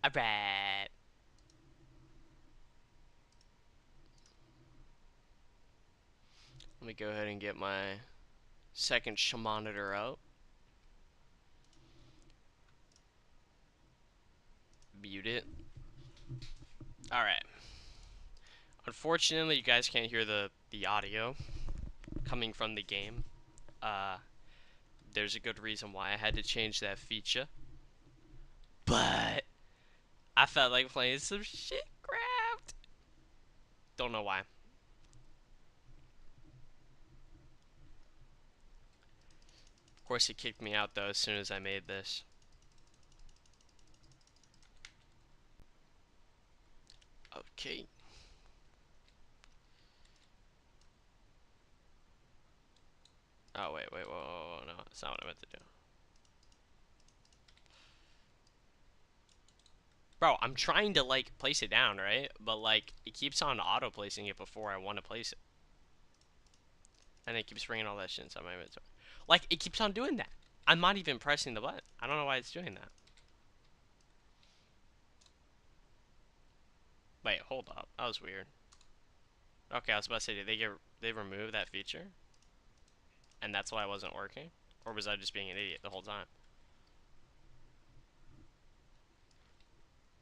Alright. Let me go ahead and get my second monitor out. Mute it. Alright. Unfortunately, you guys can't hear the audio coming from the game. There's a good reason why I had to change that feature. But I felt like playing some shitcraft. Don't know why. Of course, it kicked me out though as soon as I made this. Okay. Oh, wait, whoa, no, that's not what I meant to do. Bro, I'm trying to, like, place it down, right? But, like, it keeps on auto-placing it before I want to place it. And it keeps bringing all that shit inside my inventory. Like, it keeps on doing that. I'm not even pressing the button. I don't know why it's doing that. Wait, hold up. That was weird. Okay, I was about to say, did they remove that feature? And that's why it wasn't working? Or was I just being an idiot the whole time?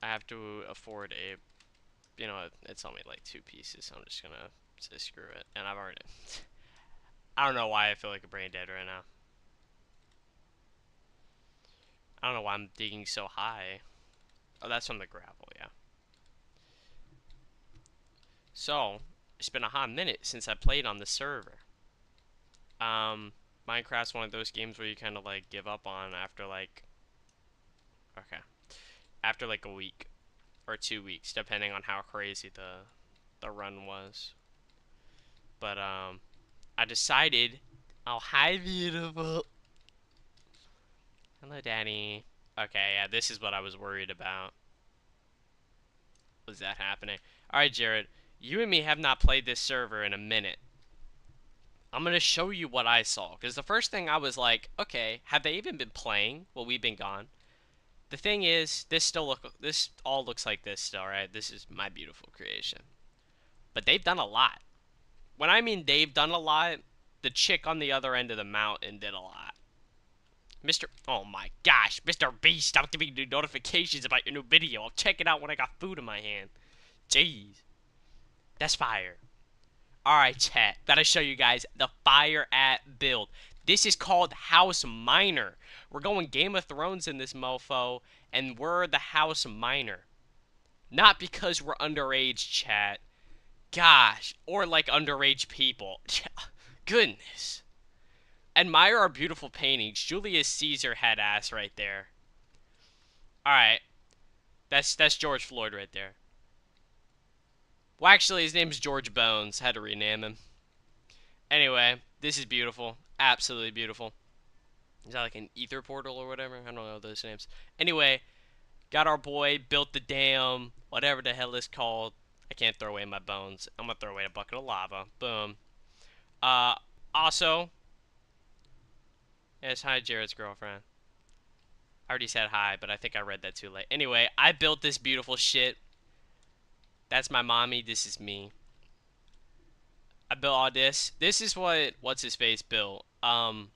I have to afford a, you know, it's only like 2 pieces, so I'm just gonna say screw it. And I've already, I don't know why I feel like a brain dead right now. I don't know why I'm digging so high. Oh, that's from the gravel, yeah. So, it's been a hot minute since I played on the server. Minecraft's one of those games where you kind of like give up on after like, okay, after like a week or 2 weeks, depending on how crazy the run was. But I decided, oh hi beautiful. Hello, Daddy. Okay, yeah, this is what I was worried about. Was that happening? Alright, Jared. You and me have not played this server in a minute. I'm going to show you what I saw. Because the first thing I was like, okay, have they even been playing while we've been gone? The thing is, this all looks like this still, right? This is my beautiful creation. But they've done a lot. When I mean they've done a lot, the chick on the other end of the mountain did a lot. Oh my gosh, Mr. B, stop giving me notifications about your new video. I'll check it out when I got food in my hand. Jeez. That's fire. Alright, chat. Gotta show you guys the fire at build. This is called House Miner. We're going Game of Thrones in this mofo, and we're the House Miner. Not because we're underage, chat. Gosh. Or like underage people. Goodness. Admire our beautiful paintings. Julius Caesar had ass right there. Alright. That's George Floyd right there. Well, actually, his name's George Bones. Had to rename him. Anyway, this is beautiful. Absolutely beautiful. Is that like an ether portal or whatever? I don't know those names. Anyway, got our boy, built the dam, whatever the hell it's called. I can't throw away my bones. I'm gonna throw away a bucket of lava. Boom. Also, yes, hi, Jared's girlfriend. I already said hi, but I think I read that too late. Anyway, I built this beautiful shit. That's my mommy. This is me. I built all this. This is what's his face built. I'm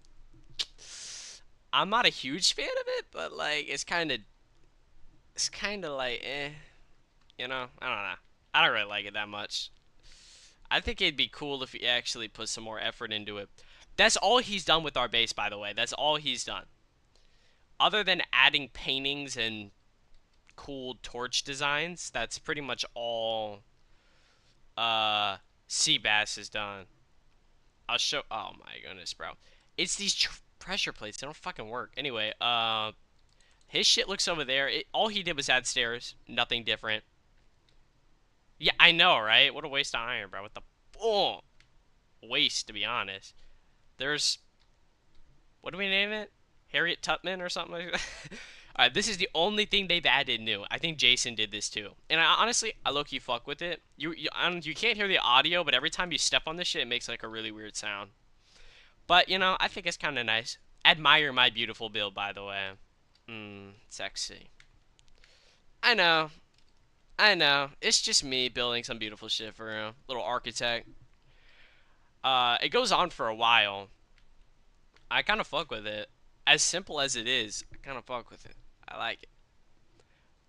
not a huge fan of it, but like it's kind of like you know. I don't know. I don't really like it that much. I think it'd be cool if he actually put some more effort into it. That's all he's done with our base, by the way. That's all he's done. Other than adding paintings and cool torch designs, that's pretty much all Seabass has done. I'll show. Oh my goodness, bro. It's these pressure plates. They don't fucking work. Anyway, his shit looks over there. All he did was add stairs. Nothing different. Yeah, I know, right? What a waste of iron, bro. What the waste, to be honest. There's, what do we name it? Harriet Tubman or something like that. Alright, this is the only thing they've added new. I think Jason did this too. And honestly, I low-key fuck with it. You can't hear the audio, but every time you step on this shit, it makes like a really weird sound. But, you know, I think it's kind of nice. Admire my beautiful build, by the way. Sexy. I know. I know. It's just me building some beautiful shit for a little architect. It goes on for a while. I kind of fuck with it. As simple as it is, I kind of fuck with it. I like it.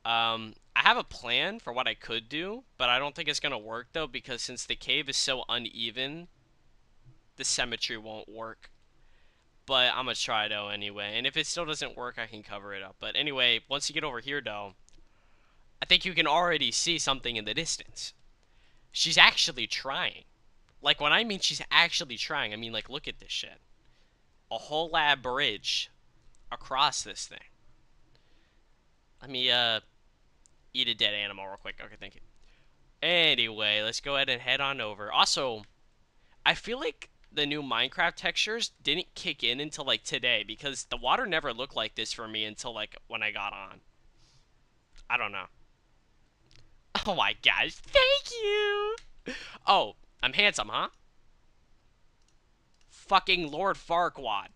I have a plan for what I could do, but I don't think it's gonna work though because since the cave is so uneven, the symmetry won't work. But I'm gonna try though anyway. And if it still doesn't work, I can cover it up. But anyway, once you get over here though, I think you can already see something in the distance. She's actually trying. Like when I mean she's actually trying, I mean like look at this shit. A whole lab bridge across this thing. Let me eat a dead animal real quick. Okay, thank you. Anyway, let's go ahead and head on over. Also, I feel like the new Minecraft textures didn't kick in until like today because the water never looked like this for me until like when I got on. I don't know. Oh my gosh, thank you! Oh, I'm handsome, huh? Fucking Lord Farquaad.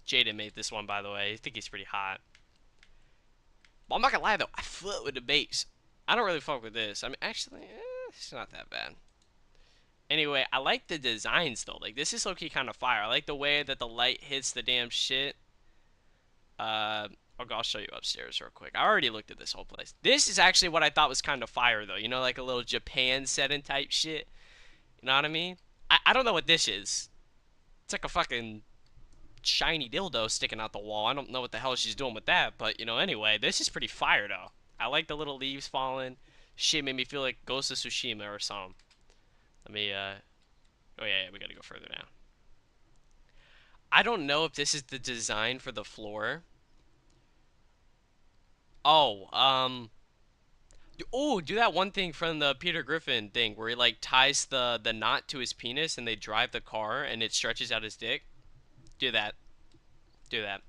Jaden made this one, by the way. I think he's pretty hot. But I'm not gonna lie, though. I flirt with the base. I don't really fuck with this. I mean, actually, it's not that bad. Anyway, I like the designs, though. Like, this is low-key kind of fire. I like the way that the light hits the damn shit. Okay, I'll show you upstairs real quick. I already looked at this whole place. This is actually what I thought was kind of fire, though. You know, like a little Japan setting type shit. You know what I mean? I don't know what this is. It's like a fucking shiny dildo sticking out the wall. I don't know what the hell she's doing with that, but, you know, anyway, this is pretty fire, though. I like the little leaves falling. Shit made me feel like Ghost of Tsushima or something. Let me, oh, yeah, we gotta go further down. I don't know if this is the design for the floor. Oh, oh, do that one thing from the Peter Griffin thing where he, like, ties the knot to his penis and they drive the car and it stretches out his dick. Do that. Do that.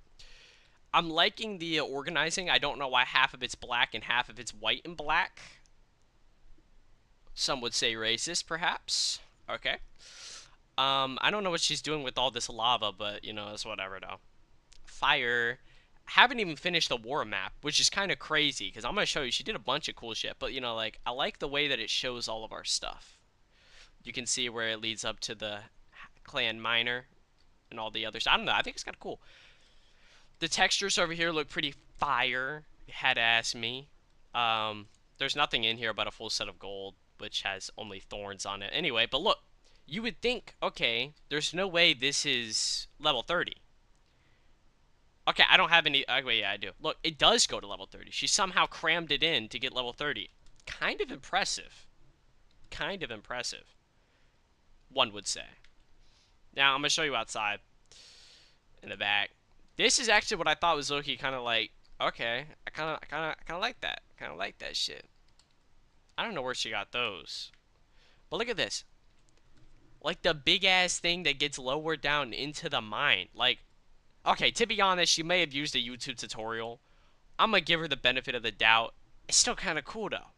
I'm liking the organizing. I don't know why half of it's black and half of it's white and black. Some would say racist, perhaps. Okay. I don't know what she's doing with all this lava, but, you know, it's whatever, though. Fire. Haven't even finished the war map, which is kind of crazy, because I'm going to show you, she did a bunch of cool shit, but, you know, like, I like the way that it shows all of our stuff. You can see where it leads up to the clan minor and all the others. I don't know, I think it's kind of cool. The textures over here look pretty fire. You had to ask me. There's nothing in here but a full set of gold, which has only thorns on it. Anyway, but look, you would think, okay, there's no way this is level 30. Okay, I don't have any. Wait, yeah, I do. Look, it does go to level 30. She somehow crammed it in to get level 30. Kind of impressive. Kind of impressive, one would say. Now, I'm going to show you outside in the back. This is actually what I thought was low-key kind of like, okay, I kind of like that. Kind of like that shit. I don't know where she got those. But look at this. Like the big-ass thing that gets lowered down into the mine. Like, okay, to be honest, she may have used a YouTube tutorial. I'm going to give her the benefit of the doubt. It's still kind of cool, though.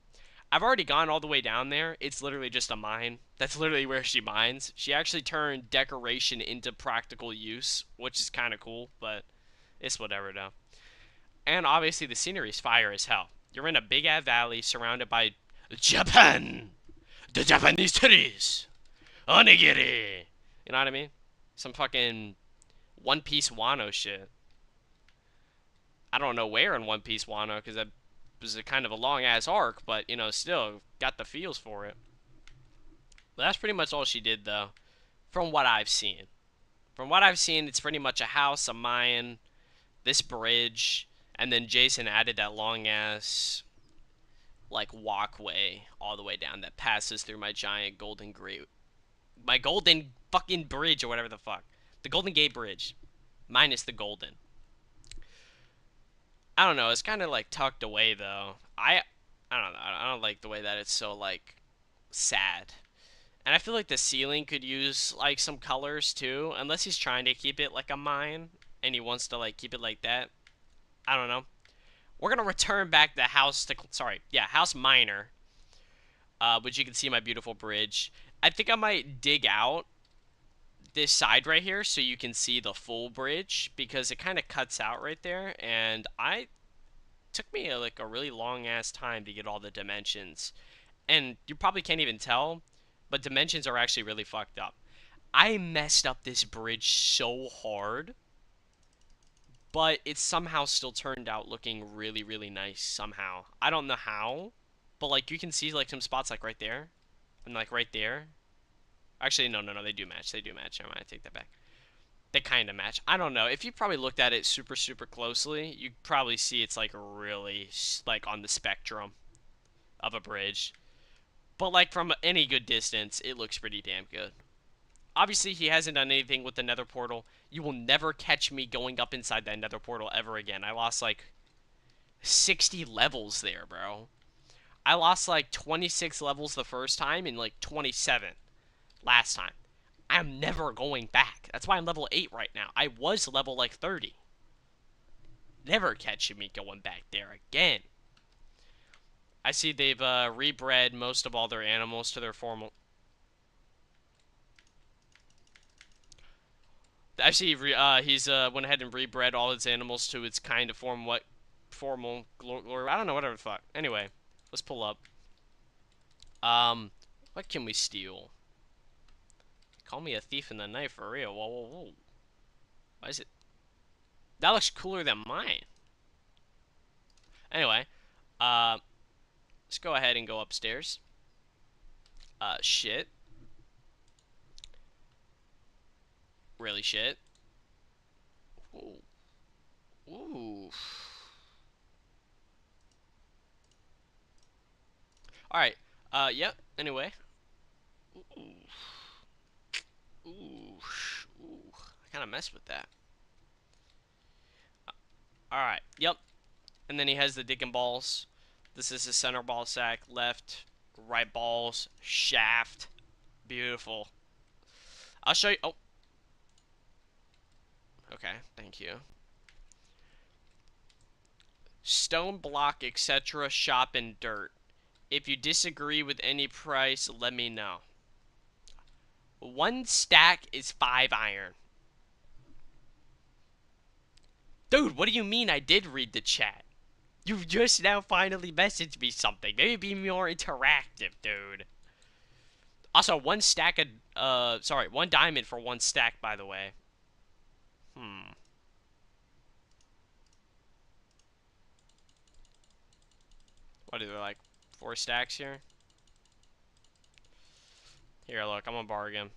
I've already gone all the way down there. It's literally just a mine. That's literally where she mines. She actually turned decoration into practical use, which is kind of cool, but it's whatever, though. And obviously the scenery is fire as hell. You're in a big-ass valley surrounded by Japan! The Japanese trees! Onigiri! You know what I mean? Some fucking One Piece Wano shit. I don't know where in One Piece Wano, because that was a kind of a long-ass arc, but, you know, still, got the feels for it. But that's pretty much all she did, though, from what I've seen. From what I've seen, it's pretty much a house, a mine, this bridge, and then Jason added that long-ass, like, walkway all the way down that passes through my giant golden great... My golden fucking bridge, or whatever the fuck. The Golden Gate Bridge. Minus the golden. I don't know, it's kind of, like, tucked away, though. I don't know, I don't like the way that it's so, like, sad. And I feel like the ceiling could use, like, some colors, too. Unless he's trying to keep it like a mine, and he wants to, like, keep it like that. I don't know. We're gonna return back the house to... Sorry, yeah, House Minor. But you can see my beautiful bridge. I think I might dig out this side right here so you can see the full bridge, because it kind of cuts out right there. And took me like a really long ass time to get all the dimensions. And you probably can't even tell, but dimensions are actually really fucked up. I messed up this bridge so hard, but it somehow still turned out looking really, really nice somehow. I don't know how, but like you can see like some spots like right there and like right there. Actually, no, no, no, they do match. They do match. I might take that back. They kind of match. I don't know. If you probably looked at it super, super closely, you'd probably see it's like really like on the spectrum of a bridge. But like from any good distance, it looks pretty damn good. Obviously, he hasn't done anything with the nether portal. You will never catch me going up inside that nether portal ever again. I lost like 60 levels there, bro. I lost like 26 levels the first time and like 27 last time. I'm never going back. That's why I'm level 8 right now. I was level like 30. Never catching me going back there again. I see they've rebred most of all their animals to their formal. I see he's went ahead and rebred all his animals to its kind of form. What formal glory? I don't know. Whatever the fuck. Anyway, let's pull up. What can we steal? Call me a thief in the night for real. Whoa, whoa, whoa. Why is it? That looks cooler than mine. Anyway, let's go ahead and go upstairs. Shit. Really shit. Ooh. Ooh. Alright. Yep. Anyway. Ooh. Ooh. Ooh. I kind of messed with that. Alright. Yep. And then he has the digging balls. This is his center ball sack. Left, right balls, shaft. Beautiful. I'll show you. Oh. Okay. Thank you. Stone block, etc. Shop and dirt. If you disagree with any price, let me know. 1 stack is 5 iron. Dude, what do you mean I did read the chat? You just now finally messaged me something. Maybe be more interactive, dude. Also, 1 stack of, sorry, 1 diamond for 1 stack, by the way. What are there, like, 4 stacks here? Here, look, I'm gonna bargain.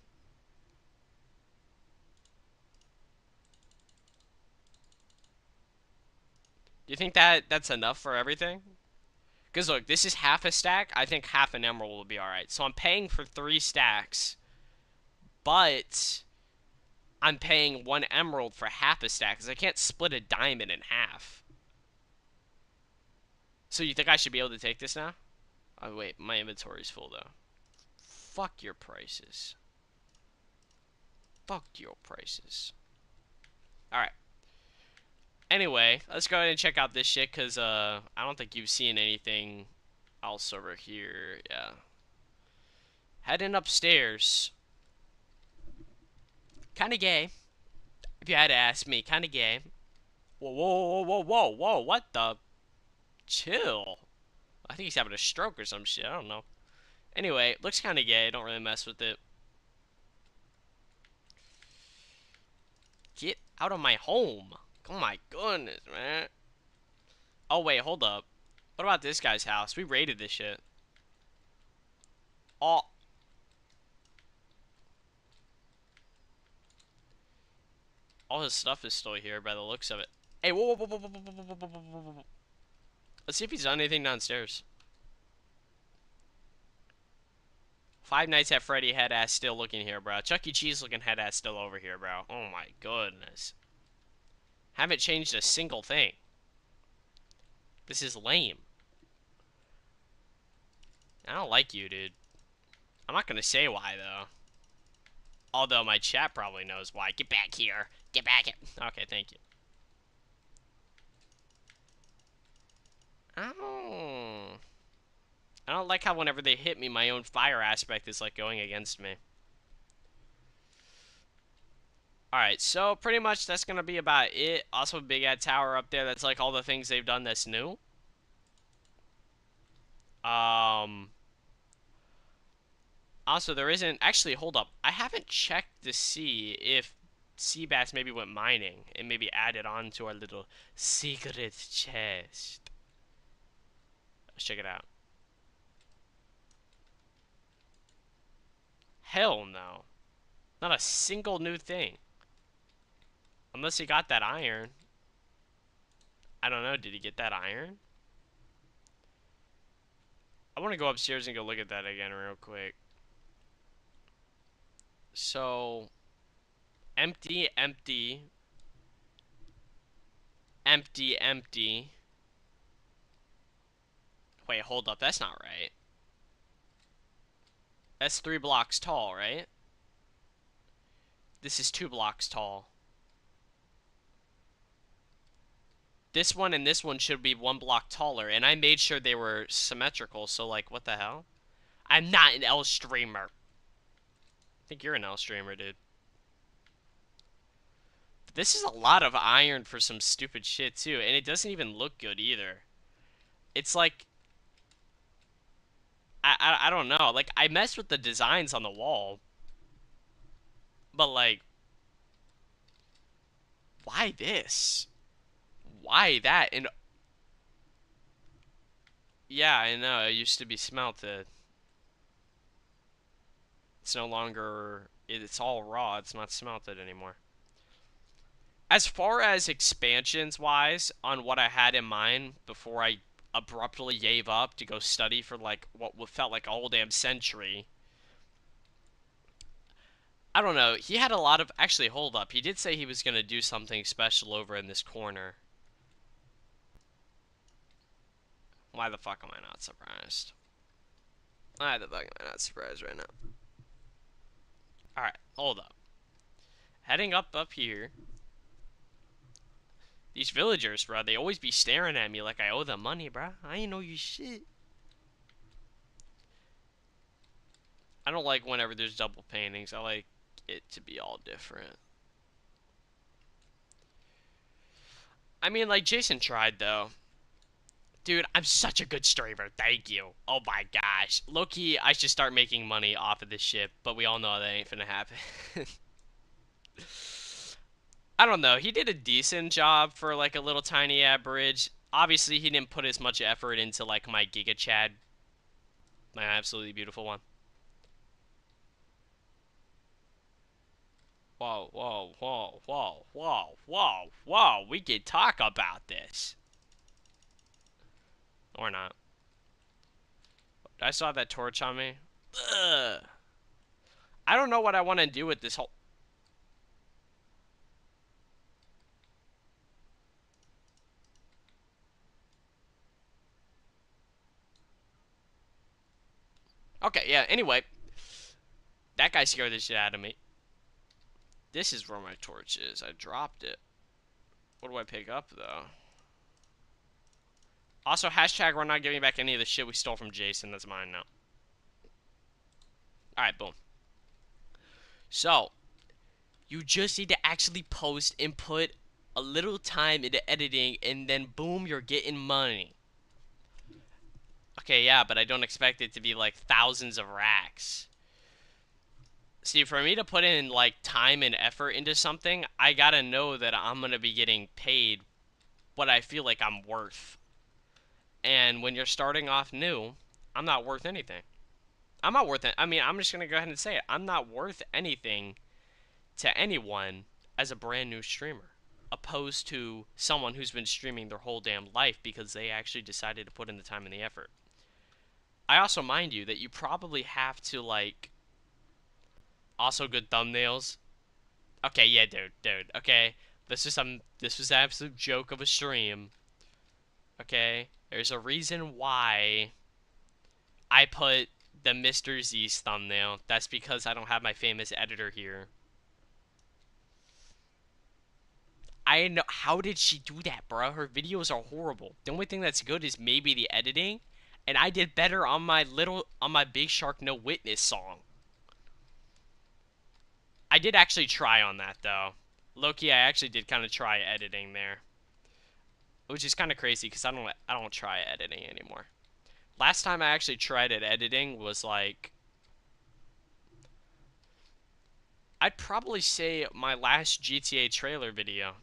Do you think that's enough for everything? Because, look, this is half a stack. I think half an emerald will be alright. So I'm paying for 3 stacks. But I'm paying 1 emerald for half a stack. Because I can't split a diamond in half. So you think I should be able to take this now? Oh, wait. My inventory's full, though. Fuck your prices. Fuck your prices. Alright. Anyway, let's go ahead and check out this shit, because I don't think you've seen anything else over here. Yeah. Heading upstairs. Kinda gay. If you had to ask me, kinda gay. Whoa, whoa, whoa, whoa, whoa, whoa, what the? Chill. I think he's having a stroke or some shit, I don't know. Anyway, looks kinda gay, don't really mess with it. Get out of my home. Oh my goodness, man. Oh, wait, hold up. What about this guy's house? We raided this shit. Oh. All his stuff is still here by the looks of it. Hey, whoa, whoa, whoa, whoa, whoa, whoa, whoa, whoa, whoa, whoa, whoa. Let's see if he's done anything downstairs. Five Nights at Freddy head ass still looking here, bro. Chuck E. Cheese looking head ass still over here, bro. Oh my goodness. Haven't changed a single thing. This is lame. I don't like you, dude. I'm not gonna say why, though. Although my chat probably knows why. Get back here. Get back here. Okay, thank you. Oh. I don't like how whenever they hit me, my own fire aspect is, like, going against me. Alright, so pretty much that's gonna be about it. Also, big ad tower up there. That's, like, all the things they've done that's new. Um. Also, there isn't actually. Hold up. I haven't checked to see if Seabass maybe went mining and maybe added on to our little secret chest. Let's check it out. Hell no. Not a single new thing. Unless he got that iron. I don't know. Did he get that iron? I want to go upstairs and go look at that again real quick. So, empty, empty, empty, empty. Wait, hold up. That's not right. That's 3 blocks tall, right? This is 2 blocks tall. This one and this one should be 1 block taller, and I made sure they were symmetrical, so like, what the hell? I'm not an L streamer. I think you're an L streamer, dude. This is a lot of iron for some stupid shit, too, and it doesn't even look good either. It's like, I don't know. Like, I messed with the designs on the wall, but like, why this? Why that? And yeah, I know. It used to be smelted. It's no longer. It's all raw. It's not smelted anymore. As far as expansions wise, on what I had in mind before I abruptly gave up to go study for like what felt like a whole damn century. I don't know. He had a lot of. Actually, hold up. He did say he was going to do something special over in this corner. Why the fuck am I not surprised? Why the fuck am I not surprised right now? Alright, hold up. Heading up here. These villagers, bro, they always be staring at me like I owe them money, bro. I ain't know you shit. I don't like whenever there's double paintings. I like it to be all different. I mean, like, Jason tried, though. Dude, I'm such a good streamer. Thank you. Oh my gosh. Low-key, I should start making money off of this shit, but we all know that ain't finna happen. I don't know. He did a decent job for like a little tiny average. Obviously, he didn't put as much effort into like my Giga Chad, my absolutely beautiful one. Whoa, whoa, whoa, whoa, whoa, whoa, whoa. We can talk about this. Or not. I still have that torch on me. Ugh. I don't know what I want to do with this whole... Okay, yeah, anyway. That guy scared the shit out of me. This is where my torch is. I dropped it. What do I pick up, though? Also, hashtag we're not giving back any of the shit we stole from Jason. That's mine now. Alright, boom. So, you just need to actually post and put a little time into editing, and then boom, you're getting money. Okay, yeah, but I don't expect it to be like thousands of racks. See, for me to put in like time and effort into something, I gotta know that I'm gonna be getting paid what I feel like I'm worth. And when you're starting off new, I'm not worth anything. I'm not worth it. I mean, I'm just gonna go ahead and say it. I'm not worth anything to anyone as a brand new streamer, opposed to someone who's been streaming their whole damn life because they actually decided to put in the time and the effort. I also mind you that you probably have to like also good thumbnails. Okay, yeah, dude. Okay, this was an absolute joke of a stream. Okay, there's a reason why I put the Mr. Z's thumbnail. That's because I don't have my famous editor here. I know. How did she do that, bro? Her videos are horrible. The only thing that's good is maybe the editing, and I did better on my Big Shark No Witness song. I did actually try on that though. Low-key, I actually did kind of try editing there, which is kind of crazy because I don't try editing anymore. Last time I actually tried at editing was like, I'd probably say my last GTA trailer video.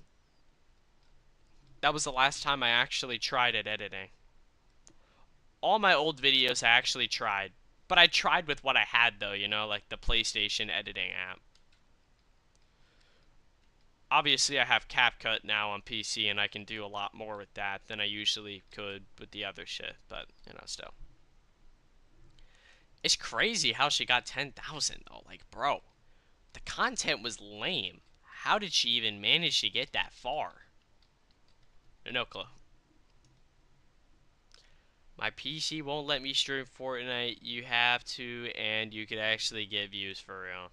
That was the last time I actually tried at editing. All my old videos I actually tried. But I tried with what I had though, you know, like the PlayStation editing app. Obviously I have CapCut now on PC and I can do a lot more with that than I usually could with the other shit, but you know, still. It's crazy how she got 10,000 though. Like, bro, the content was lame. How did she even manage to get that far? No clue. My PC won't let me stream Fortnite. You have to, and you could actually get views for real.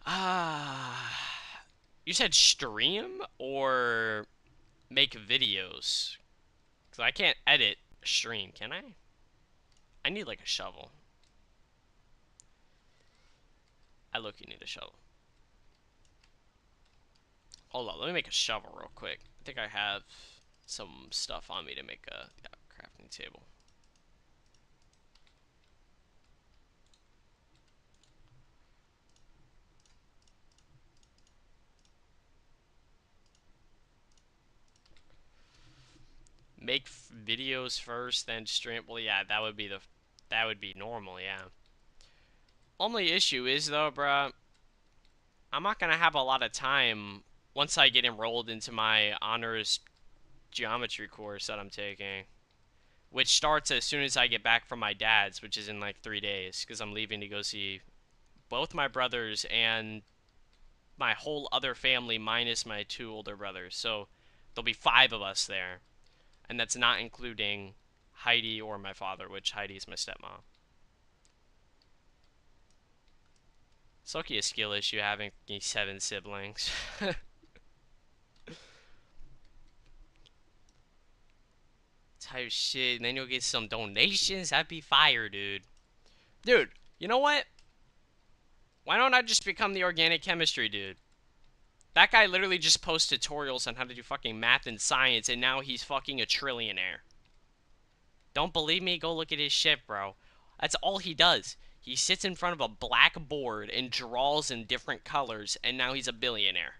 Ah, you said stream or make videos? Cause I can't edit stream, can I? I need like a shovel. I look, you need a shovel. Hold on, let me make a shovel real quick. I think I have some stuff on me to make a crafting table. Make videos first, then stream. Well, yeah, that would be normal, yeah. Only issue is though, bruh, I'm not gonna have a lot of time once I get enrolled into my honors geometry course that I'm taking, which starts as soon as I get back from my dad's, which is in like 3 days, because I'm leaving to go see both my brothers and my whole other family minus my two older brothers. So there'll be 5 of us there, and that's not including Heidi or my father, which Heidi is my stepmom. It's lucky a skill issue having 7 siblings. Type shit, and then you'll get some donations. That'd be fire, dude. Dude, you know what? Why don't I just become the organic chemistry dude? That guy literally just posts tutorials on how to do fucking math and science, and now he's fucking a trillionaire. Don't believe me? Go look at his shit, bro. That's all he does. He sits in front of a black board and draws in different colors, and now he's a billionaire.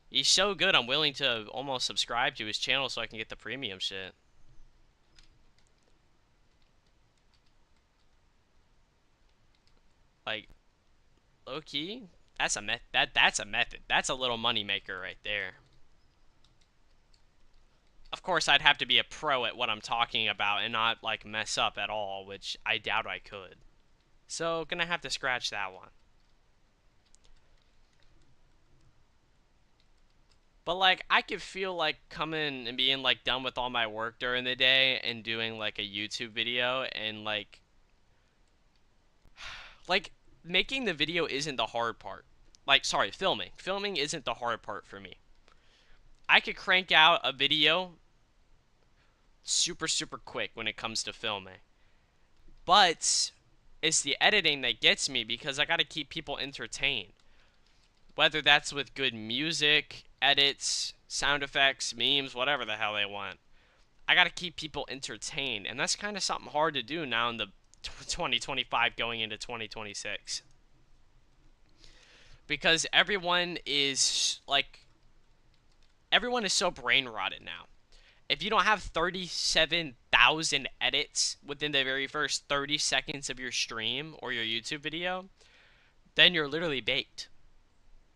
He's so good, I'm willing to almost subscribe to his channel so I can get the premium shit. Like, low key, that's a method. That's a little money maker right there. Of course, I'd have to be a pro at what I'm talking about and not like mess up at all, which I doubt I could. So, gonna have to scratch that one. But like, I could feel like coming and being like done with all my work during the day and doing like a YouTube video and like making the video isn't the hard part. Like, sorry, filming. Filming isn't the hard part for me. I could crank out a video super quick when it comes to filming. But it's the editing that gets me because I got to keep people entertained. Whether that's with good music, edits, sound effects, memes, whatever the hell they want. I got to keep people entertained, and that's kind of something hard to do now in the 2025 going into 2026. Because everyone is so brain rotted now. If you don't have 37,000 edits within the very first 30 seconds of your stream or your YouTube video, then you're literally baked.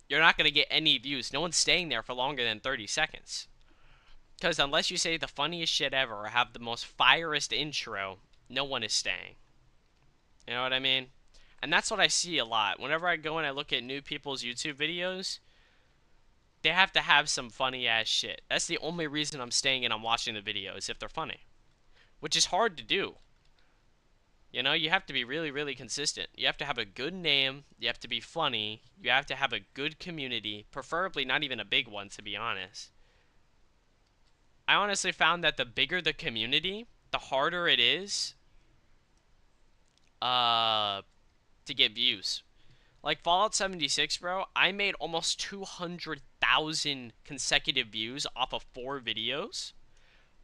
You're not going to get any views. No one's staying there for longer than 30 seconds. Because unless you say the funniest shit ever or have the most firest intro, no one is staying. You know what I mean? And that's what I see a lot. Whenever I go and I look at new people's YouTube videos, they have to have some funny ass shit. That's the only reason I'm staying and I'm watching the video, is if they're funny. Which is hard to do. You know, you have to be really consistent. You have to have a good name. You have to be funny. You have to have a good community. Preferably not even a big one, to be honest. I honestly found that the bigger the community, the harder it is to get views. Like Fallout 76, bro, I made almost 100,000 consecutive views off of 4 videos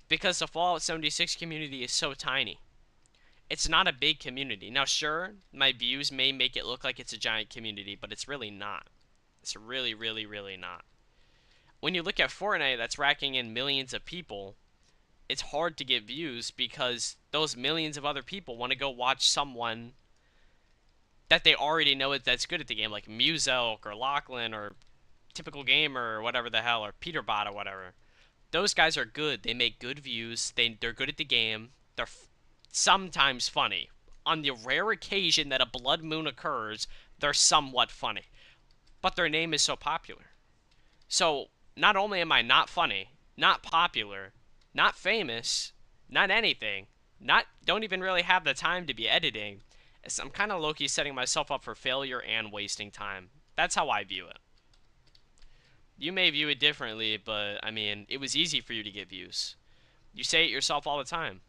because the Fallout 76 community is so tiny. It's not a big community. Now, sure, my views may make it look like it's a giant community, but it's really not. It's really, really, really not. When you look at Fortnite that's racking in millions of people, it's hard to get views because those millions of other people want to go watch someone that they already know that's good at the game, like Muselk or Lachlan or Typical Gamer or whatever the hell, or Peterbot or whatever. Those guys are good. They make good views. They're good at the game. They're sometimes funny. On the rare occasion that a blood moon occurs, they're somewhat funny. But their name is so popular. So, not only am I not funny, not popular, not famous, not anything, don't even really have the time to be editing, I'm kind of low-key setting myself up for failure and wasting time. That's how I view it. You may view it differently, but, I mean, it was easy for you to get views. You say it yourself all the time.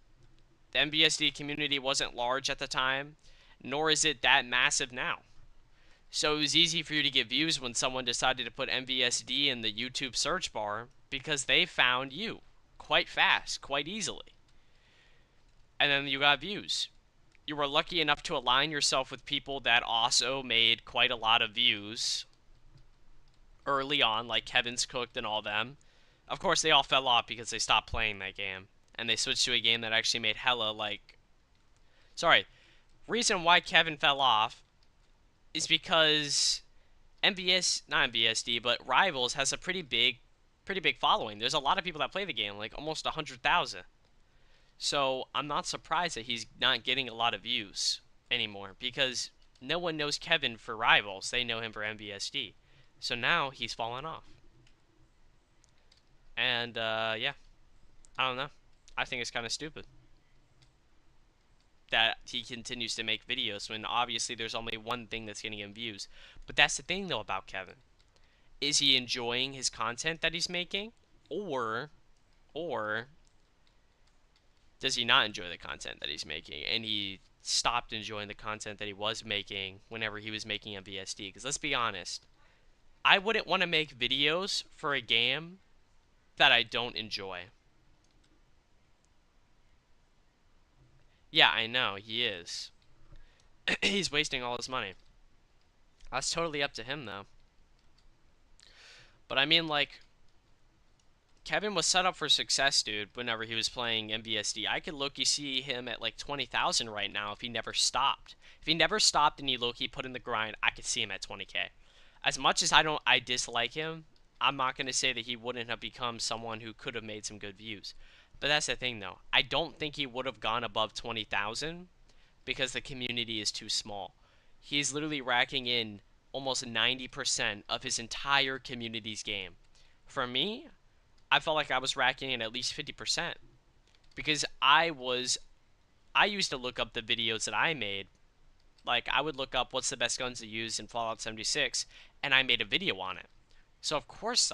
The MVSD community wasn't large at the time, nor is it that massive now. So it was easy for you to get views when someone decided to put MVSD in the YouTube search bar because they found you quite fast, quite easily. And then you got views. You were lucky enough to align yourself with people that also made quite a lot of views early on, like Kevin's Cooked and all them. Of course, they all fell off because they stopped playing that game. And they switched to a game that actually made hella, like... Sorry. Reason why Kevin fell off is because not MVSD, but Rivals has a pretty big following. There's a lot of people that play the game, like almost 100,000. So I'm not surprised that he's not getting a lot of views anymore because no one knows Kevin for Rivals. They know him for MVSD. So now he's fallen off. And, yeah. I don't know. I think it's kind of stupid that he continues to make videos when obviously there's only one thing that's getting him views. But that's the thing, though, about Kevin. Is he enjoying his content that he's making? Or does he not enjoy the content that he's making? And he stopped enjoying the content that he was making whenever he was making MVSD? Because let's be honest. I wouldn't want to make videos for a game that I don't enjoy. Yeah, I know, he is. He's wasting all his money. That's totally up to him, though. But I mean, like, Kevin was set up for success, dude, whenever he was playing MVSD. I could low-key see him at, like, 20,000 right now if he never stopped. If he never stopped and he low-key put in the grind, I could see him at 20K. As much as I dislike him, I'm not going to say that he wouldn't have become someone who could have made some good views. But that's the thing, though. I don't think he would have gone above 20,000 because the community is too small. He's literally racking in almost 90% of his entire community's game. For me, I felt like I was racking in at least 50% because I used to look up the videos that I made. Like, I would look up what's the best guns to use in Fallout 76, and I made a video on it. So of course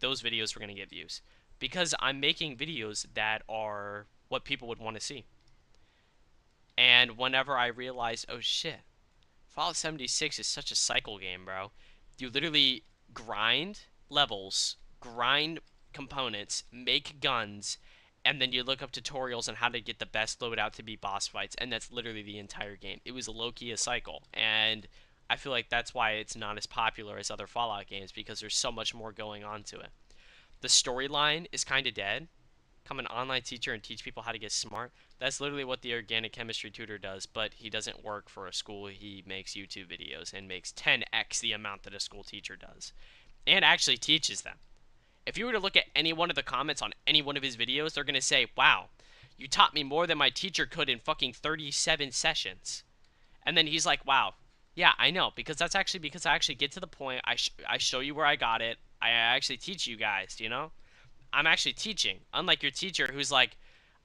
those videos were going to get views because I'm making videos that are what people would want to see. And whenever I realized, oh shit, Fallout 76 is such a cycle game, bro. You literally grind levels, grind components, make guns, and then you look up tutorials on how to get the best loadout to beat boss fights, and that's literally the entire game. It was low-key a cycle, and I feel like that's why it's not as popular as other Fallout games, because there's so much more going on to it. The storyline is kind of dead. Become an online teacher and teach people how to get smart. That's literally what the organic chemistry tutor does, but he doesn't work for a school. He makes YouTube videos and makes 10x the amount that a school teacher does, and actually teaches them. If you were to look at any one of the comments on any one of his videos, they're going to say, wow, you taught me more than my teacher could in fucking 37 sessions. And then he's like, wow, yeah, I know, because that's actually because I actually get to the point. I show you where I got it. I actually teach you guys, you know? I'm actually teaching. Unlike your teacher who's like,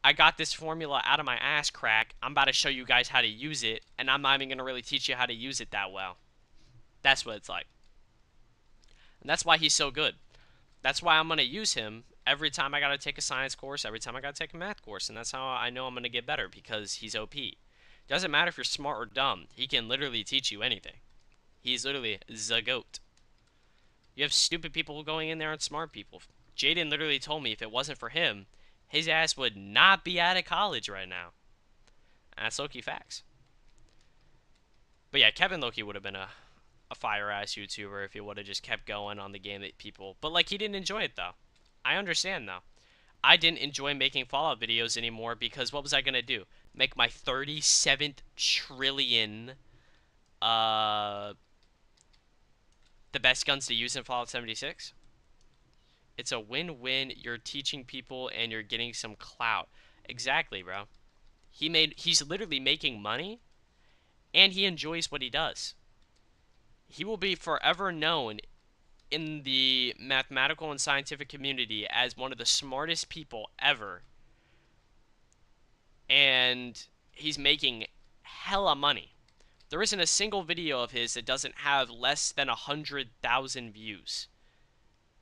I got this formula out of my ass crack. I'm about to show you guys how to use it, and I'm not even going to really teach you how to use it that well. That's what it's like. And that's why he's so good. That's why I'm going to use him every time I got to take a science course, every time I got to take a math course, and that's how I know I'm going to get better, because he's OP. Doesn't matter if you're smart or dumb. He can literally teach you anything. He's literally the GOAT. You have stupid people going in there and smart people. Jaden literally told me if it wasn't for him, his ass would not be out of college right now. And that's Loki facts. But yeah, Kevin Loki would have been a fire ass YouTuber if he would have just kept going on the game that people. But like he didn't enjoy it though. I understand though. I didn't enjoy making Fallout videos anymore because what was I gonna do? Make my 37th trillion the best guns to use in Fallout 76? It's a win-win. You're teaching people and you're getting some clout. Exactly, bro. He's literally making money and he enjoys what he does. He will be forever known in the mathematical and scientific community as one of the smartest people ever. And he's making hella money. There isn't a single video of his that doesn't have less than 100,000 views.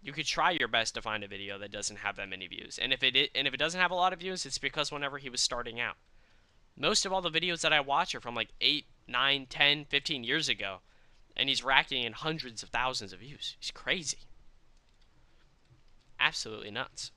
You could try your best to find a video that doesn't have that many views. And if it doesn't have a lot of views, it's because whenever he was starting out. Most of all the videos that I watch are from like 8, 9, 10, 15 years ago. And he's racking in hundreds of thousands of views. He's crazy. Absolutely nuts.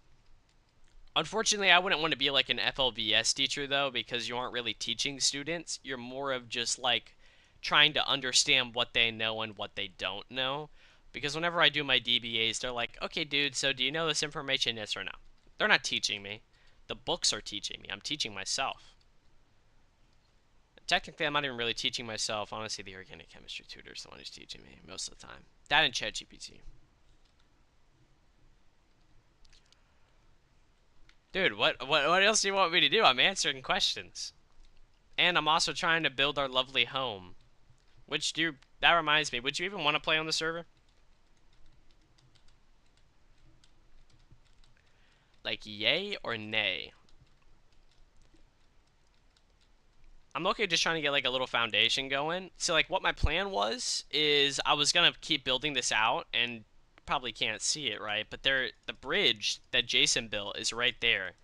Unfortunately, I wouldn't want to be like an FLVS teacher though, because you aren't really teaching students. You're more of just like trying to understand what they know and what they don't know. Because whenever I do my DBAs, they're like, okay, dude, so do you know this information, yes or no? They're not teaching me. The books are teaching me. I'm teaching myself. Technically, I'm not even really teaching myself. Honestly, the organic chemistry tutor is the one who's teaching me most of the time. That and ChatGPT. Dude, what else do you want me to do? I'm answering questions. And I'm also trying to build our lovely home. That reminds me, would you even want to play on the server? Like, yay or nay? I'm okay just trying to get like a little foundation going. So like what my plan was is I was gonna keep building this out and probably can't see it, right? But the bridge that Jason built is right there.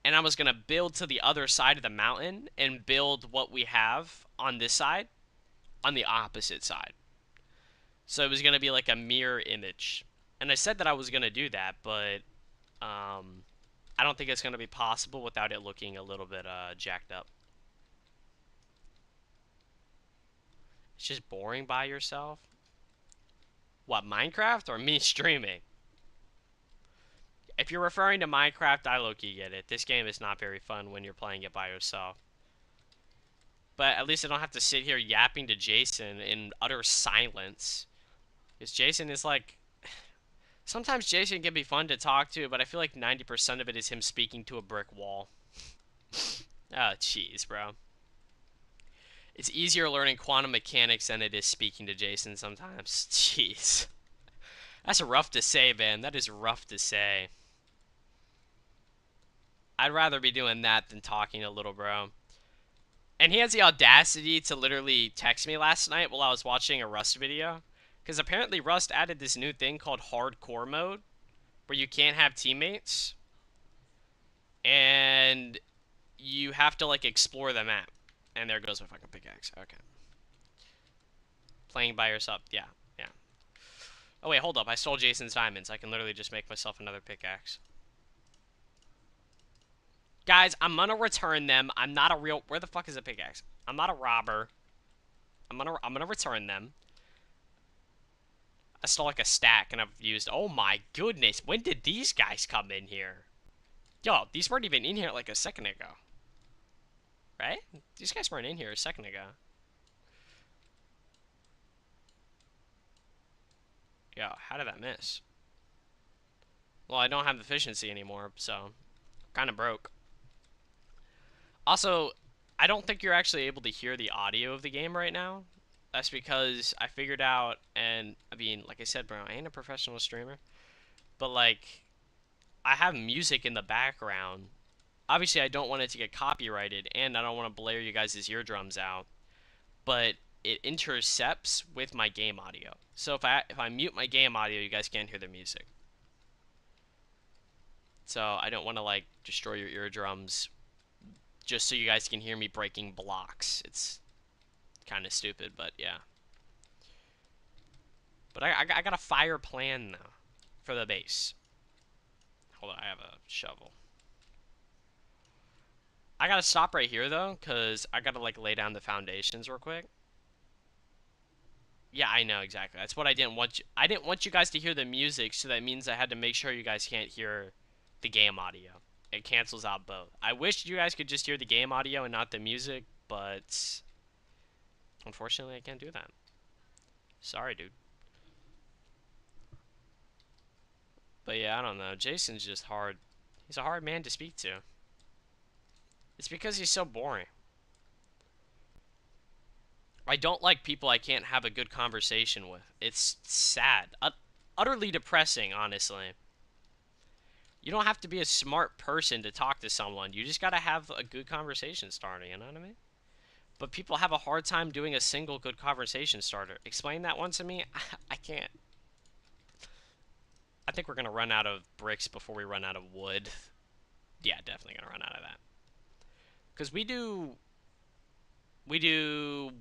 And I was gonna build to the other side of the mountain and build what we have on this side on the opposite side. So it was gonna be like a mirror image. And I said that I was gonna do that, but I don't think it's gonna be possible without it looking a little bit jacked up. It's just boring by yourself. What, Minecraft or me streaming? If you're referring to Minecraft, I low-key get it. This game is not very fun when you're playing it by yourself. But at least I don't have to sit here yapping to Jason in utter silence. Because Jason is like... Sometimes Jason can be fun to talk to, but I feel like 90% of it is him speaking to a brick wall. Oh, jeez, bro. It's easier learning quantum mechanics than it is speaking to Jason sometimes. Jeez. That's rough to say, man. That is rough to say. I'd rather be doing that than talking to little bro. And he has the audacity to literally text me last night while I was watching a Rust video. Because apparently Rust added this new thing called hardcore mode, where you can't have teammates. And you have to, like, explore the map. And there goes my fucking pickaxe. Okay. Playing by yourself. Yeah, yeah. Oh, wait, hold up. I stole Jason's diamonds. I can literally just make myself another pickaxe. Guys, I'm gonna return them. I'm not a real... Where the fuck is the pickaxe? I'm not a robber. I'm gonna return them. I stole like a stack and I've used... Oh my goodness. When did these guys come in here? Yo, these weren't even in here like a second ago. Right? These guys weren't in here a second ago. Yo, how did that miss? Well, I don't have efficiency anymore, so... Kind of broke. Also, I don't think you're actually able to hear the audio of the game right now. That's because I figured out, and I mean, like I said, bro, I ain't a professional streamer, but like, I have music in the background. Obviously, I don't want it to get copyrighted, and I don't want to blare you guys' eardrums out, but it intercepts with my game audio. So if I mute my game audio, you guys can't hear the music. So I don't want to like destroy your eardrums just so you guys can hear me breaking blocks. It's kind of stupid, but yeah. But I got a fire plan, though, for the base. Hold on, I have a shovel. I gotta stop right here, though, because I gotta, like, lay down the foundations real quick. Yeah, I know, exactly. That's what I didn't want you... I didn't want you guys to hear the music, so that means I had to make sure you guys can't hear the game audio. It cancels out both. I wish you guys could just hear the game audio and not the music, but... unfortunately, I can't do that. Sorry, dude. But yeah, I don't know. Jason's just hard. He's a hard man to speak to. It's because he's so boring. I don't like people I can't have a good conversation with. It's sad. Utterly depressing, honestly. You don't have to be a smart person to talk to someone. You just gotta have a good conversation starter, you know what I mean? But people have a hard time doing a single good conversation starter. Explain that one to me. I can't. I think we're gonna run out of bricks before we run out of wood. Yeah, definitely gonna run out of that. Because we do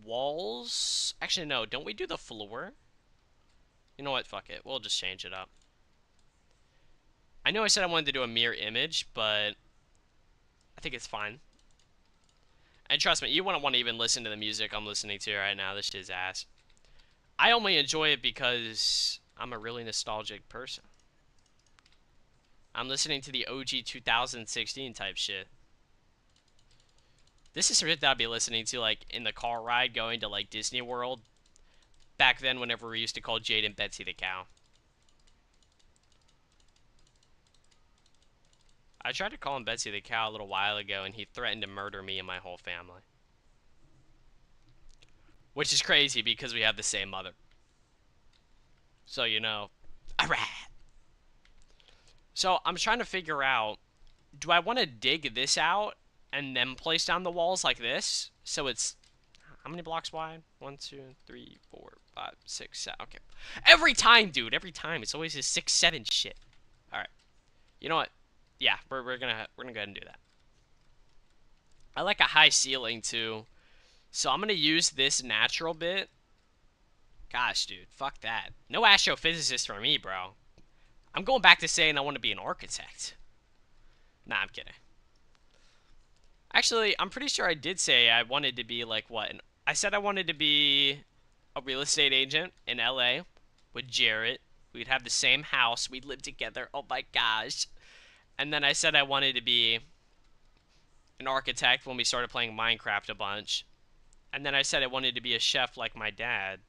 walls. Actually, no. Don't we do the floor? You know what? Fuck it. We'll just change it up. I know I said I wanted to do a mirror image, but I think it's fine. And trust me, you wouldn't want to even listen to the music I'm listening to right now. This shit's ass. I only enjoy it because I'm a really nostalgic person. I'm listening to the OG 2016 type shit. This is shit that I'd be listening to, like, in the car ride going to, like, Disney World. Back then, whenever we used to call Jade and Betsy the cow. I tried to call him Betsy the cow a little while ago, and he threatened to murder me and my whole family. Which is crazy, because we have the same mother. So, you know. Alright. So, I'm trying to figure out, do I want to dig this out and then place down the walls like this? So it's, how many blocks wide? 1, 2, 3, 4, 5, 6, 7. Okay. Every time, dude. Every time. It's always this 6, 7 shit. Alright. You know what? Yeah, we're gonna go ahead and do that. I like a high ceiling, too. So I'm gonna use this natural bit. Gosh, dude. Fuck that. No astrophysicist for me, bro. I'm going back to saying I want to be an architect. Nah, I'm kidding. Actually, I'm pretty sure I did say I wanted to be, like, what? I said I wanted to be a real estate agent in LA with Jarrett. We'd have the same house. We'd live together. Oh, my gosh. And then I said I wanted to be an architect when we started playing Minecraft a bunch. And then I said I wanted to be a chef like my dad.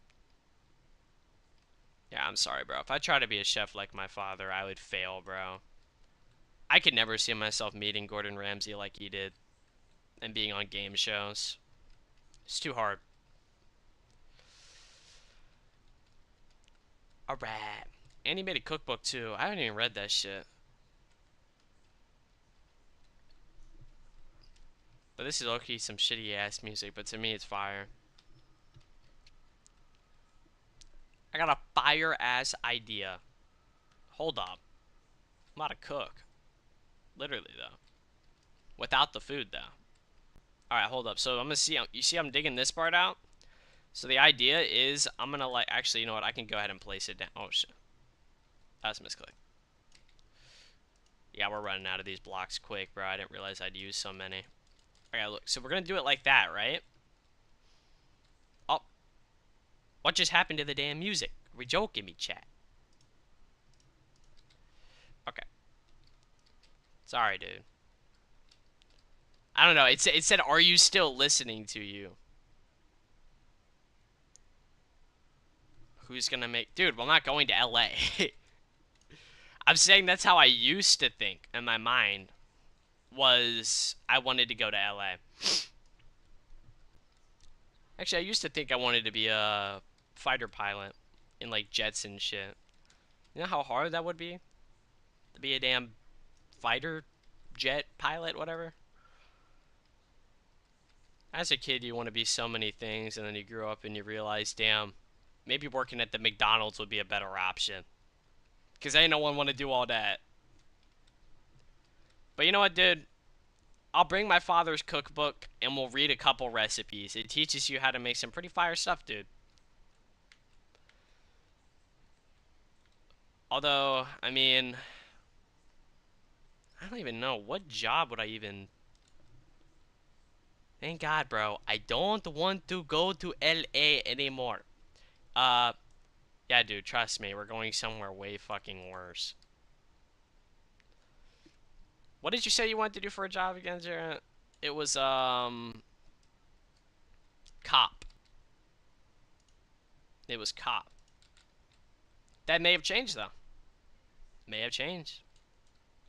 Yeah, I'm sorry, bro. If I try to be a chef like my father, I would fail, bro. I could never see myself meeting Gordon Ramsay like he did and being on game shows. It's too hard. Alright. And he made a cookbook, too. I haven't even read that shit. But this is low-key some shitty-ass music, but to me, it's fire. I got a fire-ass idea. Hold up. I'm about to cook. Literally, though. Without the food, though. Alright, hold up. So, I'm gonna see... You see I'm digging this part out? So, the idea is... I'm gonna, like... Actually, you know what? I can go ahead and place it down. Oh, shit. That's a misclick. Yeah, we're running out of these blocks quick, bro. I didn't realize I'd use so many. Alright, look. So, we're gonna do it like that, right? Oh. What just happened to the damn music? Are we joking me, chat? Okay. Sorry, dude. I don't know. It said, are you still listening to you? Who's gonna make... Dude, we're not going to LA. I'm saying that's how I used to think in my mind. Was I wanted to go to LA. Actually, I used to think I wanted to be a fighter pilot in, like, jets and shit. You know how hard that would be? To be a damn fighter jet pilot, whatever. As a kid, you want to be so many things, and then you grow up and you realize, damn, maybe working at the McDonald's would be a better option. Because ain't no one want to do all that. But you know what, dude? I'll bring my father's cookbook, and we'll read a couple recipes. It teaches you how to make some pretty fire stuff, dude. Although, I mean, I don't even know. What job would I even... Thank God, bro. I don't want to go to LA anymore. Uh, yeah, dude, trust me. We're going somewhere way fucking worse. What did you say you wanted to do for a job again, Jared? It was, cop. It was cop. That may have changed, though. May have changed.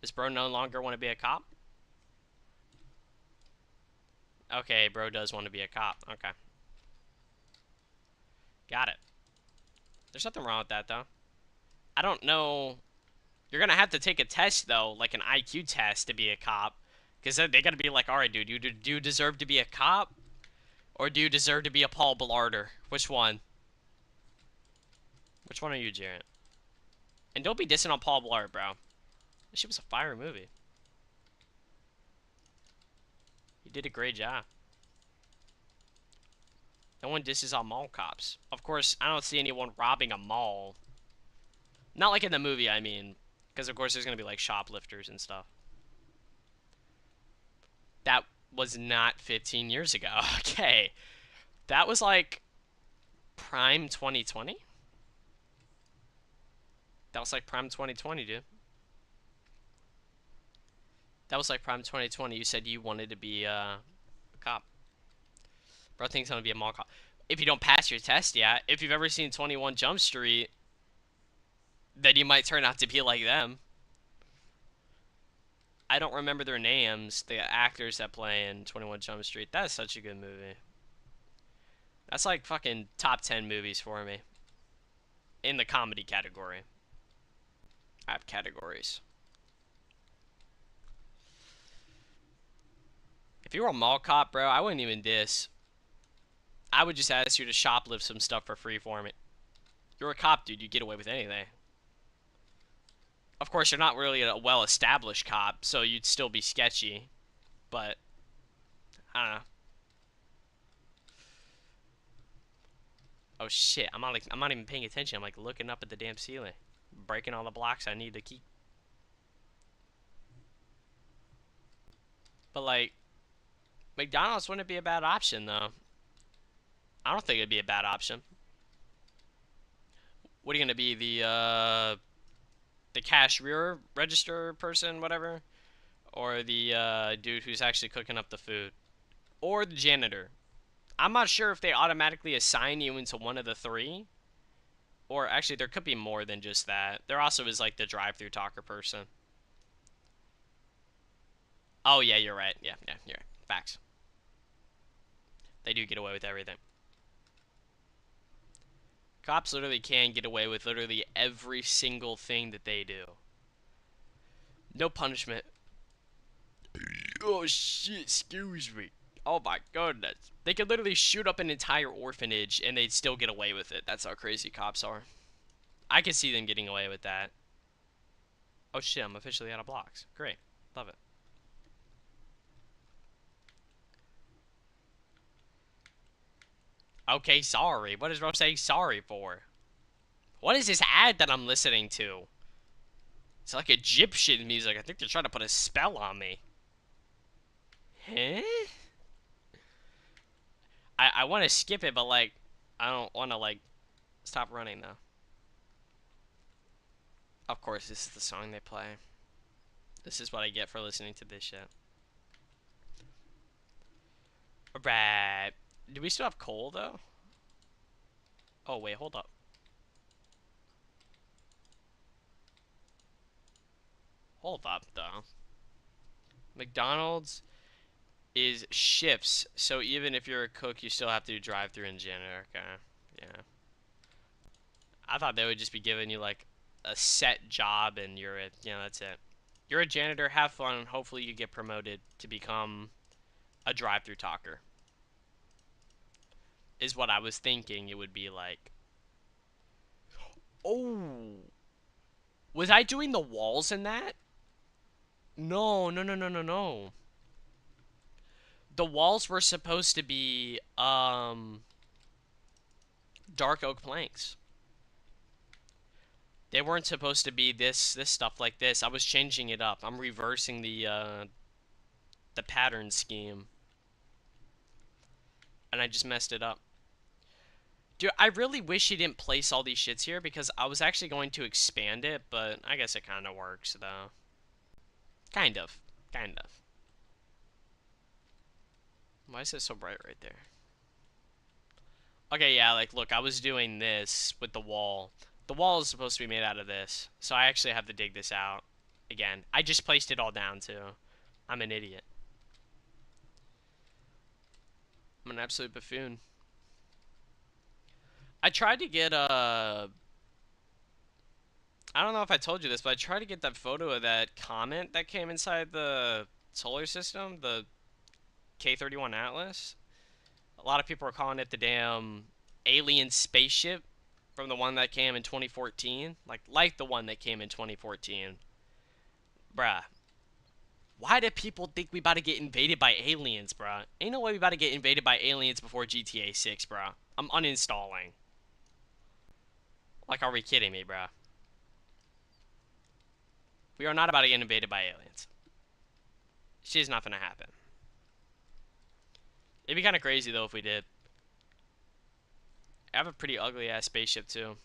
Does bro no longer want to be a cop? Okay, bro does want to be a cop. Okay. Got it. There's nothing wrong with that, though. I don't know. You're going to have to take a test, though, like an IQ test to be a cop. Because they got to be like, alright, dude, do you deserve to be a cop? Or do you deserve to be a Paul Blarder? Which one? Which one are you, Jarrett? And don't be dissing on Paul Blart, bro. This shit was a fire movie. He did a great job. No one disses on mall cops. Of course, I don't see anyone robbing a mall. Not like in the movie, I mean. Because, of course, there's going to be, like, shoplifters and stuff. That was not 15 years ago. Okay. That was, like, prime 2020? That was, like, prime 2020, dude. That was, like, prime 2020. You said you wanted to be, a cop. Bro thinks I'm going to be a mall cop. If you don't pass your test, yeah. If you've ever seen 21 Jump Street, then you might turn out to be like them. I don't remember their names, the actors that play in 21 Jump Street. That is such a good movie. That's like fucking top 10 movies for me. In the comedy category. I have categories. If you were a mall cop, bro, I wouldn't even diss. I would just ask you to shoplift some stuff for free for me. You're a cop, dude. You get away with anything. Of course, you're not really a well-established cop, so you'd still be sketchy. But, I don't know. Oh shit, I'm not even paying attention. I'm like looking up at the damn ceiling. Breaking all the blocks I need to keep. But like, McDonald's wouldn't be a bad option though. I don't think it'd be a bad option. What are you gonna be, the cashier, register person, whatever? Or the dude who's actually cooking up the food? Or the janitor? I'm not sure if they automatically assign you into one of the three. Or actually, there could be more than just that. There also is like the drive-through talker person. Oh yeah, you're right. Yeah, you're right. Facts. They do get away with everything. Cops literally can get away with literally every single thing that they do. No punishment. Oh shit, excuse me. Oh my goodness. They could literally shoot up an entire orphanage and they'd still get away with it. That's how crazy cops are. I could see them getting away with that. Oh shit, I'm officially out of blocks. Great. Love it. Okay, sorry. What is Ro saying sorry for? What is this ad that I'm listening to? It's like Egyptian music. I think they're trying to put a spell on me. Huh? I want to skip it, but like, I don't want to like stop running though. Of course, this is the song they play. This is what I get for listening to this shit. Alright. Do we still have coal though? Oh wait, hold up. Hold up though. McDonald's is shifts, so even if you're a cook, you still have to do drive-through and janitor. Okay, yeah. I thought they would just be giving you like a set job and you're a, you know, that's it. You're a janitor, have fun, hopefully you get promoted to become a drive-through talker. Is what I was thinking it would be like. Oh, was I doing the walls in that? No, no, no, no, no, no. The walls were supposed to be dark oak planks. They weren't supposed to be this stuff like this. I was changing it up. I'm reversing the pattern scheme, and I just messed it up. Dude, I really wish he didn't place all these shits here because I was actually going to expand it, but I guess it kind of works though. Kind of. Kind of. Why is it so bright right there? Okay, yeah, like, look, I was doing this with the wall. The wall is supposed to be made out of this, so I actually have to dig this out. Again, I just placed it all down, too. I'm an idiot. I'm an absolute buffoon. I tried to get, I don't know if I told you this, but I tried to get that photo of that comet that came inside the solar system, the K31 Atlas. A lot of people are calling it the damn alien spaceship from the one that came in 2014. Like the one that came in 2014. Bruh. Why do people think we about to get invaded by aliens, bruh? Ain't no way we about to get invaded by aliens before GTA 6, bruh. I'm uninstalling. Like, are we kidding me, bruh? We are not about to get invaded by aliens. Shit's not gonna happen. It'd be kind of crazy, though, if we did. I have a pretty ugly-ass spaceship, too.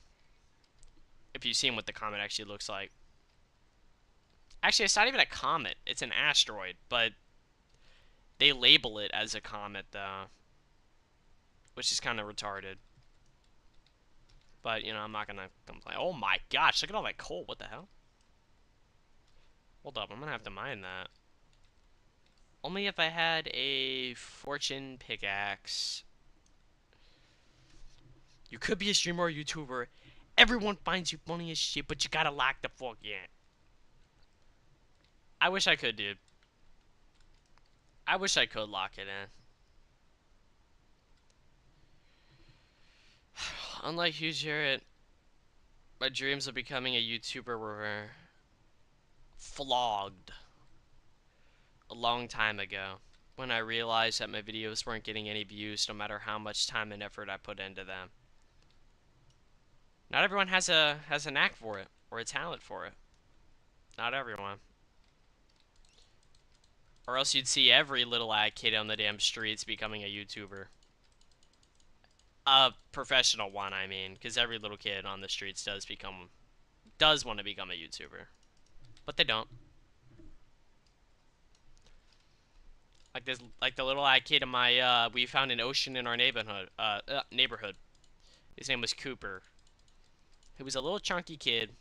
If you've seen what the comet actually looks like. Actually, it's not even a comet. It's an asteroid, but they label it as a comet, though. Which is kind of retarded. But, you know, I'm not gonna complain. Oh my gosh, look at all that coal. What the hell? Hold up, I'm gonna have to mine that. Only if I had a fortune pickaxe. You could be a streamer or YouTuber. Everyone finds you funny as shit, but you gotta lock the fuck in. I wish I could, dude. I wish I could lock it in. Unlike you, Jarrett, my dreams of becoming a YouTuber were flogged a long time ago when I realized that my videos weren't getting any views no matter how much time and effort I put into them. Not everyone has a knack for it or a talent for it. Not everyone. Or else you'd see every little ad kid on the damn streets becoming a YouTuber. A professional one, I mean, because every little kid on the streets does want to become a YouTuber, but they don't. Like the little ad kid in my we found an ocean in our neighborhood. His name was Cooper. He was a little chunky kid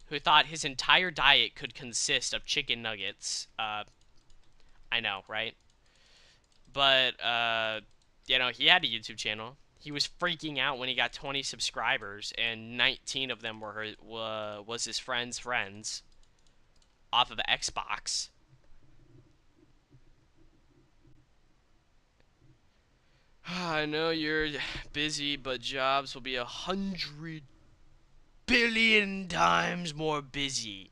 who thought his entire diet could consist of chicken nuggets. I know, right? But you know, he had a YouTube channel. He was freaking out when he got 20 subscribers, and 19 of them was his friends' friends off of Xbox. I know you're busy, but jobs will be 100 billion times more busy.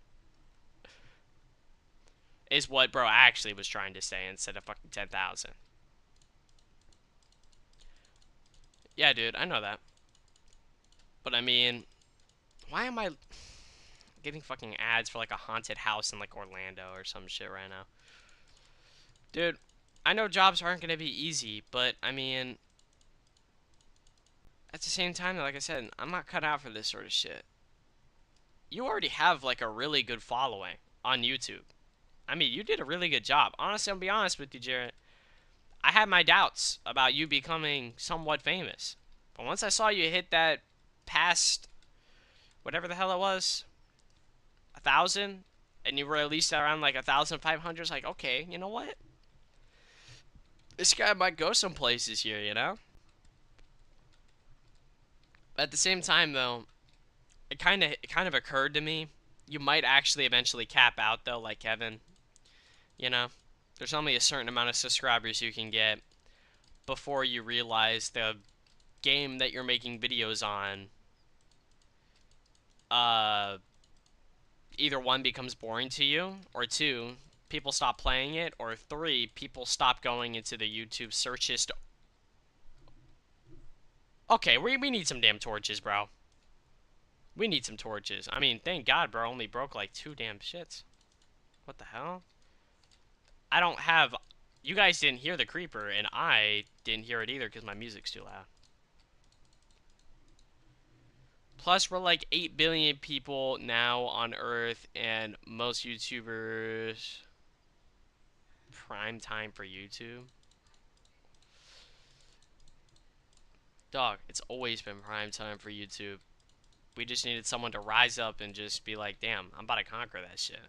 Is what bro actually was trying to say instead of fucking 10,000. Yeah, dude, I know that. But I mean, why am I getting fucking ads for like a haunted house in like Orlando or some shit right now? Dude, I know jobs aren't going to be easy, but I mean, at the same time, like I said, I'm not cut out for this sort of shit. You already have like a really good following on YouTube. I mean, you did a really good job. Honestly, I'll be honest with you, Jarrett. I had my doubts about you becoming somewhat famous. But once I saw you hit that past, whatever the hell it was, 1,000, and you were at least around like 1,500, it's like, okay, you know what? This guy might go some places here, you know? But at the same time, though, it kind of occurred to me, you might actually eventually cap out, though, like Kevin. You know? There's only a certain amount of subscribers you can get before you realize the game that you're making videos on, uh, either one, becomes boring to you, or two, people stop playing it, or three, people stop going into the YouTube search history. Okay, we need some damn torches, bro. We need some torches. I mean, thank God, bro. Only broke like 2 damn shits. What the hell? I don't have... You guys didn't hear the creeper, and I didn't hear it either because my music's too loud. Plus, we're like 8 billion people now on Earth, and most YouTubers... Prime time for YouTube? Dog, it's always been prime time for YouTube. We just needed someone to rise up and just be like, damn, I'm about to conquer that shit.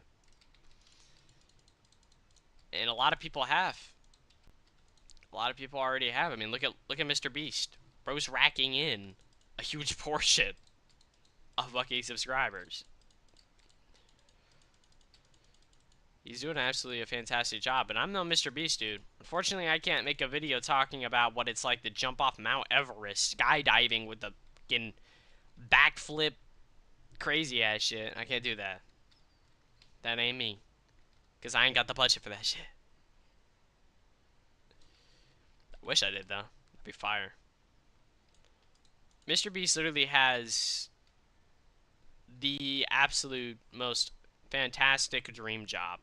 And a lot of people have. A lot of people already have. I mean, look at Mr. Beast. Bro's racking in a huge portion of fucking subscribers. He's doing absolutely a fantastic job, and I'm no Mr. Beast, dude. Unfortunately, I can't make a video talking about what it's like to jump off Mount Everest, skydiving with the fucking backflip, crazy ass shit. I can't do that. That ain't me. Because I ain't got the budget for that shit. I wish I did, though. That'd be fire. Mr. Beast literally has the absolute most fantastic dream job.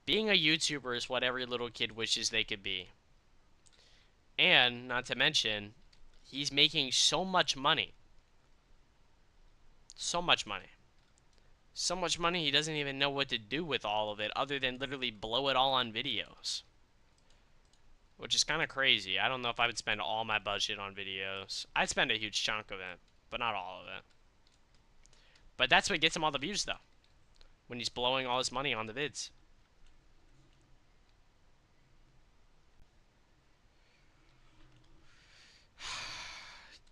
Being a YouTuber is what every little kid wishes they could be. And, not to mention, he's making so much money. So much money. So much money he doesn't even know what to do with all of it other than literally blow it all on videos. Which is kind of crazy. I don't know if I would spend all my budget on videos. I'd spend a huge chunk of it, but not all of it. But that's what gets him all the views, though. When he's blowing all his money on the vids.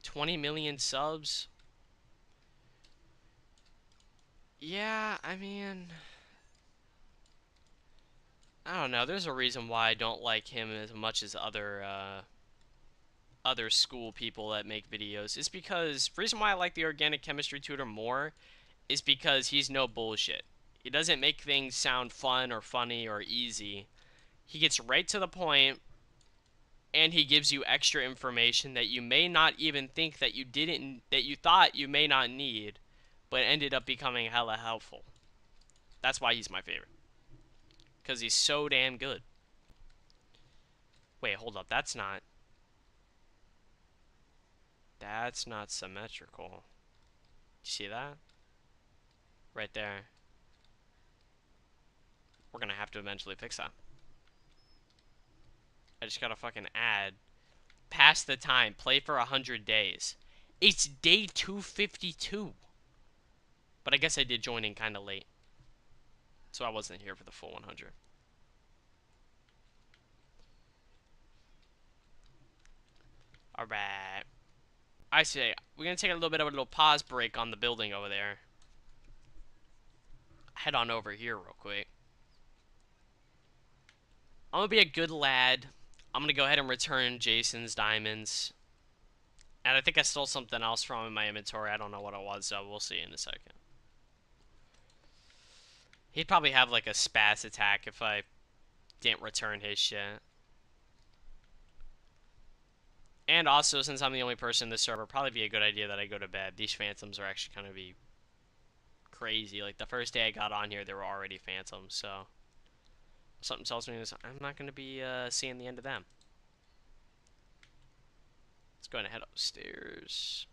20 million subs? Yeah, I mean... I don't know. There's a reason why I don't like him as much as other school people that make videos. It's because... The reason why I like the organic chemistry tutor more is because he's no bullshit. He doesn't make things sound fun or funny or easy. He gets right to the point, and he gives you extra information that you may not even think that you thought you may not need, but ended up becoming hella helpful. That's why he's my favorite. Because he's so damn good. Wait, hold up. That's not symmetrical. You see that? Right there. We're gonna have to eventually fix that. I just gotta fucking add. Pass the time. Play for 100 days. It's day 252. But I guess I did join in kind of late. So I wasn't here for the full 100. Alright. I say, we're gonna take a little bit of a little pause break on the building over there. Head on over here real quick. I'm gonna be a good lad. I'm gonna go ahead and return Jason's diamonds. And I think I stole something else from him in my inventory. I don't know what it was, so we'll see in a second. He'd probably have like a spaz attack if I didn't return his shit. And also, since I'm the only person in this server, probably be a good idea that I go to bed. These phantoms are actually gonna be crazy. Like, the first day I got on here, there were already phantoms, so... Something tells me I'm not gonna be seeing the end of them. Let's go ahead and head upstairs.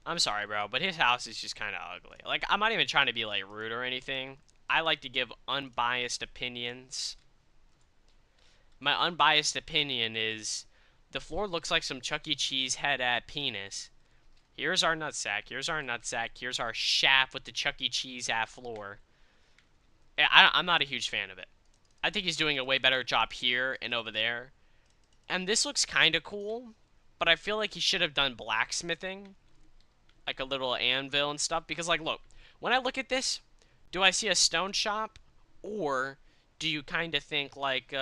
I'm sorry, bro, but his house is just kind of ugly. Like, I'm not even trying to be, like, rude or anything. I like to give unbiased opinions. My unbiased opinion is the floor looks like some Chuck E. Cheese head at penis. Here's our nutsack. Here's our nutsack. Here's our shaft with the Chuck E. Cheese at floor. I'm not a huge fan of it. I think he's doing a way better job here and over there. And this looks kind of cool, but I feel like he should have done blacksmithing. Like a little anvil and stuff. Because, like, look. When I look at this, do I see a stone shop? Or do you kind of think, like, you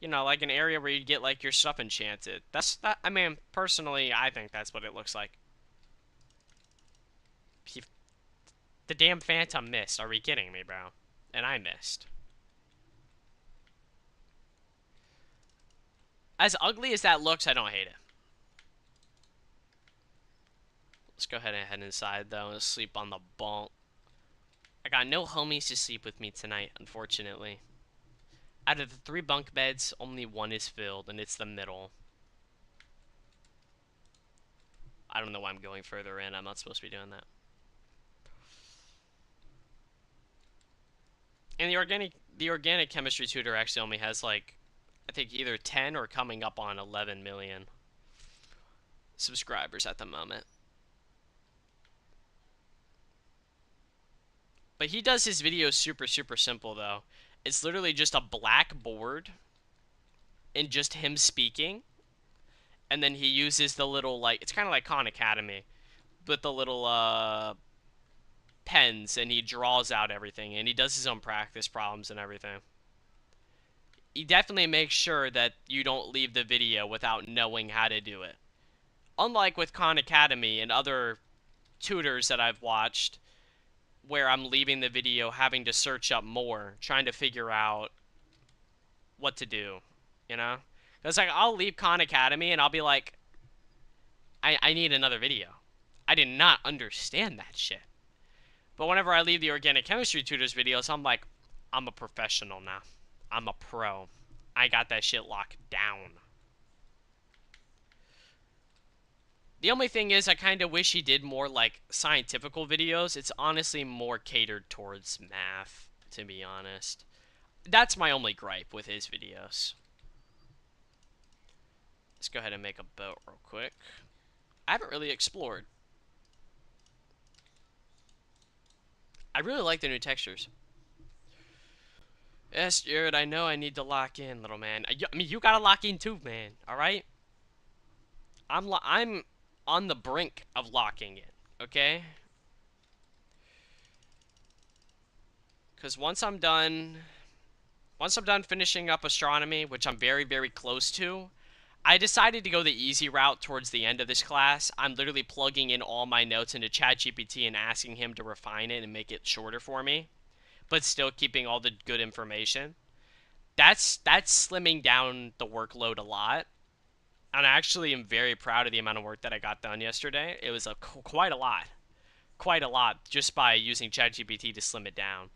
know, like an area where you get, like, your stuff enchanted? I mean, personally, I think that's what it looks like. The damn phantom missed. Are we kidding me, bro? And I missed. As ugly as that looks, I don't hate it. Let's go ahead and head inside, though, and sleep on the bunk. I got no homies to sleep with me tonight, unfortunately. Out of the 3 bunk beds, only 1 is filled, and it's the middle. I don't know why I'm going further in. I'm not supposed to be doing that. And the organic chemistry tutor actually only has, like, I think either 10 or coming up on 11 million subscribers at the moment. But he does his videos super, super simple, though. It's literally just a black board and just him speaking. And then he uses the little, like, it's kind of like Khan Academy, with the little, pens, and he draws out everything, and he does his own practice problems and everything. He definitely makes sure that you don't leave the video without knowing how to do it. Unlike with Khan Academy and other tutors that I've watched, where I'm leaving the video having to search up more, trying to figure out what to do, you know? Because, like, I'll leave Khan Academy and I'll be like, I need another video. I did not understand that shit. But whenever I leave the organic chemistry tutors videos, I'm like, I'm a professional now. I'm a pro. I got that shit locked down. The only thing is, I kind of wish he did more, like, scientifical videos. It's honestly more catered towards math, to be honest. That's my only gripe with his videos. Let's go ahead and make a boat real quick. I haven't really explored. I really like the new textures. Yes, Jared, I know I need to lock in, little man. I mean, you gotta lock in too, man. Alright? I'm on the brink of locking in, okay? Because once I'm done finishing up astronomy, which I'm very, very close to, I decided to go the easy route towards the end of this class. I'm literally plugging in all my notes into ChatGPT and asking him to refine it and make it shorter for me, but still keeping all the good information. That's slimming down the workload a lot. And I actually am very proud of the amount of work that I got done yesterday. It was quite a lot. Quite a lot just by using ChatGPT to slim it down.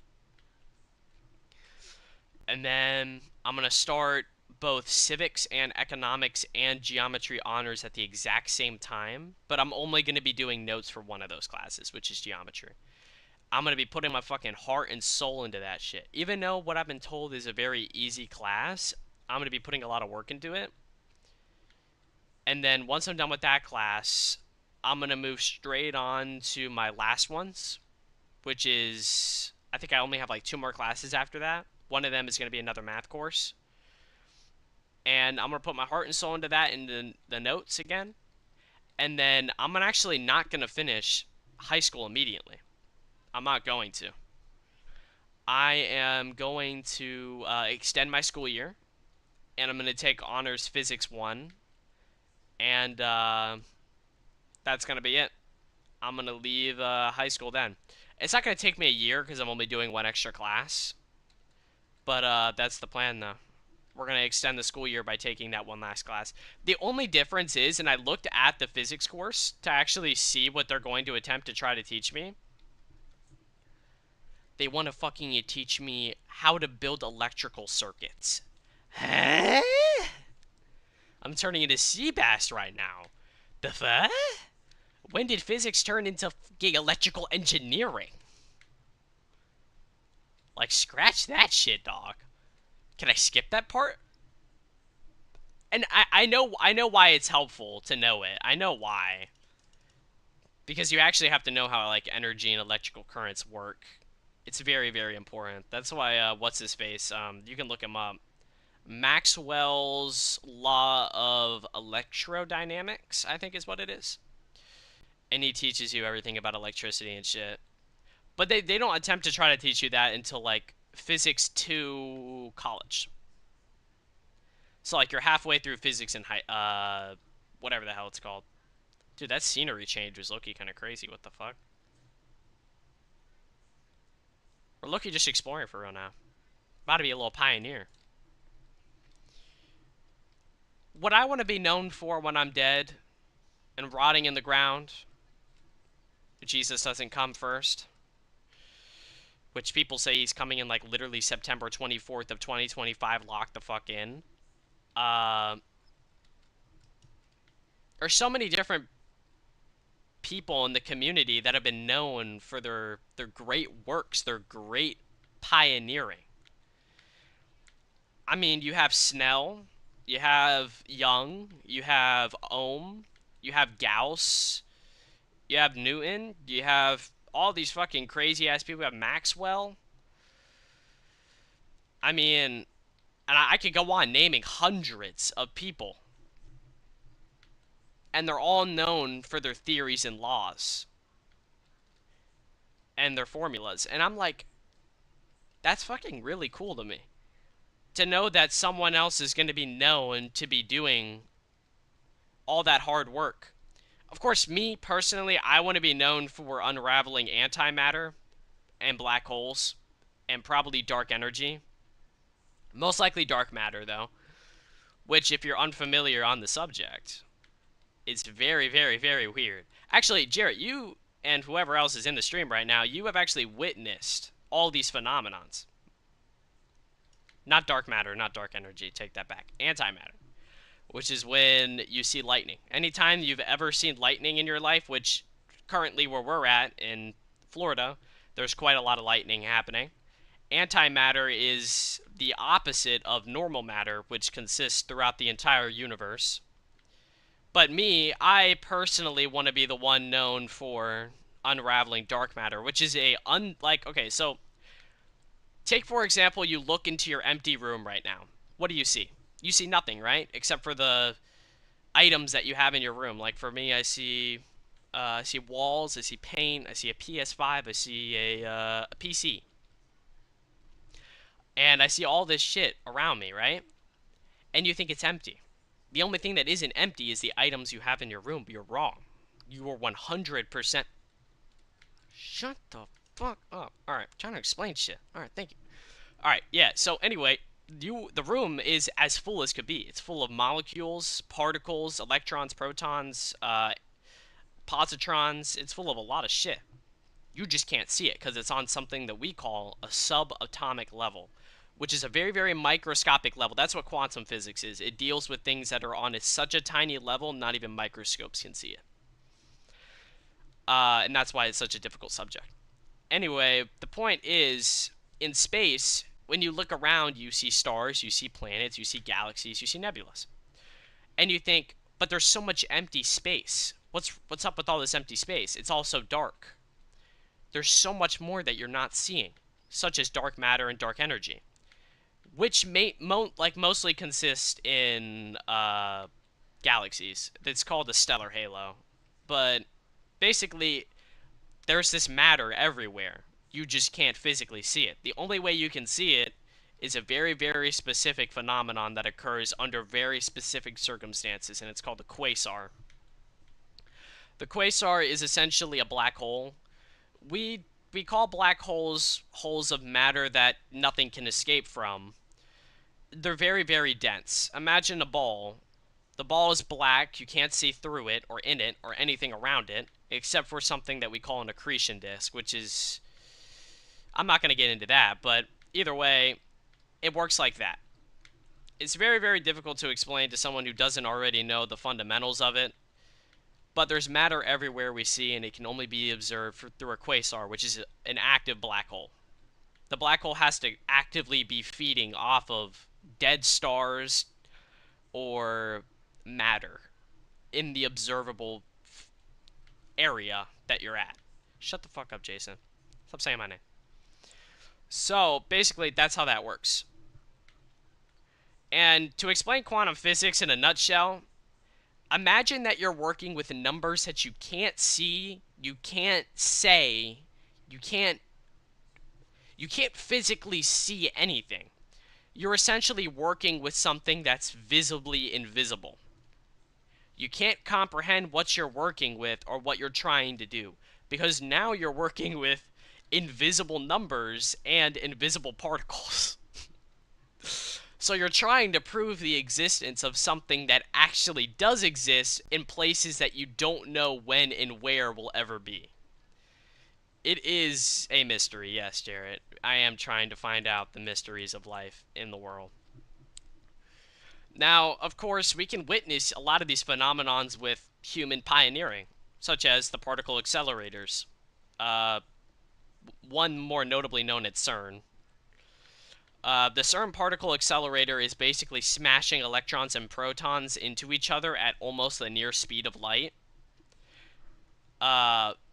And then I'm going to start both civics and economics and geometry honors at the exact same time, but I'm only going to be doing notes for one of those classes, which is geometry. I'm going to be putting my fucking heart and soul into that shit. Even though what I've been told is a very easy class, I'm going to be putting a lot of work into it. And then once I'm done with that class, I'm going to move straight on to my last ones, which is, I think I only have like 2 more classes after that. One of them is going to be another math course. And I'm going to put my heart and soul into that in the notes again. And then I'm actually not going to finish high school immediately. I'm not going to. I am going to extend my school year. And I'm going to take honors physics 1. And that's going to be it. I'm going to leave high school then. It's not going to take me a year because I'm only doing 1 extra class. But that's the plan, though. We're going to extend the school year by taking that 1 last class. The only difference is, and I looked at the physics course to actually see what they're going to attempt to try to teach me. They want to fucking teach me how to build electrical circuits. Huh? I'm turning into Seabass right now. The fuck? When did physics turn into electrical engineering? Like, scratch that shit, dog. Can I skip that part? And I know why it's helpful to know it. I know why. Because you actually have to know how, like, energy and electrical currents work. It's very, very important. That's why, what's his face? You can look him up. Maxwell's Law of Electrodynamics, I think is what it is. And he teaches you everything about electricity and shit. But they don't attempt to try to teach you that until, like, Physics 2 college. So, like, you're halfway through physics in whatever the hell it's called. Dude, that scenery change was low-key kind of crazy. What the fuck? We're low-key just exploring for real now. About to be a little pioneer. What I want to be known for when I'm dead and rotting in the ground Jesus doesn't come first, which people say he's coming in like literally September 24th of 2025. Lock the fuck in. Uh, there's so many different people in the community that have been known for their great works, their great pioneering. I mean, you have Snell, you have Young, you have Ohm, you have Gauss, you have Newton, you have all these fucking crazy ass people. You have Maxwell. I mean, and I could go on naming hundreds of people. And they're all known for their theories and laws and their formulas. And I'm like, that's fucking really cool to me. To know that someone else is going to be known to be doing all that hard work. Of course, me personally, I want to be known for unraveling antimatter and black holes and probably dark energy. Most likely dark matter, though, which, if you're unfamiliar on the subject, is very, very, very weird. Actually, Jarrett, you and whoever else is in the stream right now, you have actually witnessed all these phenomenons. Not dark matter, not dark energy, take that back. Antimatter, which is when you see lightning. Anytime you've ever seen lightning in your life, which currently where we're at in Florida, there's quite a lot of lightning happening. Antimatter is the opposite of normal matter, which consists throughout the entire universe. But me, I personally want to be the one known for unraveling dark matter, which is okay, so take for example, you look into your empty room right now. What do you see? You see nothing, right? Except for the items that you have in your room. Like for me, I see walls, I see paint, I see a PS5, I see a PC. And I see all this shit around me, right? And you think it's empty. The only thing that isn't empty is the items you have in your room, but you're wrong. You are 100%... Shut the fuck up. Alright, trying to explain shit. Alright, thank you. Alright, yeah, so anyway, the room is as full as could be. It's full of molecules, particles, electrons, protons, positrons. It's full of a lot of shit. You just can't see it because it's on something that we call a subatomic level, which is a very, very microscopic level. That's what quantum physics is. It deals with things that are on such a tiny level, not even microscopes can see it. And that's why it's such a difficult subject. Anyway, the point is, in space, when you look around, you see stars, you see planets, you see galaxies, you see nebulas. And you think, but there's so much empty space. What's up with all this empty space? It's all so dark. There's so much more that you're not seeing, such as dark matter and dark energy, which mostly consist in galaxies. It's called the stellar halo. But basically, there's this matter everywhere. You just can't physically see it. The only way you can see it is a very, very specific phenomenon that occurs under very specific circumstances, and it's called a quasar. The quasar is essentially a black hole. We call black holes holes of matter that nothing can escape from. They're very, very dense. Imagine a ball. The ball is black, you can't see through it, or in it, or anything around it, except for something that we call an accretion disk, which is... I'm not going to get into that, but either way, it works like that. It's very, very difficult to explain to someone who doesn't already know the fundamentals of it, but there's matter everywhere we see, and it can only be observed through a quasar, which is an active black hole. The black hole has to actively be feeding off of dead stars or matter in the observable area that you're at. Shut the fuck up, Jason. Stop saying my name. So, basically, that's how that works. And to explain quantum physics in a nutshell, imagine that you're working with numbers that you can't see, you can't say, you can't physically see anything. You're essentially working with something that's visibly invisible. You can't comprehend what you're working with or what you're trying to do, because now you're working with invisible numbers and invisible particles. So you're trying to prove the existence of something that actually does exist in places that you don't know when and where will ever be. It is a mystery, yes, Jarrett. I am trying to find out the mysteries of life in the world. Now, of course, we can witness a lot of these phenomenons with human pioneering, such as the particle accelerators. Uh, One more notably known at CERN. The CERN particle accelerator is basically smashing electrons and protons into each other at almost the near speed of light.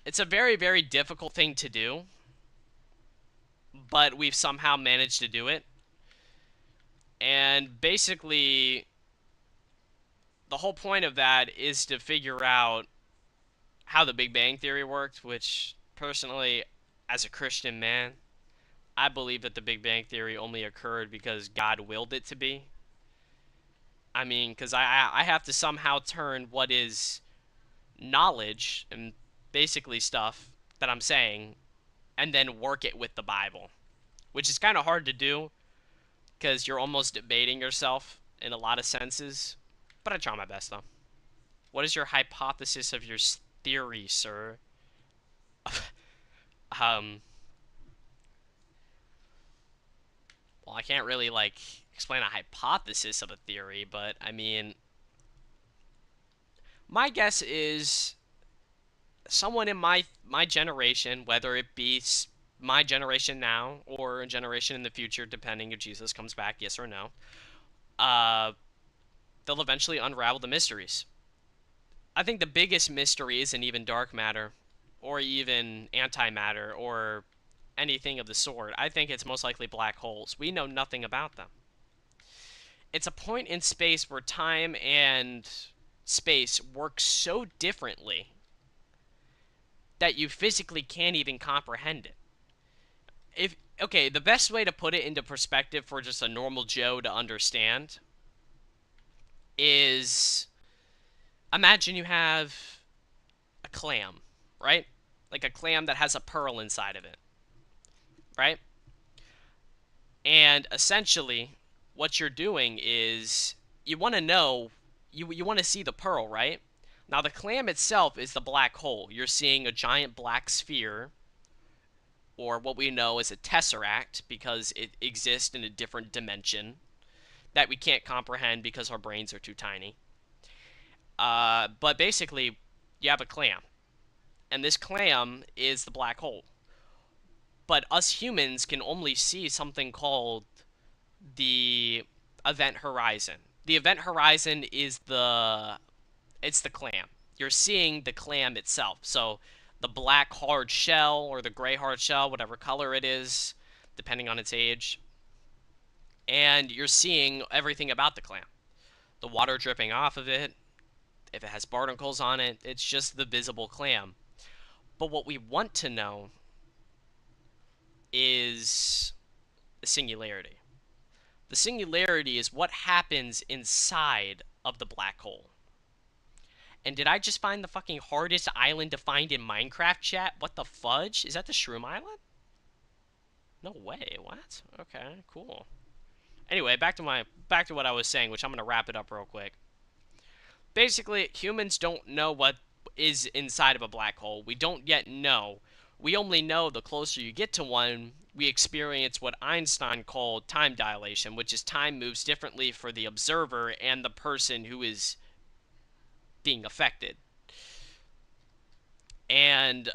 It's a very, very difficult thing to do, but we've somehow managed to do it. And basically, the whole point of that is to figure out how the Big Bang Theory worked, which, personally, as a Christian man, I believe that the Big Bang Theory only occurred because God willed it to be. I mean, because I have to somehow turn what is knowledge and basically stuff that I'm saying and then work it with the Bible, which is kind of hard to do because you're almost debating yourself in a lot of senses. But I try my best, though. What is your hypothesis of your theory, sir? um, well, I can't really, like, explain a hypothesis of a theory, but I mean, my guess is someone in my generation, whether it be my generation now or a generation in the future, depending if Jesus comes back, yes or no, uh, they'll eventually unravel the mysteries. I think the biggest mystery isn't even dark matter, or even antimatter, or anything of the sort. I think it's most likely black holes. We know nothing about them. It's a point in space where time and space work so differently that you physically can't even comprehend it. If Okay, the best way to put it into perspective for just a normal Joe to understand is imagine you have a clam, right? Like a clam that has a pearl inside of it, right? And essentially, what you're doing is you want to know, you want to see the pearl, right? Now, the clam itself is the black hole. You're seeing a giant black sphere, or what we know as a tesseract, because it exists in a different dimension that we can't comprehend because our brains are too tiny. But basically, you have a clam, and this clam is the black hole. But us humans can only see something called the event horizon. The event horizon is the clam. You're seeing the clam itself. So the black hard shell or the gray hard shell, whatever color it is, depending on its age, and you're seeing everything about the clam. The water dripping off of it, if it has barnacles on it, it's just the visible clam. But what we want to know is the singularity. The singularity is what happens inside of the black hole. And did I just find the fucking hardest island to find in Minecraft, chat? What the fudge? Is that the Shroom Island? No way. What? Okay, cool. Anyway, back to what I was saying, which I'm gonna wrap it up real quick. Basically, humans don't know what is inside of a black hole. We don't yet know. We only know the closer you get to one, we experience what Einstein called time dilation, which is time moves differently for the observer and the person who is being affected. And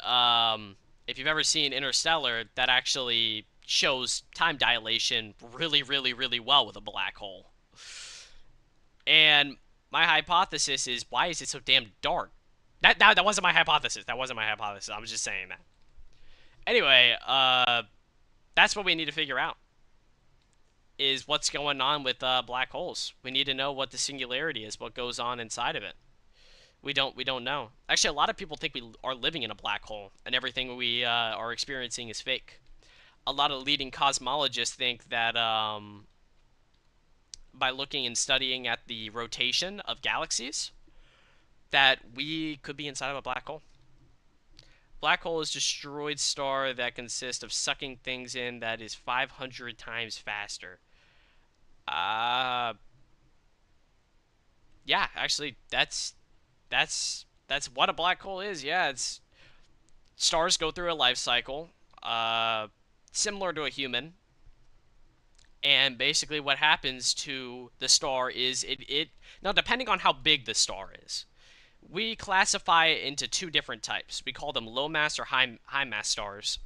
if you've ever seen Interstellar, that actually shows time dilation really, really, really well with a black hole. And my hypothesis is, why is it so damn dark? That wasn't my hypothesis. That wasn't my hypothesis. I was just saying that. Anyway, that's what we need to figure out, is what's going on with black holes. We need to know what the singularity is, what goes on inside of it. We don't know. Actually, a lot of people think we are living in a black hole, and everything we are experiencing is fake. A lot of leading cosmologists think that by looking and studying at the rotation of galaxies, that we could be inside of a black hole. Black hole is a destroyed star that consists of sucking things in that is 500 times faster. Uh, yeah, actually, that's what a black hole is. Yeah, it's stars go through a life cycle, uh, similar to a human. And basically, what happens to the star is it now, depending on how big the star is, we classify it into two different types. We call them low mass or high mass stars.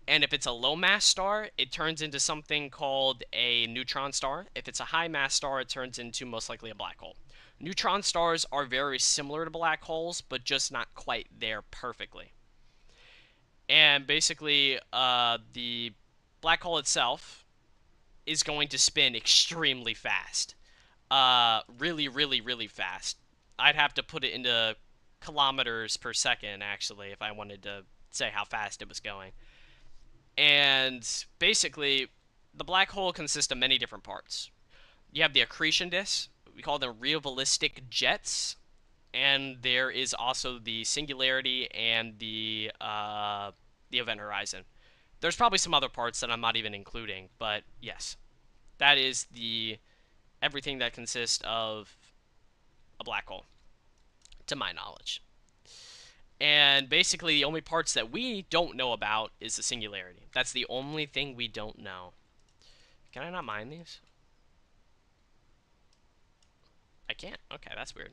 And if it's a low mass star, it turns into something called a neutron star. If it's a high mass star, it turns into most likely a black hole. Neutron stars are very similar to black holes, but just not quite there perfectly. And basically, the black hole itself is going to spin extremely fast. Really, really, really fast. I'd have to put it into kilometers per second, actually, if I wanted to say how fast it was going. And basically, the black hole consists of many different parts. You have the accretion disk, we call them realistic jets, and there is also the singularity and the event horizon. There's probably some other parts that I'm not even including, but yes, that is the everything that consists of a black hole, to my knowledge. And basically, the only parts that we don't know about is the singularity. That's the only thing we don't know. Can I not mine these? I can't. Okay, that's weird.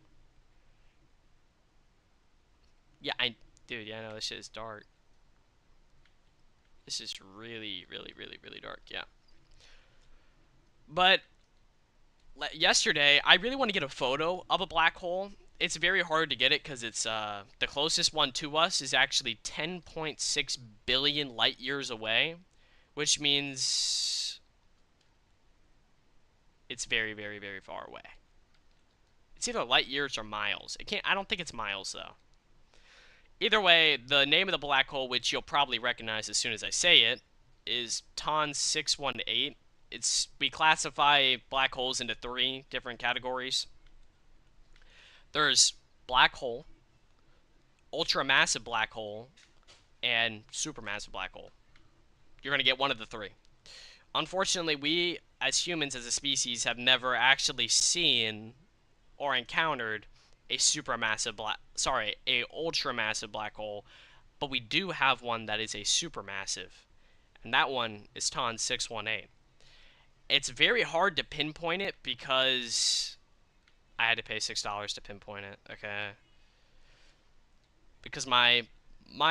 Yeah, dude, yeah, no, this shit is dark. This is really, really, really, really dark, yeah. But yesterday, I really want to get a photo of a black hole. It's very hard to get it because it's, the closest one to us is actually 10.6 billion light years away, which means it's very, very, very far away. It's either light years or miles. I don't think it's miles, though. Either way, the name of the black hole, which you'll probably recognize as soon as I say it, is TON 618. We classify black holes into three different categories. There's black hole, ultramassive black hole, and supermassive black hole. You're going to get one of the three. Unfortunately, we, as humans, as a species, have never actually seen or encountered a ultramassive black hole, but we do have one that is a supermassive, and that one is TON 618. It's very hard to pinpoint it because I had to pay $6 to pinpoint it, okay? Because my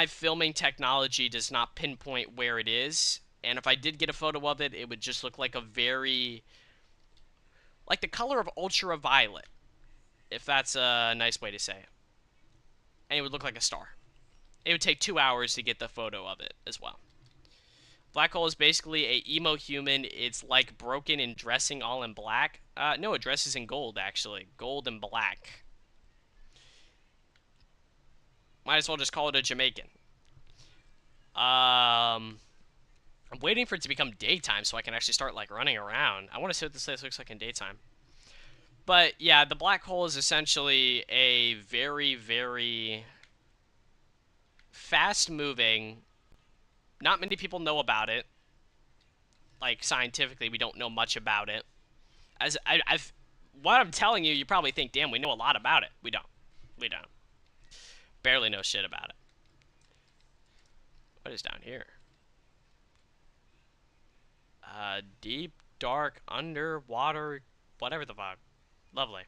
filming technology does not pinpoint where it is, and if I did get a photo of it, it would just look like like the color of ultraviolet, if that's a nice way to say it. And it would look like a star. It would take 2 hours to get the photo of it as well. Black hole is basically a emo human. It's like broken and dressing all in black. No, it dresses in gold, actually. Gold and black. Might as well just call it a Jamaican. I'm waiting for it to become daytime so I can actually start, like, running around. I want to see what this place looks like in daytime. But, yeah, the black hole is essentially a very, very fast-moving. Not many people know about it. Like, scientifically, we don't know much about it. What I'm telling you, you probably think, damn, we know a lot about it. We don't. We don't. Barely know shit about it. What is down here? Deep, dark, underwater, whatever the fuck. Lovely.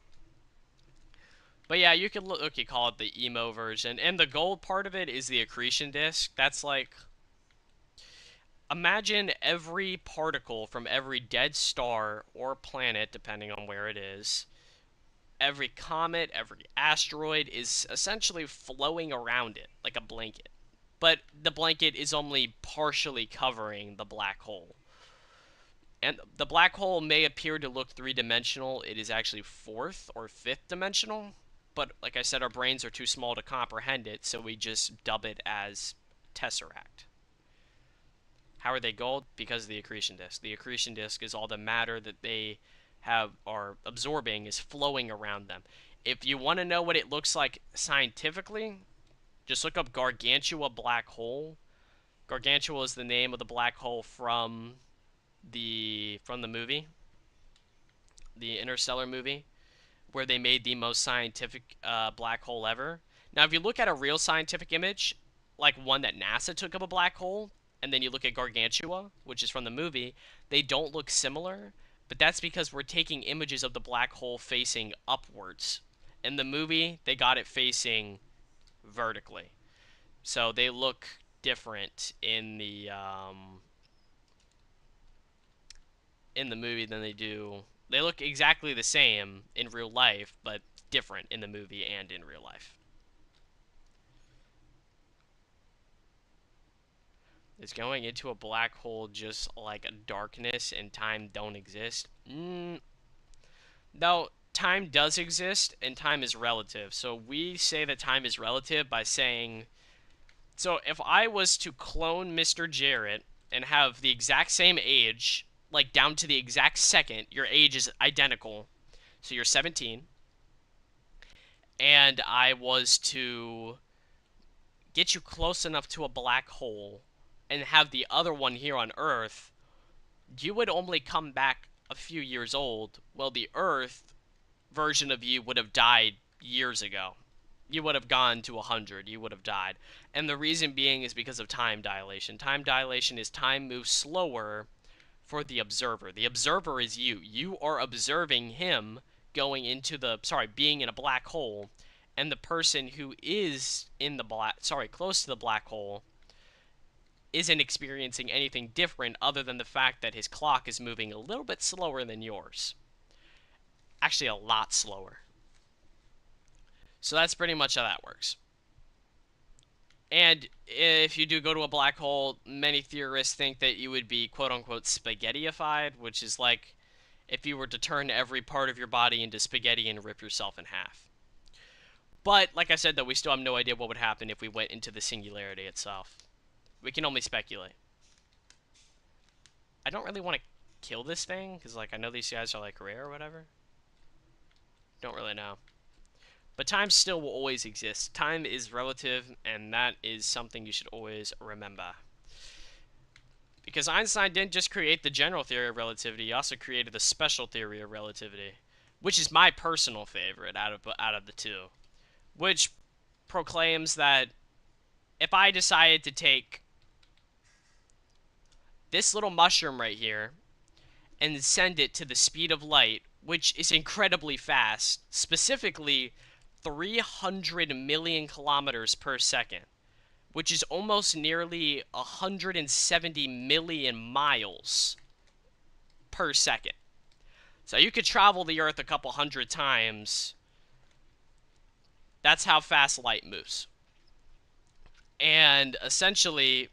But yeah, you can look, you call it the emo version. And the gold part of it is the accretion disk. That's like, imagine every particle from every dead star or planet, depending on where it is. Every comet, every asteroid is essentially flowing around it like a blanket. But the blanket is only partially covering the black hole. And the black hole may appear to look three-dimensional. It is actually fourth or fifth dimensional. But like I said, our brains are too small to comprehend it, so we just dub it as tesseract. How are they gold? Because of the accretion disk. The accretion disk is all the matter that they are absorbing is flowing around them. If you want to know what it looks like scientifically, just look up Gargantua black hole. Gargantua is the name of the black hole from the movie, the Interstellar movie, where they made the most scientific black hole ever. Now, if you look at a real scientific image, like one that NASA took of a black hole, and then you look at Gargantua, which is from the movie, they don't look similar, but that's because we're taking images of the black hole facing upwards. In the movie, they got it facing vertically. So they look different in the movie than they do. They look exactly the same in real life, but different in the movie and in real life. Is going into a black hole just like a darkness and time don't exist? No, time does exist and time is relative. So we say that time is relative by saying, so if I was to clone Mr. Jarrett and have the exact same age, like down to the exact second, your age is identical. So you're 17, and I was to get you close enough to a black hole and have the other one here on Earth, you would only come back a few years old. Well, the Earth version of you would have died years ago. You would have gone to 100. You would have died. And the reason being is because of time dilation. Time dilation is time moves slower for the observer. The observer is you. You are observing him going into being in a black hole, and the person who is in the close to the black hole isn't experiencing anything different other than the fact that his clock is moving a little bit slower than yours. Actually, a lot slower. So that's pretty much how that works. And if you do go to a black hole, many theorists think that you would be quote-unquote spaghettyified, which is like if you were to turn every part of your body into spaghetti and rip yourself in half. But, like I said, though, we still have no idea what would happen if we went into the singularity itself. We can only speculate. I don't really want to kill this thing, because, like, I know these guys are, like, rare or whatever. Don't really know. But time still will always exist. Time is relative, and that is something you should always remember. Because Einstein didn't just create the general theory of relativity, he also created the special theory of relativity, which is my personal favorite out of the two, which proclaims that if I decided to take this little mushroom right here and send it to the speed of light, which is incredibly fast, specifically 300 million kilometers per second, which is almost nearly 170 million miles per second. So you could travel the Earth a couple hundred times. That's how fast light moves. And essentially,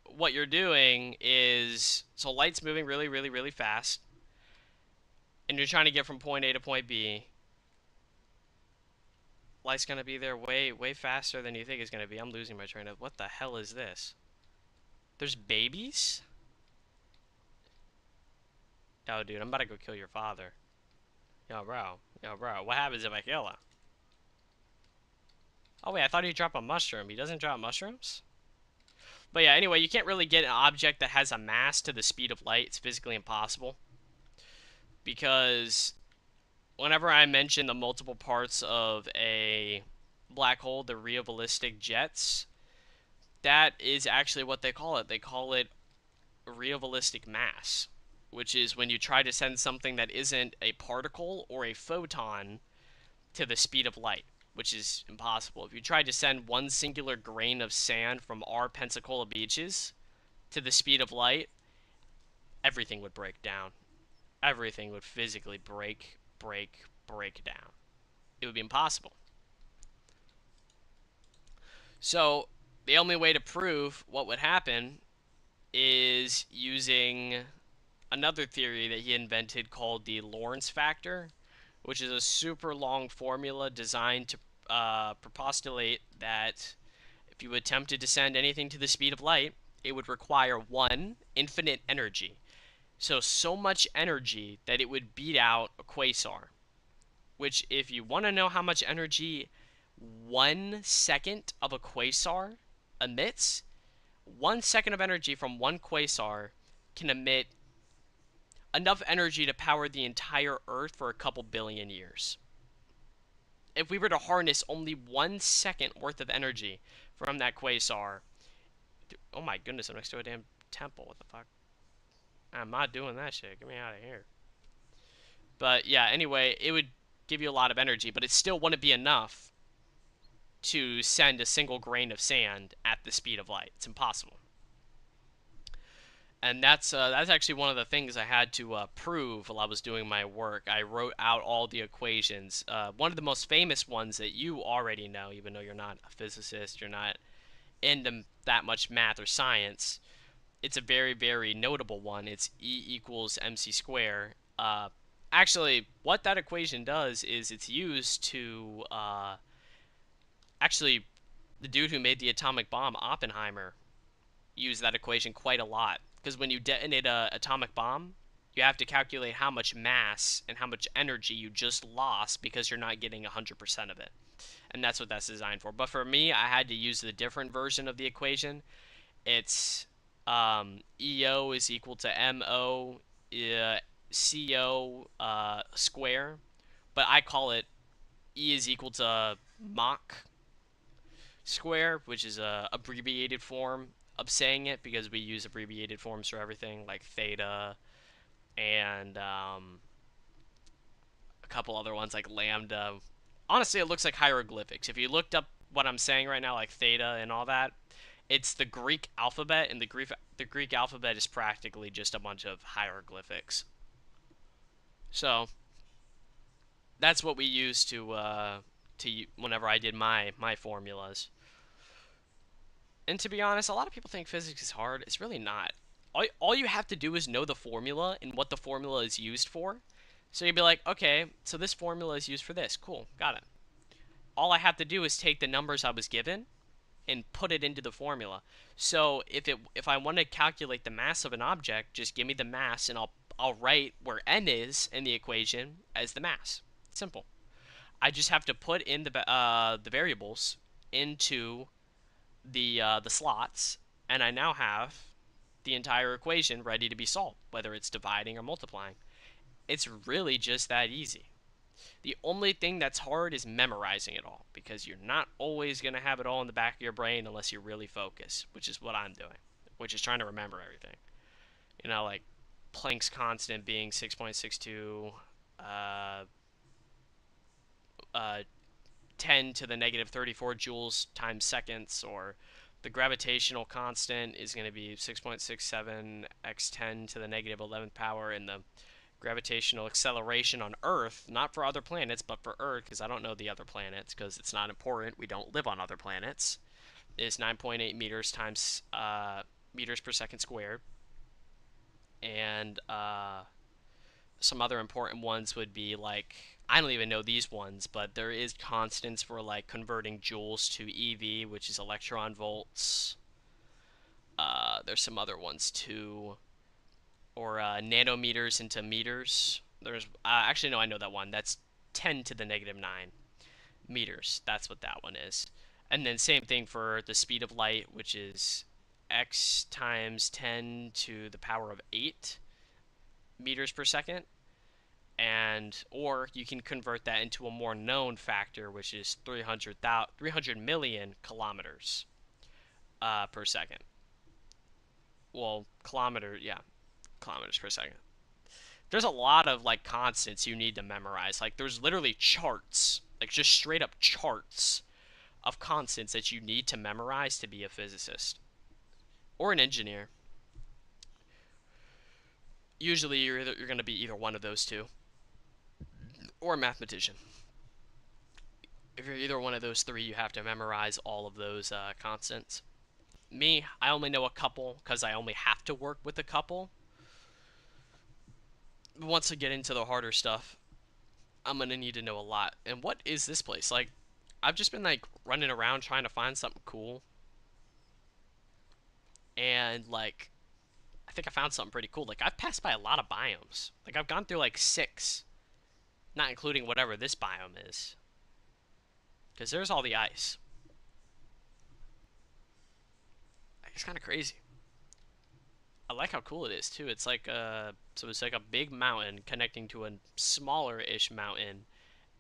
what you're doing is, so light's moving really, really, really fast, and you're trying to get from point A to point B. Light's going to be there way, way faster than you think it's going to be. I'm losing my train of, what the hell is this? There's babies? Yo, dude, I'm about to go kill your father. Yo, bro. Yo, bro. What happens if I kill him? Oh, wait, I thought he'd drop a mushroom. He doesn't drop mushrooms? But yeah, anyway, you can't really get an object that has a mass to the speed of light. It's physically impossible. Because whenever I mention the multiple parts of a black hole, the realistic jets, that is actually what they call it. They call it realistic mass, which is when you try to send something that isn't a particle or a photon to the speed of light, which is impossible. If you tried to send one singular grain of sand from our Pensacola beaches to the speed of light, everything would break down. Everything would physically break down. It would be impossible. So, the only way to prove what would happen is using another theory that he invented called the Lorentz factor, which is a super long formula designed to postulate that if you attempted to send anything to the speed of light, it would require, one, infinite energy. So much energy that it would beat out a quasar. Which, if you want to know how much energy 1 second of a quasar emits, 1 second of energy from one quasar can emit enough energy to power the entire Earth for a couple billion years. If we were to harness only 1 second worth of energy from that quasar. Oh my goodness, I'm next to a damn temple. What the fuck? I'm not doing that shit. Get me out of here. But yeah, anyway, it would give you a lot of energy, but it still wouldn't be enough to send a single grain of sand at the speed of light. It's impossible. And that's actually one of the things I had to prove while I was doing my work. I wrote out all the equations. One of the most famous ones that you already know, even though you're not a physicist, you're not into that much math or science. It's a very, very notable one. It's E equals mc squared. Actually, what that equation does is it's used to actually, the dude who made the atomic bomb, Oppenheimer, used that equation quite a lot. Because when you detonate a atomic bomb, you have to calculate how much mass and how much energy you just lost because you're not getting 100% of it. And that's what that's designed for. But for me, I had to use the different version of the equation. It's EO is equal to MO CO square. But I call it E is equal to Mach square, which is a abbreviated form of saying it because we use abbreviated forms for everything like theta and a couple other ones like lambda. Honestly, it looks like hieroglyphics. If you looked up what I'm saying right now, like theta and all that, it's the Greek alphabet, and the Greek alphabet is practically just a bunch of hieroglyphics. So that's what we use to whenever I did my formulas. And to be honest, a lot of people think physics is hard. It's really not. All you have to do is know the formula and what the formula is used for. So you'd be like, okay, so this formula is used for this. Cool, got it. All I have to do is take the numbers I was given and put it into the formula. So if I want to calculate the mass of an object, just give me the mass and I'll write where n is in the equation as the mass. Simple. I just have to put in the variables into the slots, and I now have the entire equation ready to be solved, whether it's dividing or multiplying. It's really just that easy. The only thing that's hard is memorizing it all, because you're not always going to have it all in the back of your brain unless you really focus, which is what I'm doing, which is trying to remember everything. You know, like Planck's constant being 6.62, uh, uh, 10 to the negative 34 joules times seconds, or the gravitational constant is going to be 6.67 x 10 to the negative 11th power, and the gravitational acceleration on Earth, not for other planets, but for Earth, because I don't know the other planets, because it's not important, we don't live on other planets, is 9.8 meters times meters per second squared. And some other important ones would be like, I don't even know these ones, but there is constants for like converting joules to EV, which is electron volts. There's some other ones too, or nanometers into meters. There's actually no, I know that one. That's 10 to the negative 9 meters. That's what that one is. And then same thing for the speed of light, which is x times 10 to the power of 8 meters per second. And or you can convert that into a more known factor, which is 300 million kilometers per second. Well, yeah, kilometers per second. There's a lot of like constants you need to memorize. Like there's literally charts, like just straight up charts of constants that you need to memorize to be a physicist or an engineer. Usually you're going to be either one of those two, or a mathematician. If you're either one of those three, you have to memorize all of those constants. Me, I only know a couple because I only have to work with a couple. Once I get into the harder stuff, I'm gonna need to know a lot. And what is this place? Like, I've just been like running around trying to find something cool. And like, I think I found something pretty cool. Like, I've passed by a lot of biomes. Like, I've gone through like 6, not including whatever this biome is. Because there's all the ice. It's kind of crazy. I like how cool it is too. It's like so it's like a big mountain connecting to a smaller-ish mountain,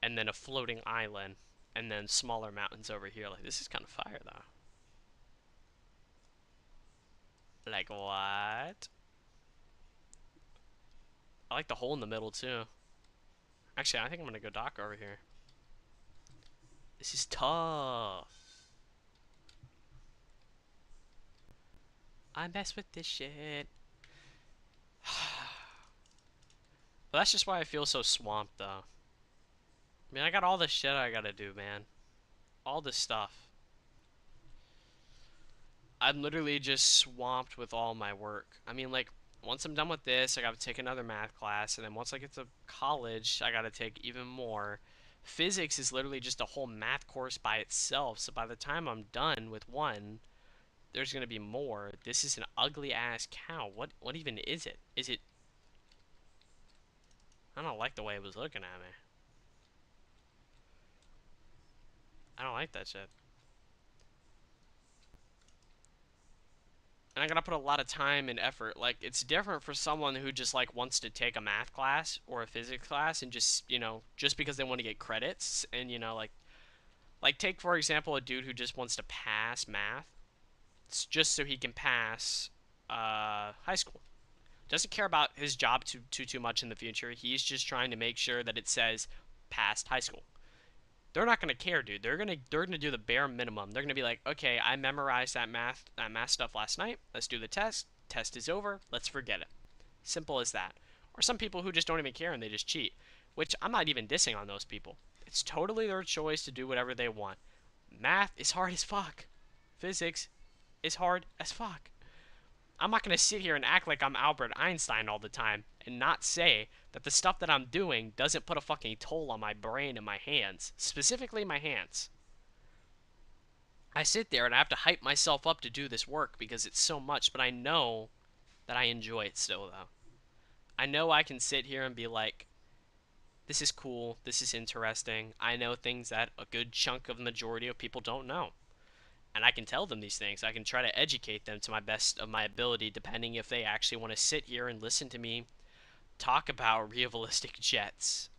and then a floating island, and then smaller mountains over here. Like this is kind of fire though. Like, what? I like the hole in the middle, too. Actually, I think I'm gonna go dock over here. This is tough. I mess with this shit. But that's just why I feel so swamped, though. I mean, I got all the shit I gotta do, man. All this stuff. I'm literally just swamped with all my work. I mean, like, once I'm done with this, I gotta take another math class, and then once I get to college, I gotta take even more. Physics is literally just a whole math course by itself, so by the time I'm done with one, there's gonna be more. This is an ugly ass cow. What even is it? Is it... I don't like the way it was looking at me. I don't like that shit. And I gotta put a lot of time and effort. Like, it's different for someone who just, like, wants to take a math class or a physics class and just, you know, just because they want to get credits and, you know, like, take, for example, a dude who just wants to pass math. It's just so he can pass, high school. Doesn't care about his job too much in the future. He's just trying to make sure that it says passed high school. They're not gonna care, dude. They're gonna do the bare minimum. They're gonna be like, okay, I memorized that math stuff last night. Let's do the test. Test is over. Let's forget it. Simple as that. Or some people who just don't even care and they just cheat, which I'm not even dissing on those people. It's totally their choice to do whatever they want. Math is hard as fuck. Physics is hard as fuck. I'm not going to sit here and act like I'm Albert Einstein all the time and not say that the stuff that I'm doing doesn't put a fucking toll on my brain and my hands. Specifically, my hands. I sit there and I have to hype myself up to do this work because it's so much, but I know that I enjoy it still, though. I know I can sit here and be like, this is cool, this is interesting. I know things that a good chunk of the majority of people don't know. And I can tell them these things. I can try to educate them to my best of my ability, depending if they actually want to sit here and listen to me talk about realistic jets.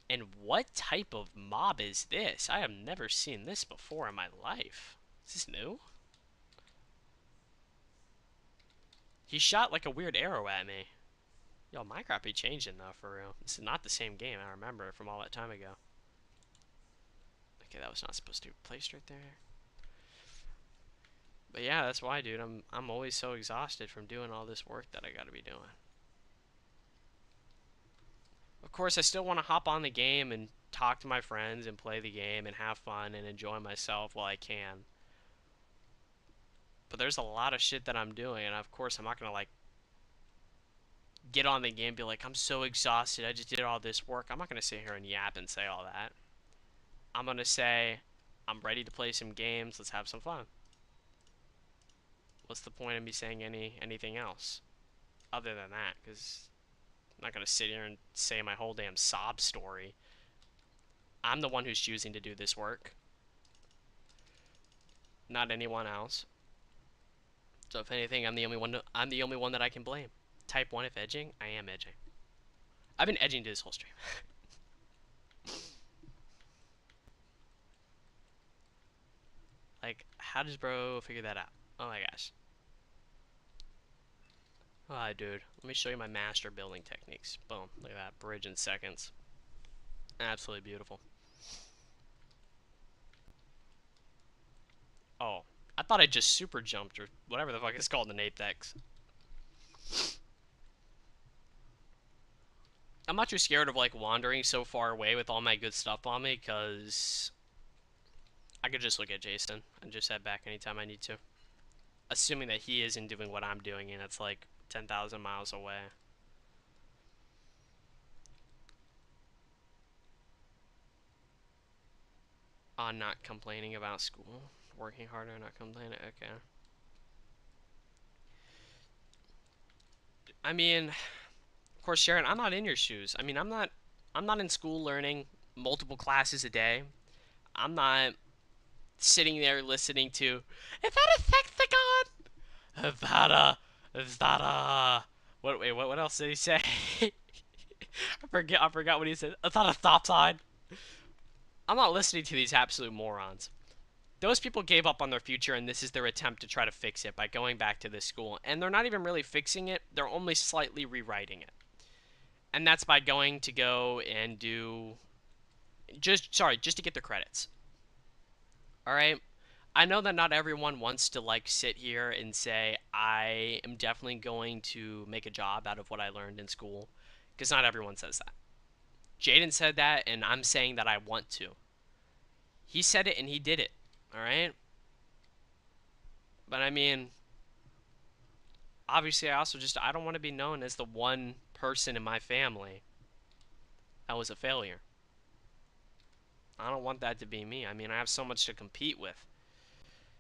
And what type of mob is this? I have never seen this before in my life. Is this new? He shot like a weird arrow at me. Yo, Minecraft be changing though, for real. This is not the same game I remember from all that time ago. Okay, that was not supposed to be placed right there. But yeah, that's why, dude. I'm always so exhausted from doing all this work that I gotta be doing. Of course, I still want to hop on the game and talk to my friends and play the game and have fun and enjoy myself while I can. But there's a lot of shit that I'm doing, and of course, I'm not gonna, like, get on the game and be like, I'm so exhausted, I just did all this work. I'm not gonna sit here and yap and say all that. I'm gonna say, I'm ready to play some games, let's have some fun. What's the point of me saying anything else other than that? Because I'm not gonna sit here and say my whole damn sob story. I'm the one who's choosing to do this work, not anyone else. So if anything, I'm the only one that I can blame. Type 1 if edging, I am edging. I've been edging to this whole stream. Like, how does bro figure that out? Oh my gosh. Ah, dude. Let me show you my master building techniques. Boom. Look at that. Bridge in seconds. Absolutely beautiful. Oh. I thought I just super jumped or whatever the fuck it's called in Apex. I'm not too scared of, like, wandering so far away with all my good stuff on me, because I could just look at Jason and just head back anytime I need to. Assuming that he isn't doing what I'm doing and it's, like, 10,000 miles away. Not complaining about school. Working harder, not complaining. Okay. I mean, of course, Sharon, I'm not in your shoes. I mean, I'm not in school learning multiple classes a day. I'm not sitting there listening to, is that a sextagon? Is that a what else did he say? I forgot what he said. Is that a stop sign? I'm not listening to these absolute morons. Those people gave up on their future, and this is their attempt to try to fix it by going back to this school. And they're not even really fixing it, they're only slightly rewriting it. And that's by going to go and do just to get the credits. All right. I know that not everyone wants to like sit here and say I am definitely going to make a job out of what I learned in school, because not everyone says that. Jaden said that, and I'm saying that I want to. He said it and he did it. All right. But I mean, obviously, I don't want to be known as the one person in my family that was a failure. I don't want that to be me. I mean, I have so much to compete with.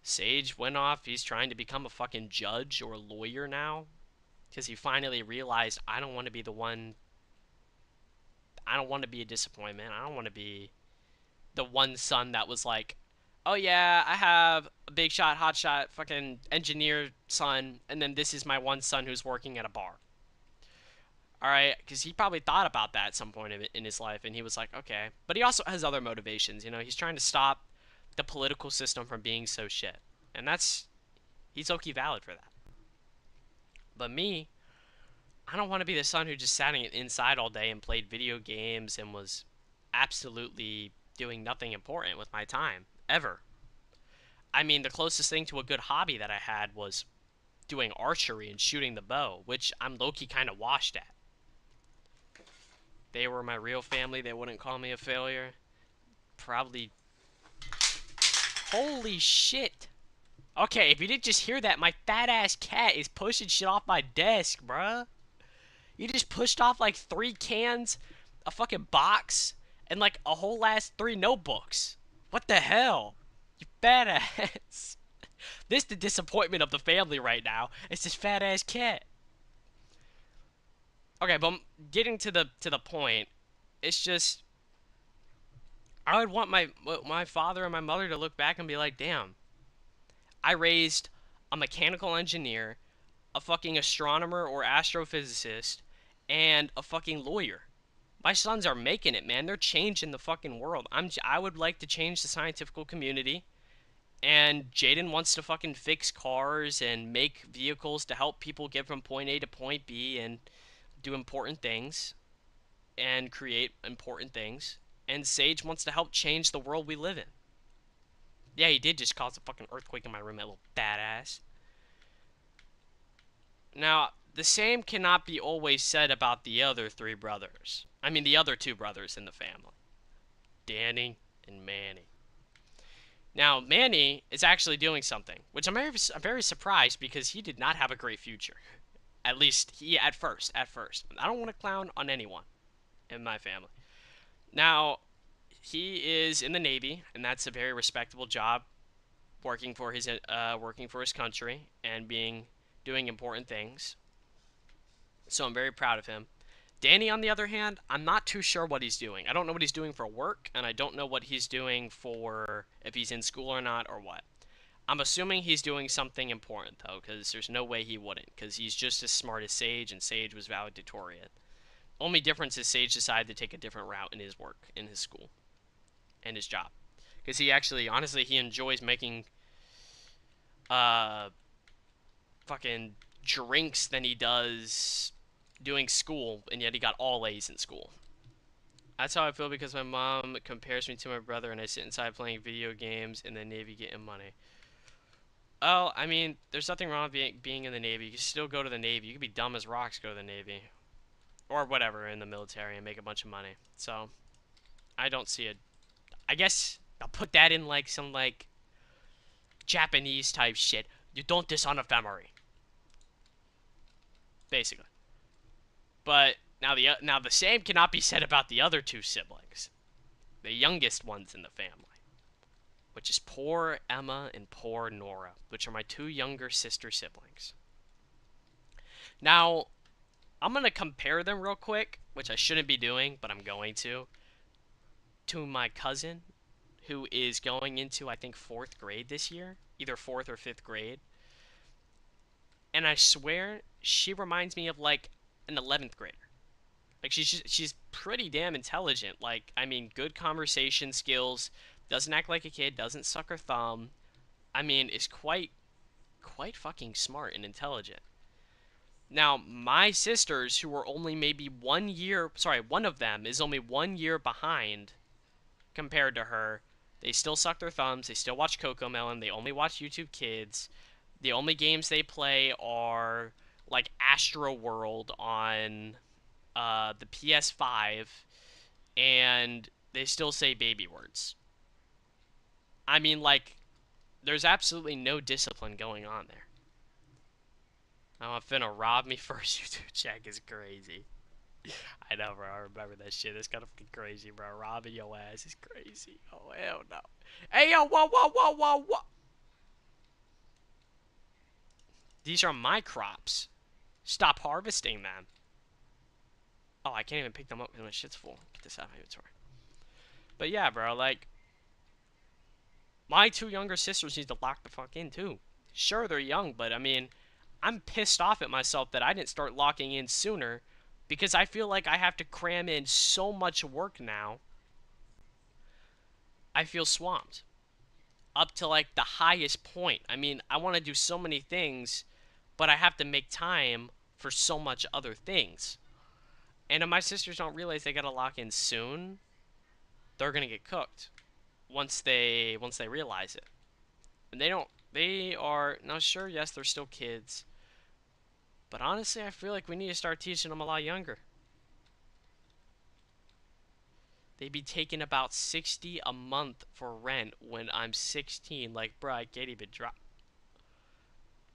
Sage went off. He's trying to become a fucking judge or lawyer now because he finally realized I don't want to be the one. I don't want to be a disappointment. I don't want to be the one son that was like, oh yeah, I have a big shot, hot shot, fucking engineer son, and then this is my one son who's working at a bar. All right, because he probably thought about that at some point in his life, and he was like, okay. But he also has other motivations. You know, he's trying to stop the political system from being so shit, and he's okay valid for that. But me, I don't want to be the son who just sat inside all day and played video games and was absolutely doing nothing important with my time ever. I mean, the closest thing to a good hobby that I had was doing archery and shooting the bow, which I'm low-key kind of washed at. They were my real family. They wouldn't call me a failure. Probably. Holy shit. Okay, if you didn't just hear that, my fat-ass cat is pushing shit off my desk, bruh. You just pushed off like 3 cans, a fucking box, and like a whole last 3 notebooks. What the hell? You fat ass. This is the disappointment of the family right now. It's this fat ass cat. Okay, but getting to the point, it's just I would want my father and my mother to look back and be like, "Damn, I raised a mechanical engineer, a fucking astronomer or astrophysicist, and a fucking lawyer. My sons are making it, man. They're changing the fucking world. I would like to change the scientific community, and Jaden wants to fucking fix cars and make vehicles to help people get from point A to point B and do important things and create important things. And Sage wants to help change the world we live in. Yeah, he did just cause a fucking earthquake in my room, that little badass. Now, the same cannot be always said about the other 3 brothers. I mean, the other 2 brothers in the family. Danny and Manny. Now, Manny is actually doing something, which I'm very surprised because he did not have a great future. At least, at first. I don't want to clown on anyone in my family. Now, he is in the Navy, and that's a very respectable job, working for his country and doing important things. So I'm very proud of him. Danny, on the other hand, I'm not too sure what he's doing. I don't know what he's doing for work, and I don't know what he's doing for if he's in school or not or what. I'm assuming he's doing something important, though, because there's no way he wouldn't, because he's just as smart as Sage, and Sage was valedictorian. Only difference is Sage decided to take a different route in his work, in his school, and his job. Because he actually, honestly, he enjoys making fucking drinks than he does doing school, and yet he got all A's in school. That's how I feel because my mom compares me to my brother, and I sit inside playing video games in the Navy getting money. Oh, I mean, there's nothing wrong with being in the Navy. You can still go to the Navy. You can be dumb as rocks, go to the Navy. Or whatever in the military and make a bunch of money. So, I don't see it. I guess I'll put that in like some like Japanese type shit. You don't dishonor family. Basically. But now the same cannot be said about the other 2 siblings. The youngest ones in the family. Which is poor Emma and poor Nora, which are my 2 younger sister siblings. Now, I'm going to compare them real quick, which I shouldn't be doing, but I'm going to my cousin, who is going into, I think, 4th grade this year. Either 4th or 5th grade. And I swear, she reminds me of, like, an 11th grader. Like, she's pretty damn intelligent. Like, I mean, good conversation skills, doesn't act like a kid, doesn't suck her thumb. I mean, is quite fucking smart and intelligent. Now, my sisters, who are only maybe 1 year, sorry, one of them is only 1 year behind compared to her. They still suck their thumbs. They still watch Cocomelon. They only watch YouTube Kids. The only games they play are like Astro World on the PS5, and they still say baby words. I mean, like, there's absolutely no discipline going on there. I'm finna rob me first. YouTube check is crazy. I know, bro. I remember that shit. It's kind of fucking crazy, bro. Robbing your ass is crazy. Oh, hell no. Hey, yo, whoa, whoa, whoa, whoa, whoa. These are my crops. Stop harvesting them. Oh, I can't even pick them up because my shit's full. Get this out of my inventory. But yeah, bro, like, my two younger sisters need to lock the fuck in, too. Sure, they're young, but, I mean, I'm pissed off at myself that I didn't start locking in sooner because I feel like I have to cram in so much work now. I feel swamped. Up to, like, the highest point. I mean, I want to do so many things, but I have to make time for so much other things. And if my sisters don't realize they gotta lock in soon, they're gonna get cooked once they realize it. And they don't. They are now sure. Yes, they're still kids, but honestly, I feel like we need to start teaching them a lot younger. They'd be taking about 60 a month for rent when I'm 16. Like, bro, I can't even drop.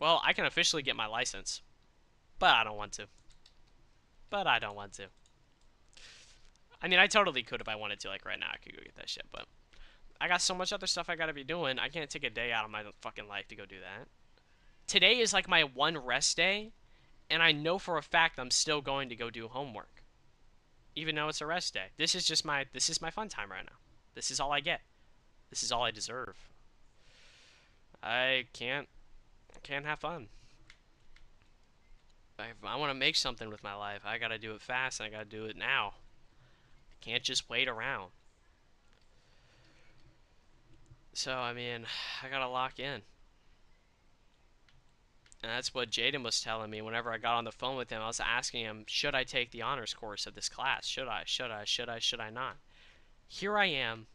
Well, I can officially get my license, but I don't want to. But I don't want to. I mean, I totally could if I wanted to. Like right now, I could go get that shit, but I got so much other stuff I gotta be doing. I can't take a day out of my fucking life to go do that. Today is like my one rest day, and I know for a fact I'm still going to go do homework, even though it's a rest day. This is my fun time right now. This is all I get. This is all I deserve. I can't have fun. If I want to make something with my life, I gotta do it fast, and I gotta do it now. I can't just wait around. So, I mean, I gotta lock in. And that's what Jaden was telling me whenever I got on the phone with him. I was asking him, should I take the honors course of this class? Should I not? Here I am,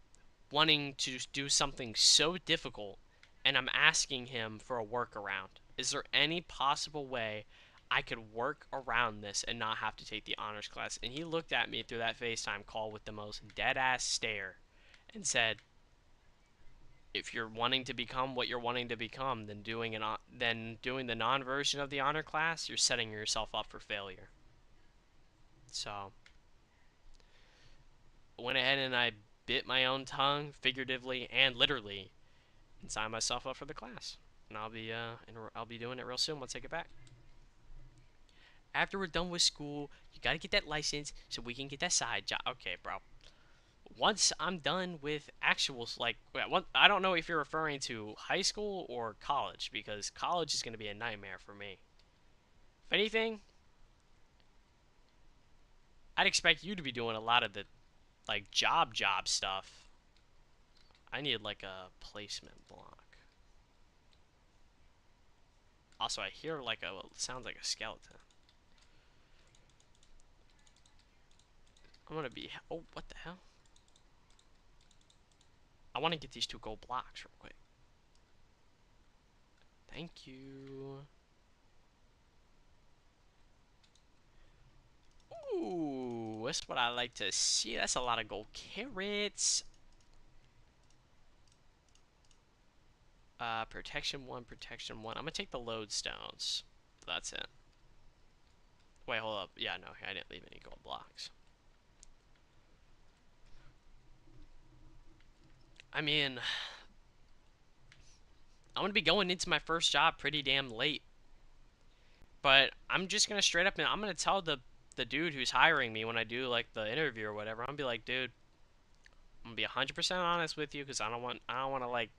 wanting to do something so difficult, and I'm asking him for a workaround. Is there any possible way I could work around this and not have to take the honors class? And he looked at me through that FaceTime call with the most dead-ass stare and said, if you're wanting to become what you're wanting to become, then doing the non-version of the honor class, you're setting yourself up for failure. So, I went ahead and I bit my own tongue, figuratively and literally, and signed myself up for the class. And I'll be doing it real soon once I get back. After we're done with school, you gotta get that license so we can get that side job. Okay, bro. Once I'm done with actual, like, I don't know if you're referring to high school or college, because college is going to be a nightmare for me. If anything, I'd expect you to be doing a lot of the, like, job stuff. I need, like, a placement block. Also, I hear, like, sounds like a skeleton. I'm gonna be, oh, what the hell? I want to get these 2 gold blocks real quick. Thank you. Ooh, that's what I like to see. That's a lot of gold carrots. Protection 1, protection 1. I'm gonna take the lodestones. That's it. Wait, hold up. Yeah, no, I didn't leave any gold blocks. I mean, I'm gonna be going into my first job pretty damn late. But I'm just gonna straight up and I'm gonna tell the dude who's hiring me when I do like the interview or whatever. I'm gonna be like, dude, I'm gonna be 100% honest with you because I don't want to like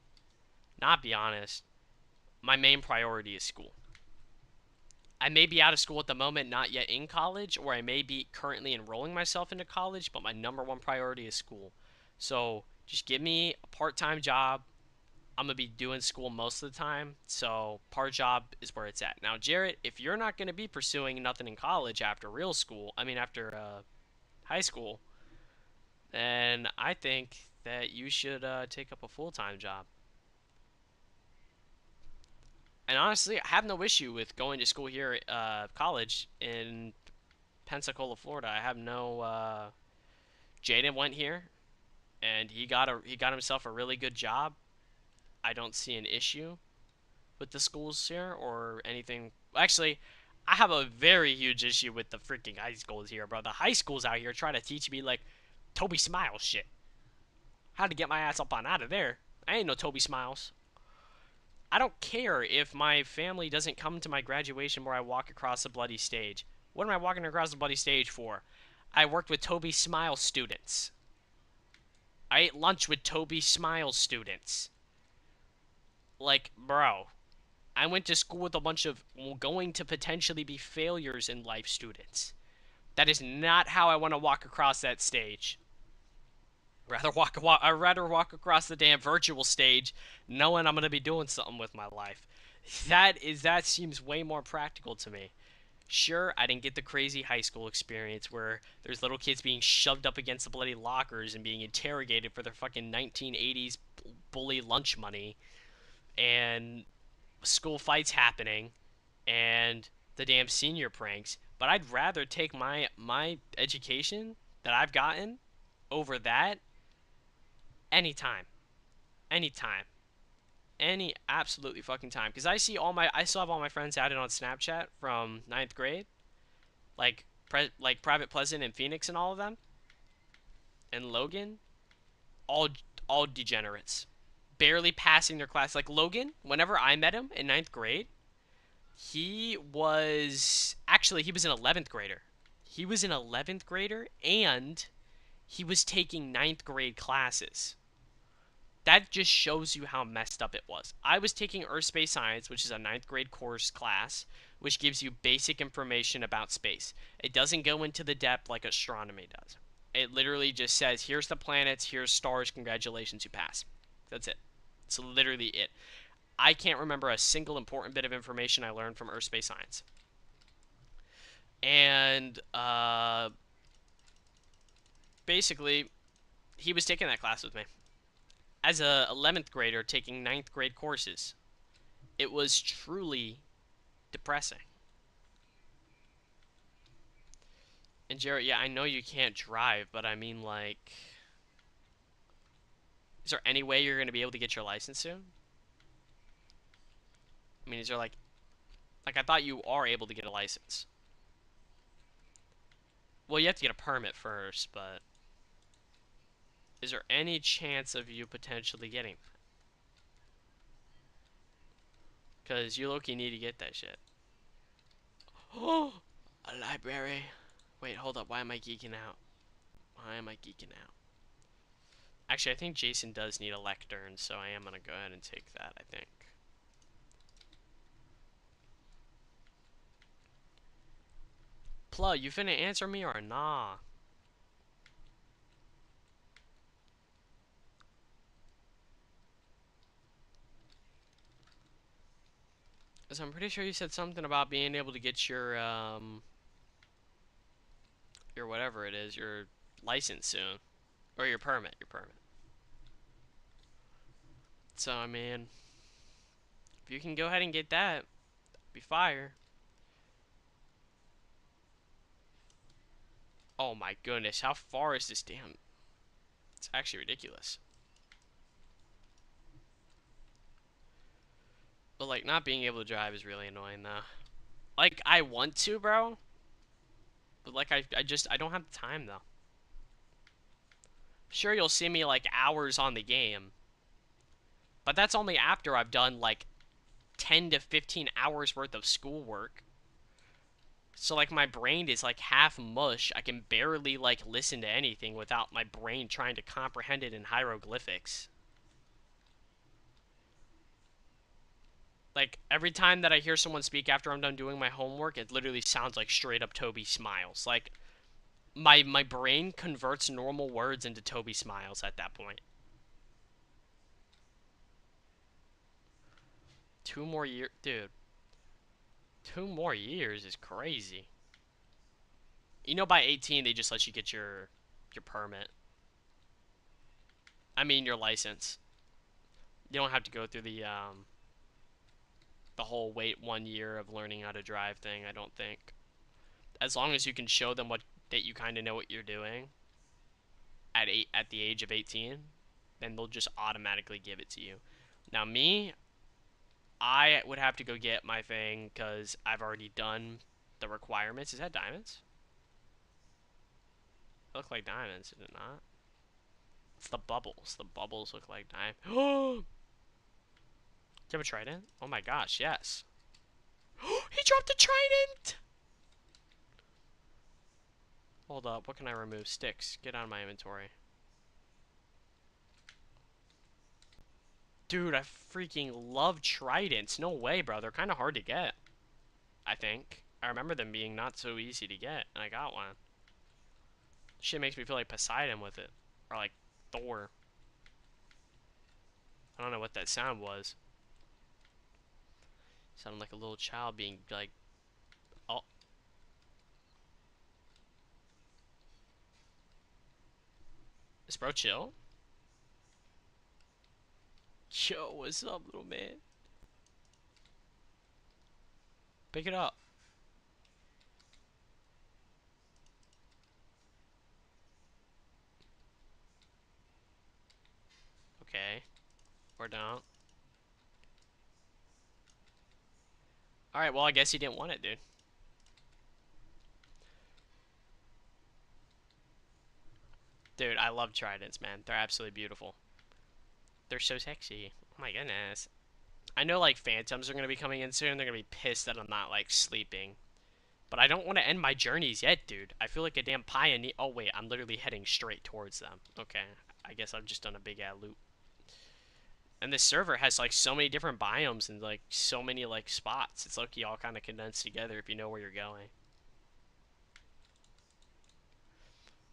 not be honest. My main priority is school. I may be out of school at the moment, not yet in college, or I may be currently enrolling myself into college, but my #1 priority is school. So Just give me a part-time job. I'm gonna be doing school most of the time, so part job is where it's at. Now, Jarrett, if you're not gonna be pursuing nothing in college after real school, I mean after high school, then I think that you should take up a full-time job. And honestly, I have no issue with going to school here, college in Pensacola, Florida. I have no. Jaden went here, and he got himself a really good job. I don't see an issue with the schools here or anything. Actually, I have a very huge issue with the freaking high schools here, bro. The high schools out here try to teach me like Toby Smiles shit. How to get my ass up on out of there. I ain't no Toby Smiles. I don't care if my family doesn't come to my graduation where I walk across the bloody stage. What am I walking across the bloody stage for? I worked with Toby Smiles students. I ate lunch with Toby Smiles students. Like, bro, I went to school with a bunch of going to potentially be failures in life students. That is not how I want to walk across that stage. I'd rather walk across the damn virtual stage knowing I'm going to be doing something with my life. That seems way more practical to me. Sure, I didn't get the crazy high school experience where there's little kids being shoved up against the bloody lockers and being interrogated for their fucking 1980s bully lunch money and school fights happening and the damn senior pranks, but I'd rather take my education that I've gotten over that anytime. Anytime. Any absolutely fucking time. Because I still have all my friends added on Snapchat from ninth grade. Like Private Pleasant and Phoenix and all of them. And Logan. All all degenerates. Barely passing their class. Like Logan, whenever I met him in ninth grade, he was an 11th grader. He was an 11th grader and he was taking ninth grade classes. That just shows you how messed up it was. I was taking Earth Space Science, which is a ninth grade course class, which gives you basic information about space. It doesn't go into the depth like astronomy does. It literally just says, here's the planets, here's stars, congratulations, you pass. That's it. It's literally it. I can't remember a single important bit of information I learned from Earth Space Science. And basically, he was taking that class with me. As a 11th grader taking ninth grade courses, it was truly depressing. And Jarrett, yeah, I know you can't drive, but I mean, like, is there any way you're going to be able to get your license soon? I mean, is there like I thought you are able to get a license. Well, you have to get a permit first, but is there any chance of you potentially getting that? Because you low-key need to get that shit. Oh, a library. Wait, hold up. Why am I geeking out? Why am I geeking out? Actually, I think Jason does need a lectern, so I am going to go ahead and take that, I think. Pla, you finna answer me or nah? Because I'm pretty sure you said something about being able to get your whatever it is, your license soon. Or your permit, So, I mean, if you can go ahead and get that, be fire. Oh my goodness, how far is this damn? It's actually ridiculous. But, like, not being able to drive is really annoying, though. Like, I want to, bro. But, like, I don't have the time, though. Sure, you'll see me, like, hours on the game. But that's only after I've done, like, 10 to 15 hours worth of schoolwork. So, like, my brain is, like, half mush. I can barely, like, listen to anything without my brain trying to comprehend it in hieroglyphics. Like, every time that I hear someone speak after I'm done doing my homework, it literally sounds like straight up Toby Smiles. Like, my brain converts normal words into Toby Smiles at that point. 2 more years, dude. 2 more years is crazy. You know, by 18 they just let you get your permit. I mean your license. You don't have to go through the whole wait 1 year of learning how to drive thing, I don't think. As long as you can show them what that you kind of know what you're doing at the age of 18, then they'll just automatically give it to you. Now me, I would have to go get my thing because I've already done the requirements. Is that diamonds? They look like diamonds, is it not? It's the bubbles. The bubbles look like diamonds. Oh! Do you have a trident? Oh my gosh, yes. He dropped a trident! Hold up, what can I remove? Sticks. Get out of my inventory. Dude, I freaking love tridents. No way, bro. They're kind of hard to get, I think. I remember them being not so easy to get, and I got one. Shit makes me feel like Poseidon with it. Or like Thor. I don't know what that sound was. Sounded like a little child being like, oh. Is bro chill? Yo, what's up, little man? Pick it up. Okay. Or don't. Alright, well, I guess he didn't want it, dude. Dude, I love tridents, man. They're absolutely beautiful. They're so sexy. Oh my goodness. I know, like, phantoms are going to be coming in soon. They're going to be pissed that I'm not, like, sleeping. But I don't want to end my journeys yet, dude. I feel like a damn pioneer. Oh, wait. I'm literally heading straight towards them. Okay. I guess I've just done a big-ass loop. And this server has, like, so many different biomes and, like, so many, like, spots. It's like you all kind of condensed together if you know where you're going.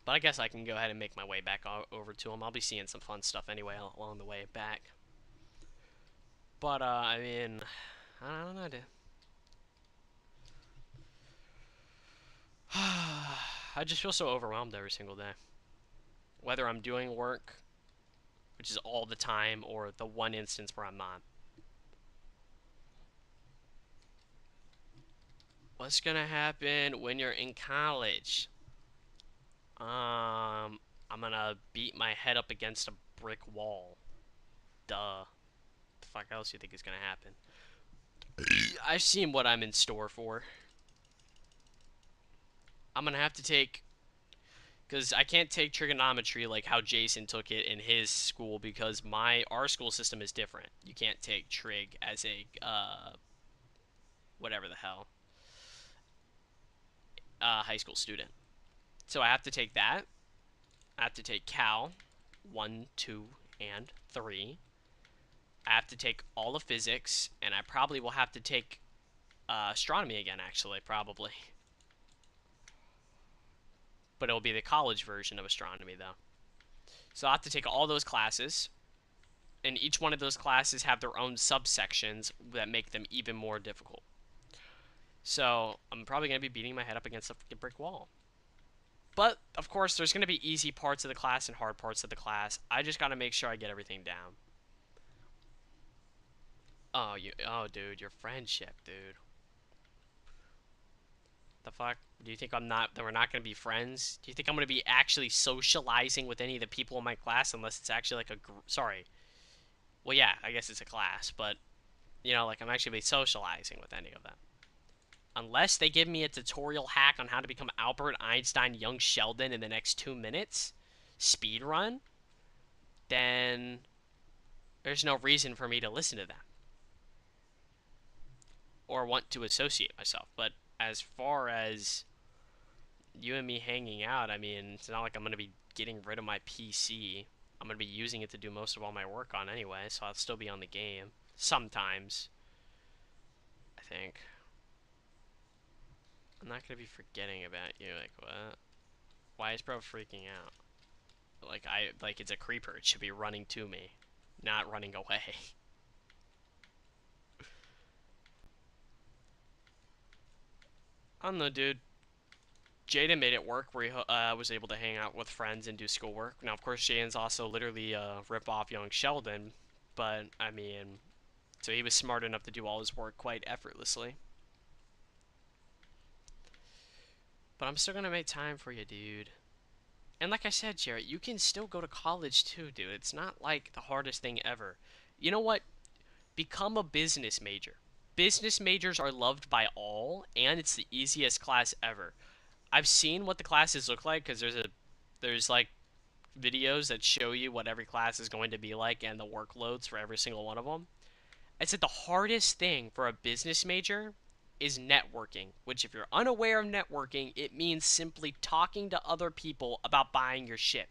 But I guess I can go ahead and make my way back over to them. I'll be seeing some fun stuff anyway along the way back. But, I mean, I don't know, dude. I just feel so overwhelmed every single day. Whether I'm doing work, which is all the time, or the one instance where I'm not. What's gonna happen when you're in college? I'm gonna beat my head up against a brick wall. Duh. The fuck else do you think is gonna happen? I've seen what I'm in store for. I'm gonna have to take, because I can't take trigonometry like how Jason took it in his school, because our school system is different. You can't take trig as a whatever the hell high school student. So I have to take that. I have to take Cal 1, 2, and 3. I have to take all of physics, and I probably will have to take astronomy again, actually, probably. But it'll be the college version of astronomy, though. So I have to take all those classes, and each one of those classes have their own subsections that make them even more difficult. So I'm probably going to be beating my head up against a brick wall. But, of course, there's going to be easy parts of the class and hard parts of the class. I just got to make sure I get everything down. Oh, dude, your friendship, dude. The fuck? Do you think that we're not going to be friends? Do you think I'm going to be actually socializing with any of the people in my class unless it's actually like sorry. Well, yeah, I guess it's a class, but, you know, like I'm actually socializing with any of them. Unless they give me a tutorial hack on how to become Albert Einstein Young Sheldon in the next 2 minutes, speed run, then there's no reason for me to listen to them or want to associate myself. But as far as you and me hanging out, I mean, it's not like I'm going to be getting rid of my PC. I'm going to be using it to do most of all my work on anyway, so I'll still be on the game. Sometimes, I think. I'm not going to be forgetting about you. Like, what? Why is bro freaking out? Like it's a creeper. It should be running to me, not running away. I don't know, dude. Jaden made it work where he was able to hang out with friends and do schoolwork. Now, of course, Jaden's also literally rip off young Sheldon, but I mean, so he was smart enough to do all his work quite effortlessly. But I'm still gonna make time for you, dude. And like I said, Jarrett, you can still go to college too, dude. It's not like the hardest thing ever. You know what? Become a business major. Business majors are loved by all, and it's the easiest class ever. I've seen what the classes look like because there's like videos that show you what every class is going to be like and the workloads for every single one of them. I said the hardest thing for a business major is networking, which if you're unaware of networking, it means simply talking to other people about buying your shit.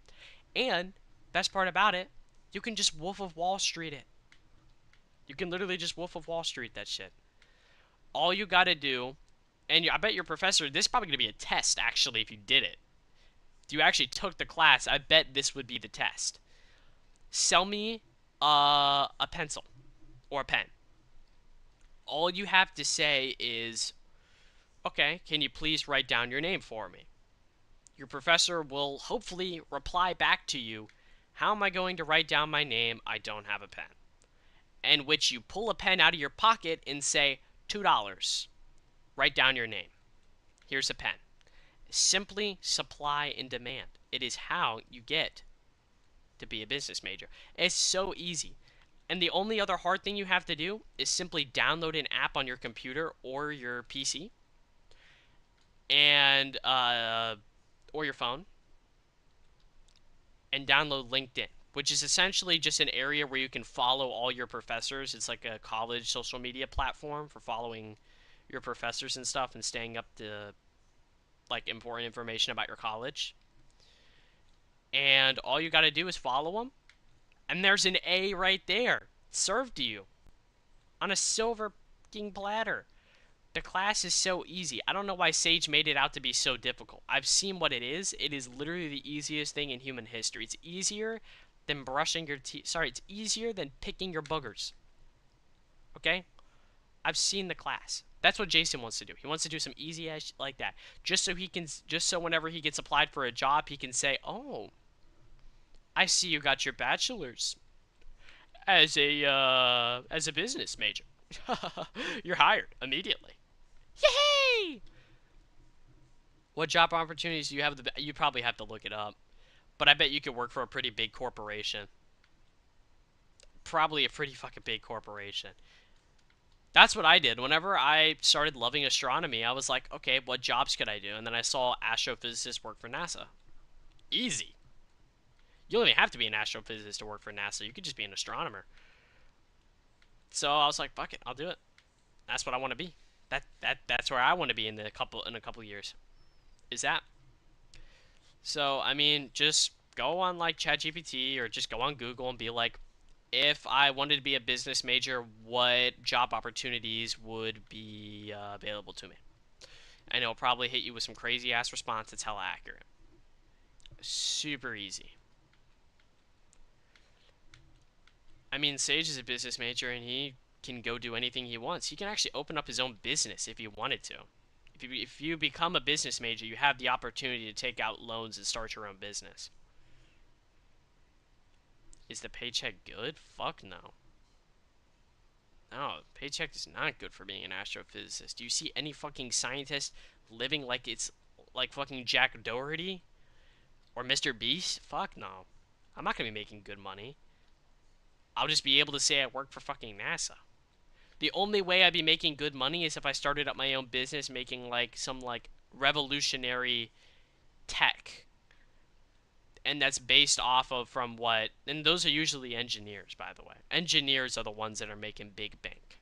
And best part about it, you can just Wolf of Wall Street it. You can literally just Wolf of Wall Street that shit. All you gotta do, and I bet your professor, this is probably gonna be a test actually if you did it. If you actually took the class, I bet this would be the test. Sell me a pencil or a pen. All you have to say is, okay, can you please write down your name for me? Your professor will hopefully reply back to you, how am I going to write down my name? I don't have a pen. And which you pull a pen out of your pocket and say, $2. Write down your name. Here's a pen. Simply supply and demand. It is how you get to be a business major. It's so easy. And the only other hard thing you have to do is simply download an app on your computer or your PC and or your phone and download LinkedIn, which is essentially just an area where you can follow all your professors. It's like a college social media platform for following your professors and stuff and staying up to like important information about your college. And all you got to do is follow them, and there's an A right there served to you on a silver fucking platter. The class is so easy. I don't know why Sage made it out to be so difficult. I've seen what it is. It is literally the easiest thing in human history. It's easier than brushing your teeth. Sorry, it's easier than picking your boogers. Okay? I've seen the class. That's what Jason wants to do. He wants to do some easy ass shit like that. Just so whenever he gets applied for a job, he can say, "Oh, I see you got your bachelor's as a business major. You're hired immediately." Yay! What job opportunities do you have? You probably have to look it up, but I bet you could work for a pretty big corporation. Probably a pretty fucking big corporation. That's what I did. Whenever I started loving astronomy, I was like, okay, what jobs could I do? And then I saw astrophysicists work for NASA. Easy. You don't even have to be an astrophysicist to work for NASA. You could just be an astronomer. So I was like, fuck it, I'll do it. That's what I want to be. That's where I want to be in a couple years. Is that? So I mean, just go on like ChatGPT or just go on Google and be like, if I wanted to be a business major, what job opportunities would be available to me? And it'll probably hit you with some crazy ass response that's hella accurate. Super easy. I mean, Sage is a business major and he can go do anything he wants. He can actually open up his own business if he wanted to. If you become a business major, you have the opportunity to take out loans and start your own business. Is the paycheck good? Fuck no. No, paycheck is not good for being an astrophysicist. Do you see any fucking scientist living like it's like fucking Jack Doherty or Mr. Beast? Fuck no. I'm not gonna be making good money. I'll just be able to say I work for fucking NASA. The only way I'd be making good money is if I started up my own business making like some like revolutionary tech. And that's based off of from what, and those are usually engineers, by the way. Engineers are the ones that are making big bank,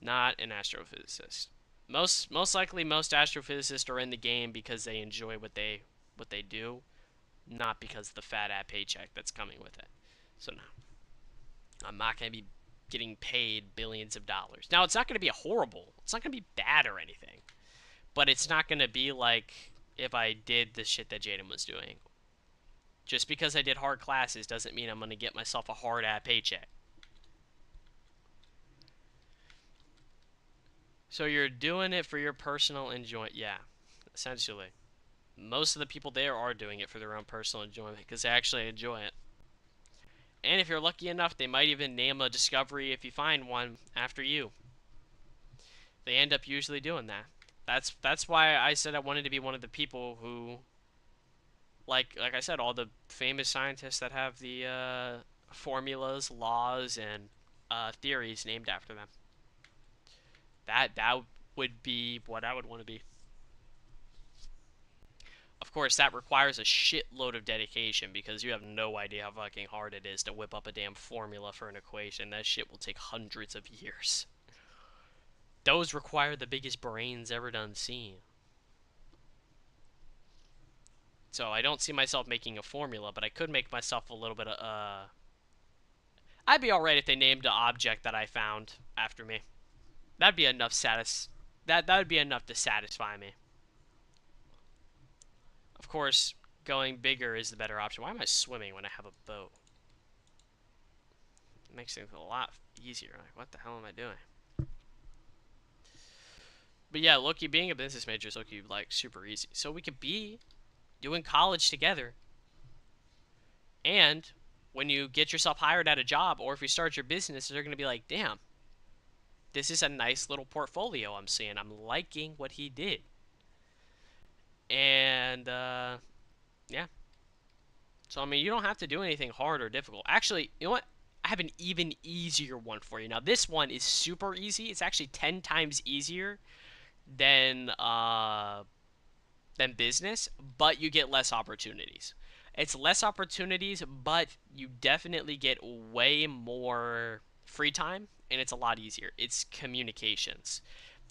not an astrophysicist. Most likely most astrophysicists are in the game because they enjoy what they do, not because of the fat ass paycheck that's coming with it. So no, I'm not gonna be getting paid billions of dollars. Now it's not gonna be horrible. It's not gonna be bad or anything, but it's not gonna be like if I did the shit that Jaden was doing. Just because I did hard classes doesn't mean I'm gonna get myself a hard ass paycheck. So you're doing it for your personal enjoyment. Yeah, essentially. Most of the people there are doing it for their own personal enjoyment because they actually enjoy it. And if you're lucky enough, they might even name a discovery if you find one after you. They end up usually doing that. That's why I said I wanted to be one of the people who, like I said, all the famous scientists that have the formulas, laws, and theories named after them. That would be what I would want to be. Of course, that requires a shitload of dedication because you have no idea how fucking hard it is to whip up a damn formula for an equation. That shit will take hundreds of years. Those require the biggest brains ever done seen. So I don't see myself making a formula, but I could make myself a little bit of I'd be alright if they named an object that I found after me. That'd be enough that would be enough to satisfy me. Of course, going bigger is the better option. Why am I swimming when I have a boat? It makes things a lot easier. Like, what the hell am I doing? But yeah, Loki, being a business major is Loki like super easy. So we could be doing college together, and when you get yourself hired at a job, or if you start your business, they're gonna be like, "Damn, this is a nice little portfolio I'm seeing. I'm liking what he did." And yeah. So I mean, you don't have to do anything hard or difficult. Actually, you know what? I have an even easier one for you. Now, this one is super easy. It's actually 10 times easier than business, but you get less opportunities. It's less opportunities, but you definitely get way more free time, and it's a lot easier. It's communications.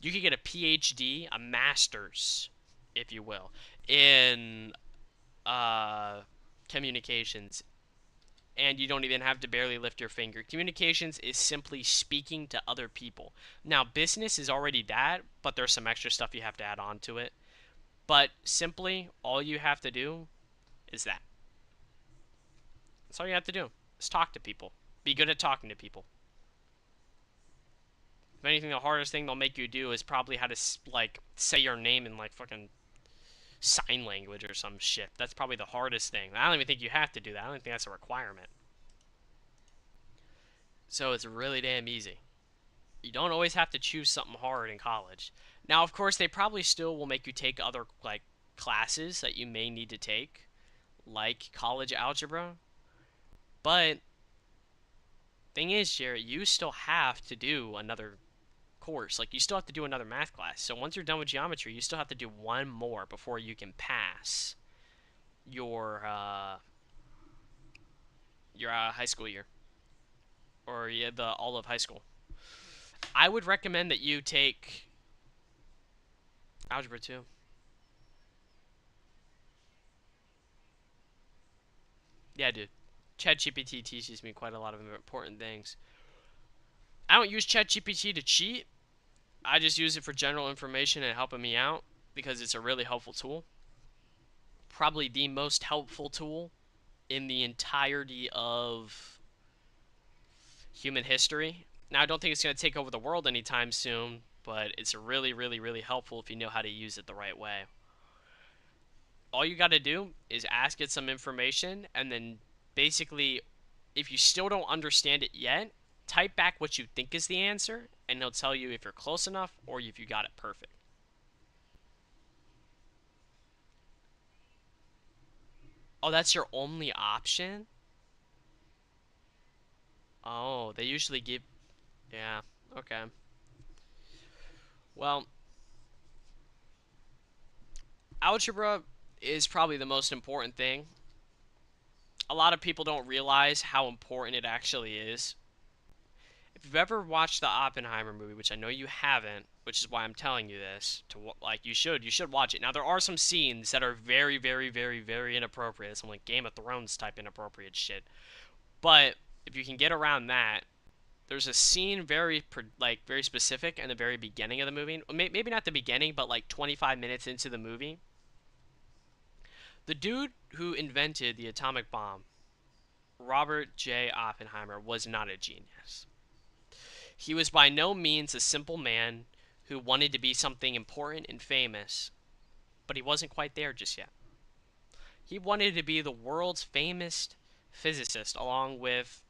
You could get a PhD, a master's, if you will, in uh, communications, and you don't even have to barely lift your finger. Communications is simply speaking to other people. Now, business is already that, but there's some extra stuff you have to add on to it. But simply, all you have to do is that. That's all you have to do. Is talk to people. Be good at talking to people. If anything, the hardest thing they'll make you do is probably how to like say your name in like fucking sign language or some shit. That's probably the hardest thing. I don't even think you have to do that. I don't think that's a requirement. So it's really damn easy. You don't always have to choose something hard in college. Now, of course, they probably still will make you take other like classes that you may need to take, like college algebra. But thing is, Jared, you still have to do another course. Like you still have to do another math class. So once you're done with geometry, you still have to do one more before you can pass your high school year or yeah, the all of high school. I would recommend that you take algebra 2. Yeah, dude. ChatGPT teaches me quite a lot of important things. I don't use ChatGPT to cheat. I just use it for general information and helping me out because it's a really helpful tool. Probably the most helpful tool in the entirety of human history. Now, I don't think it's going to take over the world anytime soon, but it's really, really, really helpful if you know how to use it the right way. All you got to do is ask it some information, and then basically, if you still don't understand it yet, type back what you think is the answer, and it'll tell you if you're close enough or if you got it perfect. Oh, that's your only option? Oh, they usually give. Yeah, okay. Well, algebra is probably the most important thing. A lot of people don't realize how important it actually is. If you've ever watched the Oppenheimer movie, which I know you haven't, which is why I'm telling you this, to like you should watch it. Now there are some scenes that are very, very, very, very inappropriate. Some like Game of Thrones type inappropriate shit. But if you can get around that, there's a scene very specific in the very beginning of the movie. Maybe not the beginning, but like 25 minutes into the movie. The dude who invented the atomic bomb, Robert J. Oppenheimer, was not a genius. He was by no means a simple man who wanted to be something important and famous, but he wasn't quite there just yet. He wanted to be the world's famous physicist along with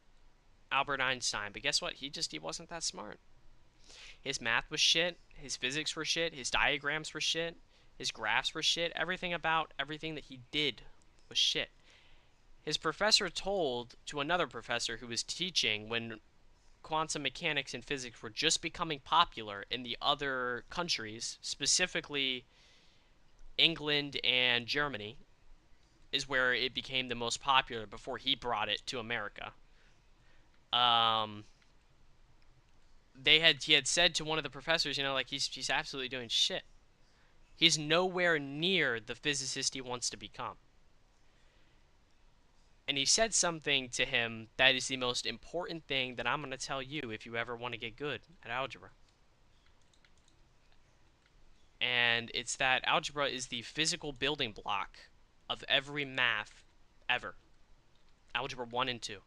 Albert Einstein, but guess what? He wasn't that smart. His math was shit, his physics were shit, his diagrams were shit, his graphs were shit, everything about everything that he did was shit. His professor told to another professor who was teaching when quantum mechanics and physics were just becoming popular in the other countries, specifically England and Germany, is where it became the most popular before he brought it to America. Um, he had said to one of the professors, like he's absolutely doing shit. He's nowhere near the physicist he wants to become. And he said something to him that is the most important thing that I'm going to tell you if you ever want to get good at algebra. And it's that algebra is the physical building block of every math ever. Algebra 1 and 2.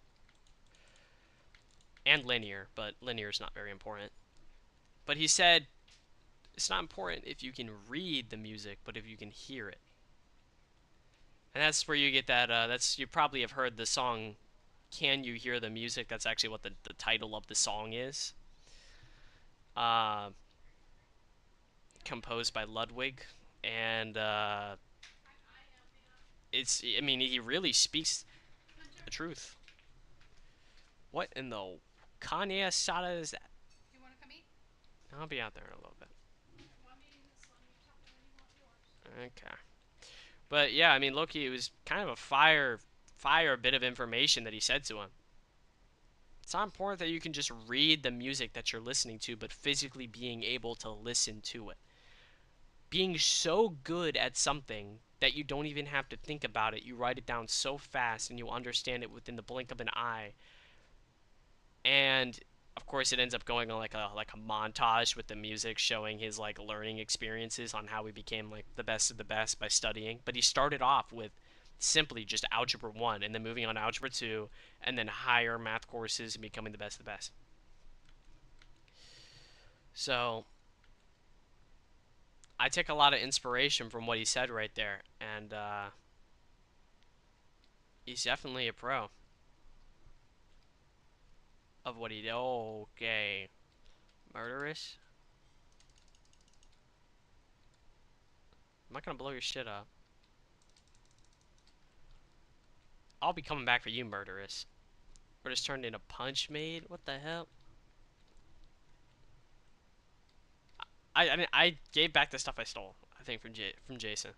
And linear, but linear is not very important. But he said, it's not important if you can read the music, but if you can hear it. And that's where you get that, you probably have heard the song, Can You Hear the Music? That's actually what the title of the song is. Uh, Composed by Ludwig. And, he really speaks the truth. What in the Kanye asada is that? You want to come eat? I'll be out there in a little bit. Okay. But yeah, Loki, it was kind of a fire bit of information that he said to him. It's not important that you can just read the music that you're listening to, but physically being able to listen to it. Being so good at something that you don't even have to think about it. You write it down so fast and you understand it within the blink of an eye. And of course it ends up going on like a montage with the music showing his like learning experiences on how he became like the best of the best by studying. But he started off with simply just algebra 1 and then moving on to algebra 2 and then higher math courses and becoming the best of the best. So I take a lot of inspiration from what he said right there, and he's definitely a pro of what he did. Okay. Murderous? I'm not gonna blow your shit up. I'll be coming back for you, murderous. We're just turned into punch made? What the hell? I gave back the stuff I stole, I think, from Jason.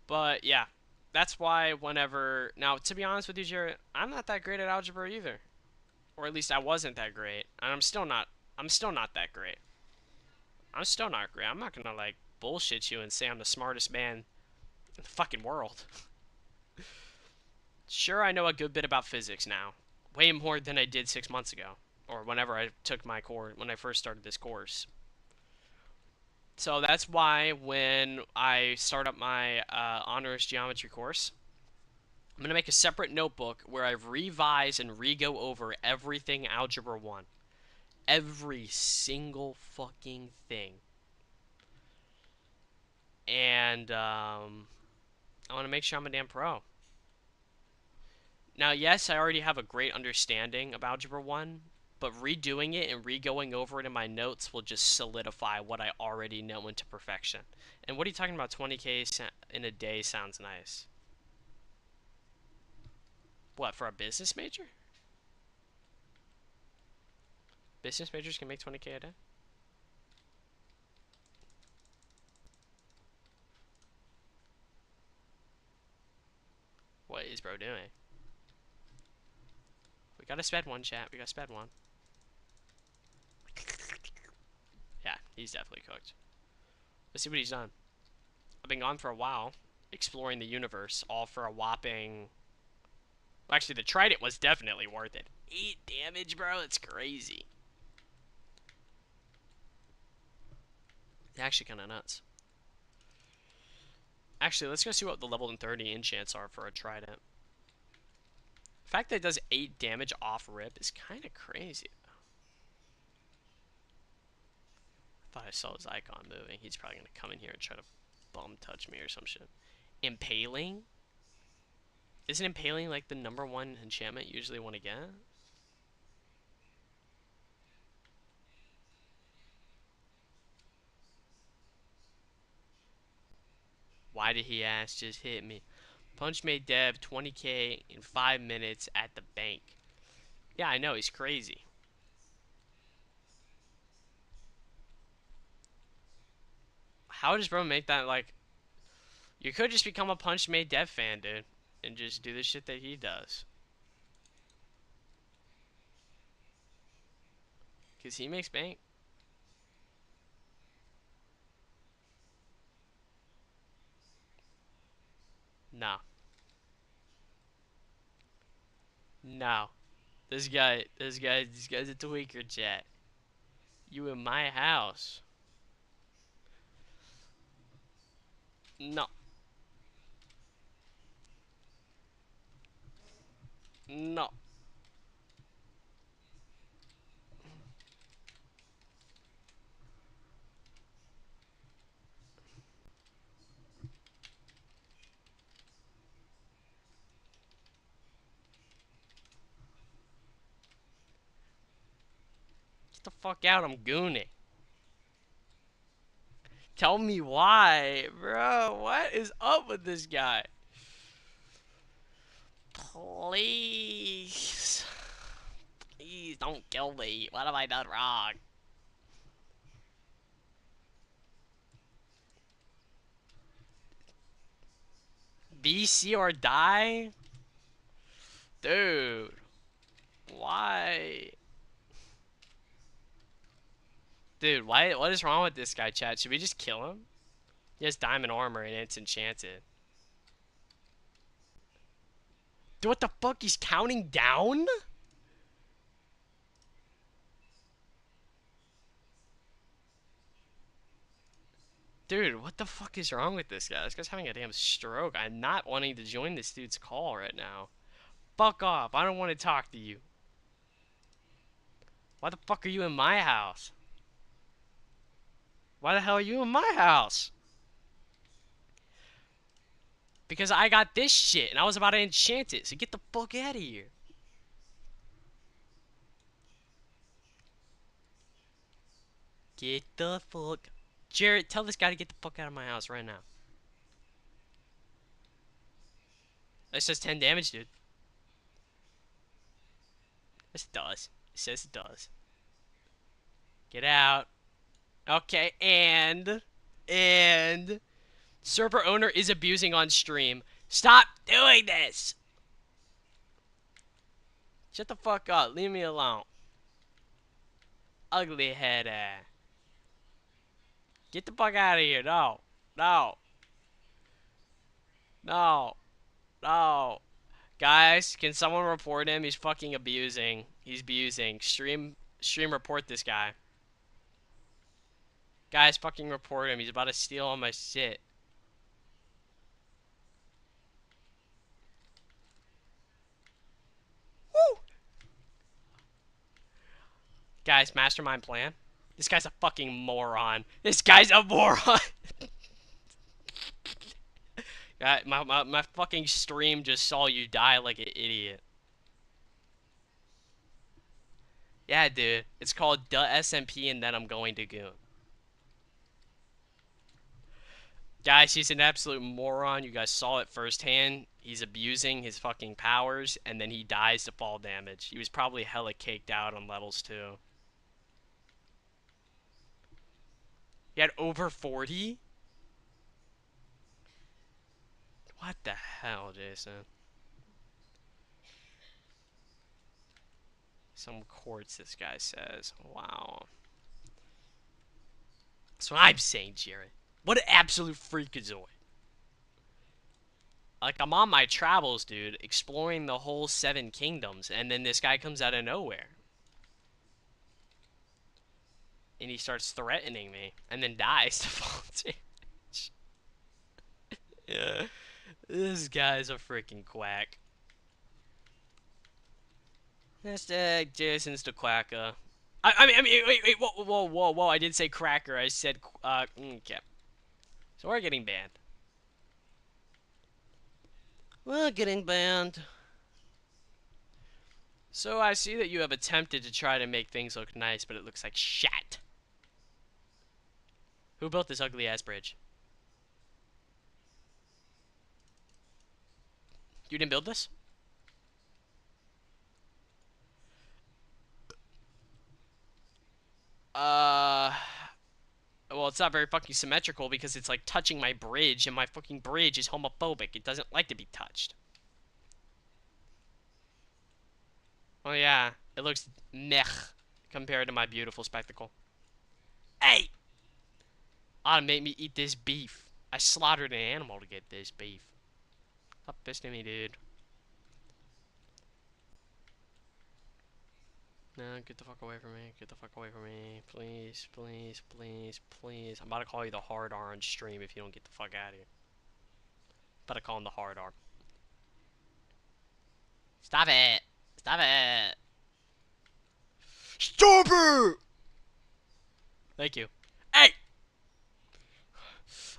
But yeah, that's why whenever now, to be honest with you, Jared, I'm not that great at algebra either, or at least I wasn't that great, and I'm still not. I'm still not that great. I'm still not great. I'm not gonna like bullshit you and say I'm the smartest man in the fucking world. Sure, I know a good bit about physics now, way more than I did 6 months ago, or whenever I took my course when I first started this course. So that's why when I start up my honors geometry course, I'm going to make a separate notebook where I revise and re-go over everything Algebra 1. Every single fucking thing. And I want to make sure I'm a damn pro. Now, yes, I already have a great understanding of Algebra 1, but redoing it and re-going over it in my notes will just solidify what I already know into perfection. And what are you talking about? 20K in a day sounds nice. What, for a business major? Business majors can make 20K a day? What is bro doing? We gotta sped one, chat. We gotta sped one. Yeah, he's definitely cooked. Let's see what he's done. I've been gone for a while, exploring the universe, all for a whopping... Well, actually, the trident was definitely worth it. 8 damage, bro. It's crazy. Actually, kind of nuts. Actually, let's go see what the level 30 enchants are for a trident. The fact that it does 8 damage off rip is kind of crazy. Thought I saw his icon moving. He's probably gonna come in here and try to bum touch me or some shit. Impaling? Isn't impaling like the #1 enchantment you usually want to get? Why did he ask? Just hit me. Punch made Dev 20k in 5 minutes at the bank. Yeah, I know, he's crazy. How does bro make that, like... You could just become a Punch made Dev fan, dude. And just do the shit that he does. Because he makes bank. No. No. This guy's a tweaker, chat. You in my house. No. No. Get the fuck out, I'm gooning. Tell me why, bro. What is up with this guy? Please. Please don't kill me. What have I done wrong? BC or die? Dude. Why? Dude, why? What is wrong with this guy, chat? Should we just kill him? He has diamond armor and it's enchanted. Dude, what the fuck? He's counting down? Dude, what the fuck is wrong with this guy? This guy's having a damn stroke. I'm not wanting to join this dude's call right now. Fuck off. I don't want to talk to you. Why the fuck are you in my house? Why the hell are you in my house? Because I got this shit and I was about to enchant it. So get the fuck out of here. Get the fuck. Jared, tell this guy to get the fuck out of my house right now. It says 10 damage, dude. Yes, it does. It says it does. Get out. Okay, and server owner is abusing on stream. Stop doing this. Shut the fuck up. Leave me alone. Ugly head ass. Get the fuck out of here. No. No. No. No. Guys, can someone report him? He's fucking abusing. He's abusing. Stream report this guy. Guys, fucking report him. He's about to steal all my shit. Woo! Guys, mastermind plan. This guy's a fucking moron. This guy's a moron. my fucking stream just saw you die like an idiot. Yeah, dude. It's called the SMP and then I'm going to Goon. Guys, he's an absolute moron. You guys saw it firsthand. He's abusing his fucking powers, and then he dies to fall damage. He was probably hella caked out on levels, too. He had over 40? What the hell, Jason? Some quartz, this guy says. Wow. That's what I'm saying, Jared. What an absolute freakazoid. Like, I'm on my travels, dude, exploring the whole 7 kingdoms, and then this guy comes out of nowhere. And he starts threatening me, and then dies to fall damage. Yeah. This guy's a freaking quack. Jason's the quacker. Wait, whoa. I did say cracker. I said, okay. So we're getting banned. We're getting banned. So I see that you have attempted to try to make things look nice, but it looks like shit. Who built this ugly ass bridge? You didn't build this? Uh, well, it's not very fucking symmetrical because it's like touching my bridge, and my fucking bridge is homophobic. It doesn't like to be touched. Oh yeah, it looks meh compared to my beautiful spectacle. Hey! Ought to make me eat this beef. I slaughtered an animal to get this beef. Stop pissing me, dude. No, get the fuck away from me. Get the fuck away from me. Please, please, please, please. I'm about to call you the hard orange stream if you don't get the fuck out of here. I'm about to call him the hard arm. Stop it! Stop it! Stop it! Thank you. Hey!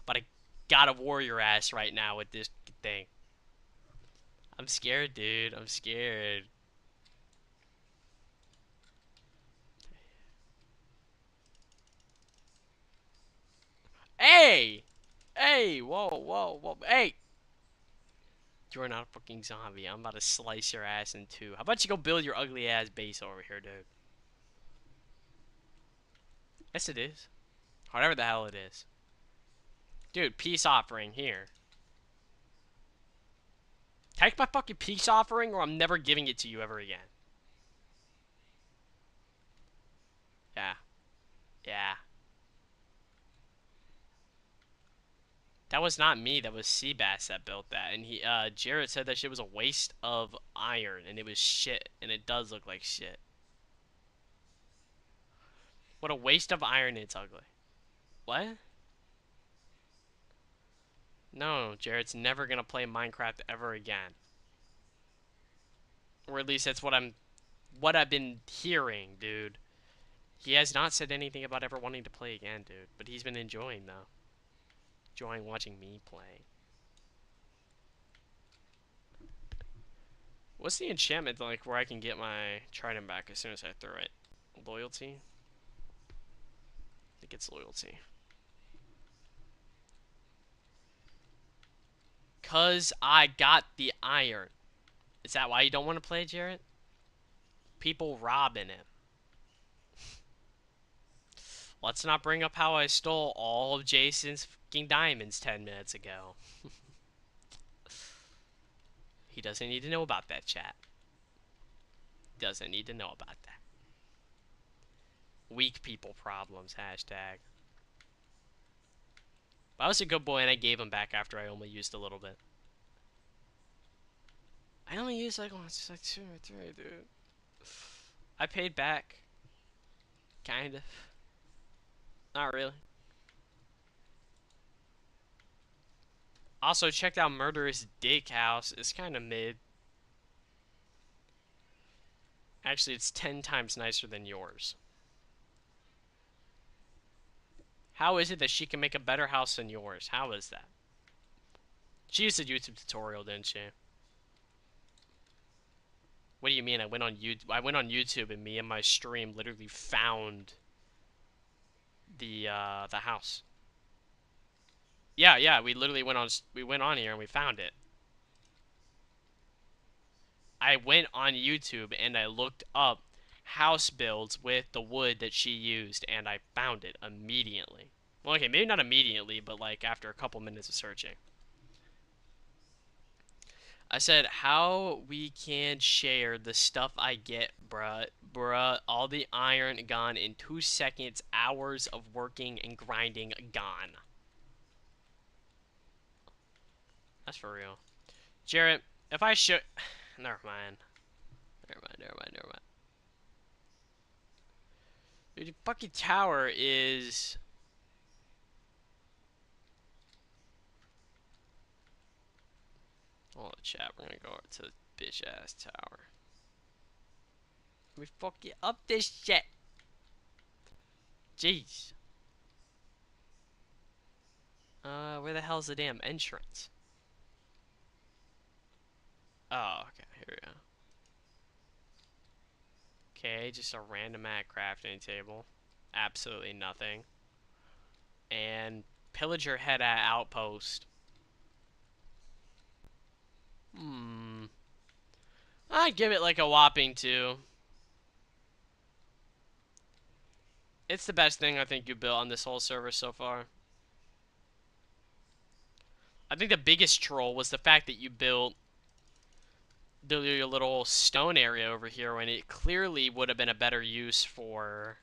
But I got a warrior ass right now with this thing. I'm scared, dude. I'm scared. Hey! Hey! Whoa. Hey! You're not a fucking zombie. I'm about to slice your ass in two. How about you go build your ugly ass base over here, dude? Yes, it is. Whatever the hell it is. Dude, peace offering here. Take my fucking peace offering or I'm never giving it to you ever again. Yeah. Yeah. That was not me. That was Seabass that built that. And Jared said that shit was a waste of iron and it was shit. And it does look like shit. What a waste of iron, it's ugly. What? No, Jared's never gonna play Minecraft ever again. Or at least that's what I've been hearing, dude. He has not said anything about ever wanting to play again, dude. But he's been enjoying, though. Enjoying watching me play. What's the enchantment, like, where I can get my trident back as soon as I throw it? Loyalty? I think it's loyalty. 'Cause I got the iron. Is that why you don't want to play, Jarrett? People robbing it. Let's not bring up how I stole all of Jason's fucking diamonds 10 minutes ago. He doesn't need to know about that, chat. Doesn't need to know about that. Weak people problems, hashtag. But I was a good boy and I gave him back after I only used a little bit. I only used like once, like 2 or 3, dude. I paid back. Kind of. Not really. Also, checked out Murderous Dick House. It's kind of mid. Actually, it's 10 times nicer than yours. How is it that she can make a better house than yours? How is that? She used a YouTube tutorial, didn't she? What do you mean? I went on YouTube and me and my stream literally found the house. Yeah, we literally went on here and we found it. I went on YouTube and I looked up house builds with the wood that she used and I found it immediately. Well, okay, maybe not immediately, but like after a couple minutes of searching. I said, how we can share the stuff I get, bruh, all the iron gone in 2 seconds, hours of working and grinding gone. That's for real. Jarrett, if I should... Never mind. Dude, the fucking tower is... Hold on, chat. We're gonna go over to the bitch-ass tower. Let me fucking up this shit. Jeez. Where the hell's the damn entrance? Oh, okay, here we go. Okay, just a random crafting table. Absolutely nothing. And pillager head at outpost. I'd give it like a whopping 2. It's the best thing I think you built on this whole server so far. I think the biggest troll was the fact that you built your little stone area over here when it clearly would have been a better use for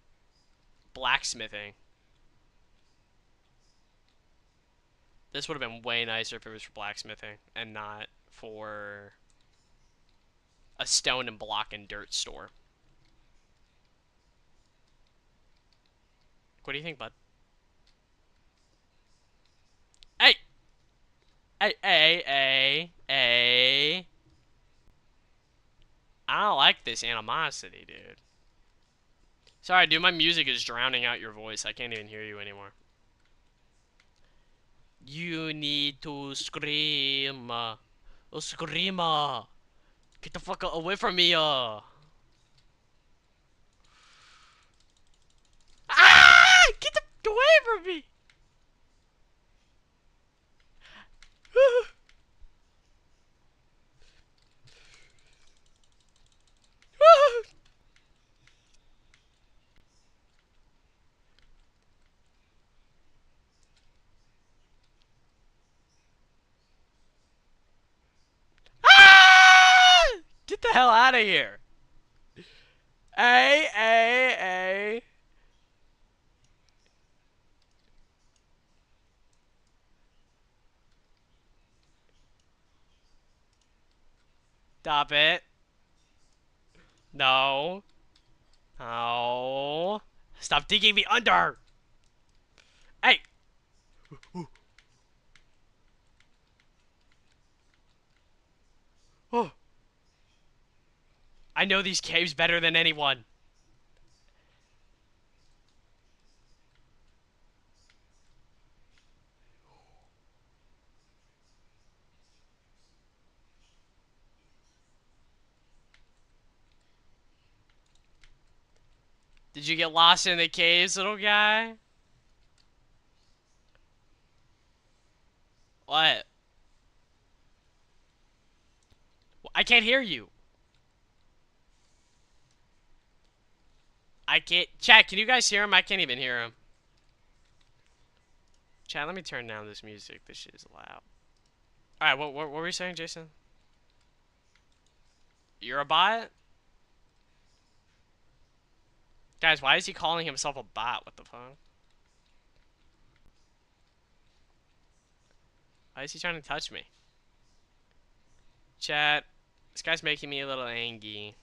blacksmithing. This would have been way nicer if it was for blacksmithing and not for a stone and block and dirt store. What do you think, bud? Hey! Hey! I don't like this animosity, dude. Sorry, dude, my music is drowning out your voice. I can't even hear you anymore. You need to scream. Scream. Get the fuck away from me. Ah! Get the away from me. Ah! Get the hell out of here. Hey. Stop it. No. No. Stop digging me under. Hey. Oh. I know these caves better than anyone. Did you get lost in the caves, little guy? What? I can't hear you. I can't. Chat, can you guys hear him? I can't even hear him. Chat, let me turn down this music. This shit is loud. Alright, what were you saying, Jason? You're a bot? Guys, why is he calling himself a bot? What the fuck? Why is he trying to touch me? Chat, this guy's making me a little angry.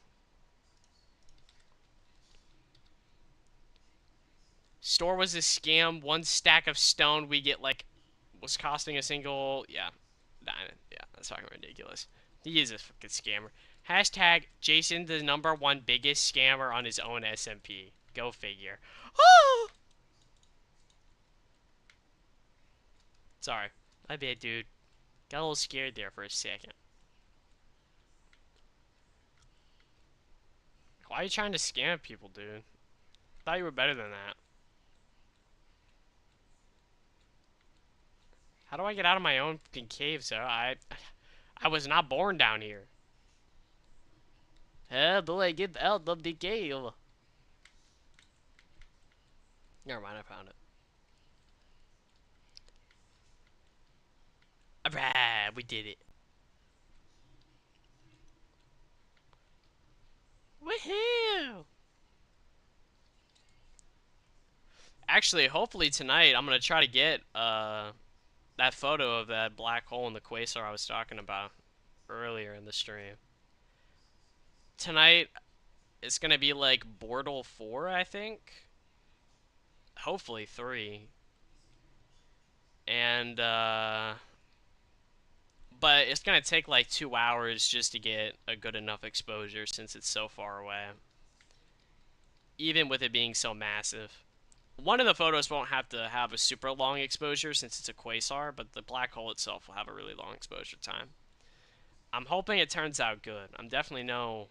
Store was a scam. 1 stack of stone we get like was costing a single diamond. Yeah, that's fucking ridiculous. He is a fucking scammer. Hashtag Jason the #1 biggest scammer on his own SMP. Go figure. Oh! Sorry. My bad, dude. Got a little scared there for a second. Why are you trying to scam people, dude? Thought you were better than that. How do I get out of my own fucking cave, sir? I was not born down here. How do I get out of the cave? Never mind, I found it. Alright, we did it. Woohoo! Actually, hopefully tonight I'm gonna try to get that photo of that black hole in the quasar I was talking about earlier in the stream. Tonight it's gonna be like Bortle 4, I think. Hopefully 3. And but it's gonna take like 2 hours just to get a good enough exposure since it's so far away. Even with it being so massive. One of the photos won't have to have a super long exposure since it's a quasar, but the black hole itself will have a really long exposure time. I'm hoping it turns out good. I'm definitely no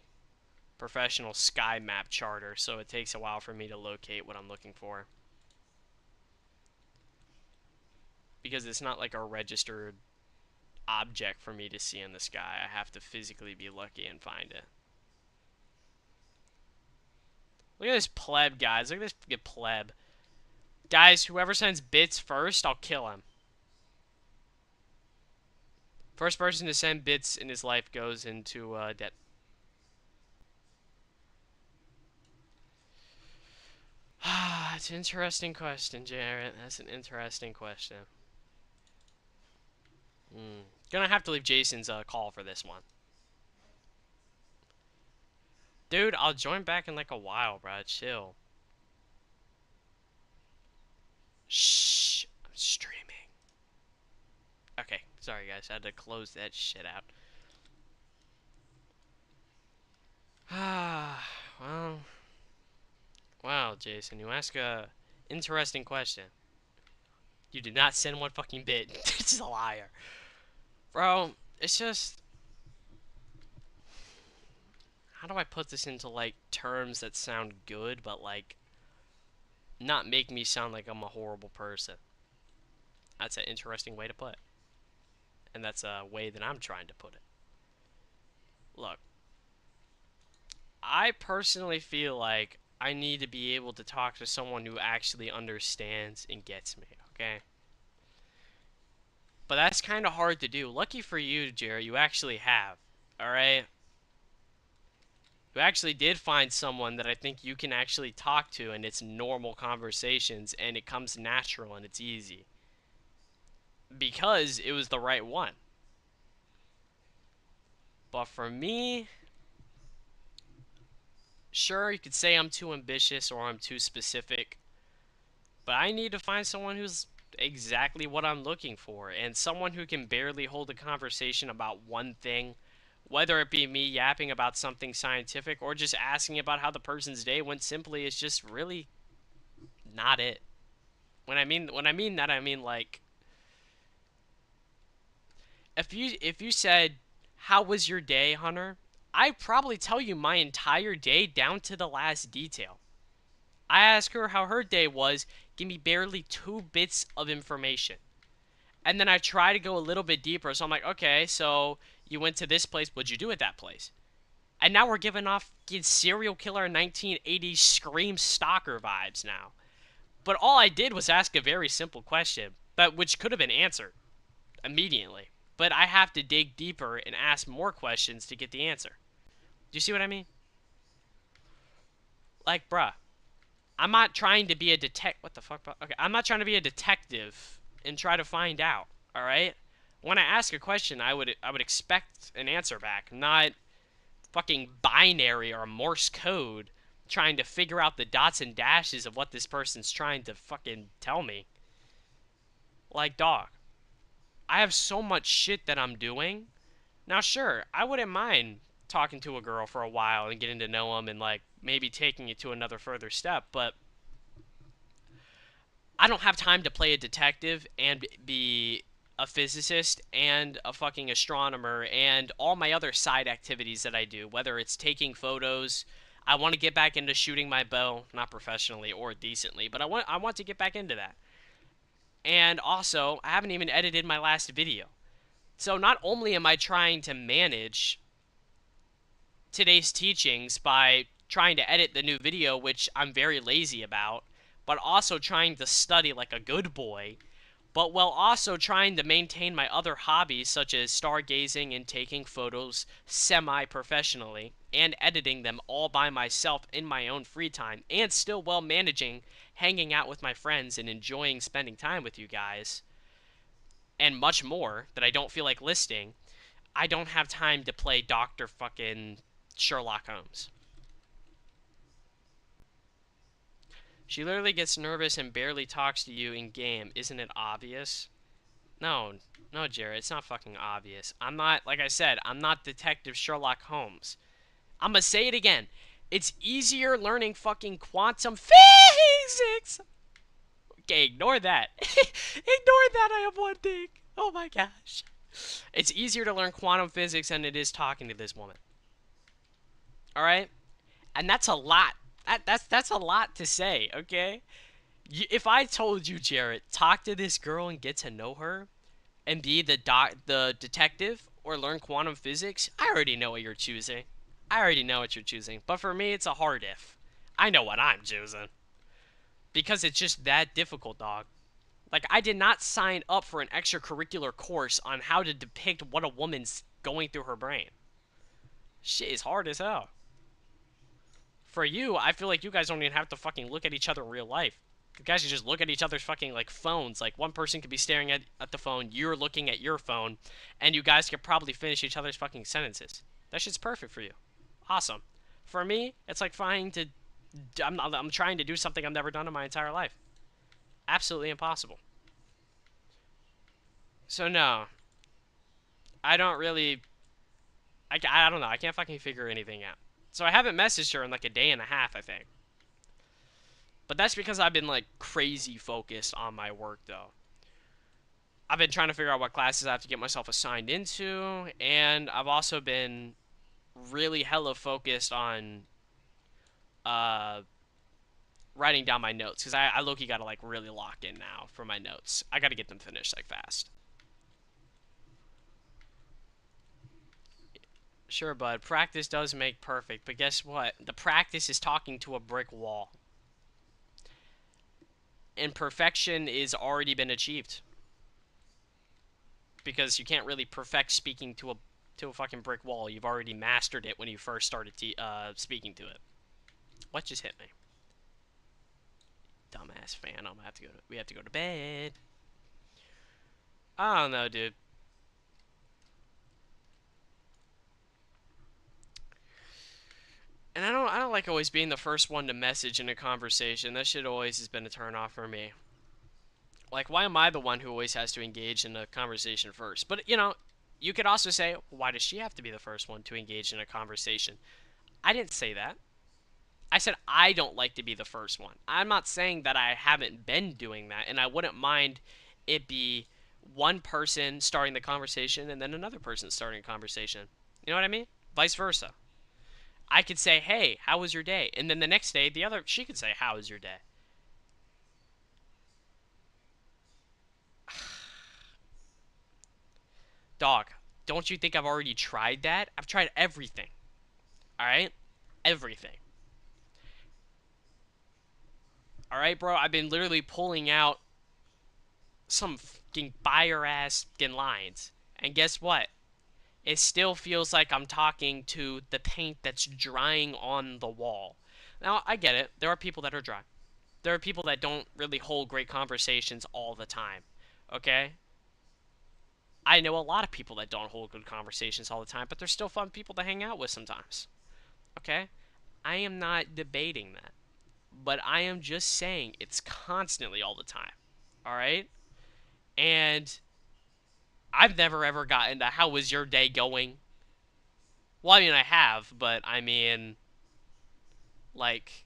professional sky map charter, so it takes a while for me to locate what I'm looking for. Because it's not like a registered object for me to see in the sky. I have to physically be lucky and find it. Look at this pleb, guys. Look at this fucking pleb. Guys, whoever sends bits first, I'll kill him. First person to send bits in his life goes into debt. It's an interesting question, Jarrett. That's an interesting question. Gonna have to leave Jason's call for this one. Dude, I'll join back in like a while, bro. Chill. Shh. I'm streaming. Okay, sorry guys. I had to close that shit out. Well. Wow, Jason, you ask a interesting question. You did not send one fucking bit. It's a liar. Bro, it's just... How do I put this into, like, terms that sound good, but, like, not make me sound like I'm a horrible person? That's an interesting way to put it. And that's a way that I'm trying to put it. Look, I personally feel like I need to be able to talk to someone who actually understands and gets me, okay? But that's kind of hard to do. Lucky for you, Jerry, you actually have, alright? You actually did find someone that I think you can actually talk to, and it's normal conversations, and it comes natural, and it's easy. Because it was the right one. But for me, sure, you could say I'm too ambitious or I'm too specific, but I need to find someone who's exactly what I'm looking for, and someone who can barely hold a conversation about one thing, whether it be me yapping about something scientific or just asking about how the person's day went simply, is just really not it. When I mean that, I mean like if you said, "How was your day, Hunter?" I'd probably tell you my entire day down to the last detail. I ask her how her day was, give me barely 2 bits of information. And then I try to go a little bit deeper. So I'm like, okay, so you went to this place. What'd you do at that place? And now we're giving off serial killer 1980s Scream stalker vibes now. But all I did was ask a very simple question, but which could have been answered immediately. But I have to dig deeper and ask more questions to get the answer. Do you see what I mean? Like, bruh, I'm not trying to be a What the fuck? Okay, I'm not trying to be a detective and try to find out. All right. When I ask a question, I would expect an answer back, not fucking binary or Morse code trying to figure out the dots and dashes of what this person's trying to fucking tell me. Like, dog, I have so much shit that I'm doing. Now, sure, I wouldn't mind talking to a girl for a while and getting to know them and, like, maybe taking it to another further step, but I don't have time to play a detective and be a physicist and a fucking astronomer and all my other side activities that I do, whether it's taking photos. I want to get back into shooting my bow, not professionally or decently, but I want to get back into that. And also, I haven't even edited my last video. So not only am I trying to manage today's teachings by trying to edit the new video, which I'm very lazy about, but also trying to study like a good boy, but while also trying to maintain my other hobbies such as stargazing and taking photos semi-professionally and editing them all by myself in my own free time, and still while managing hanging out with my friends and enjoying spending time with you guys, and much more that I don't feel like listing. I don't have time to play Dr. fucking Sherlock Holmes. She literally gets nervous and barely talks to you in game. Isn't it obvious? No, no, Jared, it's not fucking obvious. I'm not, like I said, I'm not Detective Sherlock Holmes. I'm gonna say it again. It's easier learning fucking quantum physics Okay, ignore that. Ignore that I have one thing. Oh my gosh. It's easier to learn quantum physics than it is talking to this woman. Alright? And that's a lot. That's a lot to say, okay? If I told you, Jarrett, talk to this girl and get to know her, and be the detective, or learn quantum physics, I already know what you're choosing. I already know what you're choosing. But for me, it's a hard if. I know what I'm choosing. Because it's just that difficult, dog. Like, I did not sign up for an extracurricular course on how to depict what a woman's going through her brain. Shit is hard as hell. For you, I feel like you guys don't even have to fucking look at each other in real life. You guys can just look at each other's fucking, like, phones. Like, one person could be staring at the phone, you're looking at your phone, and you guys could probably finish each other's fucking sentences. That shit's perfect for you. Awesome. For me, it's like trying to... I'm trying to do something I've never done in my entire life. Absolutely impossible. So, no. I don't really... I don't know. I can't fucking figure anything out. So I haven't messaged her in like a day and a half, I think. But that's because I've been like crazy focused on my work, though. I've been trying to figure out what classes I have to get myself assigned into, and I've also been really hella focused on uh, writing down my notes, because I low-key gotta like really lock in now for my notes. I gotta get them finished like fast. Sure, bud. Practice does make perfect, but guess what? The practice is talking to a brick wall. And perfection is already been achieved. Because you can't really perfect speaking to a fucking brick wall. You've already mastered it when you first started speaking to it. What just hit me? Dumbass fan. We have to go to bed. I don't know, dude. And I don't like always being the first one to message in a conversation. That shit always has been a turn off for me. Like, why am I the one who always has to engage in a conversation first? But, you know, you could also say, why does she have to be the first one to engage in a conversation? I didn't say that. I said I don't like to be the first one. I'm not saying that I haven't been doing that, and I wouldn't mind it be one person starting the conversation and then another person starting a conversation. You know what I mean? Vice versa. I could say, hey, how was your day? And then the next day, she could say, how was your day? Dog, don't you think I've already tried that? I've tried everything. Alright? Everything. Alright, bro? I've been literally pulling out some fucking fire-ass fucking lines. And guess what? It still feels like I'm talking to the paint that's drying on the wall. Now, I get it. There are people that are dry. There are people that don't really hold great conversations all the time. Okay? I know a lot of people that don't hold good conversations all the time, but they're still fun people to hang out with sometimes. Okay? I am not debating that. But I am just saying it's constantly all the time. Alright? And I've never ever gotten to how was your day going? Well, I mean, I have, but I mean, like,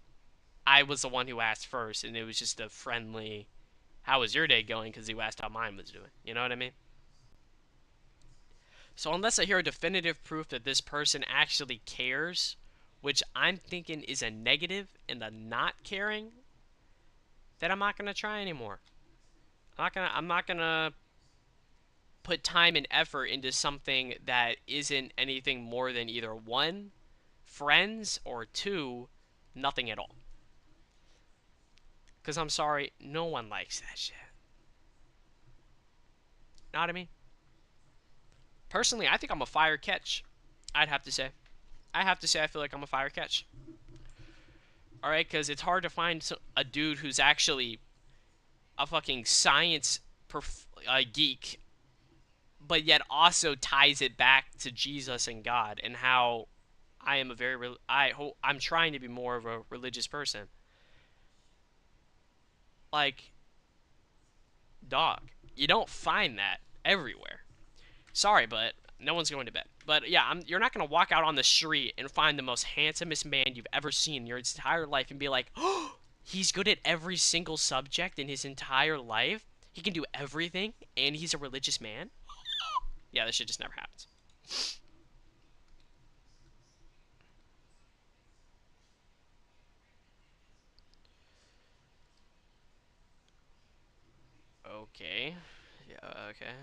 I was the one who asked first, and it was just a friendly, how was your day going? Because you asked how mine was doing. You know what I mean? So unless I hear a definitive proof that this person actually cares, which I'm thinking is a negative in the not caring, then I'm not gonna try anymore. I'm not gonna put time and effort into something that isn't anything more than either one, friends, or two, nothing at all. Because I'm sorry, no one likes that shit. Know what I mean? Personally, I think I'm a fire catch. I'd have to say. I feel like I'm a fire catch. Alright, because it's hard to find a dude who's actually a fucking science geek, but yet also ties it back to Jesus and God and how I am I'm trying to be more of a religious person. Like, dog, you don't find that everywhere. Sorry, but no one's going to bed. But yeah, you're not going to walk out on the street and find the most handsomest man you've ever seen in your entire life and be like, oh, He's good at every single subject in his entire life. He can do everything, and he's a religious man. Yeah, this shit just never happens. Okay. Yeah, okay.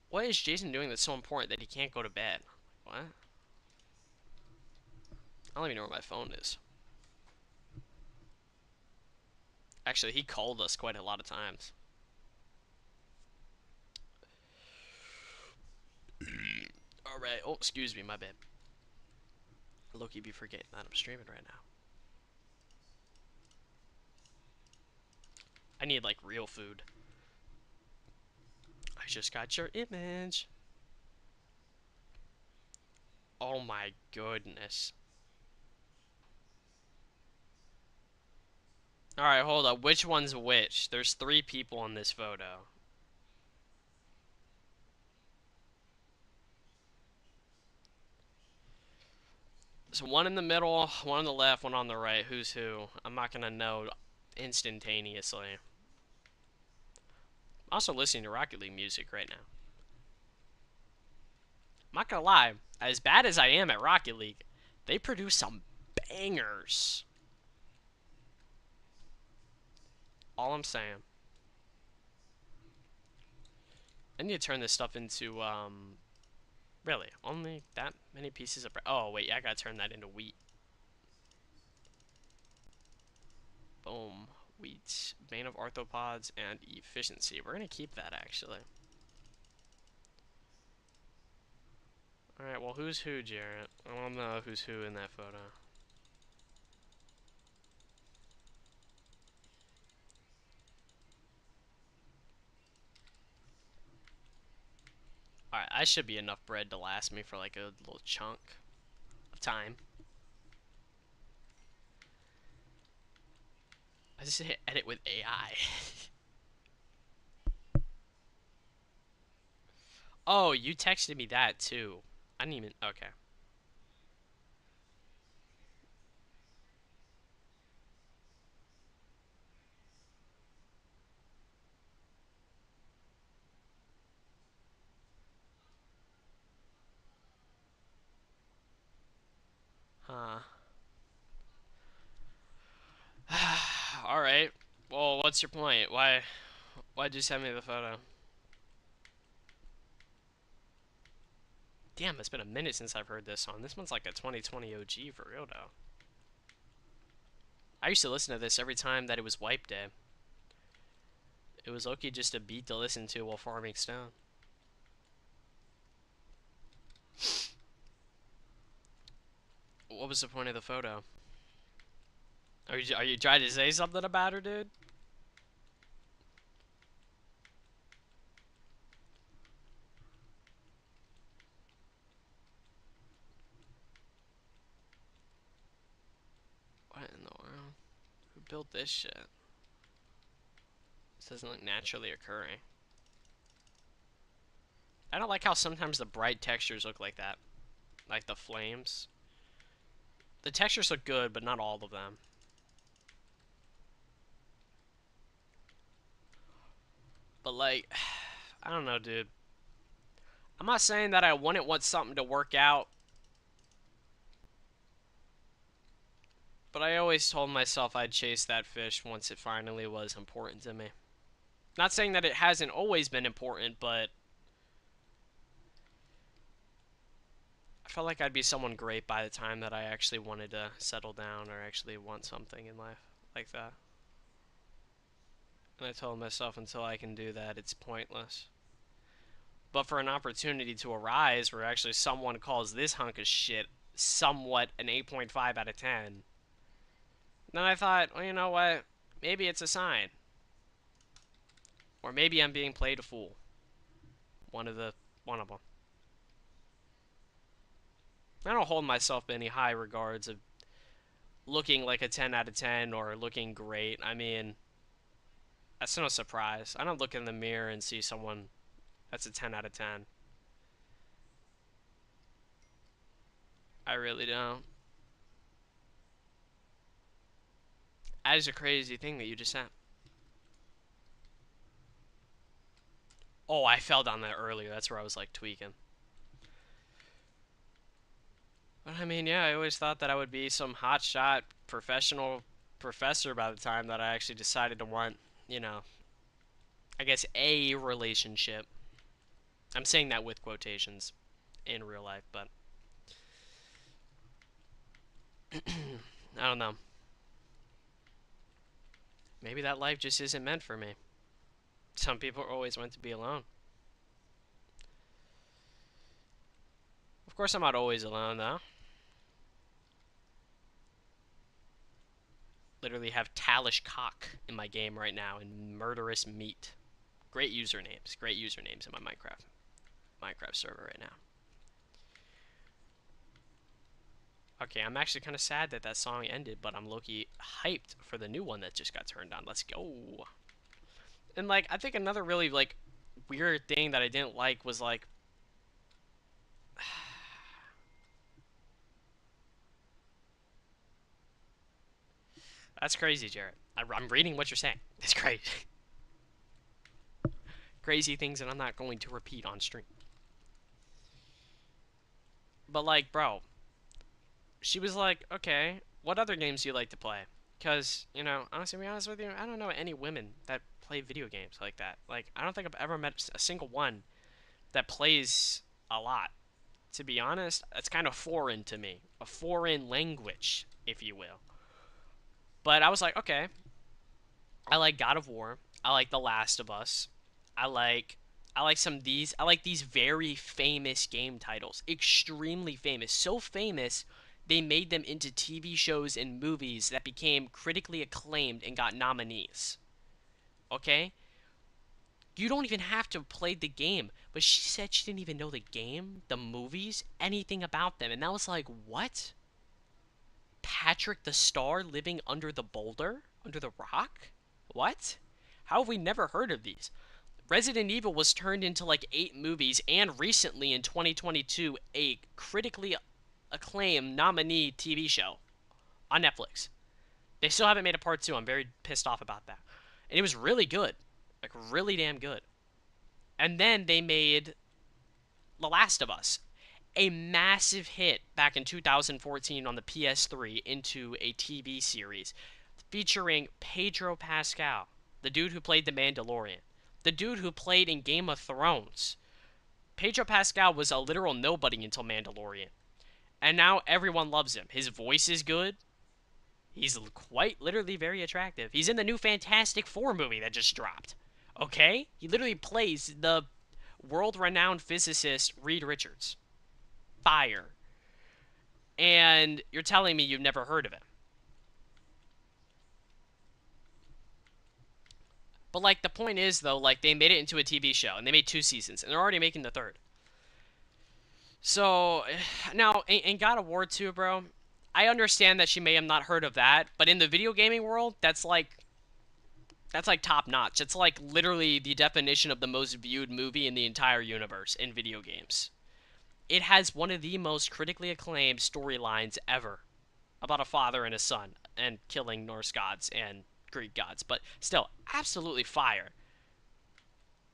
What is Jason doing that's so important that he can't go to bed? What? I don't even know where my phone is. Actually, he called us quite a lot of times. Alright. Oh, excuse me, my bad. Loki be forgetting that I'm streaming right now. I need, like, real food. I just got your image. Oh my goodness. Alright, hold up. Which one's which? There's 3 people in this photo. So one in the middle, one on the left, one on the right. Who's who? I'm not gonna know instantaneously. I'm also listening to Rocket League music right now. I'm not gonna lie, as bad as I am at Rocket League, they produce some bangers. All I'm saying. I need to turn this stuff into, really, only that many pieces of bread. Oh, wait, yeah, I gotta turn that into wheat. Boom. Wheat, bane of arthropods, and efficiency. We're gonna keep that, actually. Alright, well, who's who, Jarrett? I don't know who's who in that photo. Alright, I should be enough bread to last me for like a little chunk of time. I just hit edit with AI. Oh, you texted me that too. I didn't even. Okay. Huh. Alright. Well, what's your point? Why'd you send me the photo? Damn, it's been a minute since I've heard this song. This one's like a 2020 OG for real though. I used to listen to this every time that it was wipe day. It was okay just a beat to listen to while farming stone. What was the point of the photo? Are you trying to say something about her, dude? What in the world? Who built this shit? This doesn't look naturally occurring. I don't like how sometimes the bright textures look like that. Like the flames. The textures look good, but not all of them. But like, I don't know, dude. I'm not saying that I wouldn't want something to work out, but I always told myself I'd chase that fish once it finally was important to me. Not saying that it hasn't always been important, but I felt like I'd be someone great by the time that I actually wanted to settle down or actually want something in life like that. And I told myself until I can do that, it's pointless. But for an opportunity to arise where actually someone calls this hunk of shit somewhat an 8.5 out of 10, then I thought, well, you know what? Maybe it's a sign. Or maybe I'm being played a fool. One of them. I don't hold myself in any high regards of looking like a 10 out of 10 or looking great. I mean, that's no surprise. I don't look in the mirror and see someone that's a 10 out of 10. I really don't. That is a crazy thing that you just said. Oh, I fell down that earlier. That's where I was like tweaking. But I mean, yeah, I always thought that I would be some hotshot professional professor by the time that I actually decided to want, you know, I guess a relationship. I'm saying that with quotations in real life, but I don't know. Maybe that life just isn't meant for me. Some people are always meant to be alone. Of course, I'm not always alone, though. Literally have Talish Cock in my game right now and Murderous Meat. Great usernames. Great usernames in my Minecraft server right now. Okay, I'm actually kind of sad that that song ended, but I'm low-key hyped for the new one that just got turned on. Let's go. And, like, I think another really, like, weird thing that I didn't like was, like... That's crazy, Jared. I'm reading what you're saying. It's crazy. Crazy things that I'm not going to repeat on stream. But, like, bro, she was like, okay, what other games do you like to play? Because, you know, honestly, to be honest with you, I don't know any women that play video games like that. Like, I don't think I've ever met a single one that plays a lot. To be honest, it's kind of foreign to me. A foreign language, if you will. But I was like, okay, I like God of War. I like The Last of Us. I like I like these very famous game titles. Extremely famous. So famous they made them into TV shows and movies that became critically acclaimed and got nominees. Okay? You don't even have to play the game. But she said she didn't even know the game, the movies, anything about them. And that was like, what? Patrick the Star living under the boulder? Under the rock? What? How have we never heard of these? Resident Evil was turned into like 8 movies, and recently in 2022, a critically acclaimed nominee TV show on Netflix. They still haven't made a part 2. I'm very pissed off about that. And it was really good. Like, really damn good. And then they made The Last of Us, a massive hit back in 2014 on the PS3 into a TV series featuring Pedro Pascal, the dude who played the Mandalorian, the dude who played in Game of Thrones. Pedro Pascal was a literal nobody until Mandalorian, and now everyone loves him. His voice is good. He's quite literally very attractive. He's in the new Fantastic Four movie that just dropped. Okay? He literally plays the world-renowned physicist Reed Richards. Fire. And you're telling me you've never heard of him. But, like, the point is, though, like, they made it into a TV show, and they made 2 seasons, and they're already making the 3rd. So, now, in God of War 2, bro, I understand that she may have not heard of that, but in the video gaming world, that's like top notch. It's like literally the definition of the most viewed movie in the entire universe in video games. It has one of the most critically acclaimed storylines ever about a father and a son and killing Norse gods and Greek gods, but still, absolutely fire.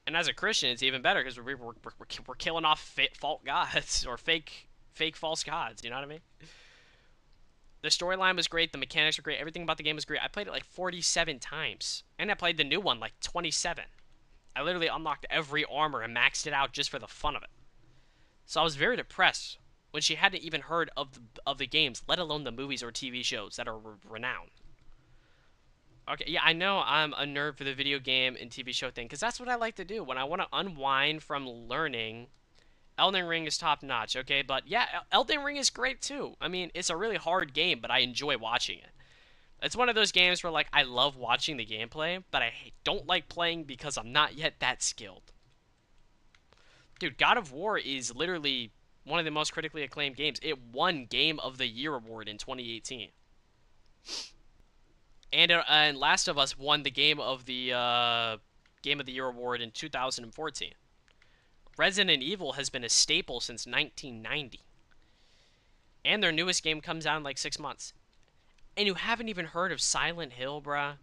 And as a Christian, it's even better because we're killing off false gods or fake false gods. You know what I mean? The storyline was great. The mechanics were great. Everything about the game was great. I played it like 47 times. And I played the new one like 27. I literally unlocked every armor and maxed it out just for the fun of it. So I was very depressed when she hadn't even heard of the games, let alone the movies or TV shows that are renowned. Okay, yeah, I know I'm a nerd for the video game and TV show thing, because that's what I like to do when I want to unwind from learning. Elden Ring is top notch, okay? But yeah, Elden Ring is great too. I mean, it's a really hard game, but I enjoy watching it. It's one of those games where, like, I love watching the gameplay, but I don't like playing because I'm not yet that skilled. Dude, God of War is literally one of the most critically acclaimed games. It won Game of the Year award in 2018. And Last of Us won the Game of the Year award in 2014. Resident Evil has been a staple since 1990. And their newest game comes out in like 6 months. And you haven't even heard of Silent Hill, bruh.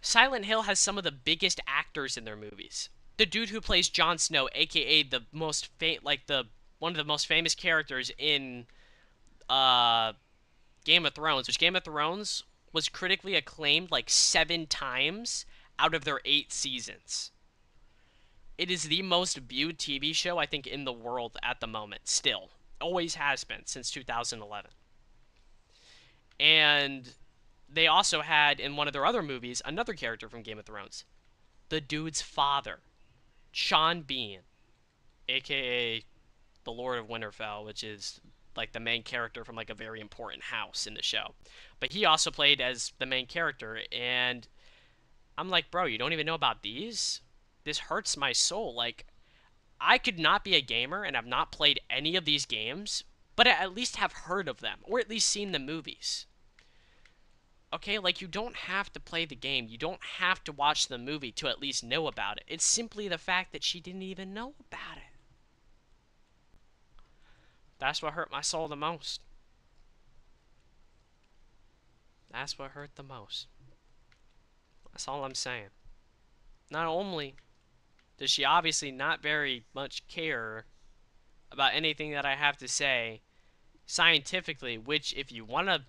Silent Hill has some of the biggest actors in their movies. The dude who plays Jon Snow, aka the most like the one of the most famous characters in uh Game of Thrones, which Game of Thrones was critically acclaimed like 7 times out of their 8 seasons. It is the most viewed TV show I think in the world at the moment. Still, always has been since 2011. And they also had in one of their other movies another character from Game of Thrones, the dude's father, Sean Bean, aka the Lord of Winterfell, which is like the main character from like a very important house in the show. But he also played as the main character, and I'm like, bro, you don't even know about these? This hurts my soul. Like, I could not be a gamer and have not played any of these games, but at least have heard of them, or at least seen the movies. Okay, like, you don't have to play the game. You don't have to watch the movie to at least know about it. It's simply the fact that she didn't even know about it. That's what hurt my soul the most. That's what hurt the most. That's all I'm saying. Not only does she obviously not very much care about anything that I have to say scientifically, which if you wanted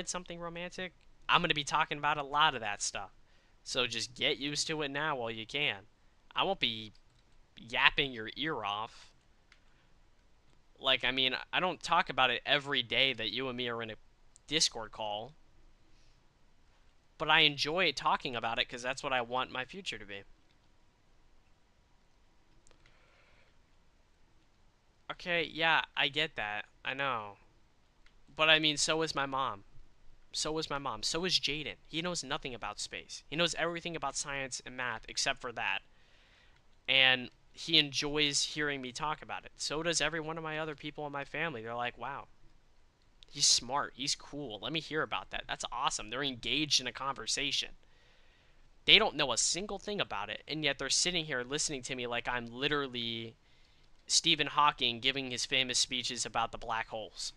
something romantic, I'm going to be talking about a lot of that stuff. So just get used to it now while you can. I won't be yapping your ear off. Like, I mean, I don't talk about it every day that you and me are in a Discord call, but I enjoy talking about it because that's what I want my future to be. Okay, yeah, I get that. I know. But I mean, so is my mom. So is my mom. So is Jaden. He knows nothing about space. He knows everything about science and math except for that. And he enjoys hearing me talk about it. So does every one of my other people in my family. They're like, wow, he's smart. He's cool. Let me hear about that. That's awesome. They're engaged in a conversation. They don't know a single thing about it, and yet they're sitting here listening to me like I'm literally Stephen Hawking giving his famous speeches about the black holes.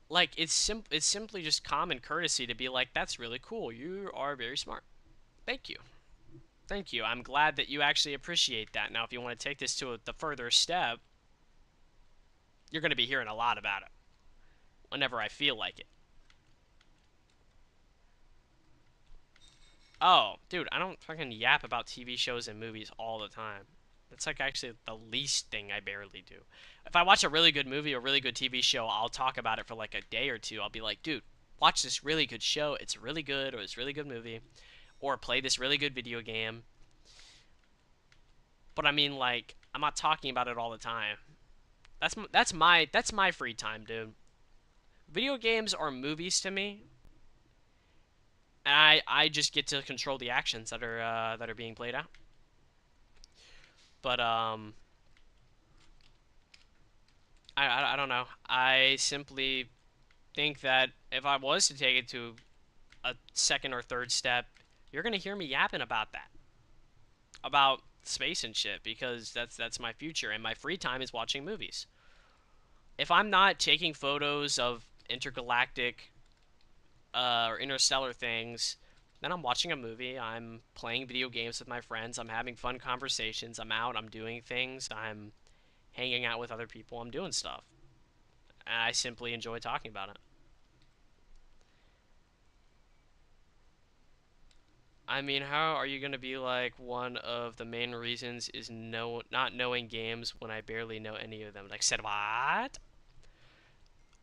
Like, it's simply just common courtesy to be like, that's really cool. You are very smart. Thank you. Thank you. I'm glad that you actually appreciate that. Now, if you want to take this to the further step, you're going to be hearing a lot about it whenever I feel like it. Oh, dude, I don't fucking yap about TV shows and movies all the time. That's like actually the least thing I barely do. If I watch a really good movie or really good TV show, I'll talk about it for like a day or two. I'll be like, dude, watch this really good show. It's really good, or it's a really good movie, or play this really good video game. But I mean, like, I'm not talking about it all the time. That's my free time, dude. Video games are movies to me, and I just get to control the actions that are being played out. But I don't know. I simply think that if I was to take it to a second or third step, you're gonna hear me yapping about that, about space and shit, because that's my future, and my free time is watching movies. If I'm not taking photos of intergalactic or interstellar things, then I'm watching a movie. I'm playing video games with my friends. I'm having fun conversations. I'm out. I'm doing things. I'm hanging out with other people. I'm doing stuff. And I simply enjoy talking about it. I mean, how are you going to be like one of the main reasons is not knowing games when I barely know any of them? Like, said what?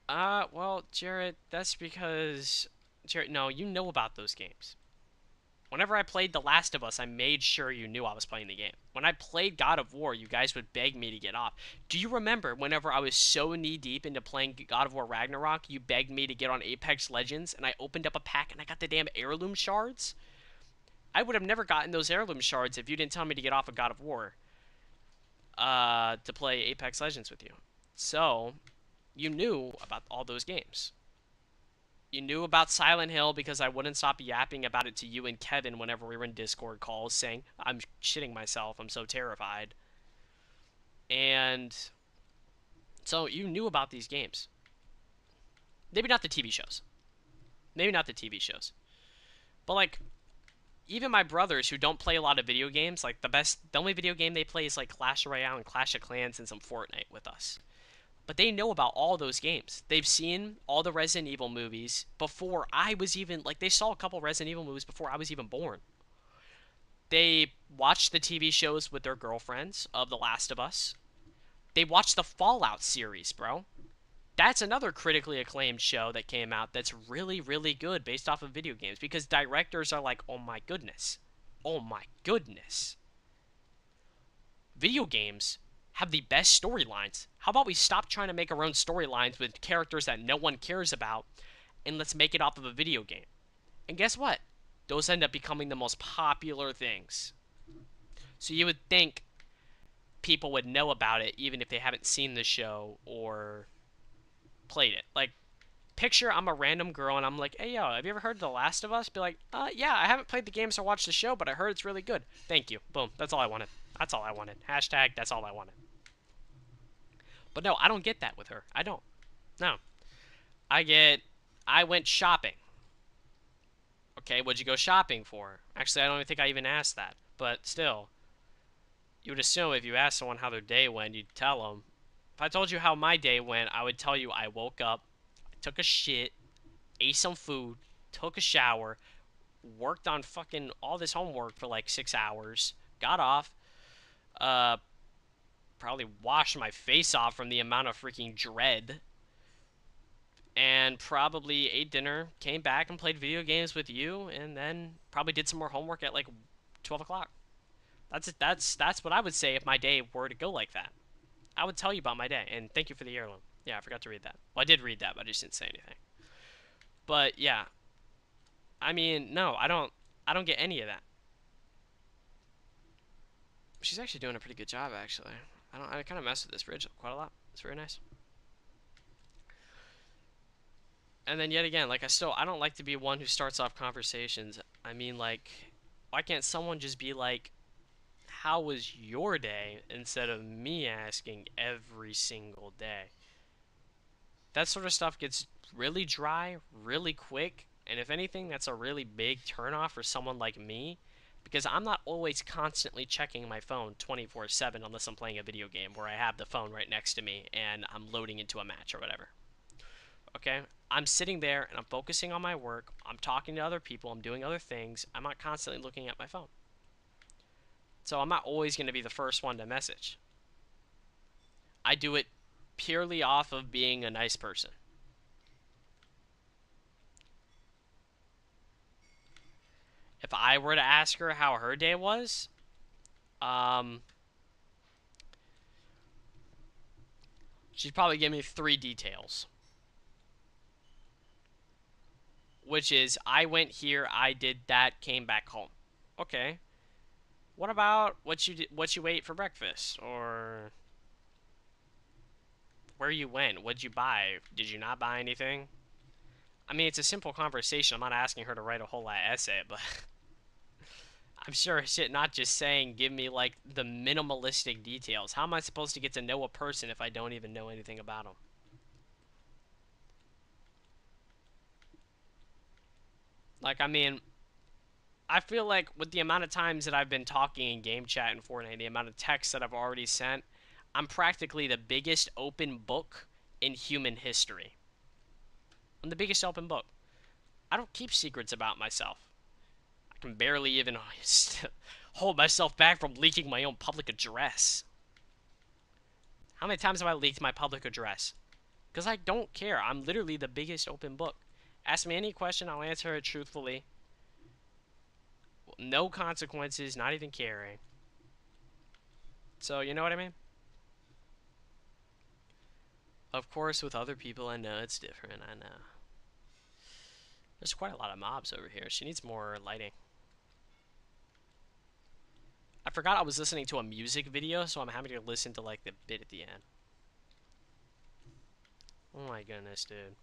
Well, Jarrett, that's because Jarrett, no, you know about those games. Whenever I played The Last of Us, I made sure you knew I was playing the game. When I played God of War, you guys would beg me to get off. Do you remember whenever I was so knee-deep into playing God of War Ragnarok, you begged me to get on Apex Legends, and I opened up a pack and I got the damn heirloom shards? I would have never gotten those heirloom shards if you didn't tell me to get off of God of War to play Apex Legends with you. So, you knew about all those games. You knew about Silent Hill because I wouldn't stop yapping about it to you and Kevin whenever we were in Discord calls saying, I'm shitting myself, I'm so terrified. And so you knew about these games. Maybe not the TV shows. Maybe not the TV shows. But like even my brothers who don't play a lot of video games, like the only video game they play is like Clash Royale and Clash of Clans and some Fortnite with us. But they know about all those games. They've seen all the Resident Evil movies before I was even, like, they saw a couple Resident Evil movies before I was even born. They watched the TV shows with their girlfriends of The Last of Us. They watched the Fallout series, bro. That's another critically acclaimed show that came out that's really, really good based off of video games because directors are like, oh my goodness. Oh my goodness. Video games have the best storylines. How about we stop trying to make our own storylines with characters that no one cares about and let's make it off of a video game? And guess what? Those end up becoming the most popular things. So you would think people would know about it even if they haven't seen the show or played it. Like, picture I'm a random girl and I'm like, hey, yo, have you ever heard of The Last of Us? Be like, yeah, I haven't played the games or watched the show, but I heard it's really good. Thank you. Boom. That's all I wanted. That's all I wanted. Hashtag, that's all I wanted. But no, I don't get that with her. I don't. No. I went shopping. Okay, what'd you go shopping for? Actually, I don't even think I even asked that. But still, you would assume if you asked someone how their day went, you'd tell them. If I told you how my day went, I would tell you I woke up, I took a shit, ate some food, took a shower, worked on fucking all this homework for like 6 hours, got off, probably washed my face off from the amount of freaking dread, and probably ate dinner, came back and played video games with you, and then probably did some more homework at like 12 o'clock. That's what I would say if my day were to go like that. I would tell you about my day, and thank you for the heirloom. Yeah, I forgot to read that. Well, I did read that, but I just didn't say anything. But yeah, I mean, no, I don't get any of that. She's actually doing a pretty good job, actually. I kind of messed with this bridge quite a lot. It's very nice. And then yet again, like I don't like to be one who starts off conversations. I mean, like, why can't someone just be like, how was your day, instead of me asking every single day? That sort of stuff gets really dry really quick, and if anything, that's a really big turnoff for someone like me, because I'm not always constantly checking my phone 24/7 unless I'm playing a video game where I have the phone right next to me and I'm loading into a match or whatever. Okay? I'm sitting there and I'm focusing on my work, I'm talking to other people, I'm doing other things, I'm not constantly looking at my phone. So I'm not always going to be the first one to message. I do it purely off of being a nice person. If I were to ask her how her day was, she'd probably give me 3 details. Which is, I went here, I did that, came back home. Okay. What about what you ate for breakfast? Or where you went? What'd you buy? Did you not buy anything? I mean, it's a simple conversation. I'm not asking her to write a whole essay, but I'm sure shit not just saying give me like the minimalistic details. How am I supposed to get to know a person if I don't even know anything about them? Like, I mean, I feel like with the amount of times that I've been talking in game chat and Fortnite, the amount of texts that I've already sent, I'm practically the biggest open book in human history. I'm the biggest open book. I don't keep secrets about myself. I can barely even hold myself back from leaking my own public address. How many times have I leaked my public address? Because I don't care. I'm literally the biggest open book. Ask me any question, I'll answer it truthfully. No consequences, not even caring. So, you know what I mean? Of course, with other people, I know it's different, I know. There's quite a lot of mobs over here. She needs more lighting. I forgot I was listening to a music video, so I'm happy to listen to, like, the bit at the end. Oh my goodness, dude.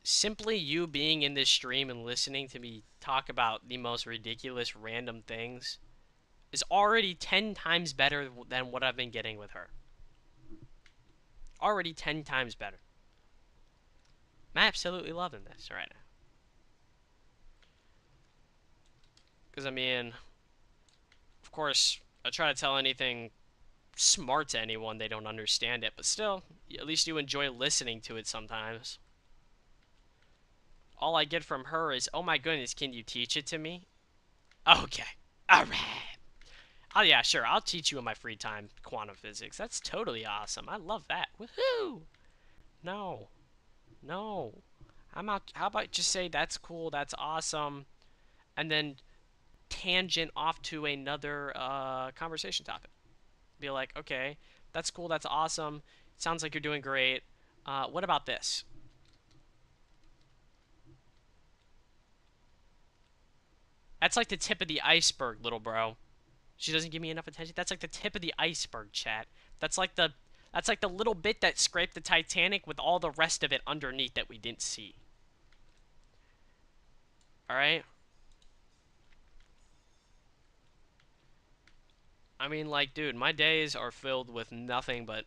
Simply you being in this stream and listening to me talk about the most ridiculous random things is already 10 times better than what I've been getting with her. Already 10 times better. I'm absolutely loving this right now. Because, I mean, of course, I try to tell anything smart to anyone, they don't understand it. But still, at least you enjoy listening to it sometimes. All I get from her is, oh my goodness, can you teach it to me? Okay. Alright. Oh yeah, sure, I'll teach you in my free time quantum physics. That's totally awesome. I love that. Woohoo! No. No. How about just say that's cool, that's awesome, and then tangent off to another conversation topic. Be like, okay, that's cool, that's awesome. Sounds like you're doing great. What about this? That's like the tip of the iceberg, little bro. She doesn't give me enough attention. That's like the tip of the iceberg, chat. That's like the little bit that scraped the Titanic with all the rest of it underneath that we didn't see. All right? I mean, like, dude, my days are filled with nothing but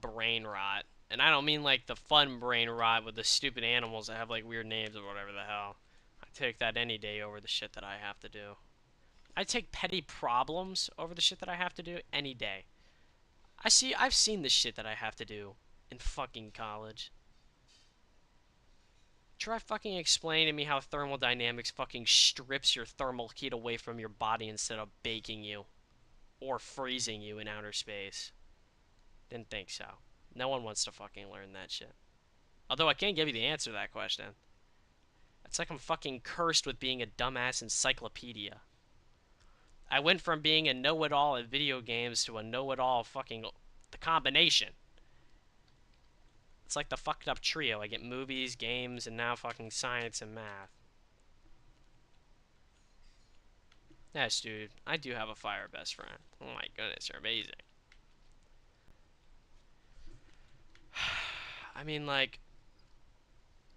brain rot. And I don't mean like the fun brain rot with the stupid animals that have like weird names or whatever the hell. I take that any day over the shit that I have to do. I take petty problems over the shit that I have to do any day. I've seen the shit that I have to do in fucking college. Try fucking explaining to me how thermodynamics fucking strips your thermal heat away from your body instead of baking you or freezing you in outer space. Didn't think so. No one wants to fucking learn that shit. Although I can't give you the answer to that question. It's like I'm fucking cursed with being a dumbass encyclopedia. I went from being a know-it-all at video games to a know-it-all fucking the combination. It's like the fucked up trio. I get movies, games, and now fucking science and math. Yes, dude. I do have a fire best friend. Oh my goodness, you're amazing. I mean, like,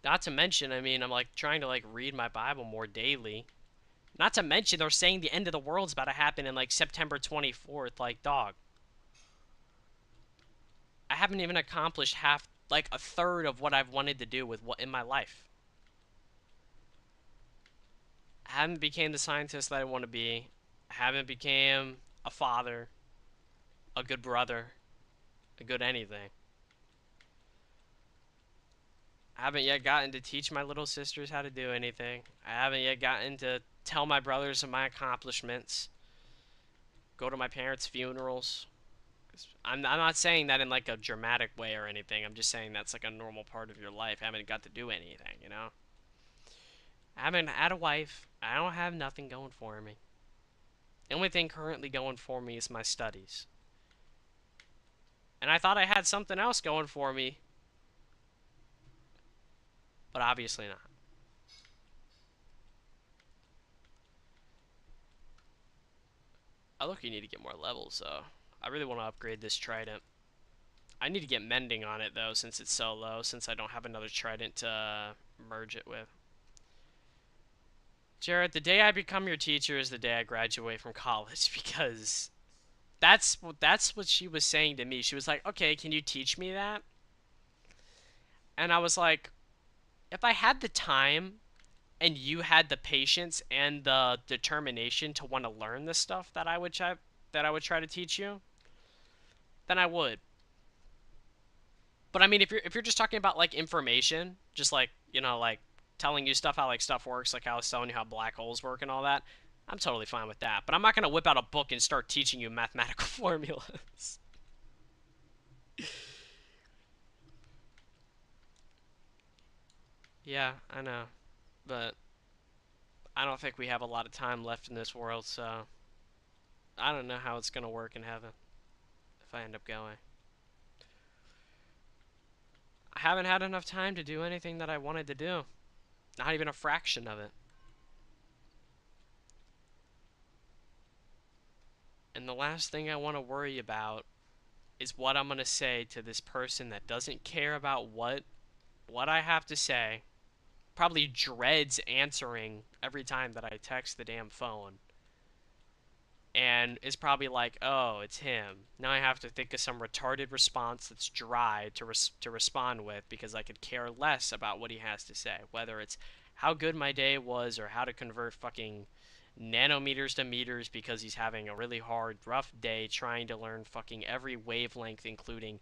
not to mention, I mean, I'm like trying to like read my Bible more daily. Not to mention, they're saying the end of the world's about to happen in like September 24th. Like, dog. I haven't even accomplished half, like a third of what I've wanted to do with what in my life. I haven't became the scientist that I want to be. I haven't became a father, a good brother, a good anything. I haven't yet gotten to teach my little sisters how to do anything. I haven't yet gotten to tell my brothers of my accomplishments. Go to my parents' funerals. I'm not saying that in like a dramatic way or anything. I'm just saying that's like a normal part of your life. I haven't got to do anything, you know? I haven't had a wife. I don't have nothing going for me. The only thing currently going for me is my studies. And I thought I had something else going for me, but obviously not. I look, you need to get more levels, though. I really want to upgrade this trident. I need to get mending on it, though, since it's so low, since I don't have another trident to merge it with. Jared, the day I become your teacher is the day I graduate from college, because that's what she was saying to me. She was like, okay, can you teach me that? And I was like, if I had the time and you had the patience and the determination to want to learn the stuff that I would try to teach you, then I would. But I mean, if you're just talking about like information, just like, you know, like telling you stuff, how like stuff works, like how I was telling you how black holes work and all that, I'm totally fine with that. But I'm not gonna whip out a book and start teaching you mathematical formulas. Yeah, I know, but I don't think we have a lot of time left in this world, so I don't know how it's gonna work in heaven if I end up going. I haven't had enough time to do anything that I wanted to do. Not even a fraction of it. And the last thing I want to worry about is what I'm going to say to this person that doesn't care about what I have to say. Probably dreads answering every time that I text the damn phone. and is probably like, oh, it's him. Now I have to think of some retarded response that's dry to respond with because I could care less about what he has to say, whether it's how good my day was or how to convert fucking nanometers to meters because he's having a really hard, rough day trying to learn fucking every wavelength, including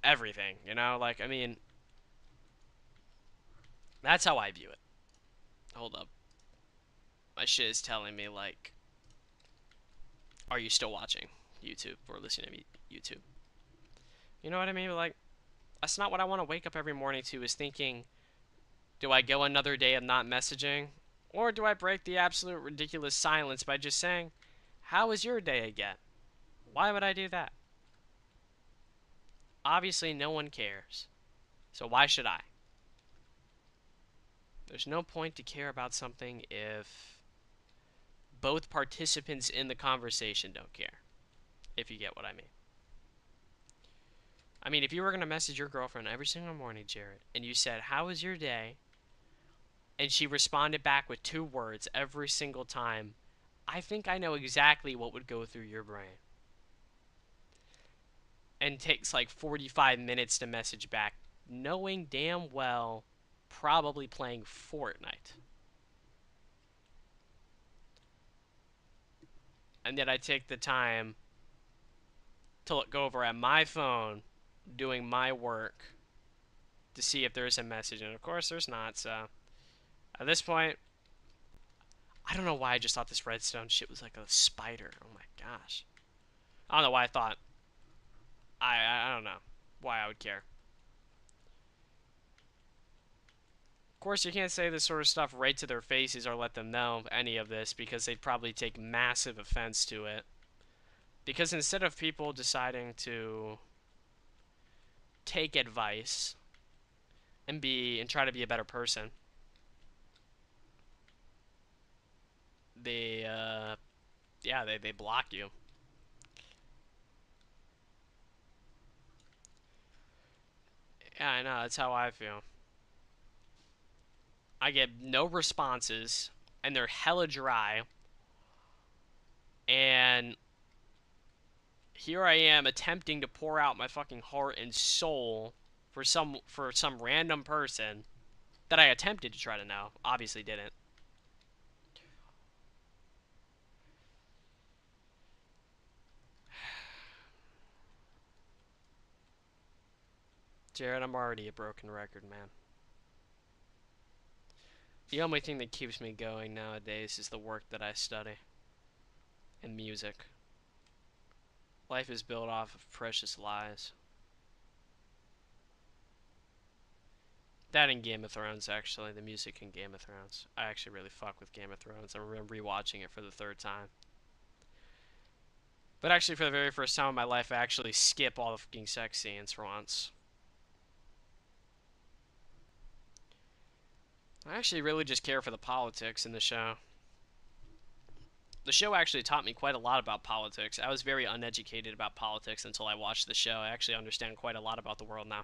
everything, you know? Like, I mean, that's how I view it. Hold up. My shit is telling me, like, are you still watching YouTube or listening to YouTube? You know what I mean? Like, that's not what I want to wake up every morning to, is thinking, do I go another day of not messaging? Or do I break the absolute ridiculous silence by just saying, how was your day again? Why would I do that? Obviously, no one cares. So why should I? There's no point to care about something if both participants in the conversation don't care, if you get what I mean. I mean, if you were going to message your girlfriend every single morning, Jared, and you said, how was your day? And she responded back with 2 words every single time, I think I know exactly what would go through your brain. And takes like 45 minutes to message back, knowing damn well probably playing Fortnite. And yet I take the time to look over at my phone doing my work to see if there's a message. And of course there's not, so at this point, I don't know why I just thought this redstone shit was like a spider. Oh my gosh. I don't know why I thought. I don't know why I would care. Of course, you can't say this sort of stuff right to their faces or let them know any of this because they'd probably take massive offense to it. Because instead of people deciding to take advice and try to be a better person, they yeah, they block you. Yeah, I know, that's how I feel. I get no responses and they're hella dry, and here I am attempting to pour out my fucking heart and soul for some random person that I attempted to try to know. Obviously didn't. Jared, I'm already a broken record, man. The only thing that keeps me going nowadays is the work that I study and music. Life is built off of precious lies. That in Game of Thrones, actually, the music in Game of Thrones. I actually really fuck with Game of Thrones. I'm rewatching it for the 3rd time. But actually, for the very first time in my life, I actually skip all the fucking sex scenes for once. I actually really just care for the politics in the show. The show actually taught me quite a lot about politics. I was very uneducated about politics until I watched the show. I actually understand quite a lot about the world now.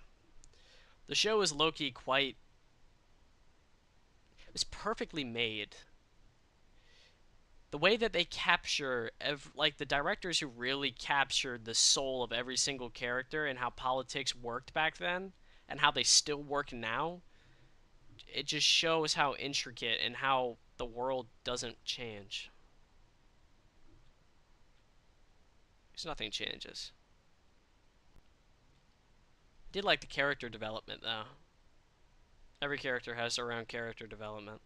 The show is low-key quite... It was perfectly made. The way that they capture, like the directors who really captured the soul of every single character and how politics worked back then and how they still work now, it just shows how intricate and how the world doesn't change. Because nothing changes. Did like the character development though. Every character has their own character development.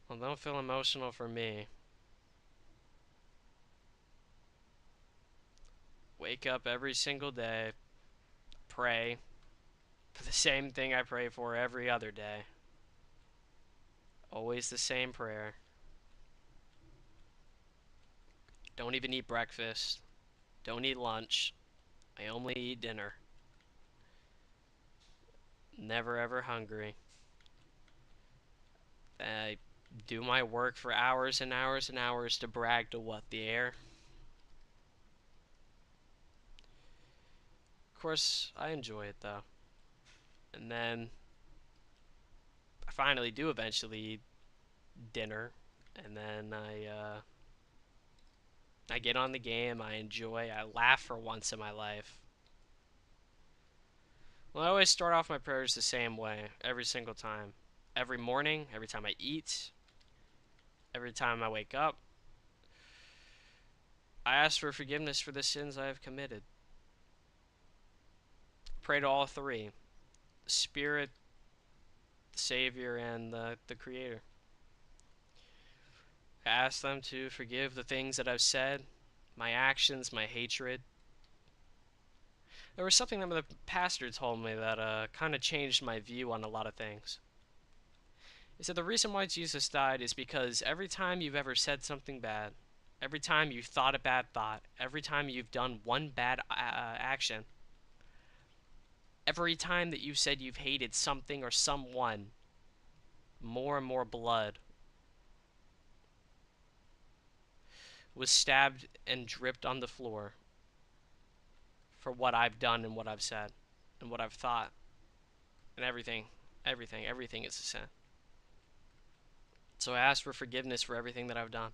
Well, don't feel emotional for me. Wake up every single day, pray for the same thing I pray for every other day. Always the same prayer. Don't even eat breakfast. Don't eat lunch. I only eat dinner. Never ever hungry. I do my work for hours and hours and hours to brag to what, the air? Of course, I enjoy it though. And then finally do eventually eat dinner, and then I get on the game, I enjoy, I laugh for once in my life. Well, I always start off my prayers the same way, every single time. Every morning, every time I eat, every time I wake up, I ask for forgiveness for the sins I have committed. Pray to all three, the Spirit, the Savior, and the Creator. I ask them to forgive the things that I've said, my actions, my hatred. There was something that the pastor told me that kind of changed my view on a lot of things. He said the reason why Jesus died is because every time you've ever said something bad, every time you've thought a bad thought, every time you've done one bad action, every time that you've said you've hated something or someone, more and more blood was stabbed and dripped on the floor for what I've done and what I've said and what I've thought and everything is a sin. So I ask for forgiveness for everything that I've done,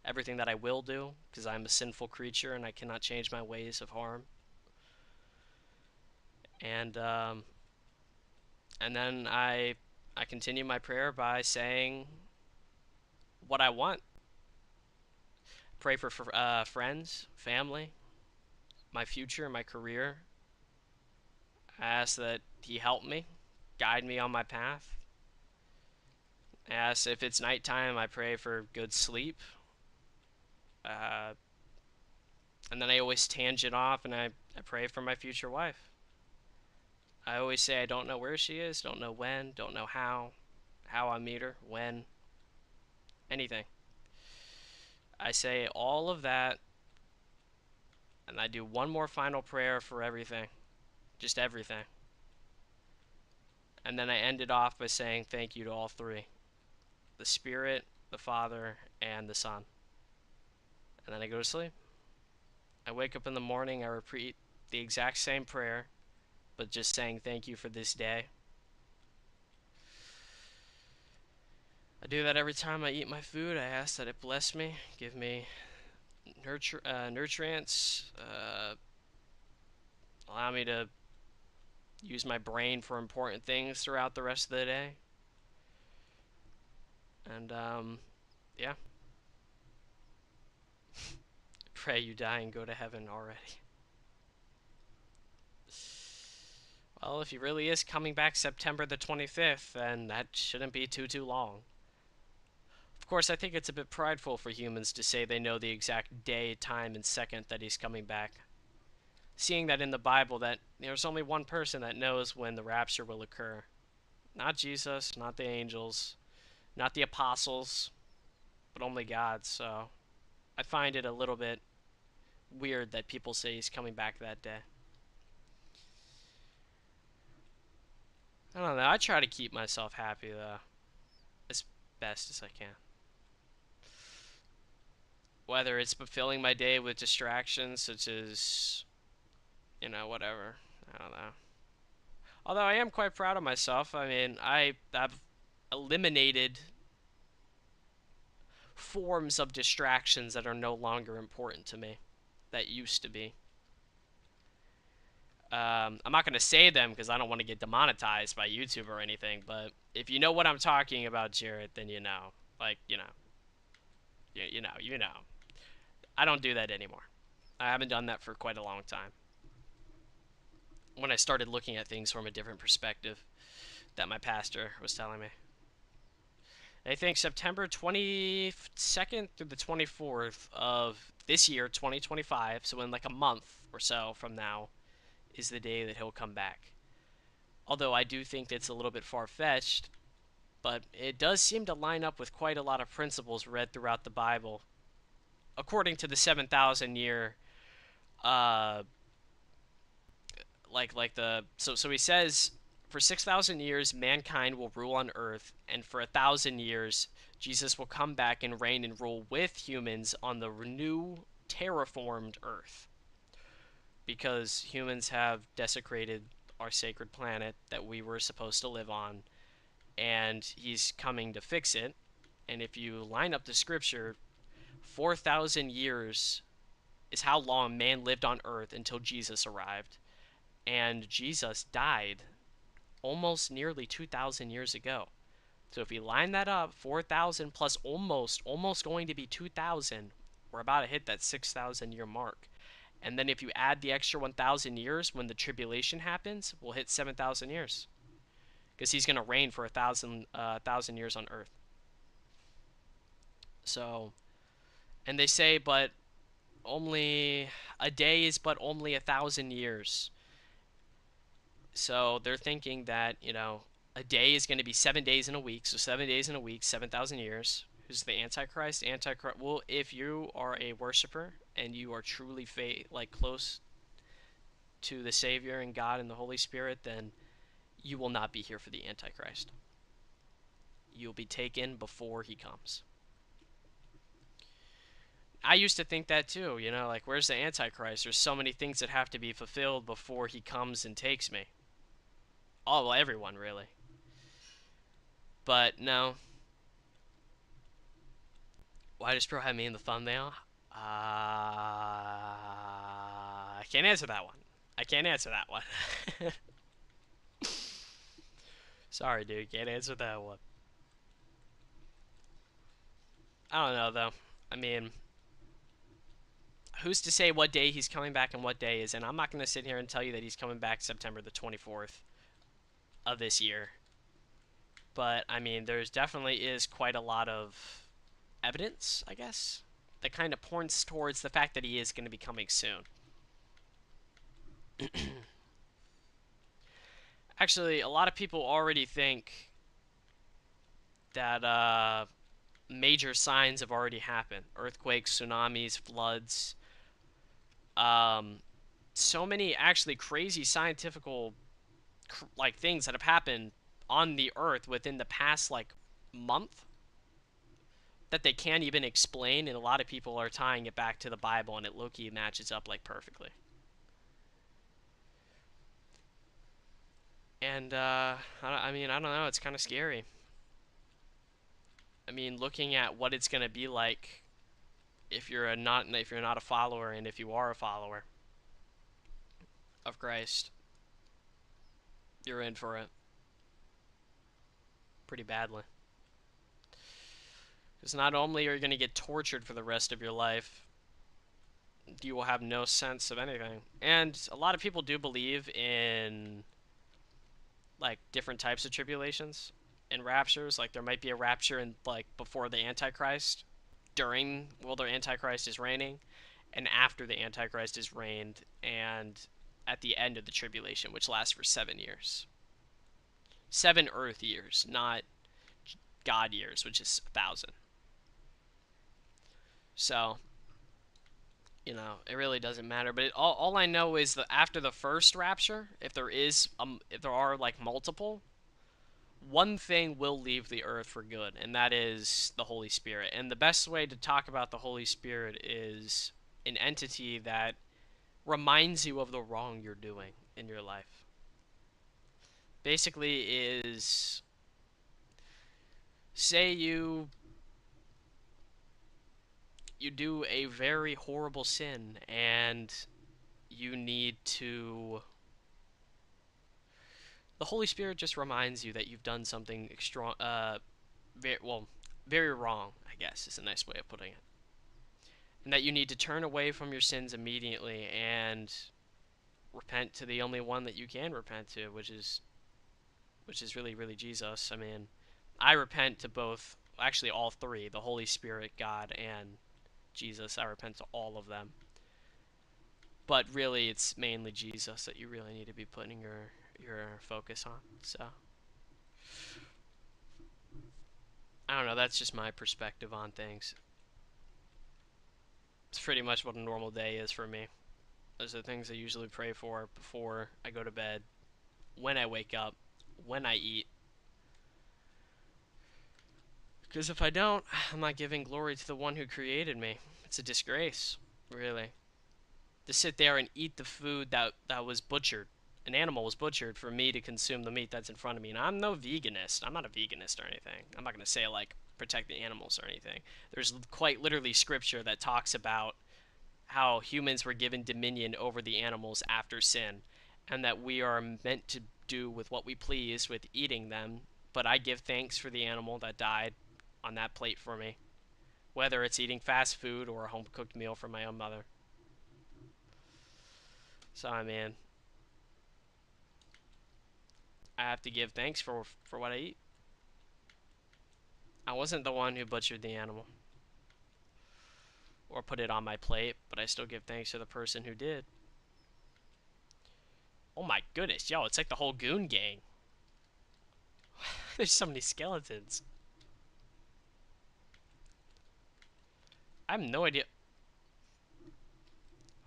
everything that I will do, because I'm a sinful creature and I cannot change my ways of harm. And then I continue my prayer by saying what I want. Pray for friends, family, my future, my career. I ask that He help me, guide me on my path. I ask if it's nighttime, I pray for good sleep. Uh, and then I always tangent off and I pray for my future wife. I always say I don't know where she is, don't know when, don't know how I meet her, when, anything. I say all of that, and I do one more final prayer for everything, just everything. And then I end it off by saying thank you to all three, the Spirit, the Father, and the Son. And then I go to sleep. I wake up in the morning, I repeat the exact same prayer, but just saying thank you for this day. I do that every time I eat my food. I ask that it bless me, give me nutrients, allow me to use my brain for important things throughout the rest of the day. And, yeah. Pray you die and go to heaven already. Well, if he really is coming back September the 25th, then that shouldn't be too long. Of course, I think it's a bit prideful for humans to say they know the exact day, time, and second that he's coming back. Seeing that in the Bible that there's only one person that knows when the rapture will occur. Not Jesus, not the angels, not the apostles, but only God. So I find it a little bit weird that people say he's coming back that day. I don't know. I try to keep myself happy though, as best as I can. Whether it's fulfilling my day with distractions such as, whatever. I don't know. Although I am quite proud of myself. I mean, I've eliminated forms of distractions that are no longer important to me, that used to be. I'm not going to say them because I don't want to get demonetized by YouTube or anything, but if you know what I'm talking about, Jared, then you know. Like, you know. I don't do that anymore. I haven't done that for quite a long time. When I started looking at things from a different perspective that my pastor was telling me. I think September 22nd through the 24th of this year, 2025, so in like a month or so from now, is the day that he'll come back. Although I do think it's a little bit far-fetched, but it does seem to line up with quite a lot of principles read throughout the Bible. According to the 7,000 year so he says for 6,000 years mankind will rule on earth, and for 1,000 years Jesus will come back and reign and rule with humans on the new terraformed earth, because humans have desecrated our sacred planet that we were supposed to live on, and he's coming to fix it. And if you line up the scripture, 4,000 years is how long man lived on earth until Jesus arrived. And Jesus died almost nearly 2,000 years ago. So if we line that up, 4,000 plus almost going to be 2,000, we're about to hit that 6,000 year mark. And then if you add the extra 1,000 years when the tribulation happens, we'll hit 7,000 years. Because he's going to reign for 1,000 years on earth. So, and they say, but only a day is but only 1,000 years. So they're thinking that, a day is going to be 7 days in a week. So 7 days in a week, 7,000 years. Who's the Antichrist? Antichrist. Well, if you are a worshiper and you are truly close to the Savior and God and the Holy Spirit, then you will not be here for the Antichrist. You'll be taken before he comes. I used to think that too, like, where's the Antichrist? There's so many things that have to be fulfilled before he comes and takes me. Oh, well, everyone, really. But no. Why does Pro have me in the thumbnail? I can't answer that one. I can't answer that one. Sorry, dude. Can't answer that one. I don't know, though. I mean, who's to say what day he's coming back and what day is? And I'm not going to sit here and tell you that he's coming back September the 24th of this year. But, I mean, there's definitely is quite a lot of evidence, I guess, that kind of points towards the fact that he is going to be coming soon. Actually, a lot of people already think that major signs have already happened. Earthquakes, tsunamis, floods. So many actually crazy scientific things that have happened on the earth within the past month that they can't even explain, and a lot of people are tying it back to the Bible, and it low-key matches up perfectly. And I mean, I don't know, it's kind of scary. I mean, looking at what it's going to be like if you're not a follower, and if you are a follower of Christ, you're in for it pretty badly. Because not only are you going to get tortured for the rest of your life, you will have no sense of anything. And a lot of people do believe in different types of tribulations and raptures. Like, there might be a rapture in before the Antichrist, during the Antichrist is reigning, and after the Antichrist is reigned, and at the end of the tribulation, which lasts for 7 years. 7 earth years, not God years, which is 1,000. So, it really doesn't matter. But all I know is that after the first rapture, if there are multiple, one thing will leave the earth for good, and that is the Holy Spirit. And the best way to talk about the Holy Spirit is an entity that reminds you of the wrong you're doing in your life. Basically is, say you do a very horrible sin and you need to... The Holy Spirit just reminds you that you've done something very wrong, I guess, is a nice way of putting it. And that you need to turn away from your sins immediately and repent to the only one that you can repent to, which is really, really Jesus. I mean, I repent to both, actually all three, the Holy Spirit, God, and Jesus. I repent to all of them. But really, it's mainly Jesus that you really need to be putting your focus on. So, I don't know, that's just my perspective on things. It's pretty much what a normal day is for me. Those are the things I usually pray for before I go to bed, when I wake up, when I eat. Because if I don't, I'm not giving glory to the one who created me. It's a disgrace, really. To sit there and eat the food that was butchered an animal was butchered for me to consume the meat that's in front of me. And I'm no veganist. I'm not a veganist or anything. I'm not going to say, like, protect the animals or anything. There's quite literally scripture that talks about how humans were given dominion over the animals after sin, and that we are meant to do with what we please with eating them. But I give thanks for the animal that died on that plate for me, whether it's eating fast food or a home cooked meal from my own mother. So, I mean, I have to give thanks for what I eat. I wasn't the one who butchered the animal or put it on my plate, but I still give thanks to the person who did. Oh my goodness, yo, it's like the whole Goon gang. There's so many skeletons. I have no idea.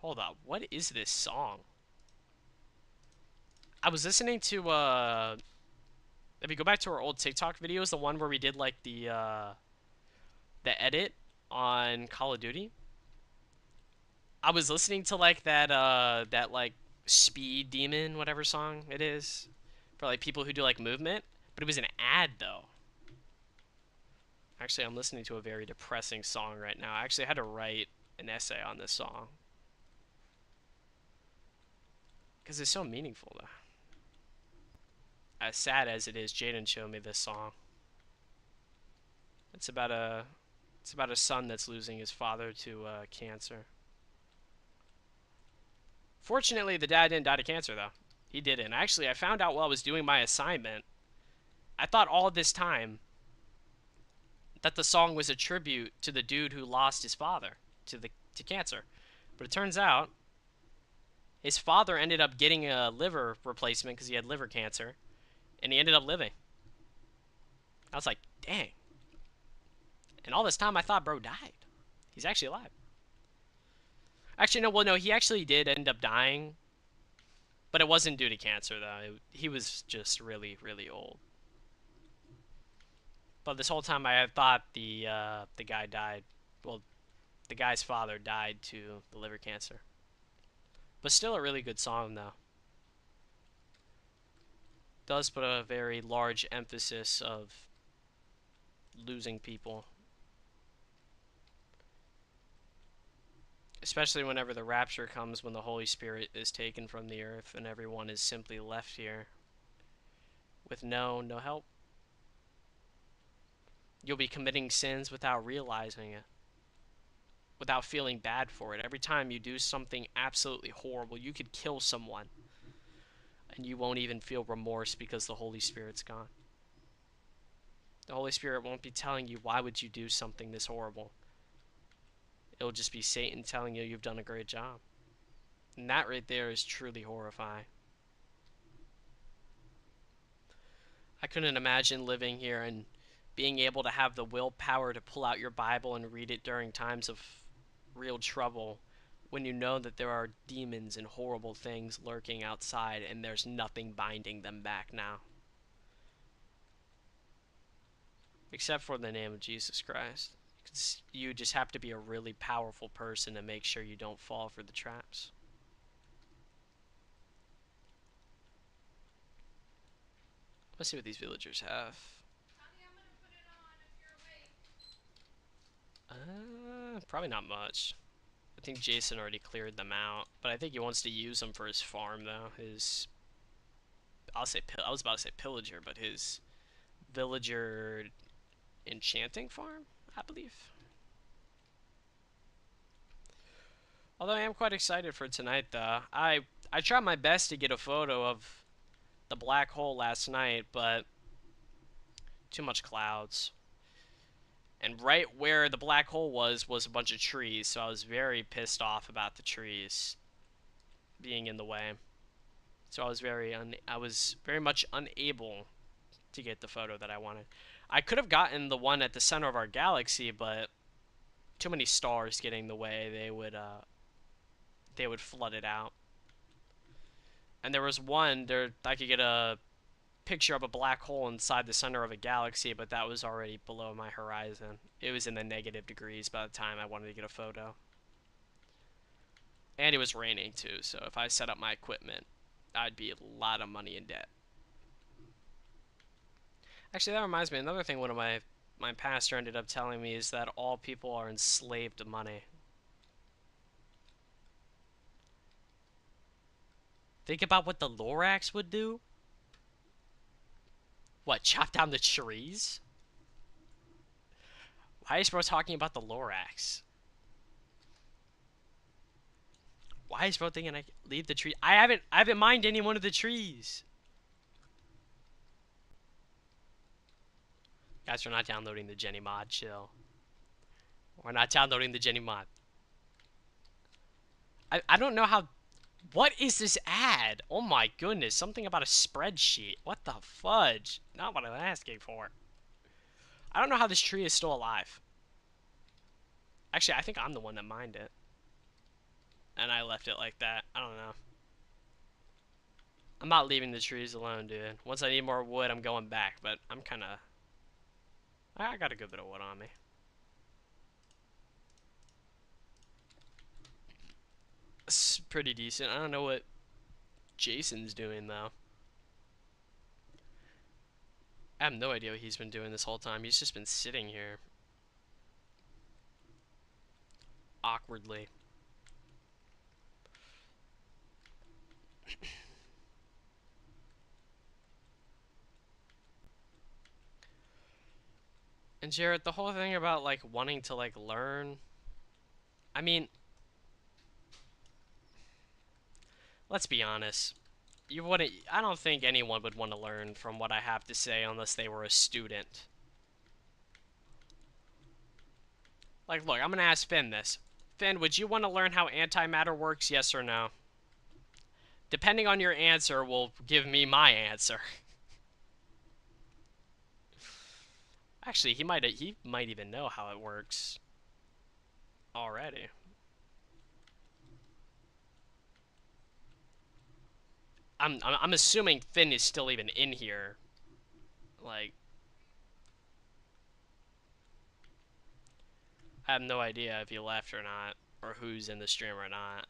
Hold up, what is this song? I was listening to, if we go back to our old TikTok videos, the one where we did, like, the edit on Call of Duty. I was listening to, like, that Speed Demon, whatever song it is, for, like, people who do, like, movement, but it was an ad, though. Actually, I'm listening to a very depressing song right now. I actually had to write an essay on this song, because it's so meaningful, though. As sad as it is, Jaden showed me this song. It's about a son that's losing his father to cancer. Fortunately, the dad didn't die to cancer, though. He didn't. Actually, I found out while I was doing my assignment. I thought all this time that the song was a tribute to the dude who lost his father to cancer. But it turns out his father ended up getting a liver replacement because he had liver cancer, and he ended up living. I was like, dang. And all this time I thought bro died. He's actually alive. Actually, no, well, no, he actually did end up dying, but it wasn't due to cancer, though. He was just really, really old. But this whole time I had thought the guy died. Well, the guy's father died to the liver cancer. But still a really good song, though. Does put a very large emphasis of losing people. Especially whenever the rapture comes, when the Holy Spirit is taken from the earth and everyone is simply left here with no help. You'll be committing sins without realizing it, without feeling bad for it. Every time you do something absolutely horrible, you could kill someone, and you won't even feel remorse because the Holy Spirit's gone. The Holy Spirit won't be telling you, why would you do something this horrible? It'll just be Satan telling you you've done a great job. And that right there is truly horrifying. I couldn't imagine living here and being able to have the willpower to pull out your Bible and read it during times of real trouble, when you know that there are demons and horrible things lurking outside and there's nothing binding them back now. Except for the name of Jesus Christ. You just have to be a really powerful person to make sure you don't fall for the traps. Let's see what these villagers have. Probably not much. I think Jason already cleared them out, but I think he wants to use them for his farm, though. I was about to say pillager, but his villager enchanting farm, I believe. Although I am quite excited for tonight, though. I tried my best to get a photo of the black hole last night, but too much clouds. And right where the black hole was a bunch of trees, so I was very pissed off about the trees being in the way. So I was very much unable to get the photo that I wanted. I could have gotten the one at the center of our galaxy, but too many stars getting in the way, they would flood it out. And there was one there I could get a picture of a black hole inside the center of a galaxy, but that was already below my horizon. It was in the negative degrees by the time I wanted to get a photo. And it was raining too, so if I set up my equipment, I'd be a lot of money in debt. Actually, that reminds me. Another thing one of my pastor ended up telling me is that all people are enslaved to money. Think about what the Lorax would do. What, chop down the trees? Why is bro talking about the Lorax? Why is bro thinking I leave the tree? I haven't mined any one of the trees. Guys, we're not downloading the Jenny mod. Chill. We're not downloading the Jenny mod. I don't know how. What is this ad? Oh my goodness, something about a spreadsheet. What the fudge? Not what I'm asking for. I don't know how this tree is still alive. Actually, I think I'm the one that mined it. And I left it like that. I don't know. I'm not leaving the trees alone, dude. Once I need more wood, I'm going back. But I'm kind of... I got a good bit of wood on me. It's pretty decent. I don't know what Jason's doing, though. I have no idea what he's been doing this whole time. He's just been sitting here. Awkwardly. And Jared, the whole thing about, like, wanting to, like, learn... I mean... Let's be honest. You wouldn't... I don't think anyone would want to learn from what I have to say unless they were a student. Like, look, I'm gonna ask Finn this. Finn, would you want to learn how antimatter works, yes or no? Depending on your answer will give me my answer. Actually, he might even know how it works already. I'm assuming Finn is still even in here. Like, I have no idea if he left or not, or who's in the stream or not.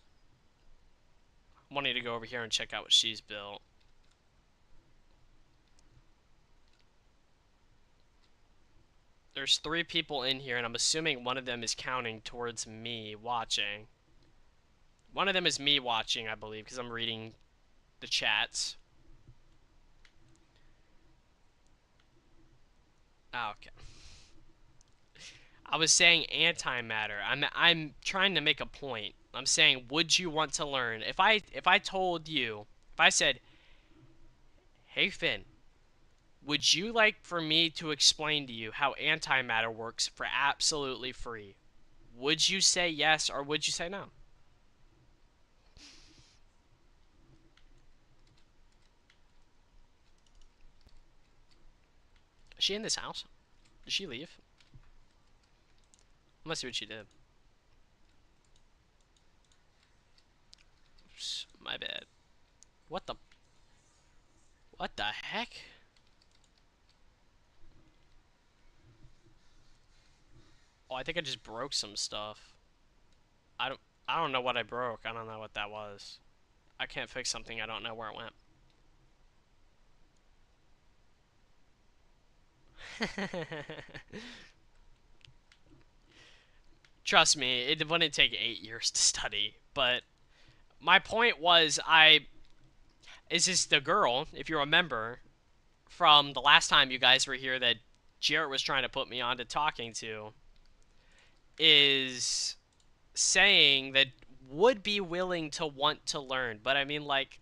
I'm wanting to go over here and check out what she's built. There's 3 people in here, and I'm assuming one of them is counting towards me watching. One of them is me watching, I believe, because I'm reading the chats. Oh, okay. I was saying antimatter. I'm trying to make a point. I'm saying, would you want to learn? If I told you, if I said, "Hey Finn, would you like for me to explain to you how antimatter works for absolutely free?" Would you say yes or would you say no? Is she in this house? Did she leave? I'm gonna see what she did. Oops, my bad. What the? What the heck? Oh, I think I just broke some stuff. I don't know what I broke. I don't know what that was. I can't fix something. I don't know where it went. Trust me, it wouldn't take 8 years to study. But my point was, is this the girl, if you remember, from the last time you guys were here that Jarrett was trying to put me on to talking to, is saying that would be willing to want to learn. But I mean, like,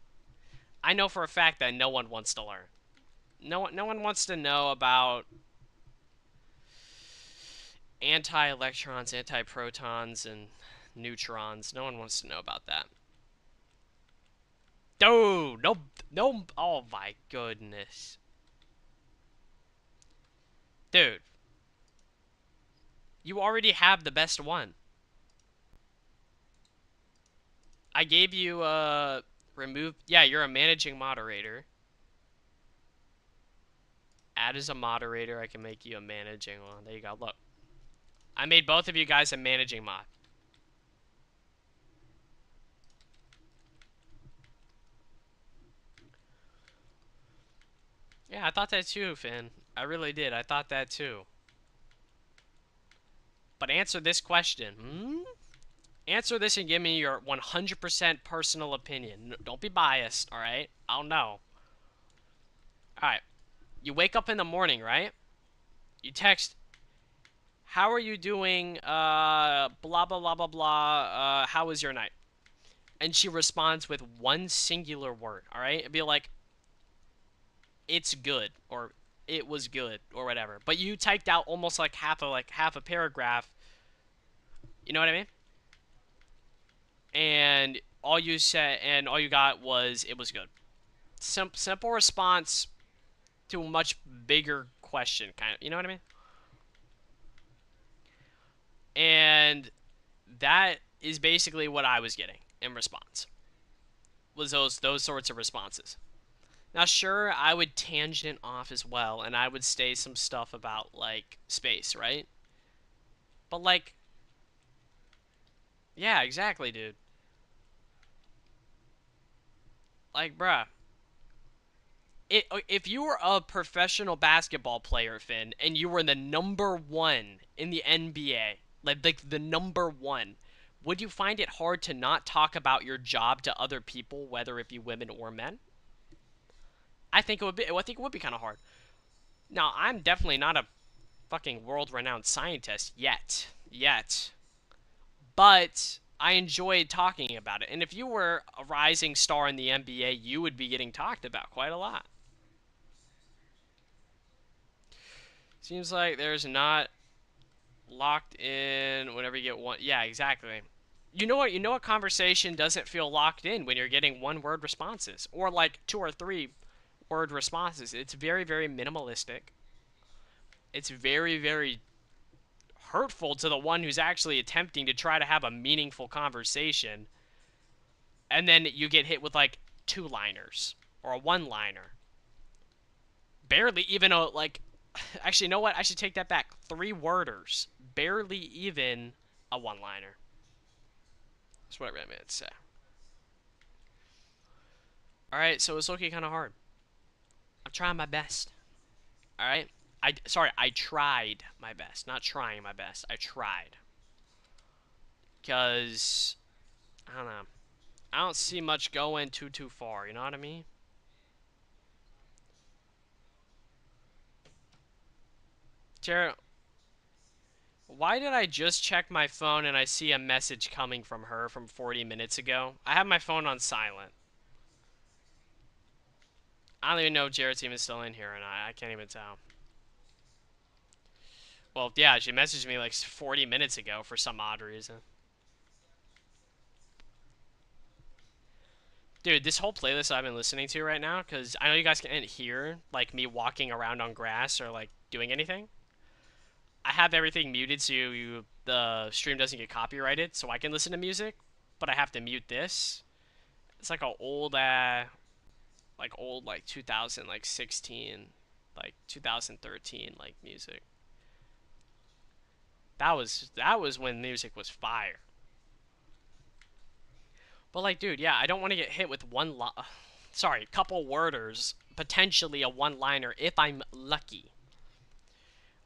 I know for a fact that no one wants to learn. No one wants to know about anti-electrons, anti-protons, and neutrons. No one wants to know about that. Dude, no, oh my goodness. Dude, you already have the best one. I gave you, remove, yeah, you're a managing moderator. Add as a moderator, I can make you a managing one. There you go, look. I made both of you guys a managing mod. Yeah, I thought that too, Finn. I really did. I thought that too. But answer this question. Answer this and give me your 100% personal opinion. Don't be biased, alright? I'll know. Alright. You wake up in the morning, right? You text, how are you doing? Blah, blah, blah, blah, blah. How was your night? And she responds with one singular word, alright? It'd be like, it's good, or it was good, or whatever. But you typed out almost like half a paragraph. You know what I mean? And all you got was it was good. Simple response to a much bigger question, kind of. You know what I mean? And that is basically what I was getting in response. Was those sorts of responses. Now, sure, I would tangent off as well, and I would say some stuff about like space, right? But like, yeah, exactly, dude. Like, bruh, if you were a professional basketball player, Finn, and you were the number one in the NBA, like the number one, would you find it hard to not talk about your job to other people, whether it be women or men? I think it would be. I think it would be kind of hard. Now, I'm definitely not a fucking world-renowned scientist yet, but I enjoyed talking about it. And if you were a rising star in the NBA, you would be getting talked about quite a lot. Seems like there's not locked in whenever you get one. Yeah, exactly. You know what? You know a conversation doesn't feel locked in when you're getting one word responses or like two or three word responses. It's very, very minimalistic. It's very, very hurtful to the one who's actually attempting to try to have a meaningful conversation. And then you get hit with like two liners or a one liner. Barely even a like. Actually, you know what? I should take that back. Three worders. Barely even a one liner. That's what I really meant to say. Alright, so it's looking kind of hard. I'm trying my best. Alright? I tried my best. Not trying my best. I tried. Because, I don't know. I don't see much going too far. You know what I mean? Jared, why did I just check my phone and I see a message coming from her from 40 minutes ago? I have my phone on silent. I don't even know if Jared's even still in here or not. I can't even tell. Well, yeah, she messaged me like 40 minutes ago for some odd reason. Dude, this whole playlist I've been listening to right now, because I know you guys can't hear like me walking around on grass or like doing anything. I have everything muted so the stream doesn't get copyrighted, so I can listen to music, but I have to mute this. It's like a old like 2000 like 16, like 2013 like music. That was when music was fire. But like, dude, yeah, I don't want to get hit with sorry, couple worders, potentially a one-liner if I'm lucky.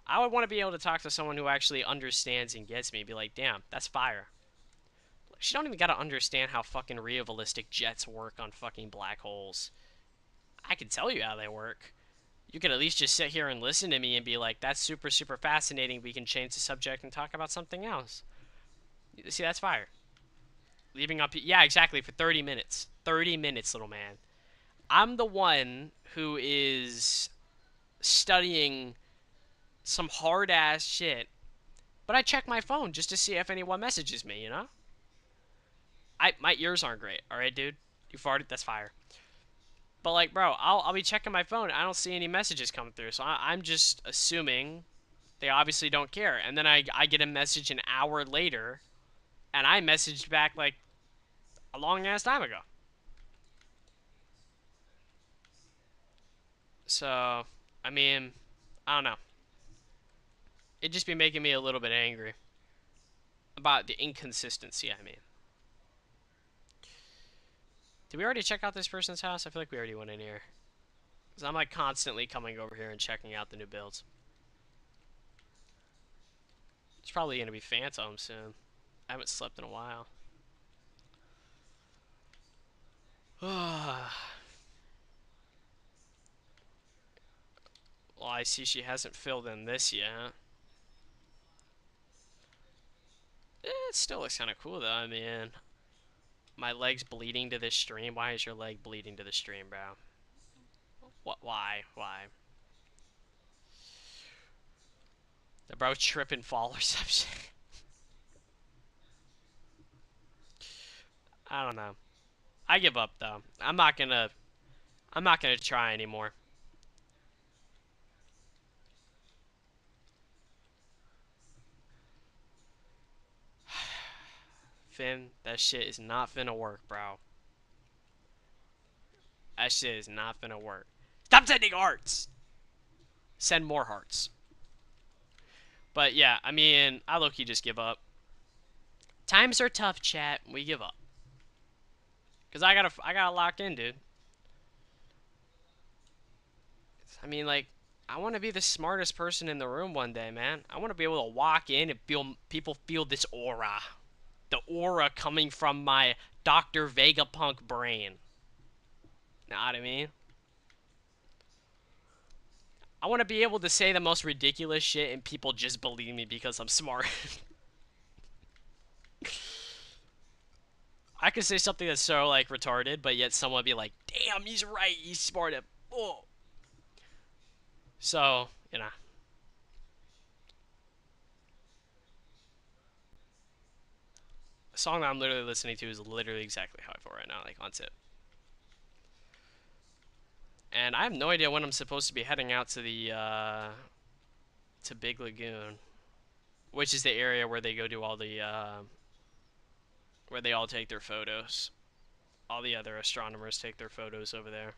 I would want to be able to talk to someone who actually understands and gets me. Be like, damn, that's fire. She don't even gotta understand how fucking realistic jets work on fucking black holes. I can tell you how they work. You could at least just sit here and listen to me and be like, that's super, super fascinating. We can change the subject and talk about something else. See, that's fire. Leaving up, yeah, exactly, for 30 minutes. 30 minutes, little man. I'm the one who is studying some hard ass shit, but I check my phone just to see if anyone messages me, you know? My ears aren't great, alright, dude? You farted? That's fire. But like, bro, I'll be checking my phone. I don't see any messages come through, so I'm just assuming they obviously don't care. And then I get a message an hour later, and I messaged back like a long ass time ago. So, I mean, I don't know. It'd just be making me a little bit angry about the inconsistency. I mean, did we already check out this person's house? I feel like we already went in here. 'Cause I'm like constantly coming over here and checking out the new builds. It's probably gonna be Phantom soon. I haven't slept in a while. Well, I see she hasn't filled in this yet. It still looks kind of cool though. I mean, my leg's bleeding to this stream. Why is your leg bleeding to the stream, bro? What? Why? Why? The bro trip and fall or some shit. I don't know. I give up though. I'm not gonna. I'm not gonna try anymore. Finn, that shit is not finna work, bro. That shit is not finna work. Stop sending hearts. Send more hearts. But yeah, I mean, I low-key just give up. Times are tough, chat. We give up. Cause I gotta lock in, dude. I mean, like, I want to be the smartest person in the room one day, man. I want to be able to walk in and feel people feel this aura, the aura coming from my Dr. Vegapunk brain. Know what I mean? I want to be able to say the most ridiculous shit and people just believe me because I'm smart. I could say something that's so, like, retarded, but yet someone would be like, damn, he's right, he's smart. Oh. So, you know. The song that I'm literally listening to is literally exactly how I feel right now, like, on tip. And I have no idea when I'm supposed to be heading out to the, to Big Lagoon. Which is the area where they go do all the, where they all take their photos. All the other astronomers take their photos over there.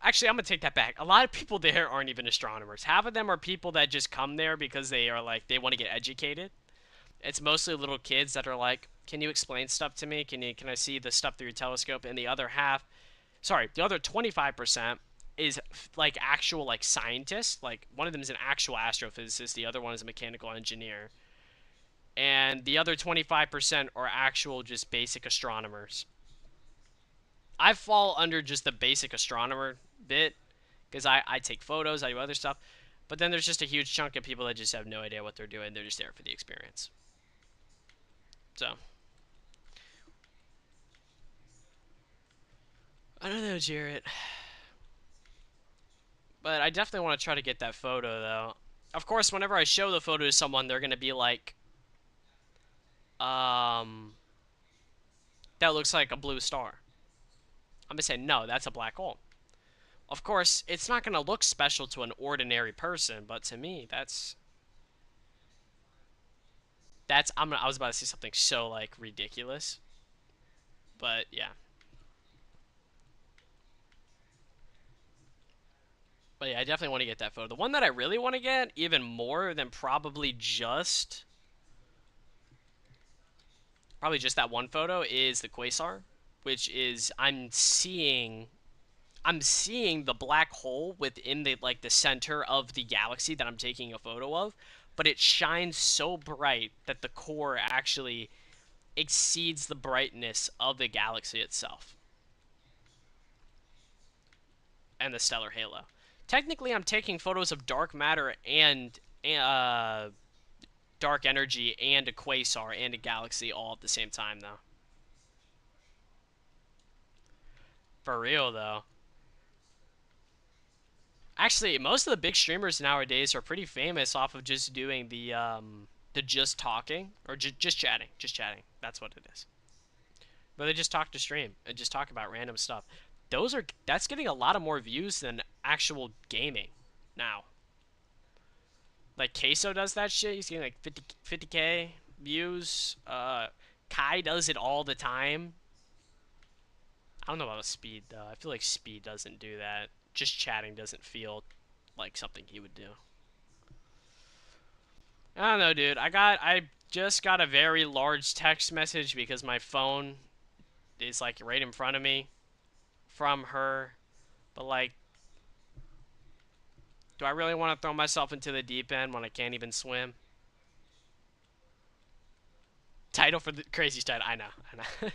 Actually, I'm gonna take that back. A lot of people there aren't even astronomers. Half of them are people that just come there because they are like, they want to get educated. It's mostly little kids that are like, can you explain stuff to me? Can I see the stuff through your telescope? And the other half, sorry, the other 25% is like actual like scientists. Like one of them is an actual astrophysicist, the other one is a mechanical engineer. And the other 25% are actual just basic astronomers. I fall under just the basic astronomer bit because I take photos, I do other stuff. But then there's just a huge chunk of people that just have no idea what they're doing. They're just there for the experience. So, I don't know, Jarrett. But I definitely want to try to get that photo, though. Of course, whenever I show the photo to someone, they're going to be like, that looks like a blue star. I'm going to say, no, that's a black hole. Of course, it's not going to look special to an ordinary person, but to me, I was about to say something so, like, ridiculous. But, yeah. But, yeah, I definitely want to get that photo. The one that I really want to get, even more than probably just that one photo, is the quasar, which is I'm seeing the black hole within the like the center of the galaxy that I'm taking a photo of, but it shines so bright that the core actually exceeds the brightness of the galaxy itself and the stellar halo. Technically, I'm taking photos of dark matter and dark energy and a quasar and a galaxy all at the same time, though. For real, though. Actually, most of the big streamers nowadays are pretty famous off of just doing the just talking or just chatting, just chatting. That's what it is. But they just talk to stream and just talk about random stuff. That's getting a lot of more views than actual gaming now. Like Queso does that shit. He's getting like 50K views. Kai does it all the time. I don't know about Speed though. I feel like Speed doesn't do that. Just chatting doesn't feel like something he would do. I don't know, dude. I just got a very large text message because my phone is like right in front of me from her. But like Do I really want to throw myself into the deep end when I can't even swim? Title for the crazy title. I know.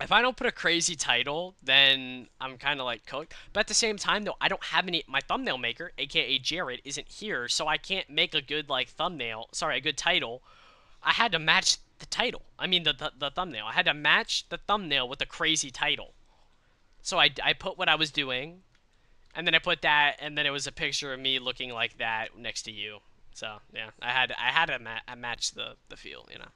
If I don't put a crazy title, then I'm kind of like cooked. But at the same time, though, I don't have any. My thumbnail maker, aka Jared, isn't here, so I can't make a good like thumbnail. Sorry, a good title. I had to match the title. I mean the thumbnail. I had to match the thumbnail with a crazy title. So I put what I was doing, and then I put that, and then it was a picture of me looking like that next to you. So yeah, I had to match the feel, you know.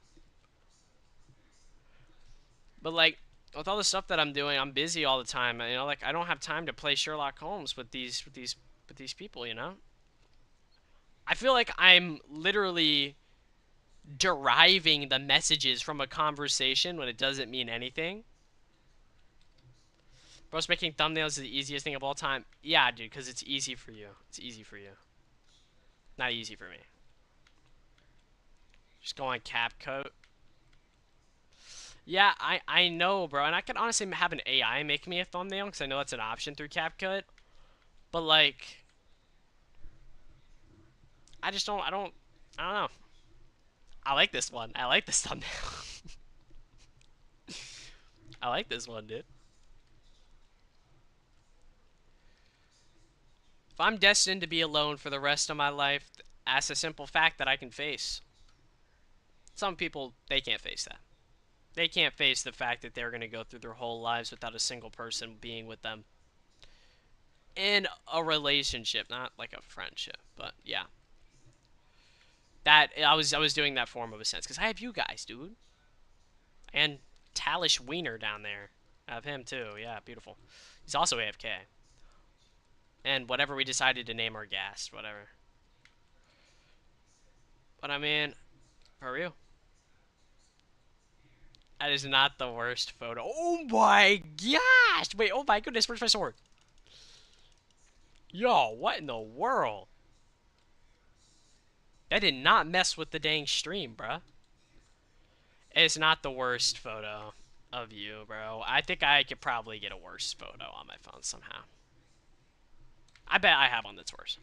But like with all the stuff that I'm doing, I'm busy all the time. You know, like I don't have time to play Sherlock Holmes with these people. You know, I feel like I'm literally deriving the messages from a conversation when it doesn't mean anything. Bro's making thumbnails is the easiest thing of all time. Yeah, dude, because it's easy for you. It's easy for you. Not easy for me. Just go on CapCut. Yeah, I know, bro. And I could honestly have an AI make me a thumbnail because I know that's an option through CapCut. But like, I just don't. I don't know. I like this one. I like this thumbnail. I like this one, dude. If I'm destined to be alone for the rest of my life, that's a simple fact that I can face. Some people, they can't face that. They can't face the fact that they're going to go through their whole lives without a single person being with them in a relationship, not like a friendship, but yeah. That I was doing that form of a sense because I have you guys, dude, and Talish Wiener down there. I have him too. Yeah, beautiful. He's also AFK. And whatever we decided to name our guest, whatever. But I mean, for real, that is not the worst photo. Oh my gosh! Wait, oh my goodness, where's my sword? Yo, what in the world? That did not mess with the dang stream, bruh. It's not the worst photo of you, bro. I think I could probably get a worse photo on my phone somehow. I bet I have one that's worse.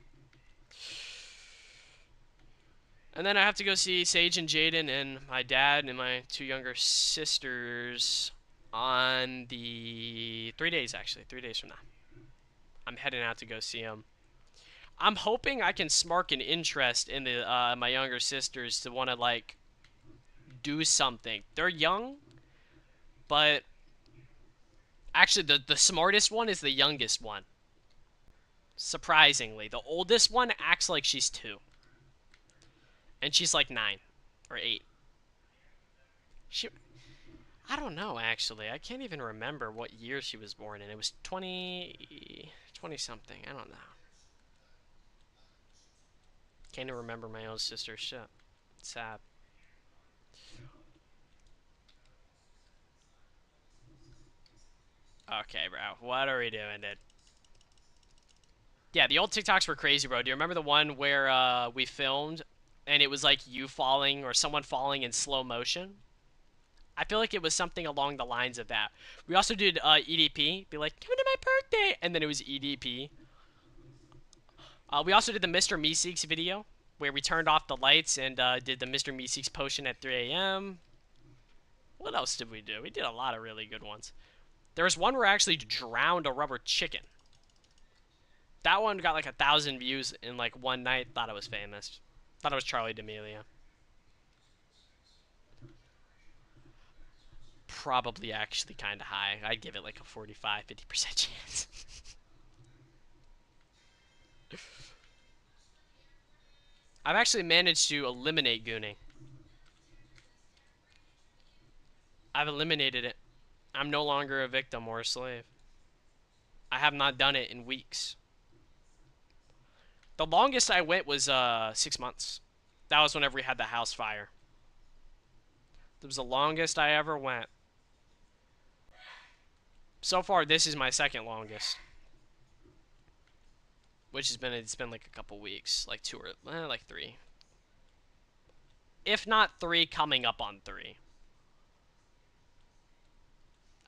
And then I have to go see Sage and Jaden and my dad and my two younger sisters on the 3 days, actually. 3 days from now. I'm heading out to go see them. I'm hoping I can spark an interest in the my younger sisters to want to, like, do something. They're young, but actually the smartest one is the youngest one. Surprisingly. The oldest one acts like she's 2. And she's like 9 or 8. She, I don't know, actually. I can't even remember what year she was born in. It was 20 something. I don't know. Can't even remember my own sister's shit. It's sad. Okay, bro. What are we doing, dude? Yeah, the old TikToks were crazy, bro. Do you remember the one where we filmed and it was like you falling or someone falling in slow motion? I feel like it was something along the lines of that. We also did EDP, be like, come to my birthday, and then it was EDP. We also did the Mr. Meeseeks video, where we turned off the lights and did the Mr. Meeseeks potion at 3 a.m. What else did we do? We did a lot of really good ones. There was one where I actually drowned a rubber chicken. That one got like 1,000 views in like one night. Thought it was famous. Thought it was Charlie D'Amelio. Probably actually kind of high. I'd give it like a 45, 50% chance. I've actually managed to eliminate gooning. I've eliminated it. I'm no longer a victim or a slave. I have not done it in weeks. The longest I went was 6 months. That was whenever we had the house fire. That was the longest I ever went. So far, this is my second longest. Which has been, it's been like a couple weeks. Like 2 or, like 3. If not 3, coming up on 3.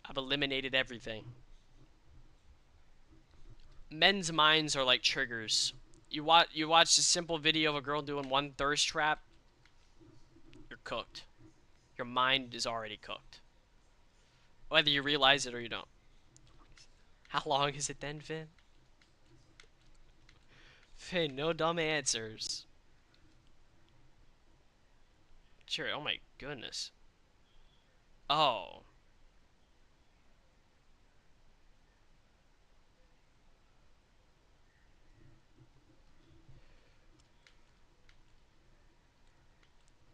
I've eliminated everything. men's minds are like triggers. You watch a simple video of a girl doing one thirst trap, you're cooked. Your mind is already cooked. Whether you realize it or you don't. How long is it then, Finn? Finn, no dumb answers. Sure, oh my goodness. Oh.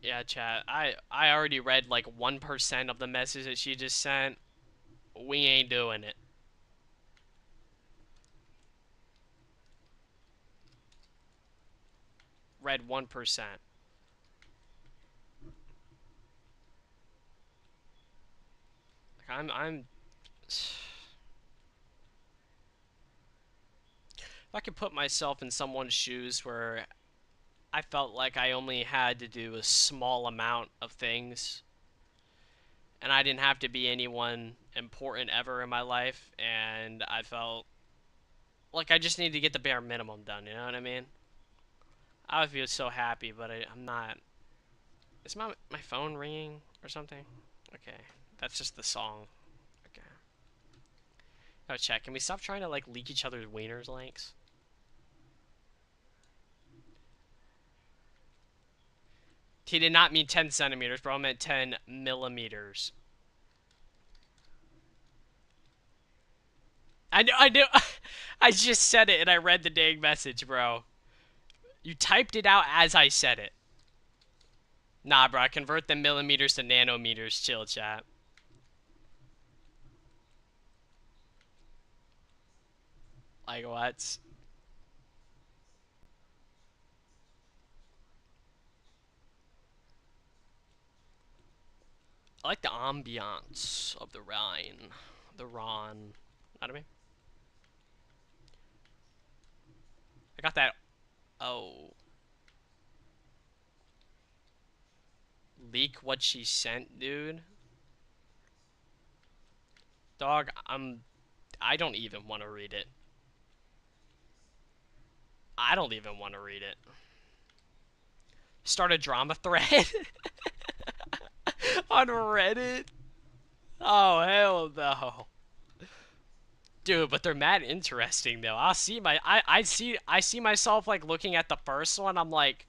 Yeah, chat. I already read like 1% of the message that she just sent. We ain't doing it. Read 1%. I'm if I could put myself in someone's shoes where I felt like I only had to do a small amount of things and I didn't have to be anyone important ever in my life, and I felt like I just need to get the bare minimum done, you know what I mean? I would feel so happy, but I'm not. Is my phone ringing or something? Okay, that's just the song. Okay. Oh, check. Can we stop trying to like leak each other's wieners links? He did not mean 10 centimeters, bro. I meant 10 millimeters. I knew. I just said it and I read the dang message, bro. You typed it out as I said it. Nah, bro. Convert the millimeters to nanometers. Chill, chat. Like, what? I like the ambiance of the Rhine. The Ron. Know what I mean? I got that. Oh. Leak what she sent, dude. Dog, I don't even want to read it. I don't even want to read it. Start a drama thread on Reddit. Oh, hell no. Dude, but they're mad interesting though. I see myself like looking at the first one. I'm like,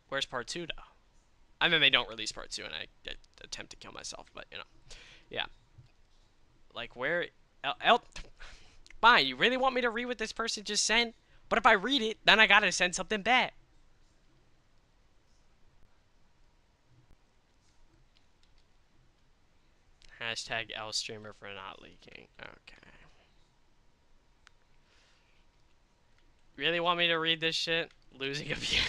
where's part 2 though? I mean, they don't release part 2 and I attempt to kill myself, but you know. Yeah. Like where fine, you really want me to read what this person just sent? But if I read it, then I gotta send something back. Hashtag L streamer for not leaking. Okay. Really want me to read this shit? Losing a view.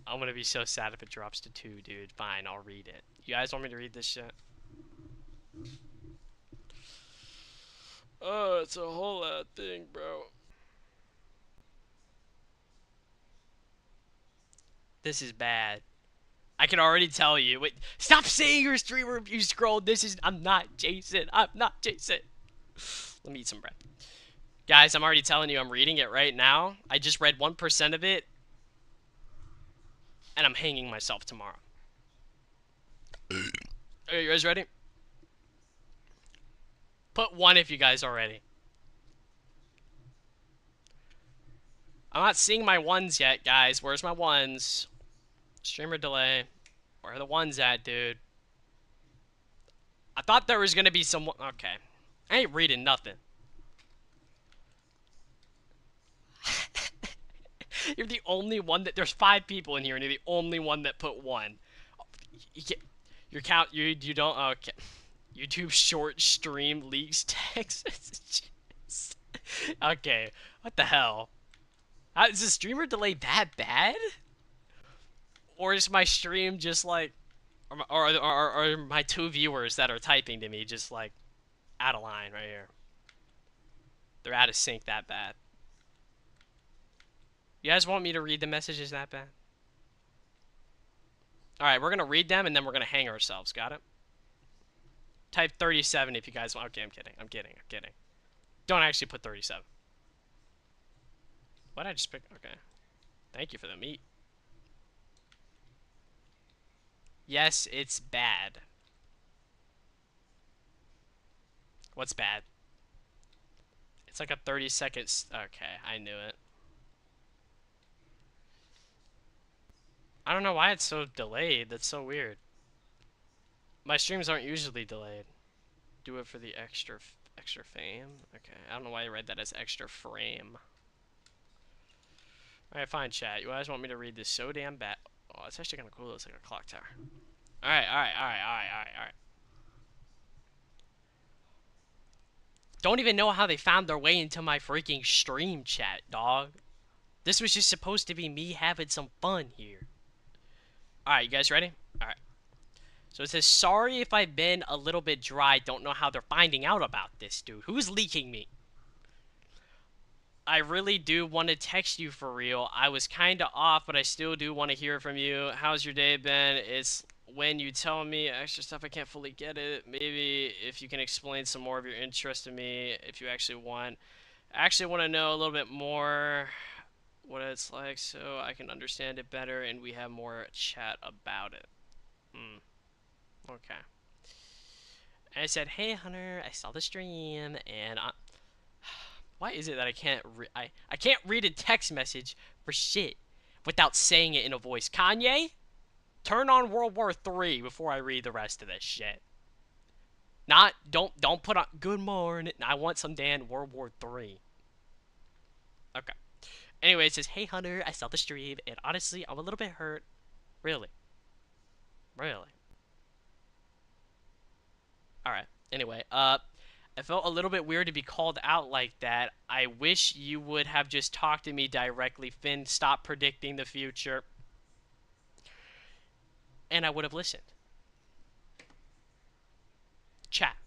I'm gonna be so sad if it drops to 2, dude. Fine, I'll read it. You guys want me to read this shit? Oh, it's a whole thing, bro. This is bad. I can already tell you. Wait, stop saying your stream review scroll. I'm not Jason. I'm not Jason. Let me eat some bread. Guys, I'm already telling you I'm reading it right now. I just read 1% of it. And I'm hanging myself tomorrow. Are you guys ready? Put 1 if you guys are ready. I'm not seeing my 1s yet, guys. Where's my 1s? Streamer delay. Where are the 1s at, dude? I thought there was gonna be some. Okay. I ain't reading nothing. You're the only one that. There's 5 people in here, and you're the only one that put 1. Your count. You don't. Okay. YouTube short stream leaks text. Okay. What the hell? Is the streamer delay that bad? Or is my stream just like, or my 2 viewers that are typing to me just like out of line right here? They're out of sync that bad. You guys want me to read the messages that bad? Alright, we're gonna read them and then we're gonna hang ourselves, got it? Type 37 if you guys want. Okay, I'm kidding. I'm kidding. Don't actually put 37. What did I just pick? Okay. Thank you for the meat. Yes, it's bad. What's bad? It's like a 30-second. Okay, I knew it. I don't know why it's so delayed. That's so weird. My streams aren't usually delayed. Do it for the extra fame. Okay, I don't know why I read that as extra frame. Alright, fine, chat. You guys want me to read this so damn bad? Oh, it's actually kind of cool. It's like a clock tower. Alright. Don't even know how they found their way into my freaking stream chat, dog. This was just supposed to be me having some fun here. Alright, you guys ready? Alright. So it says, sorry if I've been a little bit dry. Don't know how they're finding out about this, dude. Who's leaking me? I really do want to text you for real. I was kind of off, but I still do want to hear from you. How's your day been? It's when you tell me extra stuff, I can't fully get it. Maybe if you can explain some more of your interest in me, if you actually want. I actually want to know a little bit more what it's like so I can understand it better and we have more chat about it. Okay. And I said, hey, Hunter, I saw the stream, and why is it that I can't read a text message for shit without saying it in a voice? Kanye, turn on World War III before I read the rest of this shit. Not don't put on good morning. I want some damn World War III. Okay. Anyway, it says, hey Hunter, I saw the stream, and honestly, I'm a little bit hurt. Really, really. All right. Anyway, I felt a little bit weird to be called out like that. I wish you would have just talked to me directly, Finn. Stop predicting the future. And I would have listened. Chat.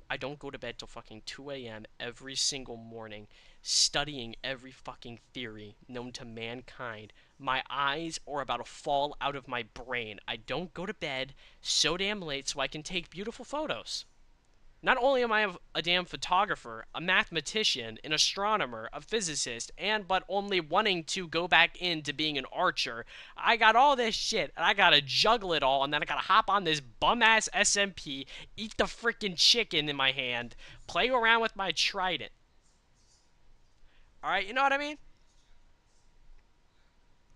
I don't go to bed till fucking 2 a.m. every single morning, studying every fucking theory known to mankind. My eyes are about to fall out of my brain. I don't go to bed so damn late so I can take beautiful photos. Not only am I a damn photographer, a mathematician, an astronomer, a physicist, and but only wanting to go back into being an archer, I got all this shit, and I gotta juggle it all, and then I gotta hop on this bum-ass SMP, eat the freaking chicken in my hand, play around with my trident. Alright, you know what I mean?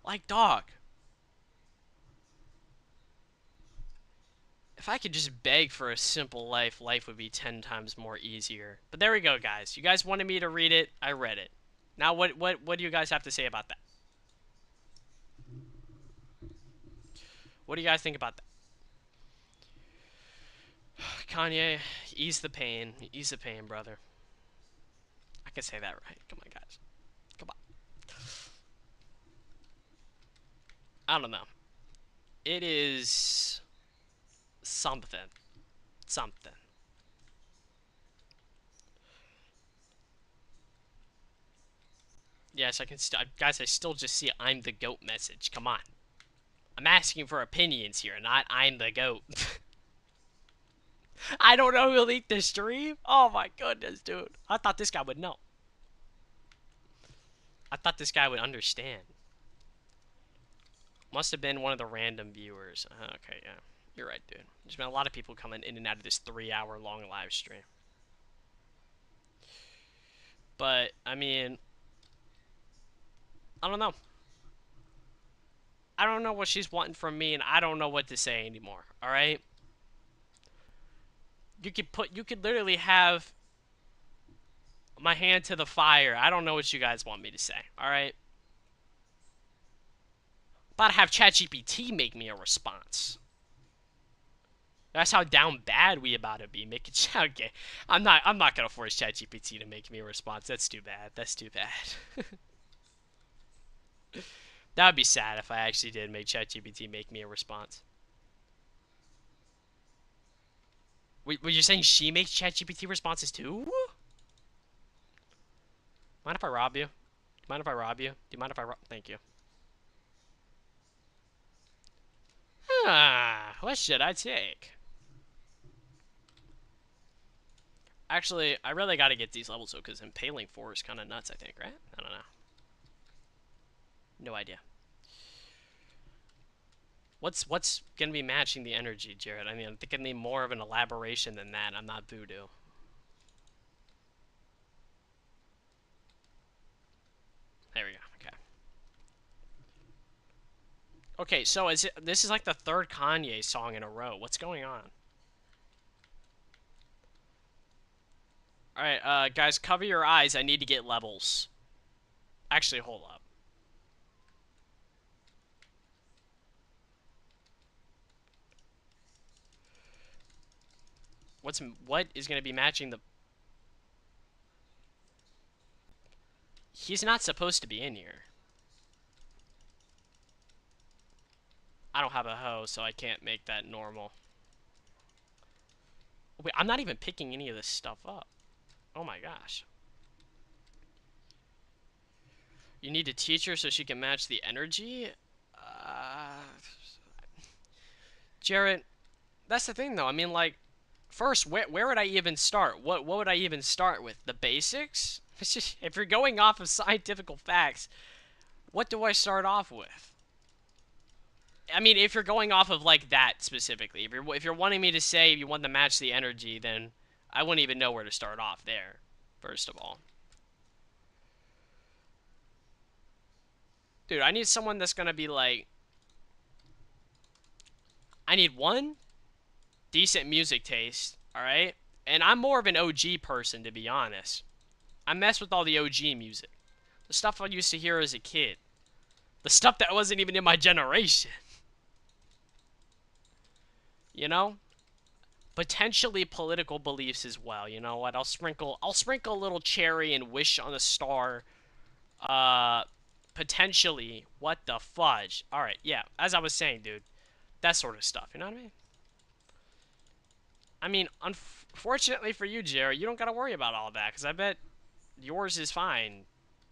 Like, dog. If I could just beg for a simple life, life would be 10 times more easier. But there we go, guys. You guys wanted me to read it, I read it. Now, what do you guys have to say about that? What do you guys think about that? Kanye, ease the pain. Ease the pain, brother. I can say that right. Come on, guys. Come on. I don't know. It is something. Something. Yes, I can still... Guys, I still just see I'm the GOAT message. Come on. I'm asking for opinions here, not I'm the GOAT. I don't know who leaked the stream. Oh my goodness, dude. I thought this guy would know. I thought this guy would understand. Must have been one of the random viewers. Okay, yeah. You're right, dude. There's been a lot of people coming in and out of this 3-hour long live stream. But, I mean... I don't know. I don't know what she's wanting from me, and I don't know what to say anymore, alright? You could literally have my hand to the fire. I don't know what you guys want me to say, alright? About to have ChatGPT make me a response. That's how down bad we about to be. Make it okay. I'm not gonna force ChatGPT to make me a response. That's too bad. That's too bad. That would be sad if I actually did make ChatGPT make me a response. Were you saying she makes ChatGPT responses too? Mind if I rob you? Mind if I rob you? Do you mind if I rob? Thank you. What should I take? Actually, I really gotta get these levels though, because Impaling 4 is kind of nuts, I think, right? I don't know. No idea. What's gonna be matching the energy, Jared? I mean, I'm thinking need more of an elaboration than that. I'm not voodoo. There we go. Okay. Okay, so this is like the third Kanye song in a row. What's going on? All right, guys, cover your eyes. I need to get levels. Actually, hold up. What is going to be matching the? He's not supposed to be in here. I don't have a hoe, so I can't make that normal. Wait, I'm not even picking any of this stuff up. Oh my gosh. You need to teach her so she can match the energy? Jarrett, that's the thing though. I mean, like, first, where would I even start? What would I even start with? The basics? If you're going off of scientific facts, what do I start off with? I mean, if you're going off of like that specifically, if you're wanting me to say you want to match the energy, then I wouldn't even know where to start off there. First of all, dude, I need someone that's gonna be like, I need one decent music taste, all right, and I'm more of an OG person to be honest. I mess with all the OG music, the stuff I used to hear as a kid, the stuff that wasn't even in my generation, you know. Potentially political beliefs as well. You know what? I'll sprinkle a little cherry and wish on a star. Uh, Potentially. What the fudge? All right, yeah. As I was saying, dude, that sort of stuff. You know what I mean? I mean, unfortunately for you, Jared, you don't gotta worry about all that because I bet yours is fine.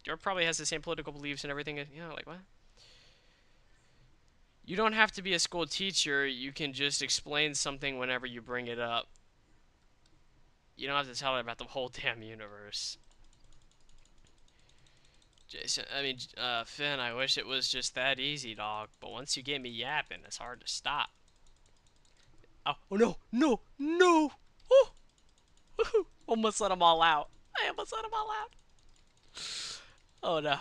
Yours probably has the same political beliefs and everything. You know, like what? You don't have to be a school teacher. You can just explain something whenever you bring it up. You don't have to tell it about the whole damn universe. Jason, I mean, Finn, I wish it was just that easy, dog. But once you get me yapping, it's hard to stop. Oh, oh no, no, no! Oh, almost let them all out. I almost let them all out. Oh no.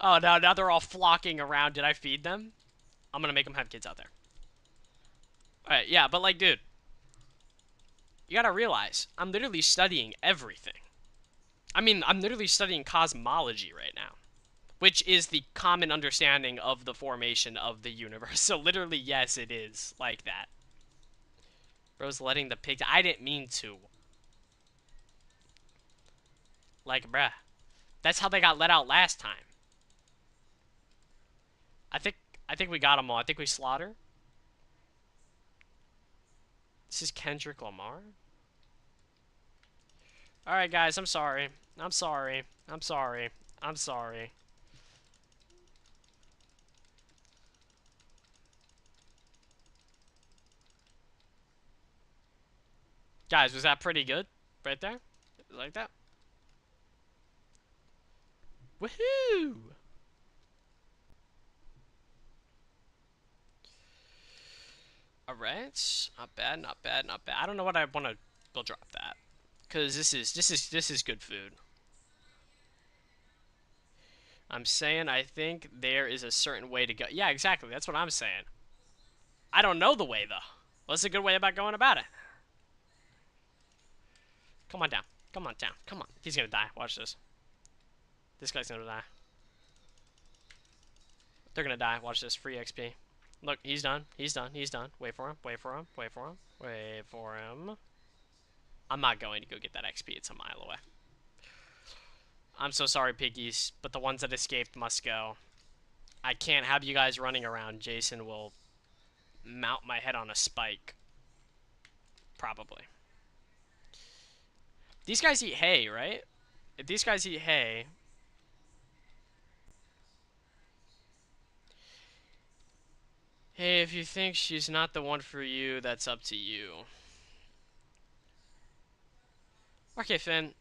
Oh no, now they're all flocking around. Did I feed them? I'm gonna make them have kids out there. Alright, yeah, but like, dude, you gotta realize, I'm literally studying everything. I mean, I'm literally studying cosmology right now, which is the common understanding of the formation of the universe. So literally, yes, it is like that. Bro's letting the pigs. I didn't mean to. Like, bruh. That's how they got let out last time. I think I think we got them all. I think we slaughter. This is Kendrick Lamar. Alright, guys, I'm sorry. I'm sorry. I'm sorry. I'm sorry. Guys, was that pretty good? Right there? Like that? Woohoo! Alright. Not bad, not bad, not bad. I don't know what I want to... We'll drop that. Because this is good food. I'm saying I think there is a certain way to go. Yeah, exactly. That's what I'm saying. I don't know the way, though. What's a good way about going about it? Come on down. Come on down. Come on. He's gonna die. Watch this. This guy's gonna die. They're gonna die. Watch this. Free XP. Look, he's done. He's done. He's done. Wait for him. Wait for him. Wait for him. Wait for him. I'm not going to go get that XP. It's a mile away. I'm so sorry, piggies, but the ones that escaped must go. I can't have you guys running around. Jason will mount my head on a spike. Probably. These guys eat hay, right? If these guys eat hay... Hey, if you think she's not the one for you, that's up to you. Okay, Finn,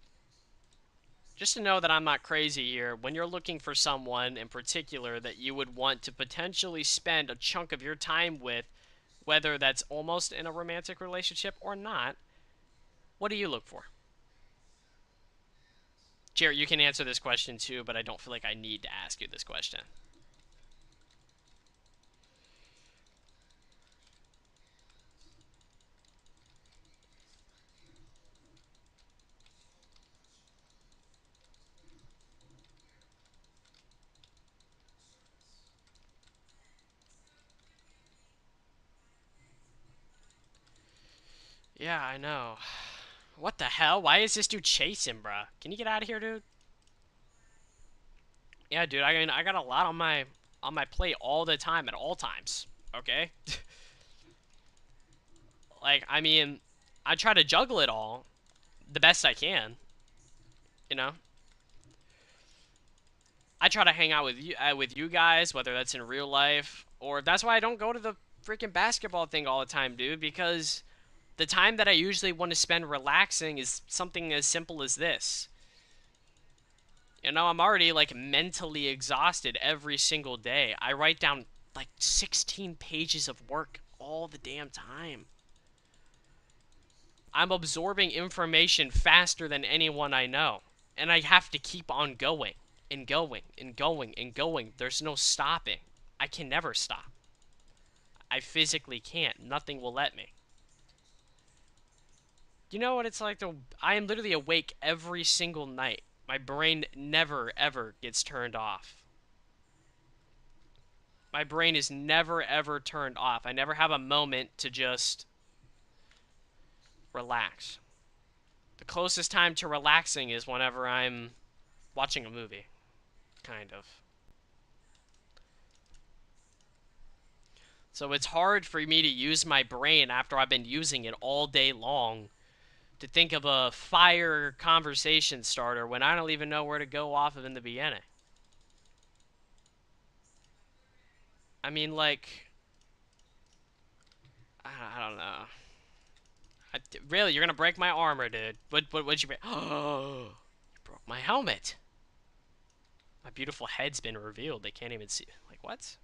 just to know that I'm not crazy here, when you're looking for someone in particular that you would want to potentially spend a chunk of your time with, whether that's almost in a romantic relationship or not, what do you look for? Jared, you can answer this question too, but I don't feel like I need to ask you this question. Yeah, I know. What the hell? Why is this dude chasing, bruh? Can you get out of here, dude? Yeah, dude. I mean, I got a lot on my plate all the time at all times. Okay. Like, I mean, I try to juggle it all the best I can. You know. I try to hang out with you guys, whether that's in real life or that's why I don't go to the freaking basketball thing all the time, dude. Because the time that I usually want to spend relaxing is something as simple as this. You know, I'm already like mentally exhausted every single day. I write down like 16 pages of work all the damn time. I'm absorbing information faster than anyone I know. And I have to keep on going and going and going and going. There's no stopping. I can never stop. I physically can't. Nothing will let me. You know what it's like to. I am literally awake every single night. My brain never ever gets turned off. My brain is never ever turned off. I never have a moment to just relax. The closest time to relaxing is whenever I'm watching a movie, kind of. So it's hard for me to use my brain after I've been using it all day long to think of a fire conversation starter when I don't even know where to go off of in the beginning. I mean, like, I don't know. Really, you're gonna break my armor, dude. What'd you break? Oh, you broke my helmet. My beautiful head's been revealed. They can't even see. Like, what?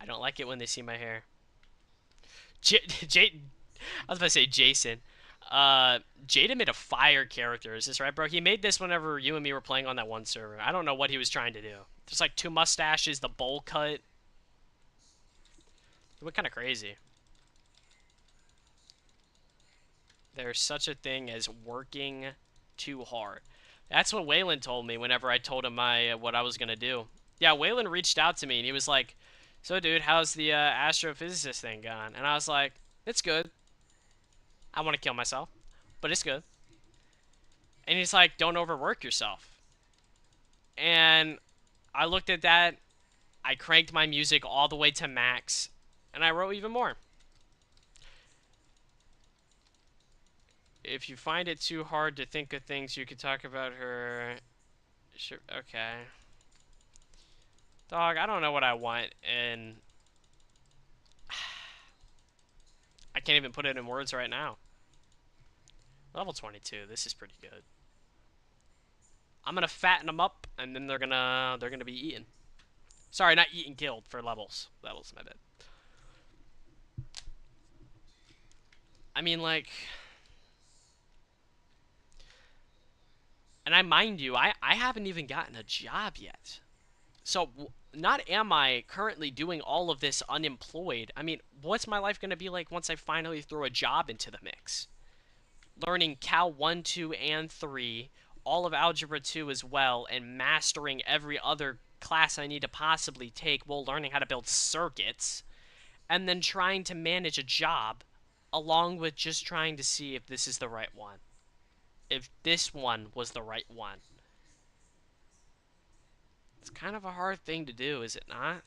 I don't like it when they see my hair. I was about to say Jason. Jaden made a fire character. Is this right, bro? He made this whenever you and me were playing on that one server. I don't know what he was trying to do. There's like two mustaches, the bowl cut. It went kind of crazy. There's such a thing as working too hard. That's what Waylon told me whenever I told him what I was gonna do. Yeah, Waylon reached out to me and he was like, "So, dude, how's the astrophysicist thing going?" And I was like, "It's good. I want to kill myself, but it's good." And he's like, "Don't overwork yourself." And I looked at that. I cranked my music all the way to max, and I wrote even more. If you find it too hard to think of things you could talk about her, sure, okay. Dog, I don't know what I want, and I can't even put it in words right now. Level 22, this is pretty good. I'm gonna fatten them up, and then they're gonna be eaten. Sorry, not eaten, killed for levels. Levels, my bad. I mean, like, and I mind you, I haven't even gotten a job yet. So, not am I currently doing all of this unemployed. I mean, what's my life going to be like once I finally throw a job into the mix? Learning Cal 1, 2, and 3, all of Algebra 2 as well, and mastering every other class I need to possibly take while learning how to build circuits, and then trying to manage a job along with just trying to see if this is the right one. If this one was the right one. It's kind of a hard thing to do, is it not?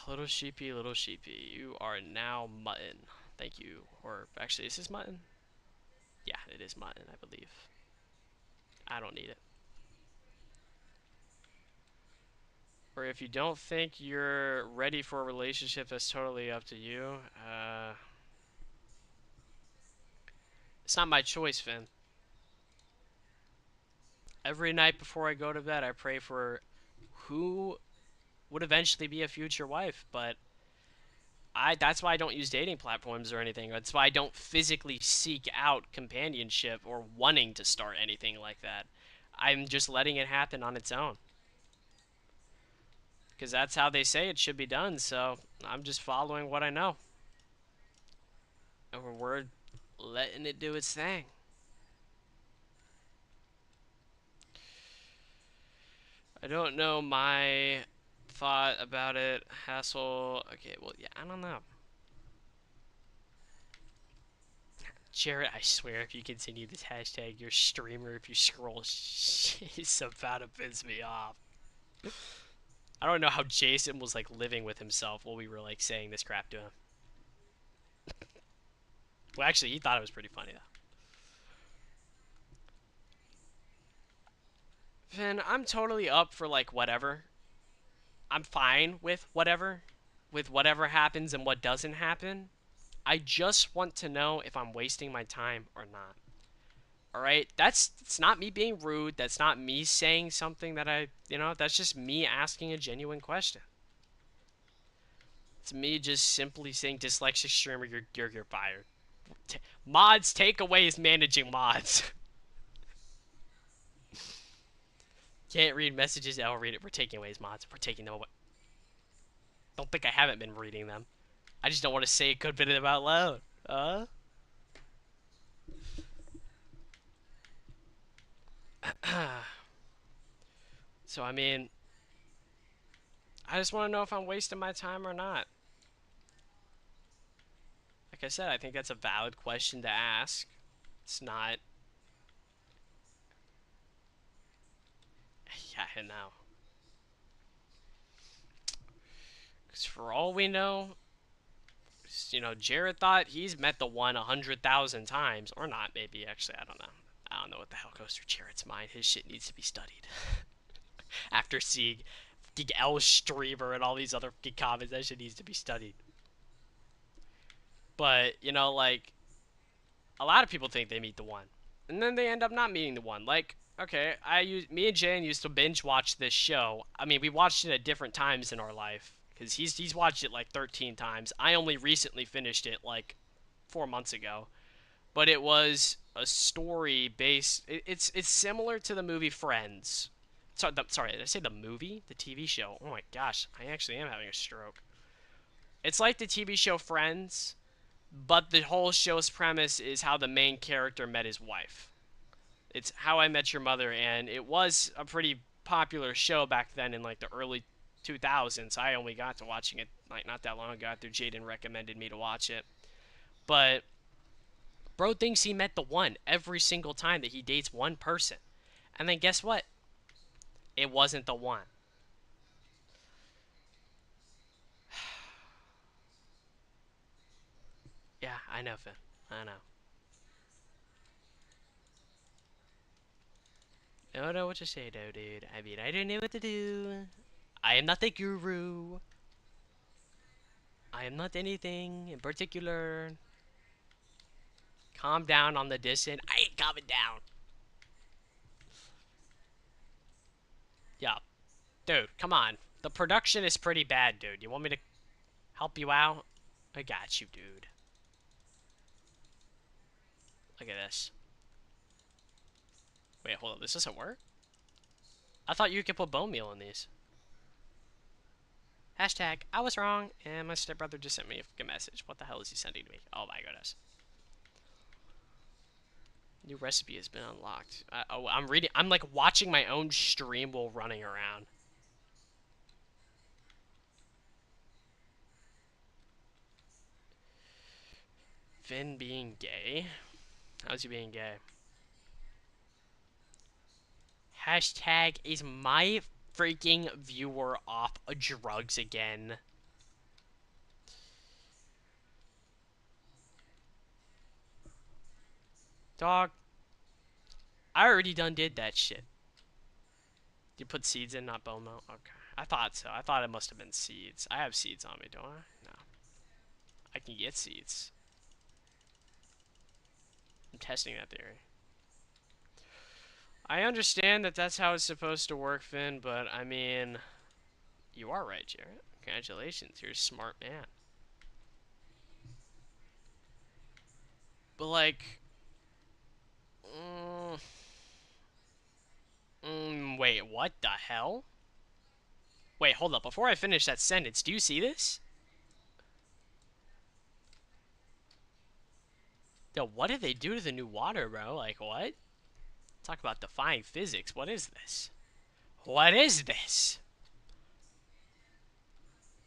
Little sheepy, you are now mutton. Thank you. Or actually, is this mutton? Yeah, it is mutton, I believe. I don't need it. Or if you don't think you're ready for a relationship, that's totally up to you. It's not my choice, Finn. Every night before I go to bed, I pray for who would eventually be a future wife, but that's why I don't use dating platforms or anything. That's why I don't physically seek out companionship or wanting to start anything like that. I'm just letting it happen on its own. Because that's how they say it should be done, so I'm just following what I know. And we're letting it do its thing. I don't know my thought about it. Hassle. Okay, well, yeah, I don't know. Jared, I swear, if you continue this hashtag, your streamer, if you scroll, she's about to piss me off. I don't know how Jason was like living with himself while we were like saying this crap to him. Well, actually, he thought it was pretty funny though. Finn, I'm totally up for like whatever. I'm fine with whatever happens and what doesn't happen. I just want to know if I'm wasting my time or not. All right, it's not me being rude. That's not me saying something that that's just me asking a genuine question. It's me just simply saying dyslexic streamer, you're fired. Mods takeaways managing mods. Can't read messages. I'll read it. We're taking away his mods. We're taking them away. Don't think I haven't been reading them. I just don't want to say a good bit of them out loud. So I mean, I just want to know if I'm wasting my time or not. Like I said, I think that's a valid question to ask. It's not. Yeah, I know. Because for all we know, Jared thought he's met the one 100,000 times, or not. Maybe actually, I don't know. I don't know what the hell goes through Jared's mind. His shit needs to be studied. After seeing L Streamer and all these other comments, that shit needs to be studied. But like a lot of people think they meet the one, and then they end up not meeting the one. Like, okay, me and Jane used to binge watch this show. I mean, we watched it at different times in our life because he's watched it like 13 times. I only recently finished it like 4 months ago, but it was a story based. It's similar to the movie Friends. Sorry, did I say the movie? The TV show. Oh my gosh, I actually am having a stroke. It's like the TV show Friends, but the whole show's premise is how the main character met his wife. It's How I Met Your Mother, and it was a pretty popular show back then in like the early 2000s. I only got to watching it like not that long ago after Jaden recommended me to watch it. But bro thinks he met the one every single time that he dates one person. And then guess what? It wasn't the one. Yeah, I know, Finn. I know. I don't know what to say, though, dude. I mean, I don't know what to do. I am not the guru. I am not anything in particular. Calm down on the dissent. I ain't calming down. Yeah, dude, come on. The production is pretty bad, dude. You want me to help you out? I got you, dude. Look at this. Wait, hold on. This doesn't work? I thought you could put bone meal in these. Hashtag, I was wrong, and my stepbrother just sent me a message. What the hell is he sending to me? Oh my goodness. New recipe has been unlocked. Oh, I'm reading. I'm like watching my own stream while running around. Finn being gay? How's he being gay? Hashtag, is my freaking viewer off drugs again? Dog, I already done did that shit. You put seeds in, not bone meal? Okay. I thought so. I thought it must have been seeds. I have seeds on me, don't I? No. I can get seeds. I'm testing that theory. I understand that that's how it's supposed to work, Finn, but I mean, you are right, Jarrett. Congratulations, you're a smart man. But like, wait, what the hell? Wait, hold up. Before I finish that sentence, do you see this? Yo, what did they do to the new water, bro? Like, what? Talk about defying physics. What is this? What is this?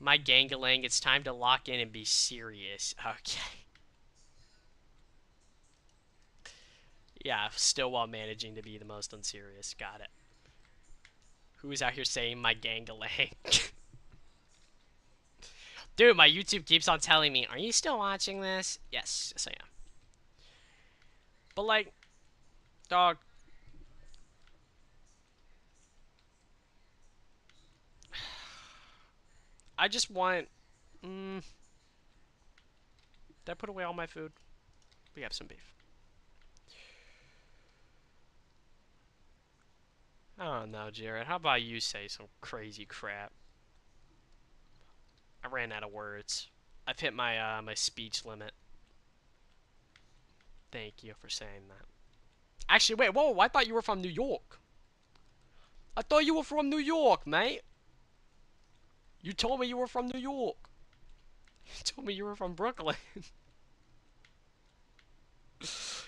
My gangalang, it's time to lock in and be serious. Okay. Yeah, still while managing to be the most unserious. Got it. Who's out here saying my gangalang? Dude, my YouTube keeps on telling me, are you still watching this? Yes, yes I am. But like, dog. I just want... did I put away all my food? We have some beef. I don't know, Jared. How about you say some crazy crap? I ran out of words. I've hit my my speech limit. Thank you for saying that. Actually, wait, whoa, I thought you were from New York. I thought you were from New York, mate. You told me you were from New York. You told me you were from Brooklyn.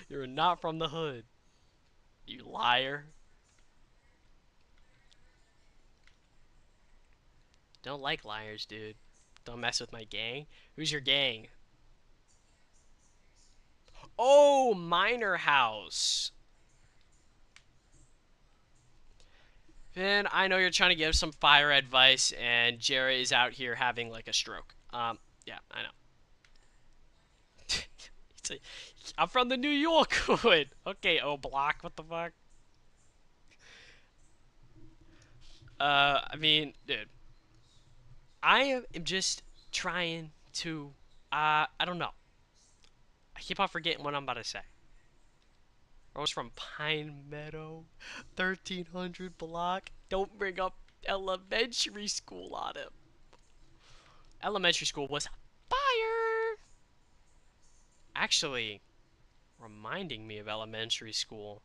You're not from the hood. You liar. Don't like liars, dude. Don't mess with my gang. Who's your gang? Oh, Minor House. Finn, I know you're trying to give some fire advice, and Jared is out here having like a stroke. Yeah, I know. I'm from the New York hood. Okay, O Block, what the fuck? I mean, dude, I am just trying to, I don't know. I keep on forgetting what I'm about to say. I was from Pine Meadow, 1300 block. Don't bring up elementary school on him. Elementary school was fire. Actually, reminding me of elementary school.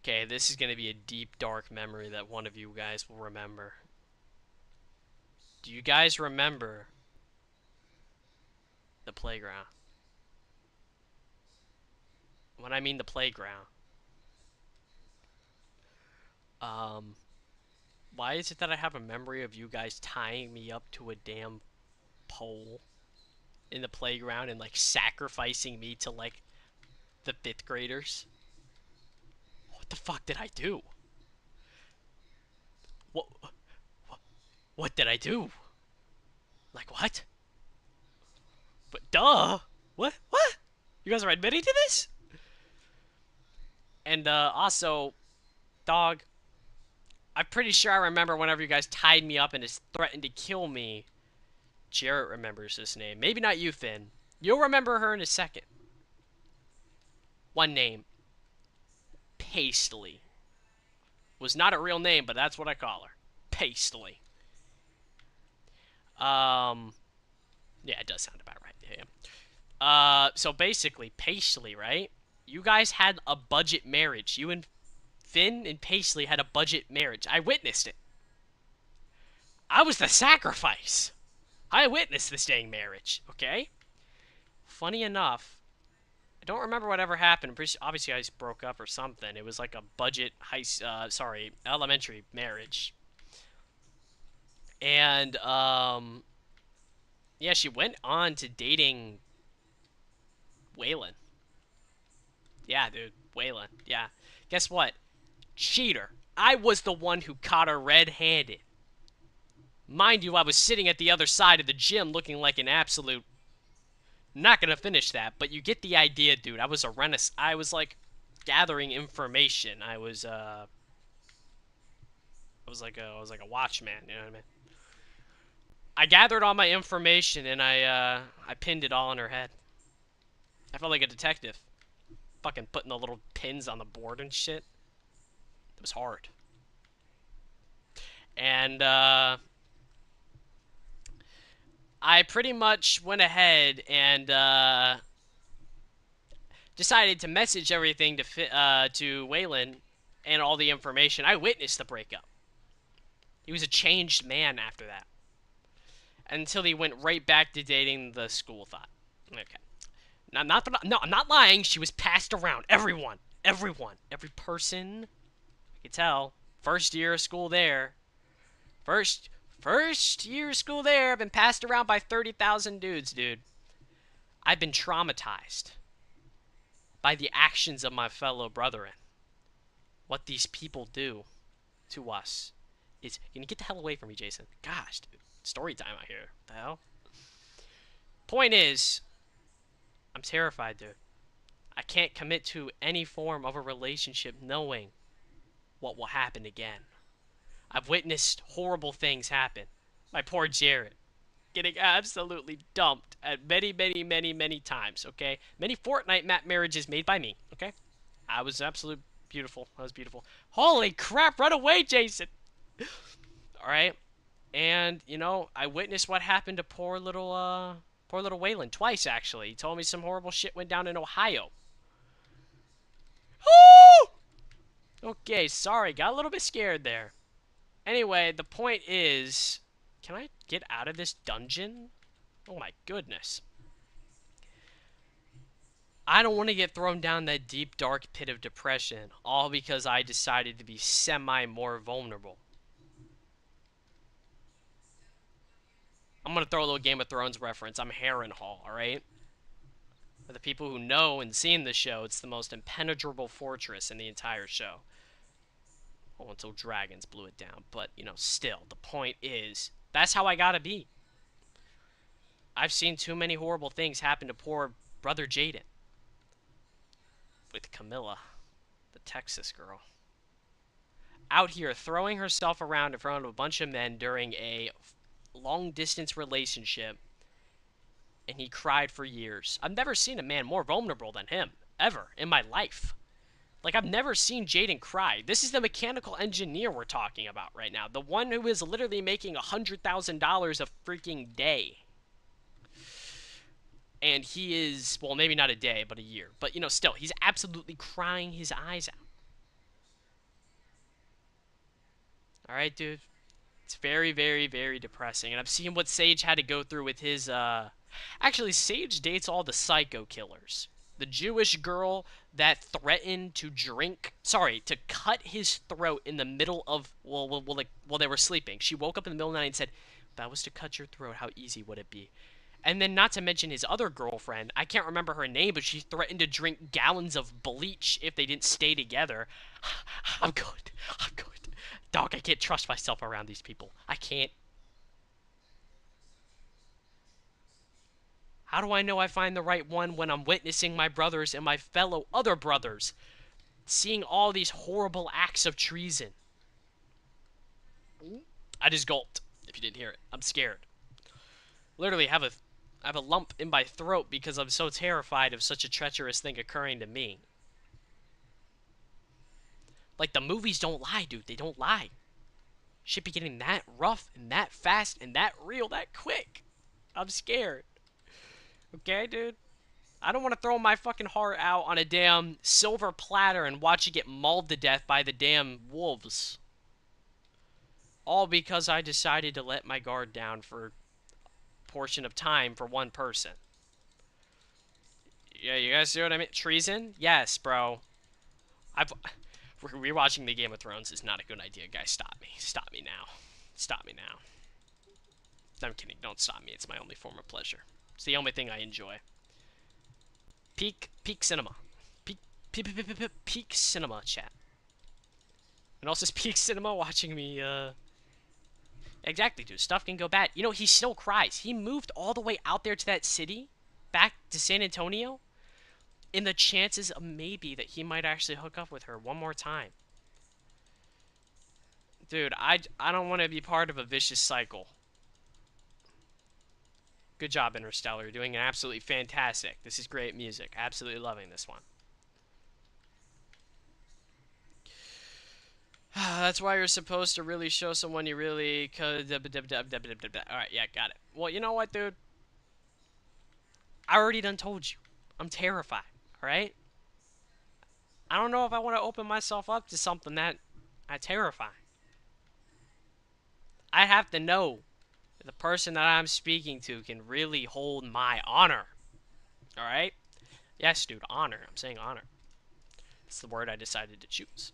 Okay, this is going to be a deep, dark memory that one of you guys will remember. Do you guys remember the playground? When I mean the playground, why is it that I have a memory of you guys tying me up to a damn pole in the playground and like sacrificing me to like the 5th graders? What the fuck did I do? What what did I do? Like what? But duh. What? You guys are admitting to this? And also, dog, I'm pretty sure I remember whenever you guys tied me up and just threatened to kill me. Jarrett remembers this name. Maybe not you, Finn. You'll remember her in a second. One name. Paisley. Was not a real name, but that's what I call her. Paisley. Yeah, it does sound about right. Yeah. So basically, Paisley, right? You guys had a budget marriage. You and Finn and Paisley had a budget marriage. I witnessed it. I was the sacrifice. I witnessed this dang marriage, okay? Funny enough, I don't remember whatever happened. Obviously, I just broke up or something. It was like a budget elementary marriage. And, yeah, she went on to dating Waylon. Yeah, dude, Waylon. Yeah. Guess what? Cheater. I was the one who caught her red-handed. Mind you, I was sitting at the other side of the gym looking like an absolute... Not gonna finish that, but you get the idea, dude. I was a renaissance. I was, like, gathering information. I was, I was like a watchman, you know what I mean? I gathered all my information and I pinned it all in her head. I felt like a detective, fucking putting the little pins on the board and shit. It was hard. And I pretty much went ahead and decided to message everything to Waylon and all the information. I witnessed the breakup. He was a changed man after that, until he went right back to dating the school thought. Okay, no, I'm not lying. She was passed around. Every person. I could tell. First year of school there. First first year of school there. I've been passed around by 30,000 dudes, dude. I've been traumatized by the actions of my fellow brethren. What these people do to us is... Can you get the hell away from me, Jason? Gosh, dude. Story time out here. What the hell? Point is, I'm terrified, dude. I can't commit to any form of a relationship knowing what will happen again. I've witnessed horrible things happen. My poor Jared getting absolutely dumped at many times, okay? Many Fortnite map marriages made by me, okay? I was absolutely beautiful. I was beautiful. Holy crap, run away, Jason! Alright? And, you know, I witnessed what happened to poor little Waylon twice, actually. He told me some horrible shit went down in Ohio. Okay, sorry, got a little bit scared there. Anyway, the point is, can I get out of this dungeon? Oh my goodness. I don't want to get thrown down that deep, dark pit of depression, all because I decided to be more vulnerable. I'm going to throw a little Game of Thrones reference. I'm Harrenhal, alright? For the people who know and seen the show, it's the most impenetrable fortress in the entire show. Well, until dragons blew it down. But, you know, still, the point is, that's how I gotta be. I've seen too many horrible things happen to poor brother Jaden. With Camilla, the Texas girl. Out here throwing herself around in front of a bunch of men during a long-distance relationship. And he cried for years. I've never seen a man more vulnerable than him. Ever. In my life. Like, I've never seen Jaden cry. This is the mechanical engineer we're talking about right now. The one who is literally making $100,000 a freaking day. And he is, well, maybe not a day, but a year. But, you know, still, he's absolutely crying his eyes out. Alright, dude. It's very depressing. And I've seen what Sage had to go through with his, Actually, Sage dates all the psycho killers. The Jewish girl that threatened to to cut his throat in the middle of, while they were sleeping. She woke up in the middle of the night and said, if I was to cut your throat, how easy would it be? And then, not to mention his other girlfriend, I can't remember her name, but she threatened to drink gallons of bleach if they didn't stay together. I'm good. I'm good. Dog, I can't trust myself around these people. I can't. How do I know I find the right one when I'm witnessing my brothers and my fellow other brothers seeing all these horrible acts of treason? I just gulped, if you didn't hear it. I'm scared. Literally I have a lump in my throat because I'm so terrified of such a treacherous thing occurring to me. Like, the movies don't lie, dude. They don't lie. Shit be getting that rough and that fast and that real that quick. I'm scared. Okay, dude? I don't want to throw my fucking heart out on a damn silver platter and watch it get mauled to death by the damn wolves. All because I decided to let my guard down for a portion of time for one person. Yeah, you guys see what I mean? Treason? Yes, bro. Rewatching the Game of Thrones is not a good idea, guys. Stop me. Stop me now. Stop me now. I'm kidding. Don't stop me. It's my only form of pleasure. It's the only thing I enjoy. Peak cinema. Peak cinema, chat. And also, peak cinema watching me, Exactly, dude. Stuff can go bad. You know, he still cries. He moved all the way out there to that city, back to San Antonio, in the chances of maybe that he might actually hook up with her one more time. Dude, I don't want to be part of a vicious cycle. Good job, Interstellar. You're doing an absolutely fantastic. This is great music. Absolutely loving this one. That's why you're supposed to really show someone you really could. Alright, yeah, got it. Well, you know what, dude? I already done told you. I'm terrified, alright? I don't know if I want to open myself up to something that terrifying. I have to know that the person that I'm speaking to can really hold my honor. Alright? Yes, dude, honor. I'm saying honor. It's the word I decided to choose.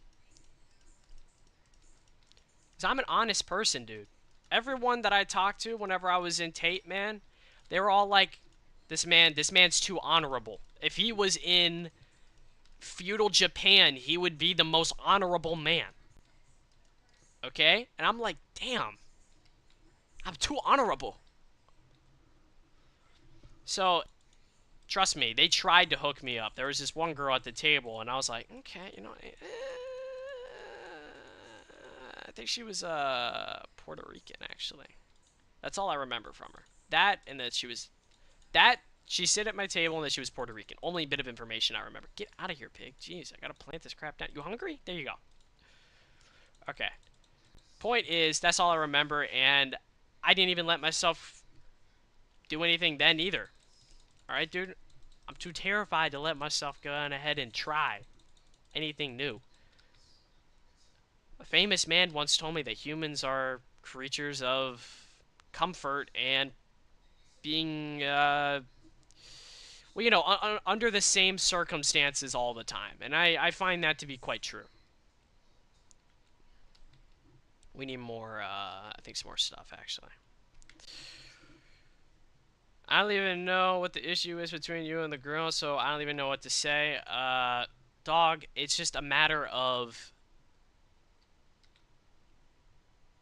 Because I'm an honest person, dude. Everyone that I talked to whenever I was in Tate, man, they were all like, this man's too honorable. If he was in feudal Japan, he would be the most honorable man. Okay? And I'm like, damn. I'm too honorable. So, trust me, they tried to hook me up. There was this one girl at the table, and I was like, okay, you know, I think she was Puerto Rican, actually. That's all I remember from her. That, and that she sit at my table, and that she was Puerto Rican. Only bit of information I remember. Get out of here, pig. Jeez, I gotta plant this crap down. You hungry? There you go. Okay. Point is, that's all I remember, and I didn't even let myself do anything then either. Alright, dude? I'm too terrified to let myself go on ahead and try anything new. A famous man once told me that humans are creatures of comfort and being, well, you know, under the same circumstances all the time. And I find that to be quite true. We need more, I think some more stuff, actually. I don't even know what the issue is between you and the girl, so I don't even know what to say. Dog, it's just a matter of,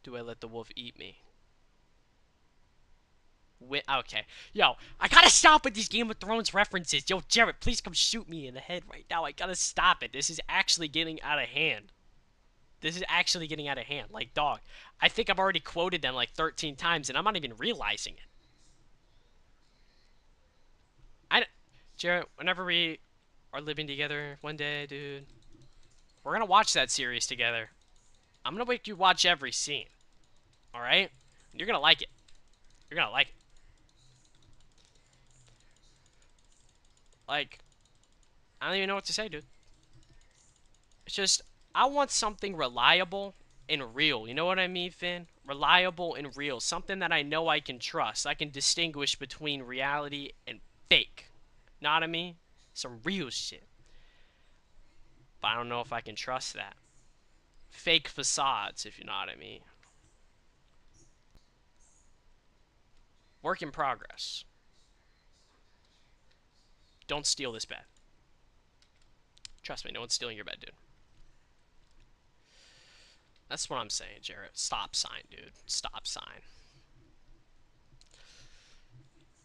do I let the wolf eat me? Okay. Yo, I gotta stop with these Game of Thrones references. Yo, Jared, please come shoot me in the head right now. I gotta stop it. This is actually getting out of hand. This is actually getting out of hand. Like, dog, I think I've already quoted them like 13 times, and I'm not even realizing it. Jared, whenever we are living together one day, dude, we're gonna watch that series together. I'm gonna make you watch every scene. Alright? You're gonna like it. You're gonna like it. Like, I don't even know what to say, dude. It's just, I want something reliable and real. You know what I mean, Finn? Reliable and real. Something that I know I can trust. I can distinguish between reality and fake. Know what I mean? Some real shit. But I don't know if I can trust that. Fake facades, if you know what I mean. Work in progress. Don't steal this bed. Trust me, no one's stealing your bed, dude. That's what I'm saying, Jarrett. Stop sign, dude. Stop sign.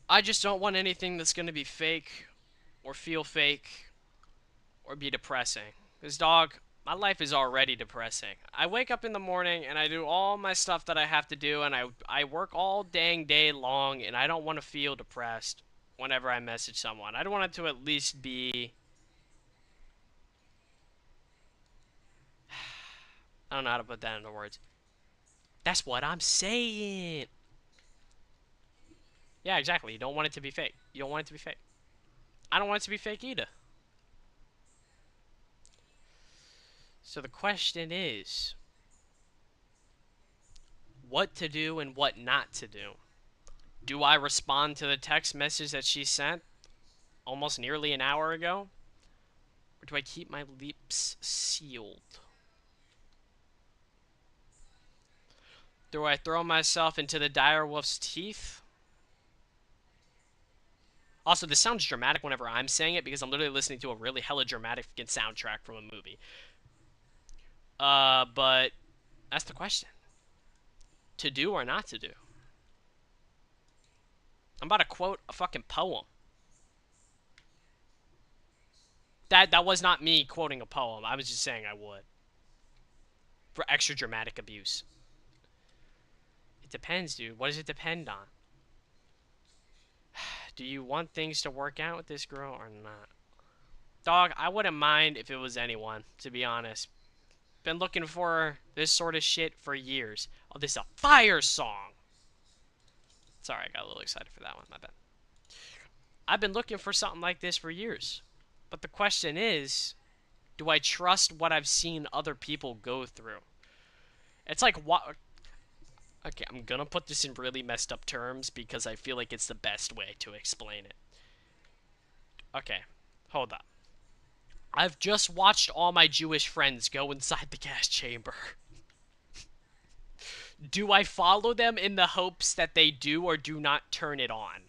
I just don't want anything that's going to be fake or feel fake or be depressing. Because, dog, my life is already depressing. I wake up in the morning and I do all my stuff that I have to do, and I work all dang day long, and I don't want to feel depressed whenever I message someone. I don't want it to at least be... I don't know how to put that into words. That's what I'm saying. Yeah, exactly. You don't want it to be fake. You don't want it to be fake. I don't want it to be fake either. So the question is, what to do and what not to do. Do I respond to the text message that she sent almost nearly an hour ago? Or do I keep my lips sealed? Do I throw myself into the dire wolf's teeth? Also, this sounds dramatic whenever I'm saying it because I'm literally listening to a really hella dramatic soundtrack from a movie. But that's the question. To do or not to do? I'm about to quote a fucking poem. That was not me quoting a poem. I was just saying I would. For extra dramatic abuse. It depends, dude. What does it depend on? Do you want things to work out with this girl or not? Dog, I wouldn't mind if it was anyone, to be honest. Been looking for this sort of shit for years. Oh, this is a fire song. Sorry, I got a little excited for that one. My bad. I've been looking for something like this for years. But the question is, do I trust what I've seen other people go through? It's like, what? Okay, I'm gonna put this in really messed up terms because I feel like it's the best way to explain it. Okay, hold up. I've just watched all my Jewish friends go inside the gas chamber. Do I follow them in the hopes that they do or do not turn it on?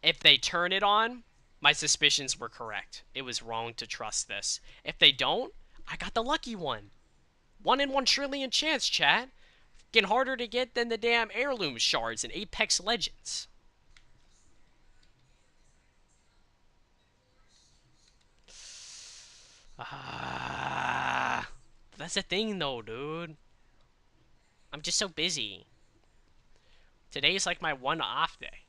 If they turn it on, my suspicions were correct. It was wrong to trust this. If they don't, I got the lucky one. 1 in 1 trillion chance, chat. Getting harder to get than the damn heirloom shards in Apex Legends. That's the thing though, dude. I'm just so busy. Today's like my one off day.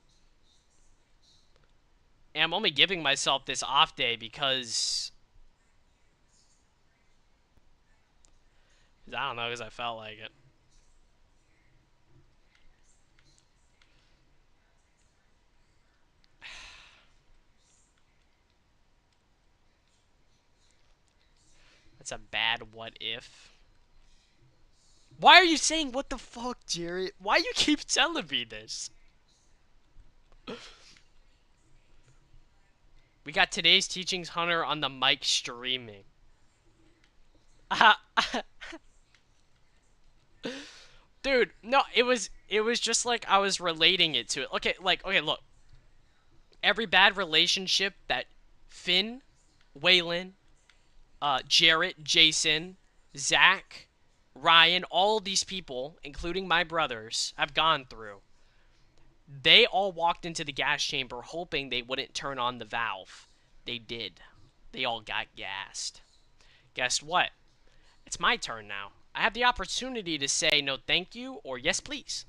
And I'm only giving myself this off day because I don't know, because I felt like it. That's a bad what if. Why are you saying what the fuck, Jerry? Why you keep telling me this? We got today's teachings, Hunter, on the mic streaming. Dude, no, it was just like I was relating it to it. Okay, look. Every bad relationship that Finn, Waylon, Jarrett, Jason, Zach, Ryan, all of these people, including my brothers, have gone through. They all walked into the gas chamber hoping they wouldn't turn on the valve. They did. They all got gassed. Guess what? It's my turn now. I have the opportunity to say no thank you or yes please.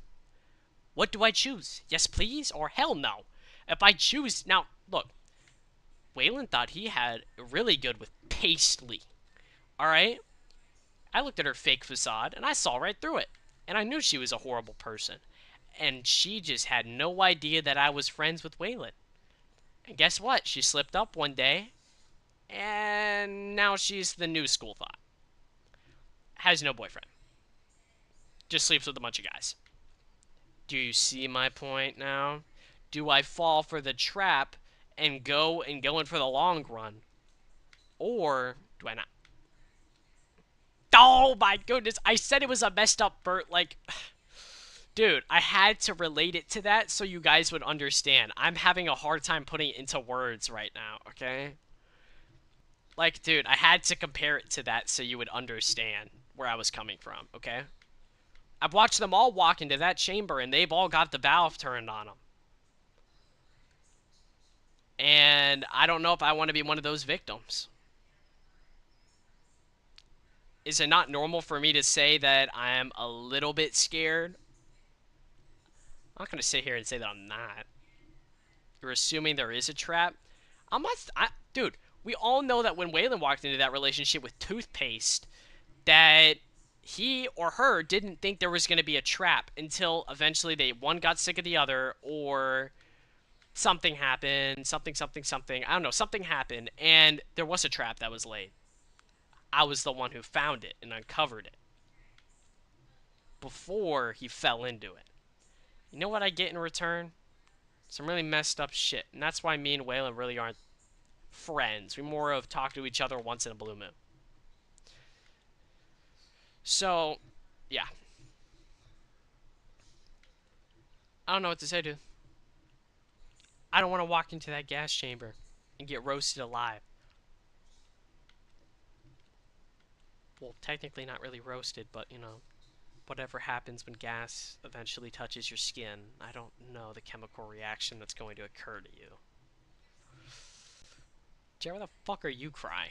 What do I choose? Yes please or hell no? If I choose... Now, look. Waylon thought he had really good with Paisley. Alright? I looked at her fake facade and I saw right through it. And I knew she was a horrible person. And she just had no idea that I was friends with Waylon. And guess what? She slipped up one day. And now she's the new school thought. Has no boyfriend. Just sleeps with a bunch of guys. Do you see my point now? Do I fall for the trap and go in for the long run? Or do I not? Oh my goodness, I said it was a messed up Bert, like... Dude, I had to relate it to that so you guys would understand. I'm having a hard time putting it into words right now, okay? Like, dude, I had to compare it to that so you would understand where I was coming from, okay? I've watched them all walk into that chamber and they've all got the valve turned on them. And I don't know if I want to be one of those victims. Is it not normal for me to say that I'm a little bit scared? I'm not going to sit here and say that I'm not. You're assuming there is a trap? I'm not... dude, we all know that when Waylon walked into that relationship with toothpaste, that he or her didn't think there was going to be a trap until eventually one got sick of the other, or something happened, something. I don't know, something happened, and there was a trap that was laid. I was the one who found it and uncovered it before he fell into it. You know what I get in return? Some really messed up shit. And that's why me and Waylon really aren't friends. We more of talk to each other once in a blue moon. So, yeah. I don't know what to say, dude. I don't want to walk into that gas chamber and get roasted alive. Well, technically not really roasted, but, you know, whatever happens when gas eventually touches your skin, I don't know the chemical reaction that's going to occur to you. Jared, why the fuck are you crying?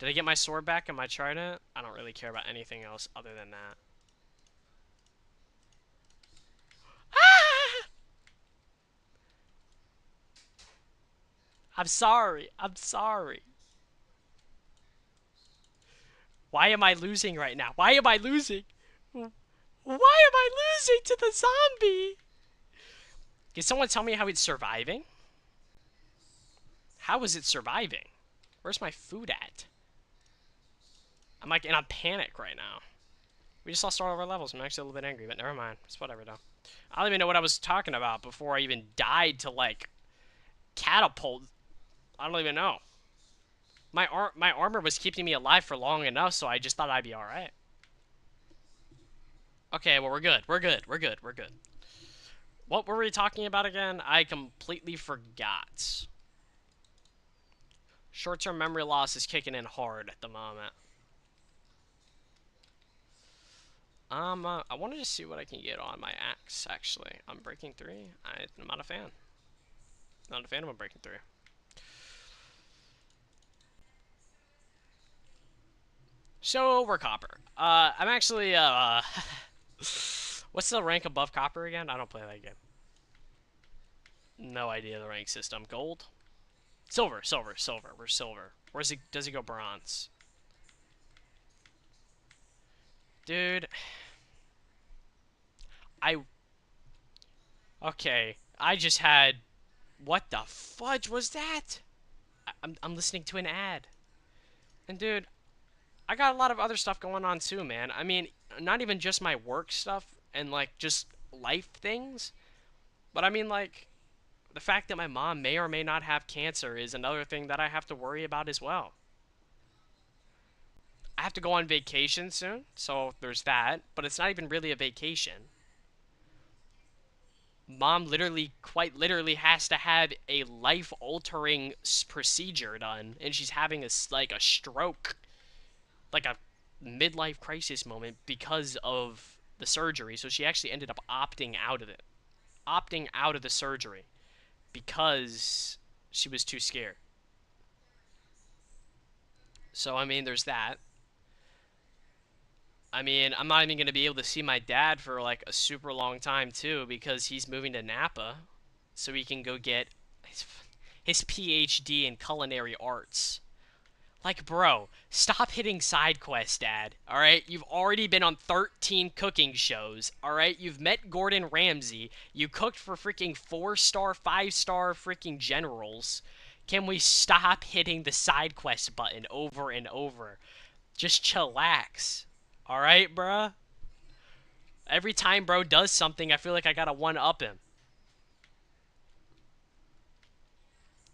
Did I get my sword back and my trident? I don't really care about anything else other than that. Ah! I'm sorry. I'm sorry. Why am I losing right now? Why am I losing? Why am I losing to the zombie? Can someone tell me how it's surviving? How is it surviving? Where's my food at? I'm like in a panic right now. We just lost all of our levels. I'm actually a little bit angry, but never mind. It's whatever though. I don't even know what I was talking about before I even died to like catapult. I don't even know. My armor was keeping me alive for long enough, so I just thought I'd be all right. Okay, well we're good. We're good. We're good. We're good. What were we talking about again? I completely forgot. Short-term memory loss is kicking in hard at the moment. I wanted to see what I can get on my axe, actually. Unbreaking 3? I'm not a fan. Not a fan of Unbreaking 3. So, we're Copper. I'm actually, what's the rank above Copper again? I don't play that game. No idea the rank system. Gold? Silver, silver, silver. We're silver. Where's it, does it go bronze? Dude. Okay. I just had, what the fudge was that? I'm listening to an ad. And dude, I got a lot of other stuff going on too, man. I mean, not even just my work stuff and like just life things, but I mean like the fact that my mom may or may not have cancer is another thing that I have to worry about as well. I have to go on vacation soon, so there's that, but it's not even really a vacation. Mom literally, quite literally, has to have a life-altering procedure done, and she's having like a stroke, like a midlife crisis moment because of the surgery. So she actually ended up opting out of it, opting out of the surgery because she was too scared. So I mean, there's that. I mean, I'm not even going to be able to see my dad for like a super long time too because he's moving to Napa so he can go get his PhD in culinary arts. Like, bro, stop hitting side quests, Dad. Alright? You've already been on 13 cooking shows. Alright? You've met Gordon Ramsay. You cooked for freaking 4-star, 5-star freaking generals. Can we stop hitting the side quest button over and over? Just chillax. Alright, bruh? Every time bro does something, I feel like I gotta one-up him.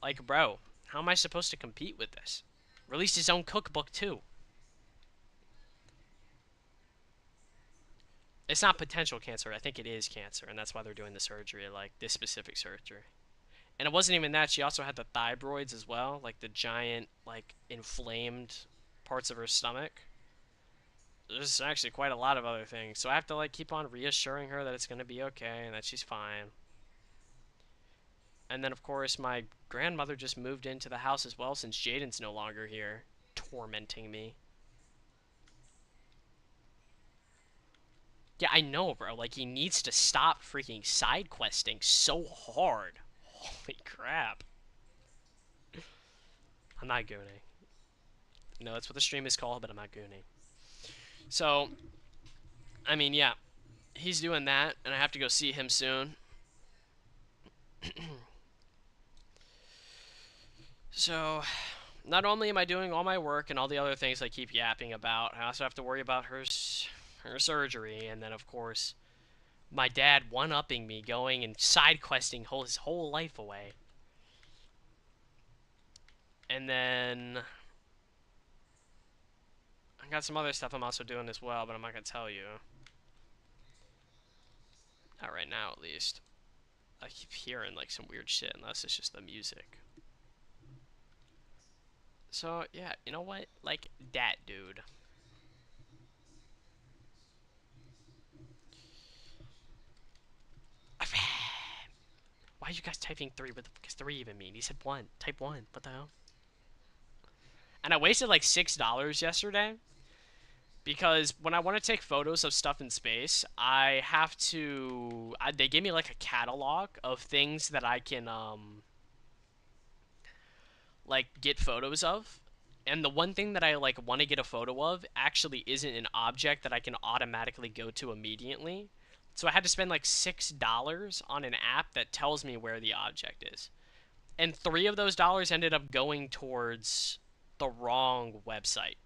Like, bro, how am I supposed to compete with this? Released his own cookbook, too. It's not potential cancer. I think it is cancer, and that's why they're doing the surgery, like this specific surgery. And it wasn't even that. She also had the thyroids as well, like the giant, like inflamed parts of her stomach. There's actually quite a lot of other things. So I have to like keep on reassuring her that it's gonna be okay and that she's fine. And then of course my grandmother just moved into the house as well since Jaden's no longer here, tormenting me. Yeah, I know, bro. Like, he needs to stop freaking side questing so hard. Holy crap. I'm not gooning. No, that's what the stream is called, but I'm not gooning. So, I mean, yeah. He's doing that, and I have to go see him soon. So, not only am I doing all my work and all the other things I keep yapping about, I also have to worry about her surgery, and then, of course, my dad one-upping me, going and side questing his whole life away. And then I got some other stuff I'm also doing as well, but I'm not going to tell you. Not right now, at least. I keep hearing, like, some weird shit, unless it's just the music. So, yeah, you know what? Like, that dude. Why are you guys typing 3? What the fuck does 3 even mean? He said 1. Type 1. What the hell? And I wasted like $6 yesterday because when I want to take photos of stuff in space, I have to. They gave me like a catalog of things that I can like get photos of. And the one thing that I like want to get a photo of actually isn't an object that I can automatically go to immediately. So I had to spend like $6 on an app that tells me where the object is. And three of those dollars ended up going towards the wrong website.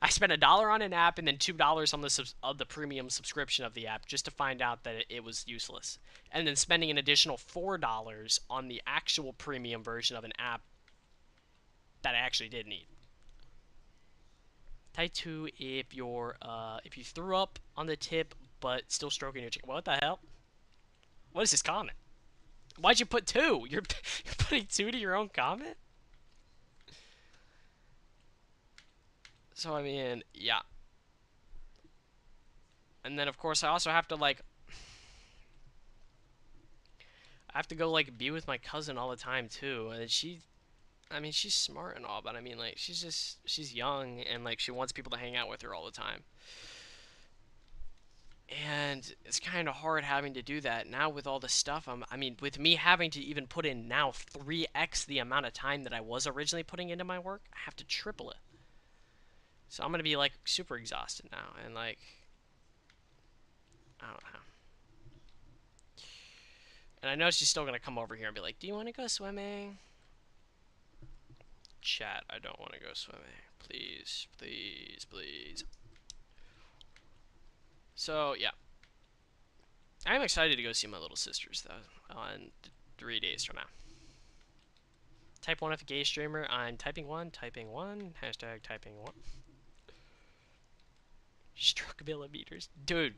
I spent $1 on an app and then $2 on the premium subscription of the app just to find out that it was useless, and then spending an additional $4 on the actual premium version of an app that I actually did need. Type 2 if you threw up on the tip but still stroking your chicken. What the hell? What is this comment? Why'd you put 2? You're putting 2 to your own comment? So I mean, yeah. And then of course I also have to like I have to go like be with my cousin all the time too. And I mean, she's smart and all, but I mean, like, she's young and like she wants people to hang out with her all the time. And it's kind of hard having to do that now with all the stuff. I mean, with me having to even put in now 3x the amount of time that I was originally putting into my work, I have to triple it. So I'm gonna be like super exhausted now, and like, I don't know. And I know she's still gonna come over here and be like, "Do you want to go swimming?" Chat, I don't want to go swimming. Please, please, please. So yeah, I'm excited to go see my little sisters though on 3 days from now. Type 1 if a gay streamer. I'm typing 1, typing 1, hashtag typing 1. Stroke millimeters. Dude,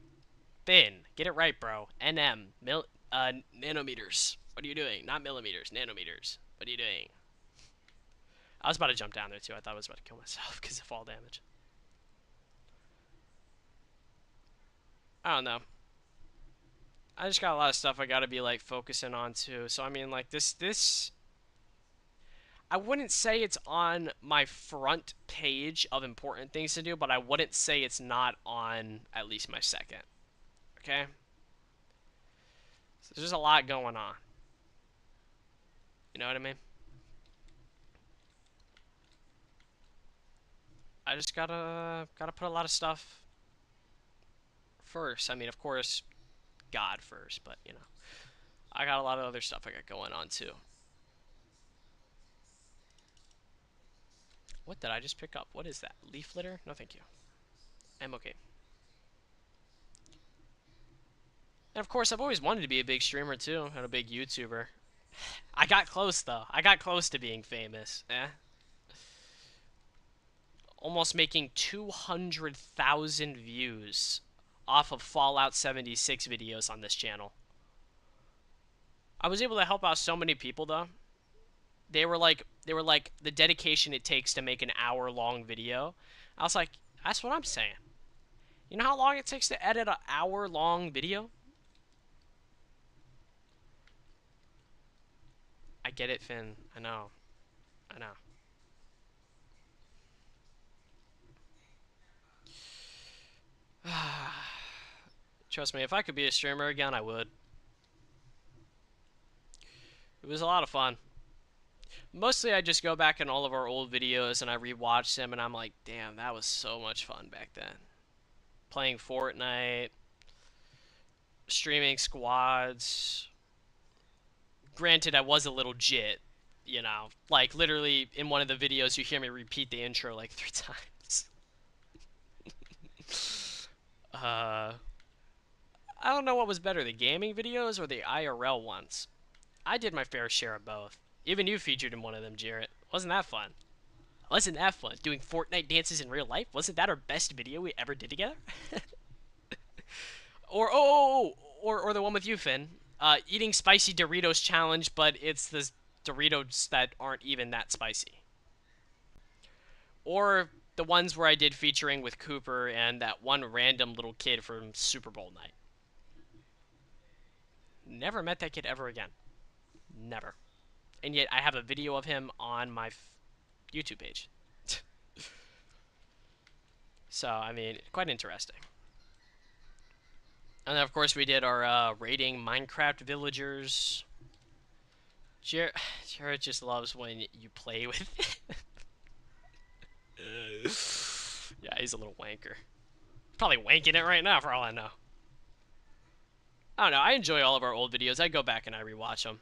Finn, get it right, bro. Nanometers. What are you doing? Not millimeters, nanometers. What are you doing? I was about to jump down there too. I thought I was about to kill myself because of fall damage. I don't know. I just got a lot of stuff I gotta be like focusing on too. So I mean, like this I wouldn't say it's on my front page of important things to do, but I wouldn't say it's not on at least my second. Okay? So there's just a lot going on. You know what I mean? I just gotta put a lot of stuff first. I mean, of course, God first, but you know, I got a lot of other stuff I got going on too. What did I just pick up? What is that? Leaf litter? No, thank you. I'm okay. And of course, I've always wanted to be a big streamer too, and a big YouTuber. I got close though. I got close to being famous. Almost making 200,000 views off of Fallout 76 videos on this channel. I was able to help out so many people though. They were like the dedication it takes to make an hour-long video. I was like, that's what I'm saying. You know how long it takes to edit an hour-long video? I get it, Finn. I know. I know. Trust me, if I could be a streamer again, I would. It was a lot of fun. Mostly I just go back in all of our old videos and I rewatch them and I'm like, damn, that was so much fun back then. Playing Fortnite, streaming squads. Granted, I was a little jit, you know. Like, literally, in one of the videos, you hear me repeat the intro like 3 times. uh, I don't know what was better, the gaming videos or the IRL ones. I did my fair share of both. Even you featured in one of them, Jarrett. Wasn't that fun? Wasn't that fun? Doing Fortnite dances in real life? Wasn't that our best video we ever did together? Or the one with you, Finn. Eating spicy Doritos challenge, but it's the Doritos that aren't even that spicy. Or the ones where I did featuring with Cooper and that one random little kid from Super Bowl night. Never met that kid ever again. Never. And yet I have a video of him on my YouTube page. So, I mean, quite interesting. And then, of course, we did our rating Minecraft villagers. Jared just loves when you play with it. Yeah, he's a little wanker. Probably wanking it right now, for all I know. I don't know. I enjoy all of our old videos. I go back and I rewatch them.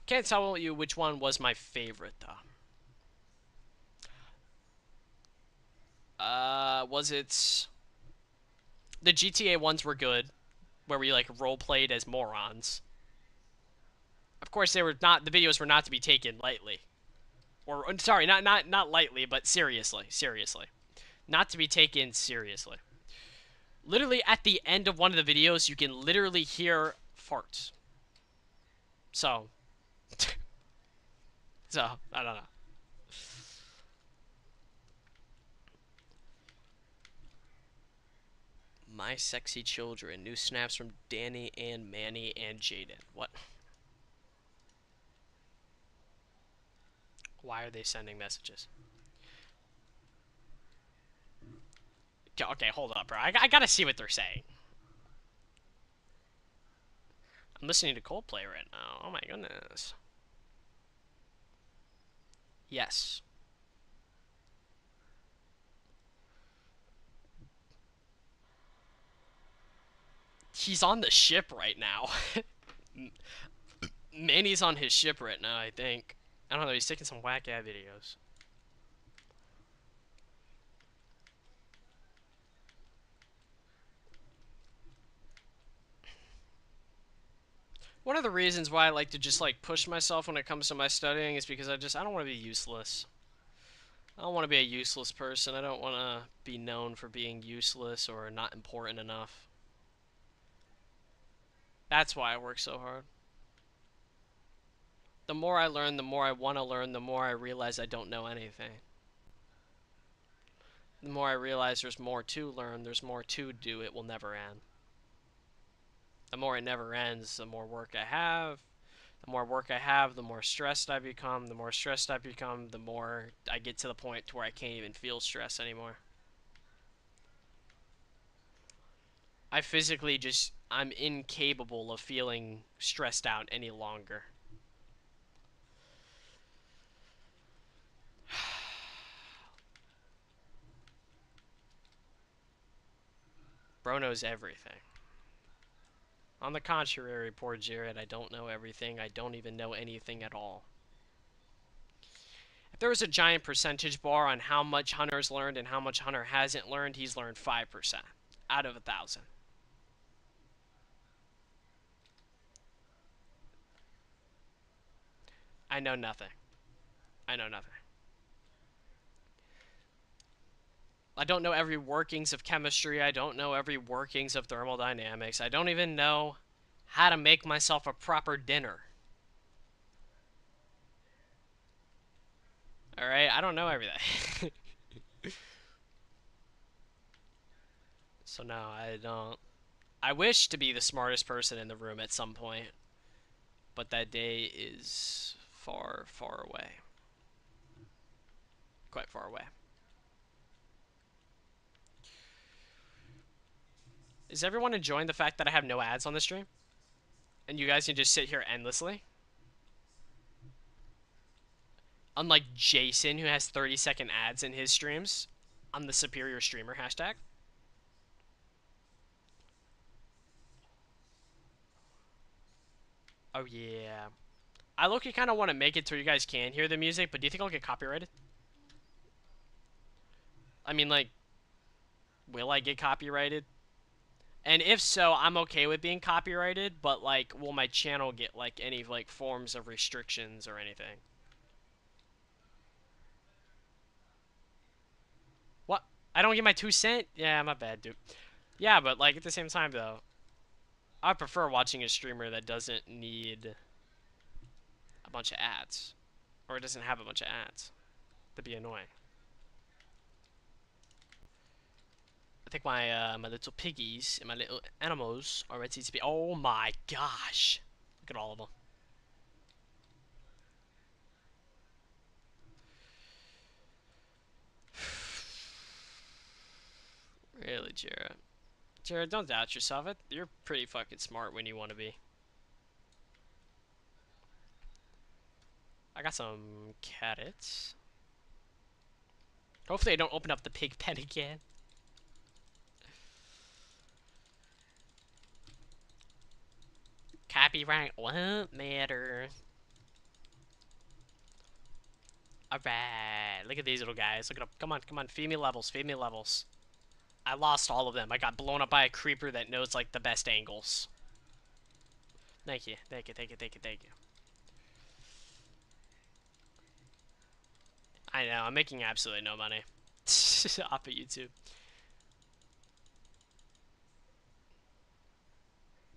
Can't tell you which one was my favorite, though. Was it... The GTA ones were good, where we, like, role-played as morons. Of course, they were not... The videos were not to be taken lightly. Or, sorry, not lightly, but seriously. Seriously. Not to be taken seriously. Literally, at the end of one of the videos, you can literally hear farts. So... so, I don't know. My sexy children. New snaps from Danny and Manny and Jaden. What? Why are they sending messages? Okay, hold up, bro. I gotta see what they're saying. I'm listening to Coldplay right now. Oh my goodness. Yes. He's on the ship right now. Manny's on his ship right now, I think. I don't know, he's taking some whack-ass videos. One of the reasons why I like to just, like, push myself when it comes to my studying is because I don't want to be useless. I don't want to be a useless person. I don't want to be known for being useless or not important enough. That's why I work so hard. The more I learn, the more I want to learn, the more I realize I don't know anything. The more I realize there's more to learn, there's more to do, it will never end. The more it never ends, the more work I have. The more work I have, the more stressed I become. The more stressed I become, the more I get to the point to where I can't even feel stress anymore. I physically I'm incapable of feeling stressed out any longer. Bro knows everything. On the contrary, poor Jared, I don't know everything. I don't even know anything at all. If there was a giant percentage bar on how much Hunter's learned and how much Hunter hasn't learned, he's learned 5% out of 1,000. I know nothing. I know nothing. I don't know every workings of chemistry. I don't know every workings of thermodynamics. I don't even know how to make myself a proper dinner. Alright, I don't know everything. So no, I don't. I wish to be the smartest person in the room at some point. But that day is far, far away. Quite far away. Is everyone enjoying the fact that I have no ads on the stream? And you guys can just sit here endlessly? Unlike Jason, who has 30-second ads in his streams. I'm the superior streamer, hashtag. Oh, yeah. I look, you kind of want to make it so you guys can hear the music, but do you think I'll get copyrighted? I mean, like, will I get copyrighted? And if so, I'm okay with being copyrighted, but, like, will my channel get, like, any, like, forms of restrictions or anything? What? I don't get my 2 cents? Yeah, my bad, dude. Yeah, but, like, at the same time, though, I prefer watching a streamer that doesn't need a bunch of ads. Or doesn't have a bunch of ads. That'd be annoying. I think my little piggies and my little animals are ready to be. Oh my gosh! Look at all of them. Really, Jared. Jared, don't doubt yourself. You're pretty fucking smart when you want to be. I got some carrots. Hopefully I don't open up the pig pen again. Copyright won't matter. Alright. Look at these little guys. Look at them. Come on, come on. Feed me levels. Feed me levels. I lost all of them. I got blown up by a creeper that knows, like, the best angles. Thank you. Thank you. Thank you. Thank you. Thank you. I know. I'm making absolutely no money off of YouTube.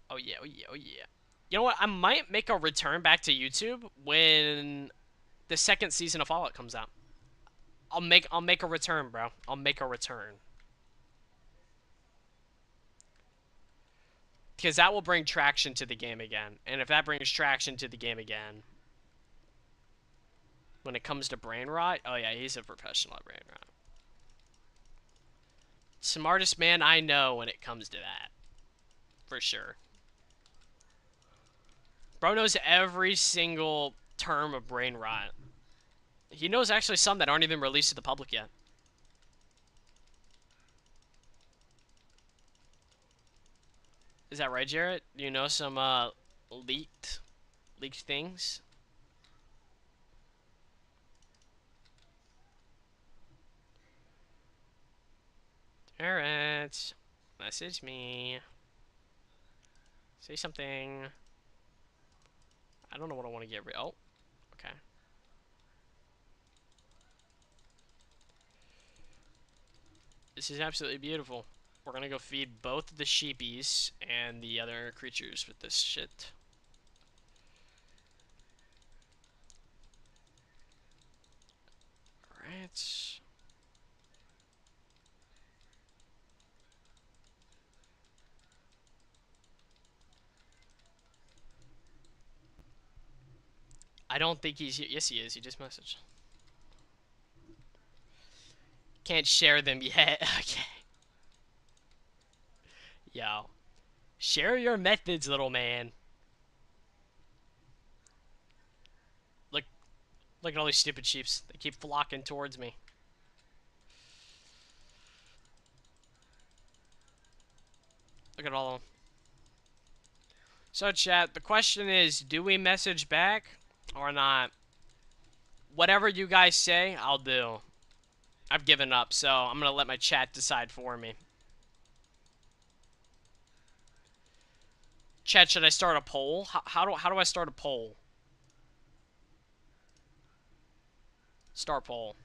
Oh, yeah. Oh, yeah. Oh, yeah. You know what? I might make a return back to YouTube when the second season of Fallout comes out. I'll make a return, bro. I'll make a return. Because that will bring traction to the game again. And if that brings traction to the game again, when it comes to brain rot, oh yeah, he's a professional at brain rot. Smartest man I know when it comes to that. For sure. Bro knows every single term of brain rot. He knows actually some that aren't even released to the public yet. Is that right, Jarrett? Do you know some leaked things? Jarrett, message me. Say something. I don't know what I want to get rid. Oh, okay. This is absolutely beautiful. We're gonna go feed both the sheepies and the other creatures with this shit. Alright. I don't think he's here. Yes, he is. He just messaged. Can't share them yet. Okay. Yo. Share your methods, little man. Look, look at all these stupid sheeps. They keep flocking towards me. Look at all of them. So, chat, the question is, do we message back or not? Whatever you guys say, I'll do. I've given up, so I'm gonna let my chat decide for me. Chat, should I start a poll? How do I start a poll? Start poll.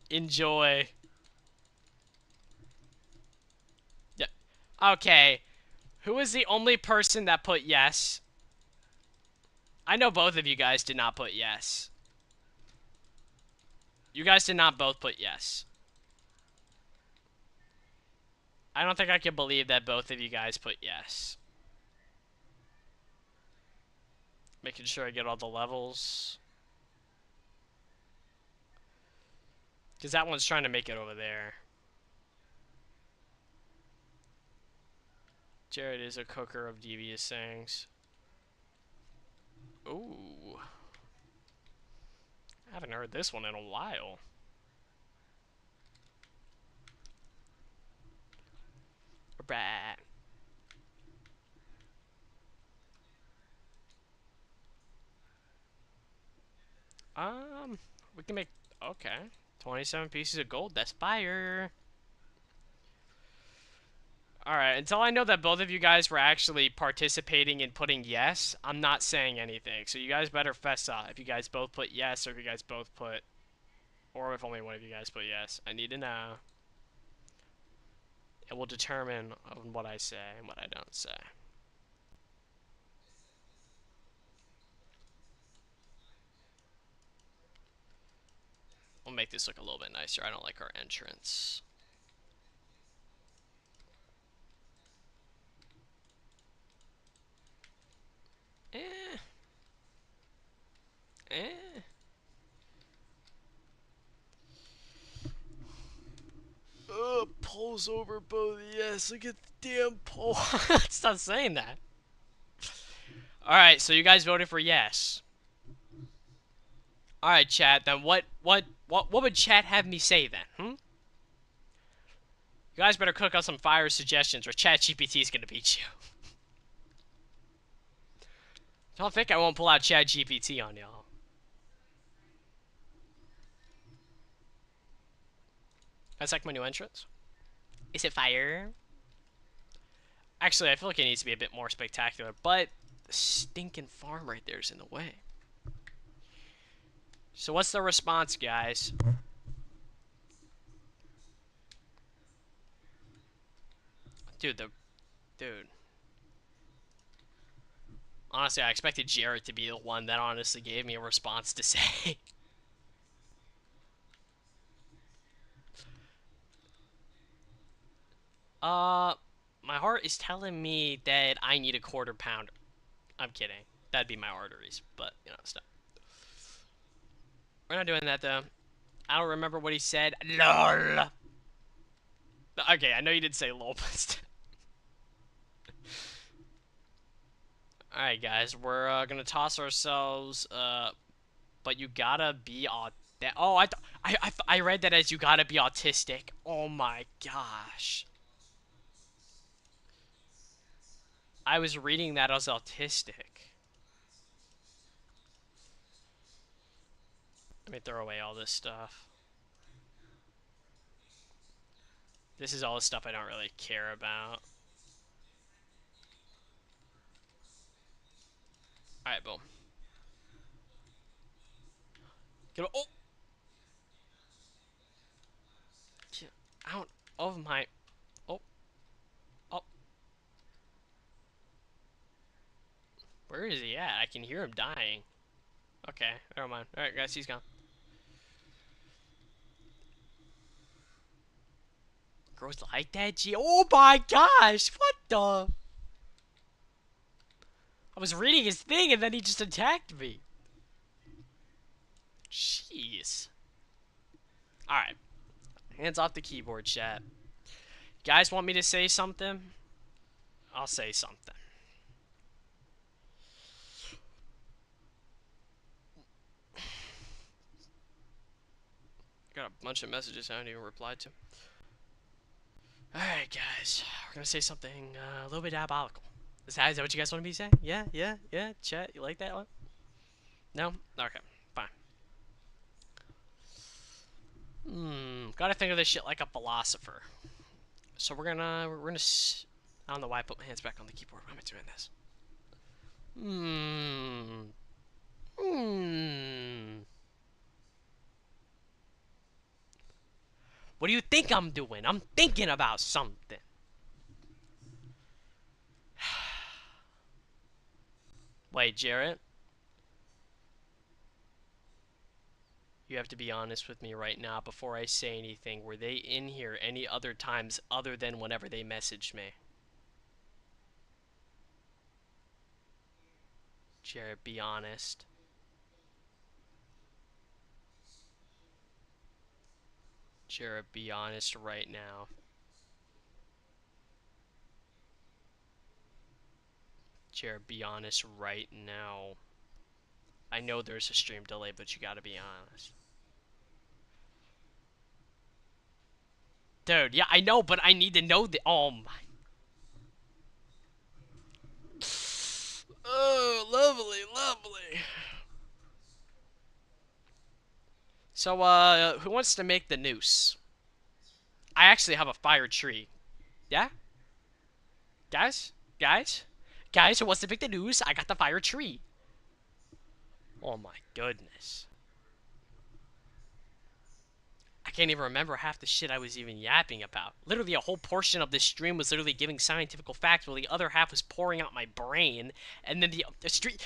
Enjoy. Yeah. Okay. Who is the only person that put yes? I know both of you guys did not put yes. You guys did not both put yes. I don't think I can believe that both of you guys put yes. Making sure I get all the levels. Because that one's trying to make it over there. Jared is a cooker of devious things. Ooh. I haven't heard this one in a while. Right. We can make... Okay. 27 pieces of gold. That's fire. Alright, until I know that both of you guys were actually participating in putting yes, I'm not saying anything. So you guys better fess up if you guys both put yes or if you guys both put... Or if only one of you guys put yes. I need to know. It will determine on what I say and what I don't say. We'll make this look a little bit nicer. I don't like our entrance. Eh. Eh. polls over both. Yes, look at the damn poll. Stop saying that. Alright, so you guys voted for yes. Alright, chat, then what would chat have me say then, You guys better cook up some fire suggestions or ChatGPT is gonna beat you. Don't think I won't pull out ChatGPT on y'all. That's like my new entrance. Is it fire? Actually, I feel like it needs to be a bit more spectacular, but the stinking farm right there is in the way. So what's the response, guys? Dude. Honestly, I expected Jared to be the one that honestly gave me a response to say. My heart is telling me that I need a quarter pounder. I'm kidding. That'd be my arteries, but, you know, stop. We're not doing that, though. I don't remember what he said. LOL. Okay, I know you didn't say lol, but... Alright, guys. We're gonna toss ourselves, but you gotta be oh, I read that as you gotta be autistic. Oh my gosh. I was reading that as autistic. Let me throw away all this stuff. This is all the stuff I don't really care about. Alright, boom. Get oh! Get out of my... Oh. Oh. Where is he at? I can hear him dying. Okay, never mind. Alright, guys, he's gone. Girls like that, G. Oh my gosh! What the... I was reading his thing and then he just attacked me. Jeez. Alright. Hands off the keyboard, chat. Guys want me to say something? I'll say something. Got a bunch of messages I haven't even replied to. Alright, guys. We're gonna say something a little bit diabolical. Is that what you guys want me to say? Yeah? Chat, you like that one? No? Okay, fine. Gotta think of this shit like a philosopher. So we're gonna, I don't know why I put my hands back on the keyboard. Why am I doing this? What do you think I'm doing? I'm thinking about something. Wait, Jarrett? You have to be honest with me right now before I say anything. Were they in here any other times other than whenever they messaged me? Jarrett, be honest. Jarrett, be honest right now. Jarrett, be honest right now. I know there's a stream delay, but you gotta be honest. Dude, yeah, I know, but I need to know the... Oh, my... Oh, lovely, lovely. So, who wants to make the noose? I actually have a fire tree. Yeah? Guys? Who wants to make the noose? I got the fire tree. Oh my goodness. I can't even remember half the shit I was even yapping about. Literally a whole portion of this stream was literally giving scientific facts while the other half was pouring out my brain. And then the stream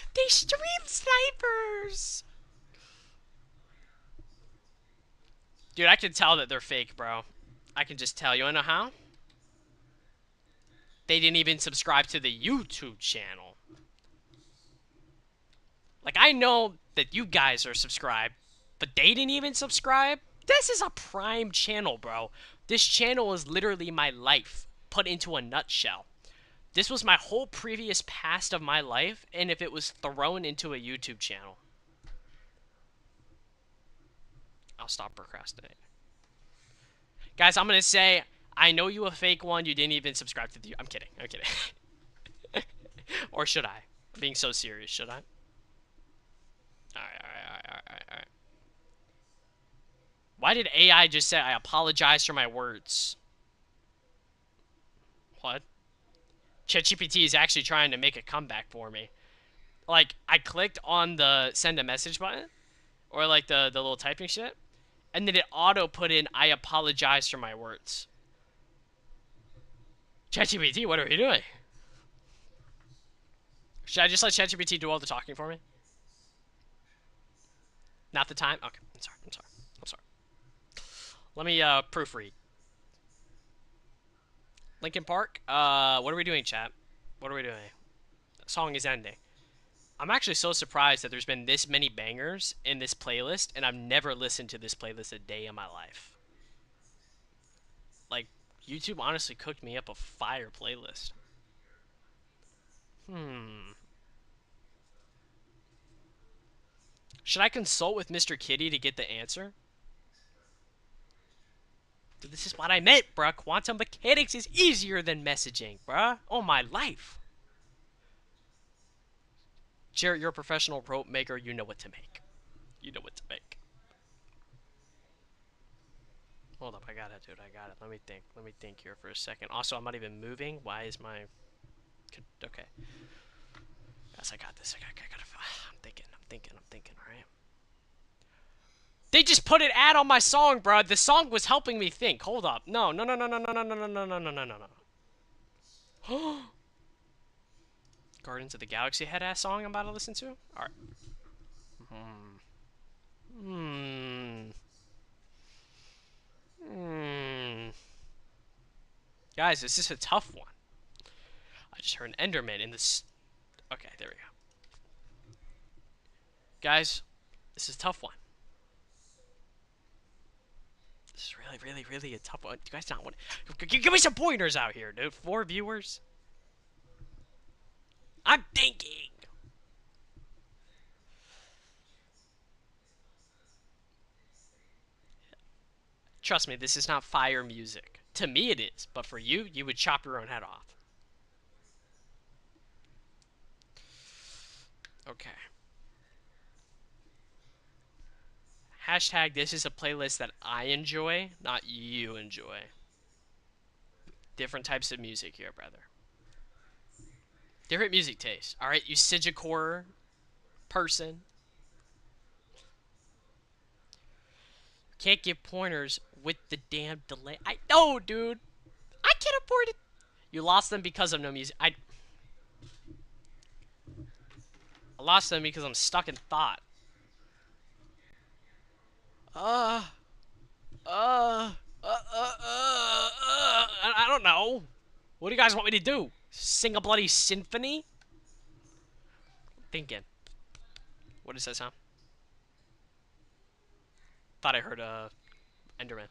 snipers! Dude, I can tell that they're fake, bro. I can just tell. You wanna know how? They didn't even subscribe to the YouTube channel. Like, I know that you guys are subscribed, but they didn't even subscribe? This is a prime channel, bro. This channel is literally my life put into a nutshell. This was my whole previous past of my life, and if it was thrown into a YouTube channel. I'll stop procrastinating. Guys, I'm going to say, I know you a fake one. You didn't even subscribe to the... I'm kidding. I'm kidding. Or should I? I'm being so serious. Should I? Alright. Why did AI just say, I apologize for my words? What? ChatGPT is actually trying to make a comeback for me. Like, I clicked on the send a message button, or like the little typing shit, and then it auto put in, I apologize for my words. ChatGPT, what are you doing? Should I just let ChatGPT do all the talking for me? Not the time? Okay, I'm sorry. Let me proofread. Linkin Park. What are we doing, chat? What are we doing? The song is ending. I'm actually so surprised that there's been this many bangers in this playlist, and I've never listened to this playlist a day in my life. Like, YouTube honestly cooked me up a fire playlist. Should I consult with Mr. Kitty to get the answer? Dude, this is what I meant, bruh. Quantum mechanics is easier than messaging, bruh. Oh, my life. Jarrett, you're a professional rope maker. You know what to make. You know what to make. Hold up. I got it, dude. I got it. Let me think. Let me think here for a second. Also, I'm not even moving. Why is my... Okay. Yes, I got this. I got it. I'm thinking, alright? They just put an ad on my song, bro. The song was helping me think. Hold up. No. Guardians of the Galaxy head-ass song I'm about to listen to? Alright. Guys, this is a tough one. I just heard an Enderman in this... Okay, there we go. Guys, this is a tough one. This is really a tough one. You guys not want... Give me some pointers out here, dude. 4 viewers? I'm thinking. Trust me, this is not fire music. To me it is, but for you, you would chop your own head off. Okay. Hashtag, this is a playlist that I enjoy, not you enjoy. Different types of music here, brother. Different music taste. Alright, you HESKJFESJKFSJHFDSJHFDS person. Can't give pointers with the damn delay. I know, dude. I can't afford it. You lost them because of no music. I lost them because I'm stuck in thought. I don't know. What do you guys want me to do? Sing a bloody symphony? Thinking. What does that sound? Thought I heard Enderman.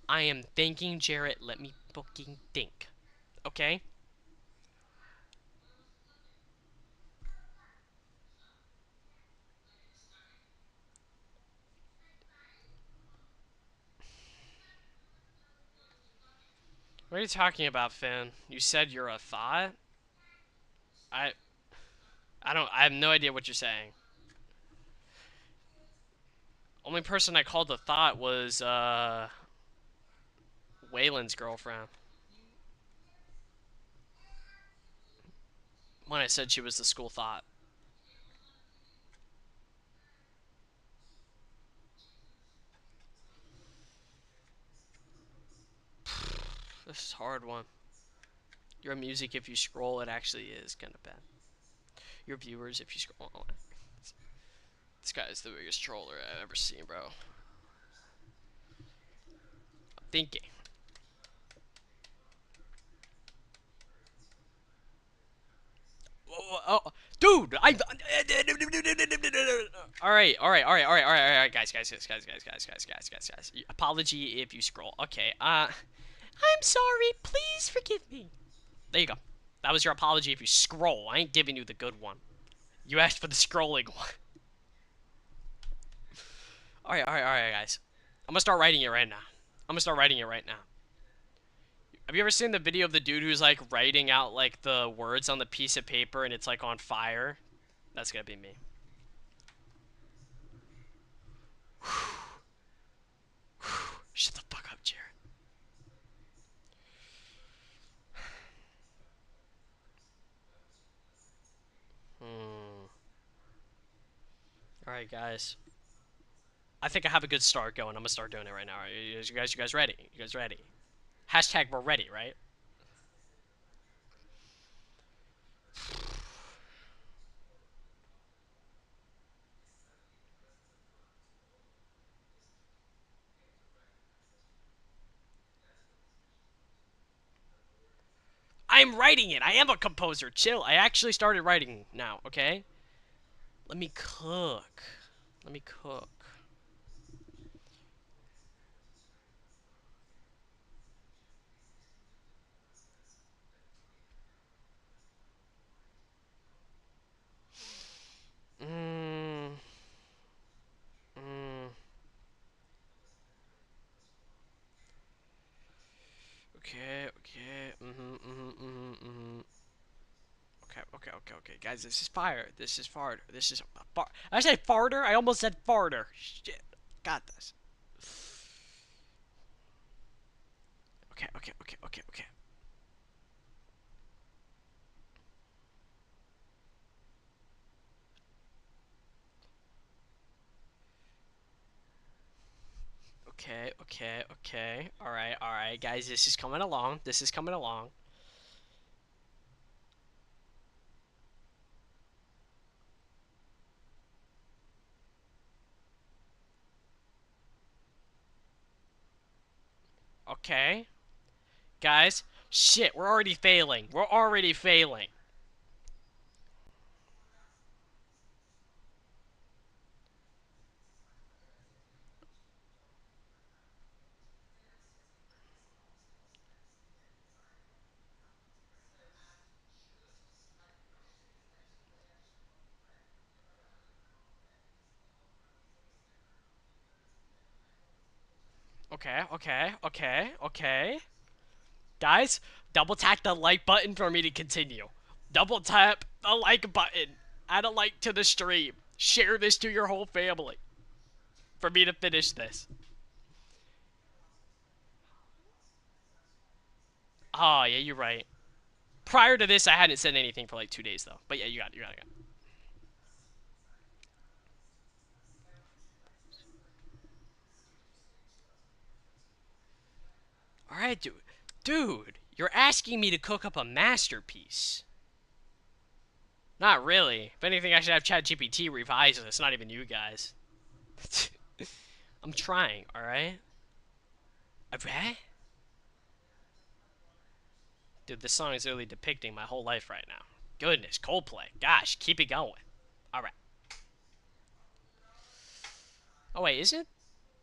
I am thinking, Jarrett. Let me fucking think. Okay? What are you talking about, Finn? You said you're a thought? I have no idea what you're saying. Only person I called a thought was, Waylon's girlfriend. When I said she was the school thought. This is a hard one. Your music, if you scroll, it actually is kind of bad. Your viewers, if you scroll. Oh, this guy is the biggest troller I've ever seen, bro. I'm thinking. Oh, dude, I. All right, all right, all right, all right, all right, all right, guys. Apology if you scroll. Okay, I'm sorry. Please forgive me. There you go. That was your apology if you scroll. I ain't giving you the good one. You asked for the scrolling one. All right, guys. I'm gonna start writing it right now. I'm gonna start writing it right now. Have you ever seen the video of the dude who's like writing out like the words on the piece of paper and it's like on fire? That's gonna be me. Shut the fuck up, Jared. Hmm. All right, guys. I think I have a good start going. I'm gonna start doing it right now. Are you guys ready? You guys ready? Hashtag we're ready, right? I'm writing it. I am a composer. Chill. I actually started writing now. Okay. Let me cook. Let me cook. Mmm. Mmm. Okay. Okay. Okay. Guys, this is fire. This is fart. This is fart. I said farter. I almost said farter. Shit. Got this. Okay. Okay. All right, guys. This is coming along. This is coming along. Okay, guys. Shit, we're already failing. We're already failing. Okay. Guys, double tap the like button for me to continue. Double tap the like button. Add a like to the stream. Share this to your whole family for me to finish this. Oh, yeah, you're right. Prior to this, I hadn't said anything for like 2 days, though. But yeah, you got it. All right, dude. Dude, you're asking me to cook up a masterpiece. Not really. If anything, I should have ChatGPT revise this, not even you guys. I'm trying, alright? Okay? Dude, this song is really depicting my whole life right now. Goodness, Coldplay. Gosh, keep it going. Alright. Oh, wait, isn't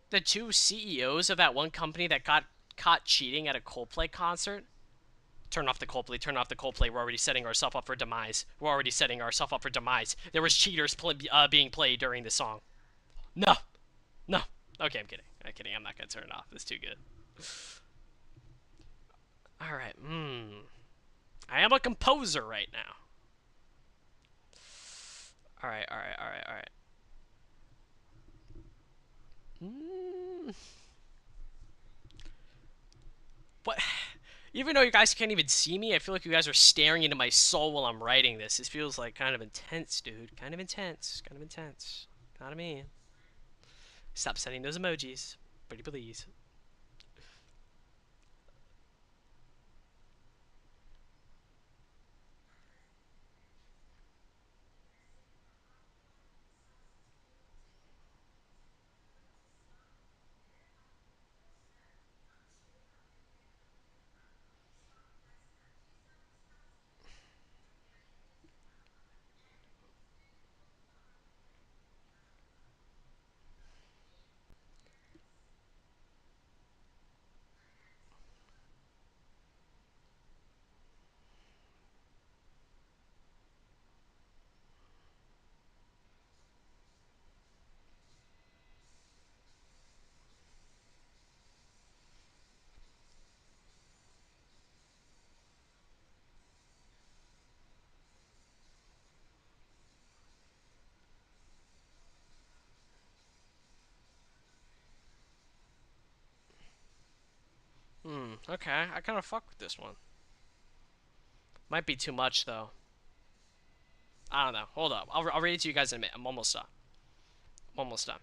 the two CEOs of that one company that got caught cheating at a Coldplay concert? Turn off the Coldplay, turn off the Coldplay. We're already setting ourselves up for demise. We're already setting ourselves up for demise. There was cheaters being played during the song. No. No. Okay, I'm kidding. I'm kidding. I'm not going to turn it off. It's too good. Alright, I am a composer right now. Alright. Mm, what? Even though you guys can't even see me, I feel like you guys are staring into my soul while I'm writing this. This feels like kind of intense, dude. Kind of intense. Know what I mean? Stop sending those emojis. Pretty please. Okay, I kind of fuck with this one. Might be too much, though. I don't know. Hold up. I'll read it to you guys in a minute. I'm almost done. I'm almost done.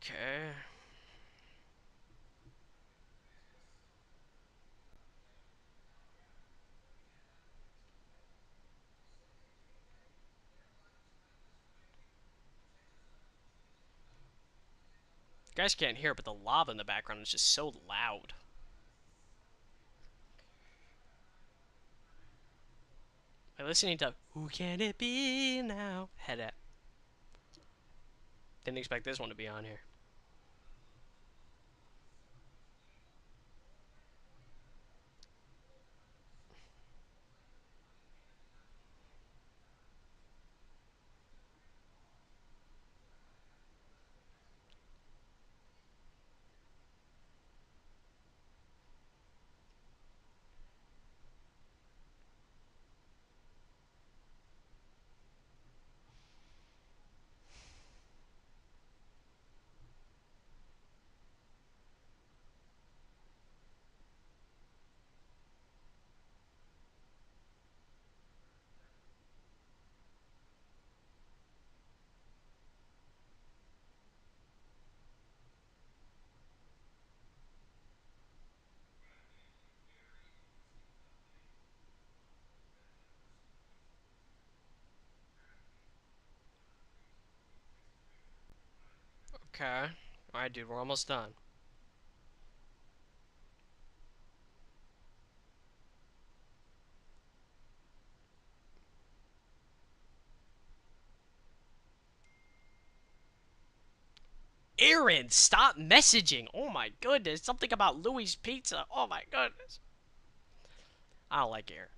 Okay. You guys can't hear it, but the lava in the background is just so loud. I'm listening to Who Can It Be Now? Head at. Didn't expect this one to be on here. Okay. Alright, dude, we're almost done. Aaron, stop messaging. Oh my goodness. Something about Louis Pizza. Oh my goodness. I don't like Aaron.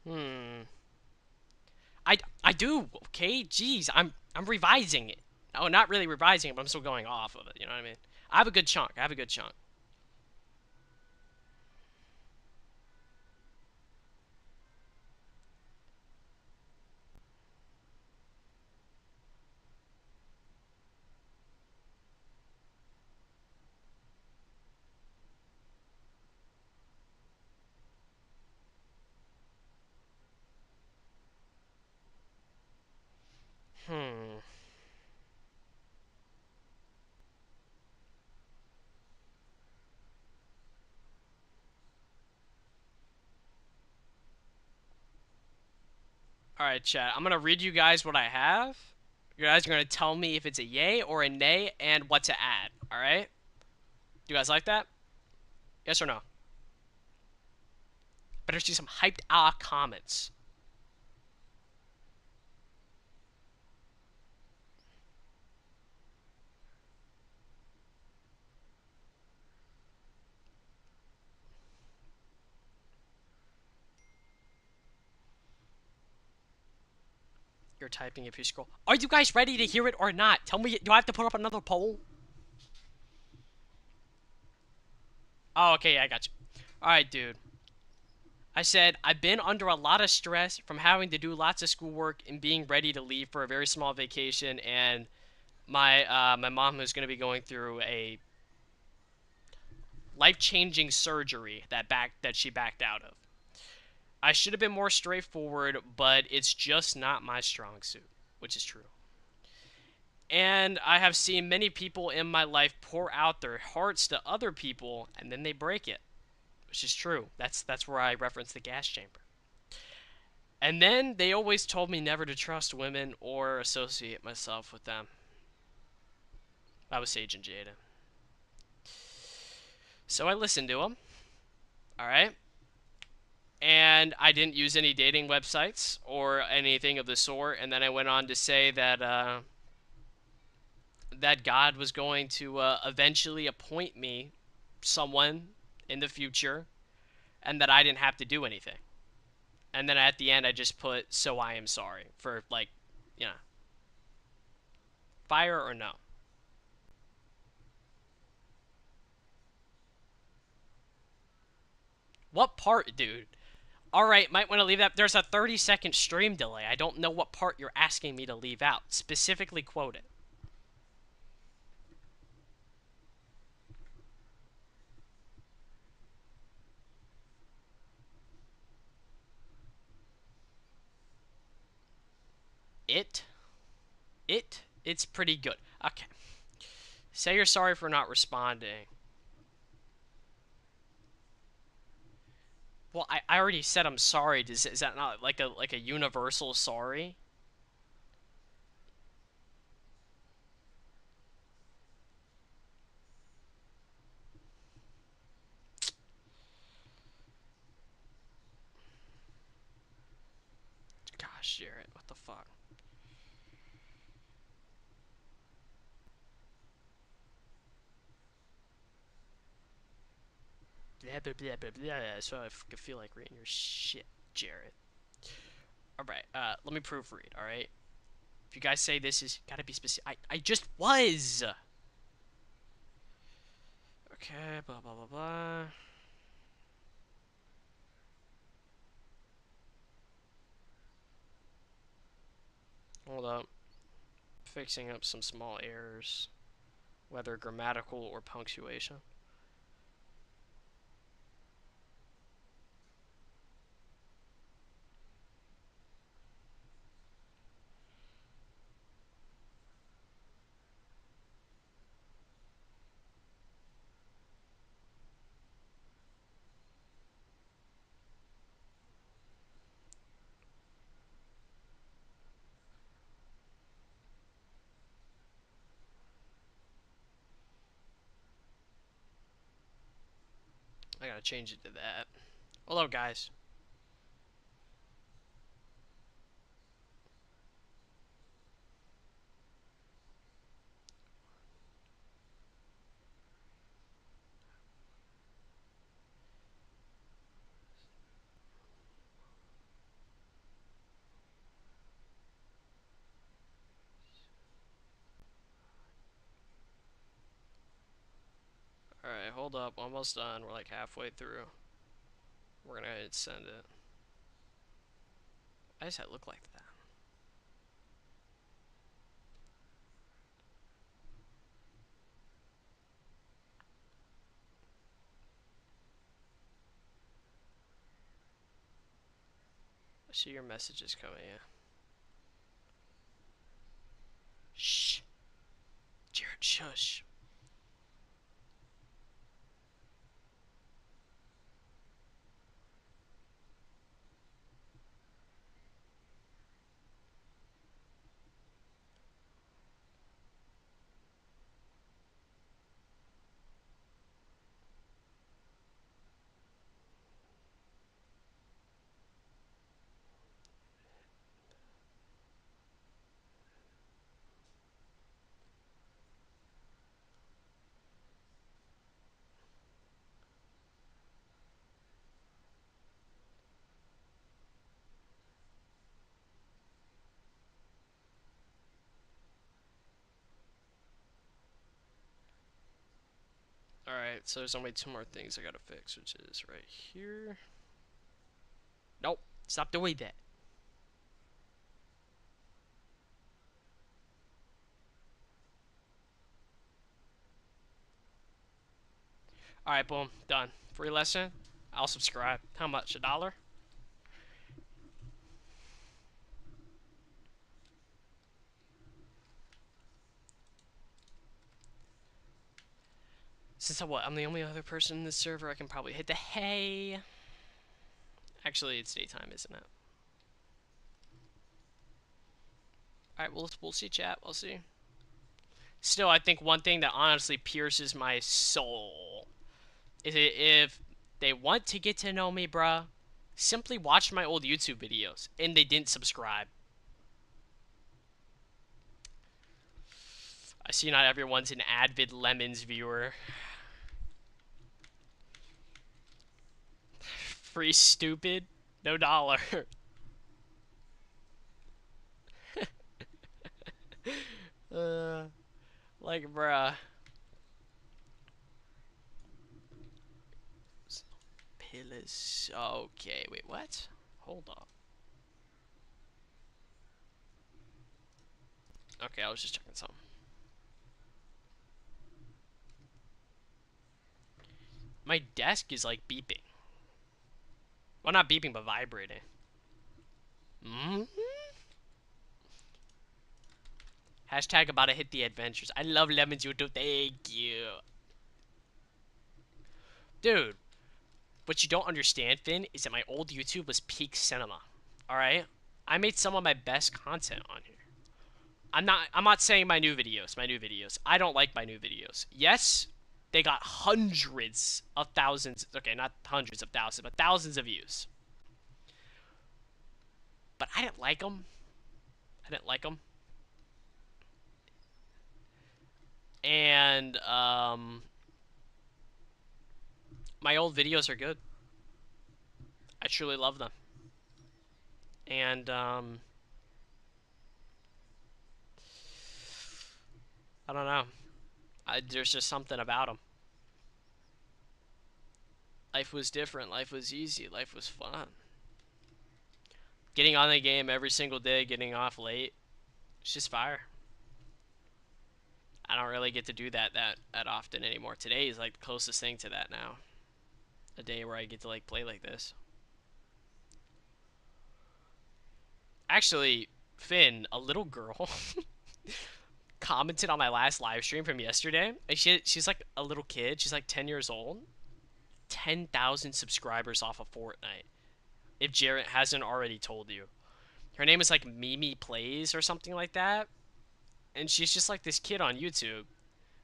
Hmm. I do. Okay, jeez. I'm revising it. Oh, not really revising it, but I'm still going off of it. You know what I mean? I have a good chunk. I have a good chunk. Hmm. All right, chat. I'm gonna read you guys what I have. You guys are gonna tell me if it's a yay or a nay and what to add. All right? Do you guys like that? Yes or no? Better see some hyped comments. You're typing if you scroll. Are you guys ready to hear it or not? Tell me. Do I have to put up another poll? Oh, okay. Yeah, I got you. All right, dude. I said, I've been under a lot of stress from having to do lots of schoolwork and being ready to leave for a very small vacation, and my mom is going to be going through a life-changing surgery that she backed out of. I should have been more straightforward, but it's just not my strong suit, which is true. And I have seen many people in my life pour out their hearts to other people and then they break it. which is true. That's where I reference the gas chamber. And then they always told me never to trust women or associate myself with them. I was Sage and Jada. So I listened to them. All right. And I didn't use any dating websites or anything of the sort. And then I went on to say that that God was going to eventually appoint me someone in the future, and that I didn't have to do anything. And then at the end, I just put "so I am sorry" for like, you know, fire or no. What part, dude? All right, might want to leave that. There's a 30-second stream delay. I don't know what part you're asking me to leave out. Specifically quote it. It? It's pretty good. Okay. Say you're sorry for not responding. Well, I already said I'm sorry. Is that not like a universal sorry? Gosh, Jarrett, what the fuck? Blah blah blah blah blah. So I feel like reading your shit, Jarrett. All right, let me proofread. All right. If you guys say this is gotta be specific, I just was. Okay, blah blah blah blah. Hold up. Fixing up some small errors, whether grammatical or punctuation. I gotta change it to that. Hello, guys. Alright, hold up. Almost done. We're like halfway through. We're gonna hit send it. I just had to look like that. I see your messages coming in. Shh. Jared, shush. Alright, so there's only two more things I gotta fix, which is right here. Nope. Stop doing that. Alright, boom. Done. Free lesson. I'll subscribe. How much? $1? Since I'm the only other person in this server, I can probably hit the hey. Actually, it's daytime, isn't it? Alright, we'll see, chat. We'll see. Still, I think one thing that honestly pierces my soul is if they want to get to know me, bruh, simply watch my old YouTube videos and they didn't subscribe. I see not everyone's an avid Lemons viewer. Free stupid, no dollar. uh, like, bruh. Pillars. Okay, wait, what? Hold on. Okay, I was just checking something. My desk is like beeping. Well, not beeping, but vibrating. Mm-hmm. Hashtag about to hit the adventures. I love Lemons YouTube. Thank you. Dude, what you don't understand, Finn, is that my old YouTube was peak cinema. Alright? I made some of my best content on here. I'm not saying my new videos. I don't like my new videos. Yes, they got hundreds of thousands. Okay, not hundreds of thousands, but thousands of views. But I didn't like them. I didn't like them. And my old videos are good. I truly love them. And I don't know. There's just something about them. Life was different. Life was easy. Life was fun. Getting on the game every single day, getting off late, it's just fire. I don't really get to do that often anymore. Today is like the closest thing to that now. A day where I get to like play like this. Actually, Finn, a little girl commented on my last live stream from yesterday. And she's like a little kid. She's like 10 years old. 10,000 subscribers off of Fortnite. If Jarrett hasn't already told you. Her name is like Mimi Plays or something like that. And she's just like this kid on YouTube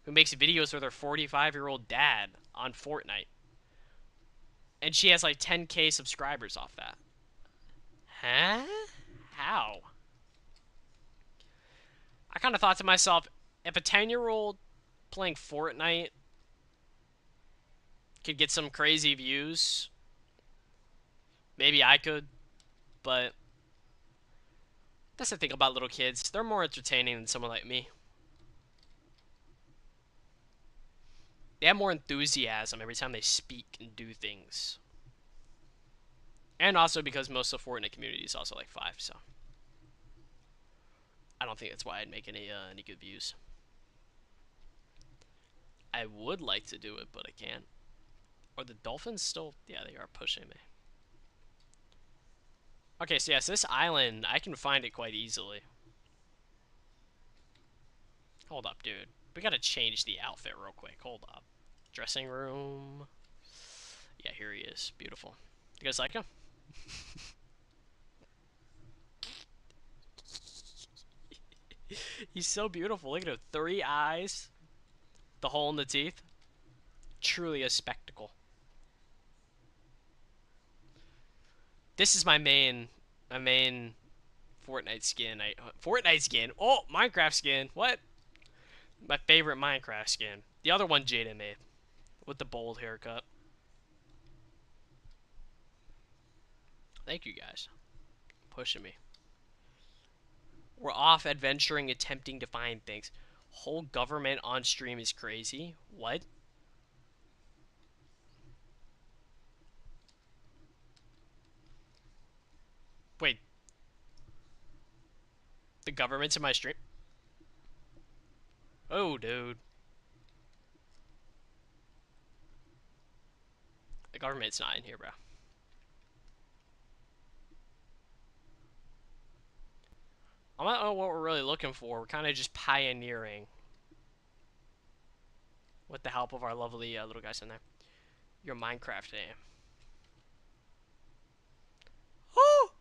who makes videos with her 45-year-old dad on Fortnite. And she has like 10K subscribers off that. Huh? How? I kind of thought to myself, if a 10-year-old playing Fortnite could get some crazy views, maybe I could, but that's the thing about little kids. They're more entertaining than someone like me. They have more enthusiasm every time they speak and do things. And also because most of the Fortnite community is also like 5, so I don't think that's why I'd make any good views. I would like to do it, but I can't. Are the dolphins still? Yeah, they are pushing me. Okay, so yes, this island, I can find it quite easily. Hold up, dude. We gotta change the outfit real quick. Hold up. Dressing room. Yeah, here he is. Beautiful. You guys like him? He's so beautiful. Look at him. 3 eyes. The hole in the teeth. Truly a spectacle. This is my main Fortnite skin. Fortnite skin. Oh, Minecraft skin. What? My favorite Minecraft skin. The other one Jada made with the bold haircut. Thank you guys. Pushing me. We're off adventuring, attempting to find things. Whole government on stream is crazy. What? Wait. The government's in my stream? Oh, dude. The government's not in here, bro. I don't know what we're really looking for. We're kind of just pioneering. with the help of our lovely little guys in there. Your Minecraft name. Oh!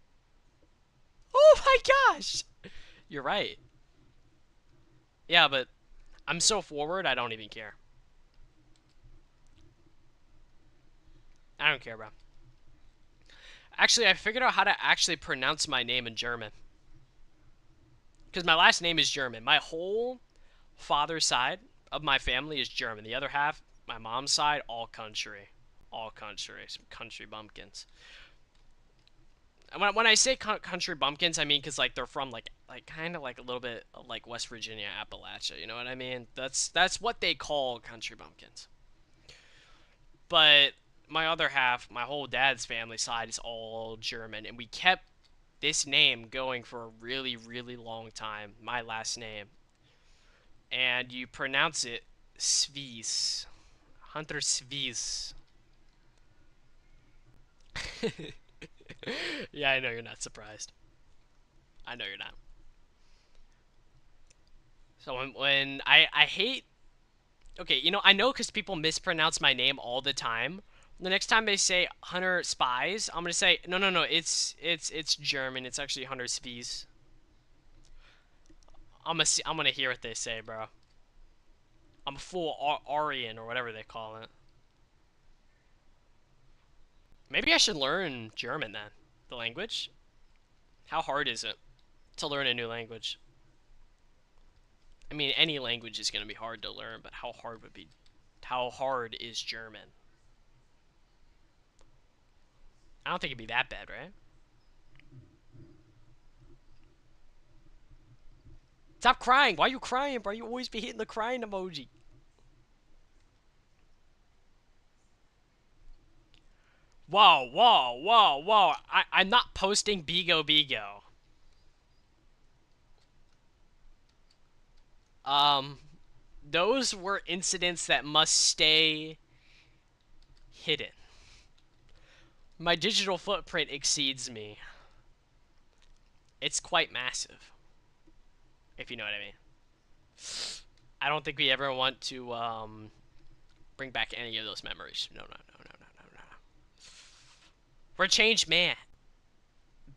Oh my gosh! You're right. Yeah, but I'm so forward, I don't even care. I don't care, bro. Actually, I figured out how to actually pronounce my name in German. Because my last name is German. My whole father's side of my family is German. The other half, my mom's side, all country. All country. Some country bumpkins. And when I say country bumpkins, I mean because like they're from like kind of like a little bit of, like West Virginia, Appalachia. You know what I mean? That's what they call country bumpkins. But my other half, my whole dad's family side is all German, and we kept this name going for a really, really long time. My last name, and you pronounce it Svies, Hunter Svies. Yeah, I know you're not surprised. I know you're not. So when I hate, okay, you know, I know because people mispronounce my name all the time. The next time they say Hunter Spies, I'm gonna say no, no, no. It's German. It's actually Hunter Spies. I'm gonna hear what they say, bro. I'm a full Aryan or whatever they call it. Maybe I should learn German then. The language. How hard is it to learn a new language? I mean, any language is gonna be hard to learn, but how hard would be? How hard is German? I don't think it'd be that bad, right? Stop crying. Why are you crying, bro? You always be hitting the crying emoji. Whoa, whoa, whoa, whoa. I'm not posting Bigo Bigo. Um, those were incidents that must stay hidden. My digital footprint exceeds me. It's quite massive, if you know what I mean. I don't think we ever want to bring back any of those memories. No, no, no, no, no, no, no. We're changed man.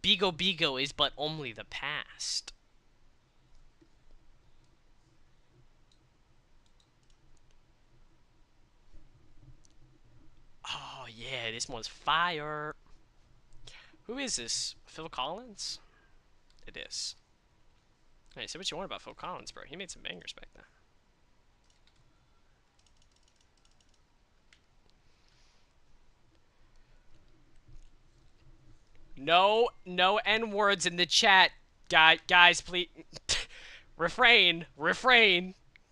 Bigo Bigo is but only the past. Oh yeah, this one's fire. Who is this? Phil Collins? It is. Hey, say what you want about Phil Collins, bro. He made some bangers back then. No, no N words in the chat, guys. Please, refrain.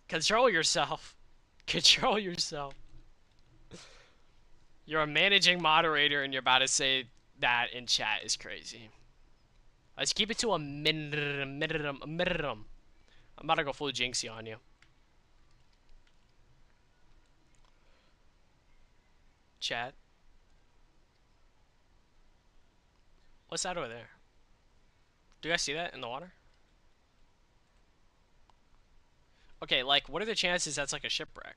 Control yourself. Control yourself. You're a managing moderator, and you're about to say that in chat is crazy. Let's keep it to a minimum. I'm about to go full Jinxie on you. Chat. What's that over there? Do you guys see that in the water? Okay, like, what are the chances that's like a shipwreck?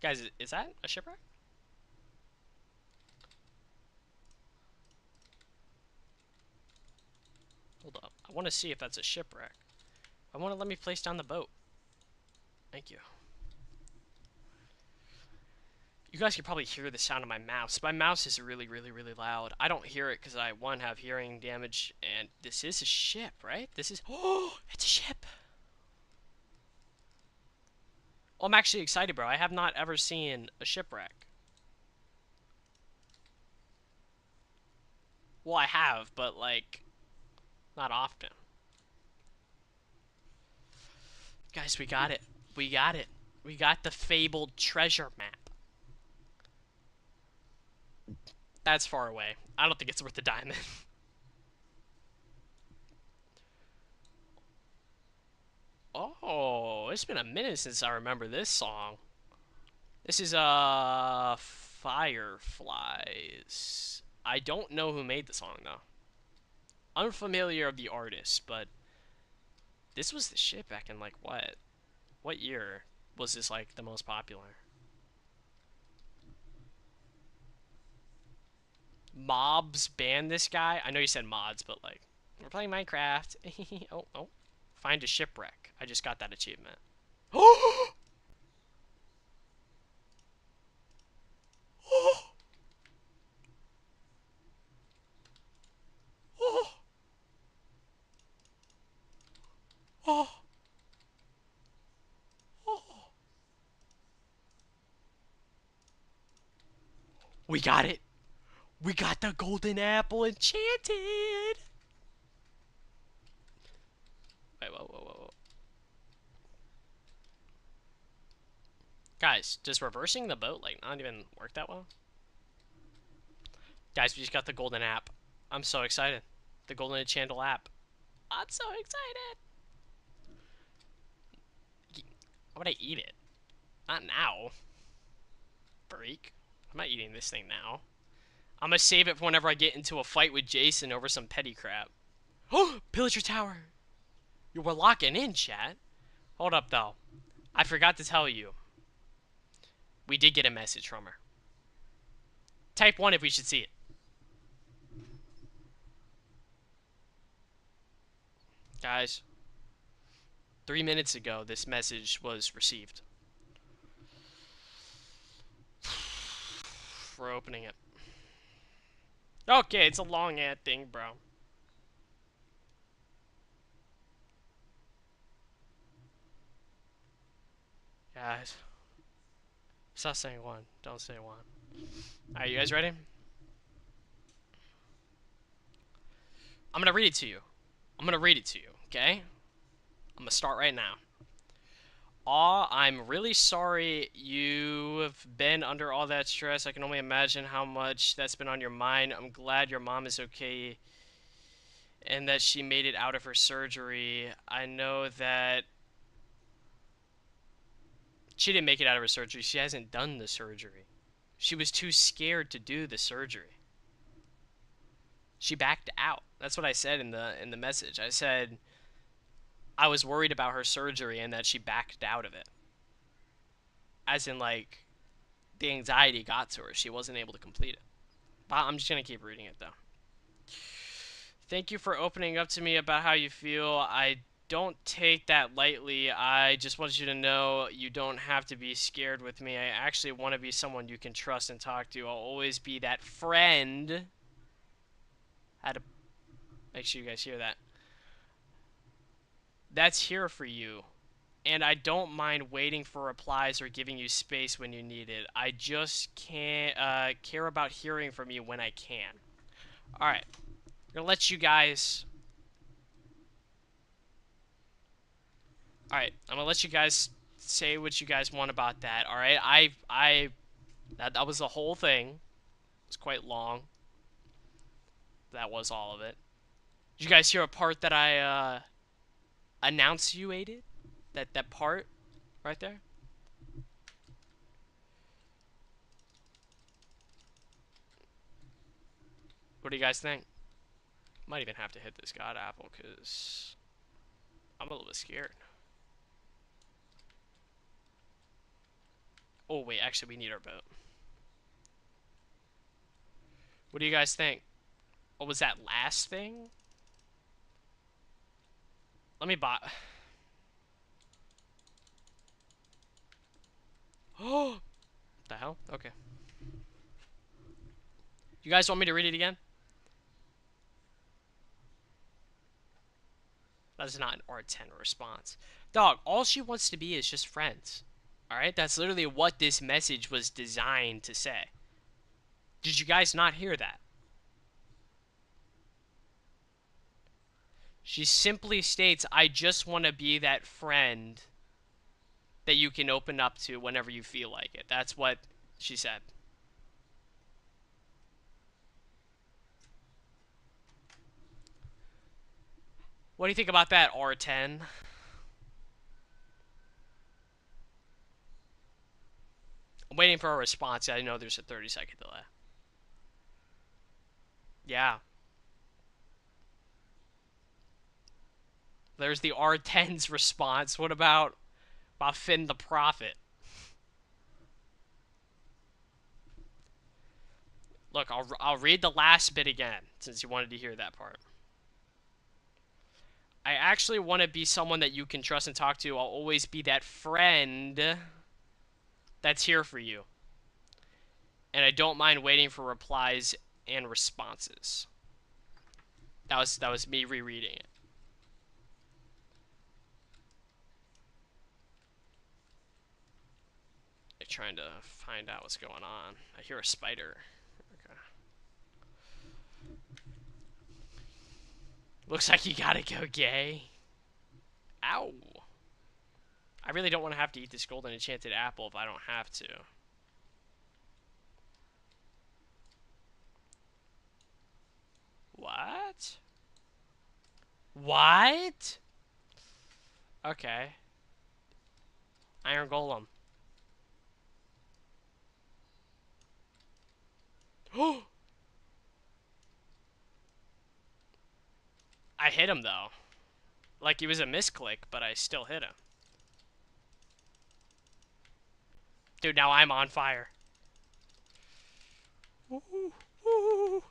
Guys, is that a shipwreck? Hold up. I want to see if that's a shipwreck. I want to let me place down the boat. Thank you. You guys can probably hear the sound of my mouse. My mouse is really, really, really loud. I don't hear it because I, one, have hearing damage, and this is a ship, right? This is... Oh, it's a ship! Oh, I'm actually excited, bro. I have not ever seen a shipwreck. Well, I have, but, like, not often. Guys, we got it. We got it. We got the fabled treasure map. That's far away. I don't think it's worth the diamond. Oh, it's been a minute since I remember this song. This is, Fireflies. I don't know who made the song, though. Unfamiliar of the artist, but this was the shit back in, like, what? What year? was this like the most popular? Mobs banned this guy. I know you said mods, but like we're playing Minecraft. Oh. Find a shipwreck. I just got that achievement. Oh! Oh! Oh! Oh! Oh! We got it. We got the golden apple enchanted. Wait, whoa. Guys, does reversing the boat like not even work that well? Guys, we just got the golden app. I'm so excited. The golden enchanted app. I'm so excited. How would I eat it? Not now. Freak. I'm not eating this thing now. I'm gonna save it for whenever I get into a fight with Jason over some petty crap. Oh, Pillager Tower. You were locking in, chat. Hold up, though. I forgot to tell you. We did get a message from her. Type 1 if we should see it. Guys, 3 minutes ago, this message was received. We're opening it. Okay, it's a long ad thing, bro. Guys. Stop saying 1. Don't say 1. Alright, you guys ready? I'm gonna read it to you. Okay? I'm gonna start right now. Aw, I'm really sorry you've been under all that stress. I can only imagine how much that's been on your mind. I'm glad your mom is okay and that she made it out of her surgery. I know that she didn't make it out of her surgery. She hasn't done the surgery. She was too scared to do the surgery. She backed out. That's what I said in the message. I said I was worried about her surgery and that she backed out of it. As in, like, the anxiety got to her. She wasn't able to complete it. But I'm just going to keep reading it, though. Thank you for opening up to me about how you feel. I don't take that lightly. I just want you to know you don't have to be scared with me. I actually want to be someone you can trust and talk to. I'll always be that friend. Had to make sure you guys hear that. That's here for you. And I don't mind waiting for replies or giving you space when you need it. I just can't care about hearing from you when I can. Alright. I'm gonna let you guys... Alright, I'm gonna let you guys say what you guys want about that, alright? That was the whole thing. It was quite long. That was all of it. Did you guys hear a part that I, enunciated? That part right there? What do you guys think? Might even have to hit this god apple, because I'm a little bit scared. Oh, wait, actually, we need our boat. What do you guys think? What was that last thing? Let me buy... Oh! The hell? Okay. You guys want me to read it again? That's not an R10 response. Dog, all she wants to be is just friends. Alright? That's literally what this message was designed to say. Did you guys not hear that? She simply states, I just want to be that friend that you can open up to whenever you feel like it. That's what she said. What do you think about that, R10? I'm waiting for a response. I know there's a 30-second delay. Yeah. There's the R10's response. What about About Finn the Prophet. Look, I'll read the last bit again, since you wanted to hear that part. I actually want to be someone that you can trust and talk to. I'll always be that friend that's here for you. And I don't mind waiting for replies and responses. That was me rereading it. I'm trying to find out what's going on. I hear a spider. Okay. Looks like you gotta go gay. Ow. I really don't want to have to eat this golden enchanted apple if I don't have to. What? What? Okay. Iron Golem. I hit him though. Like he was a misclick, but I still hit him. Dude, now I'm on fire. Ooh, ooh.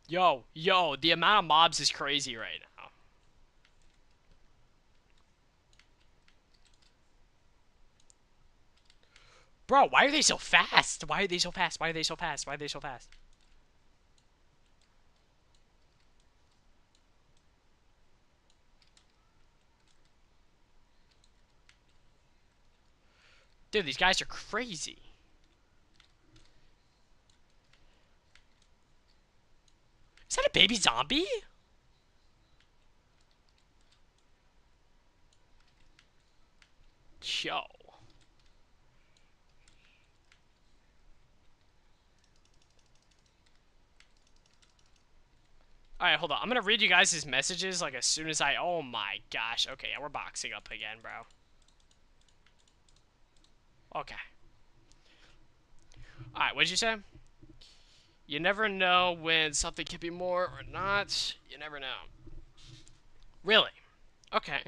Yo, the amount of mobs is crazy right now. Bro, why are they so fast? Why are they so fast? Why are they so fast? Why are they so fast? Dude, these guys are crazy. Is that a baby zombie? Yo. Alright, hold on. I'm gonna read you guys' messages like as soon as I... Oh my gosh. Okay, yeah, we're boxing up again, bro. Okay. Alright, what'd you say? You never know when something can be more or not. You never know. Really? Okay.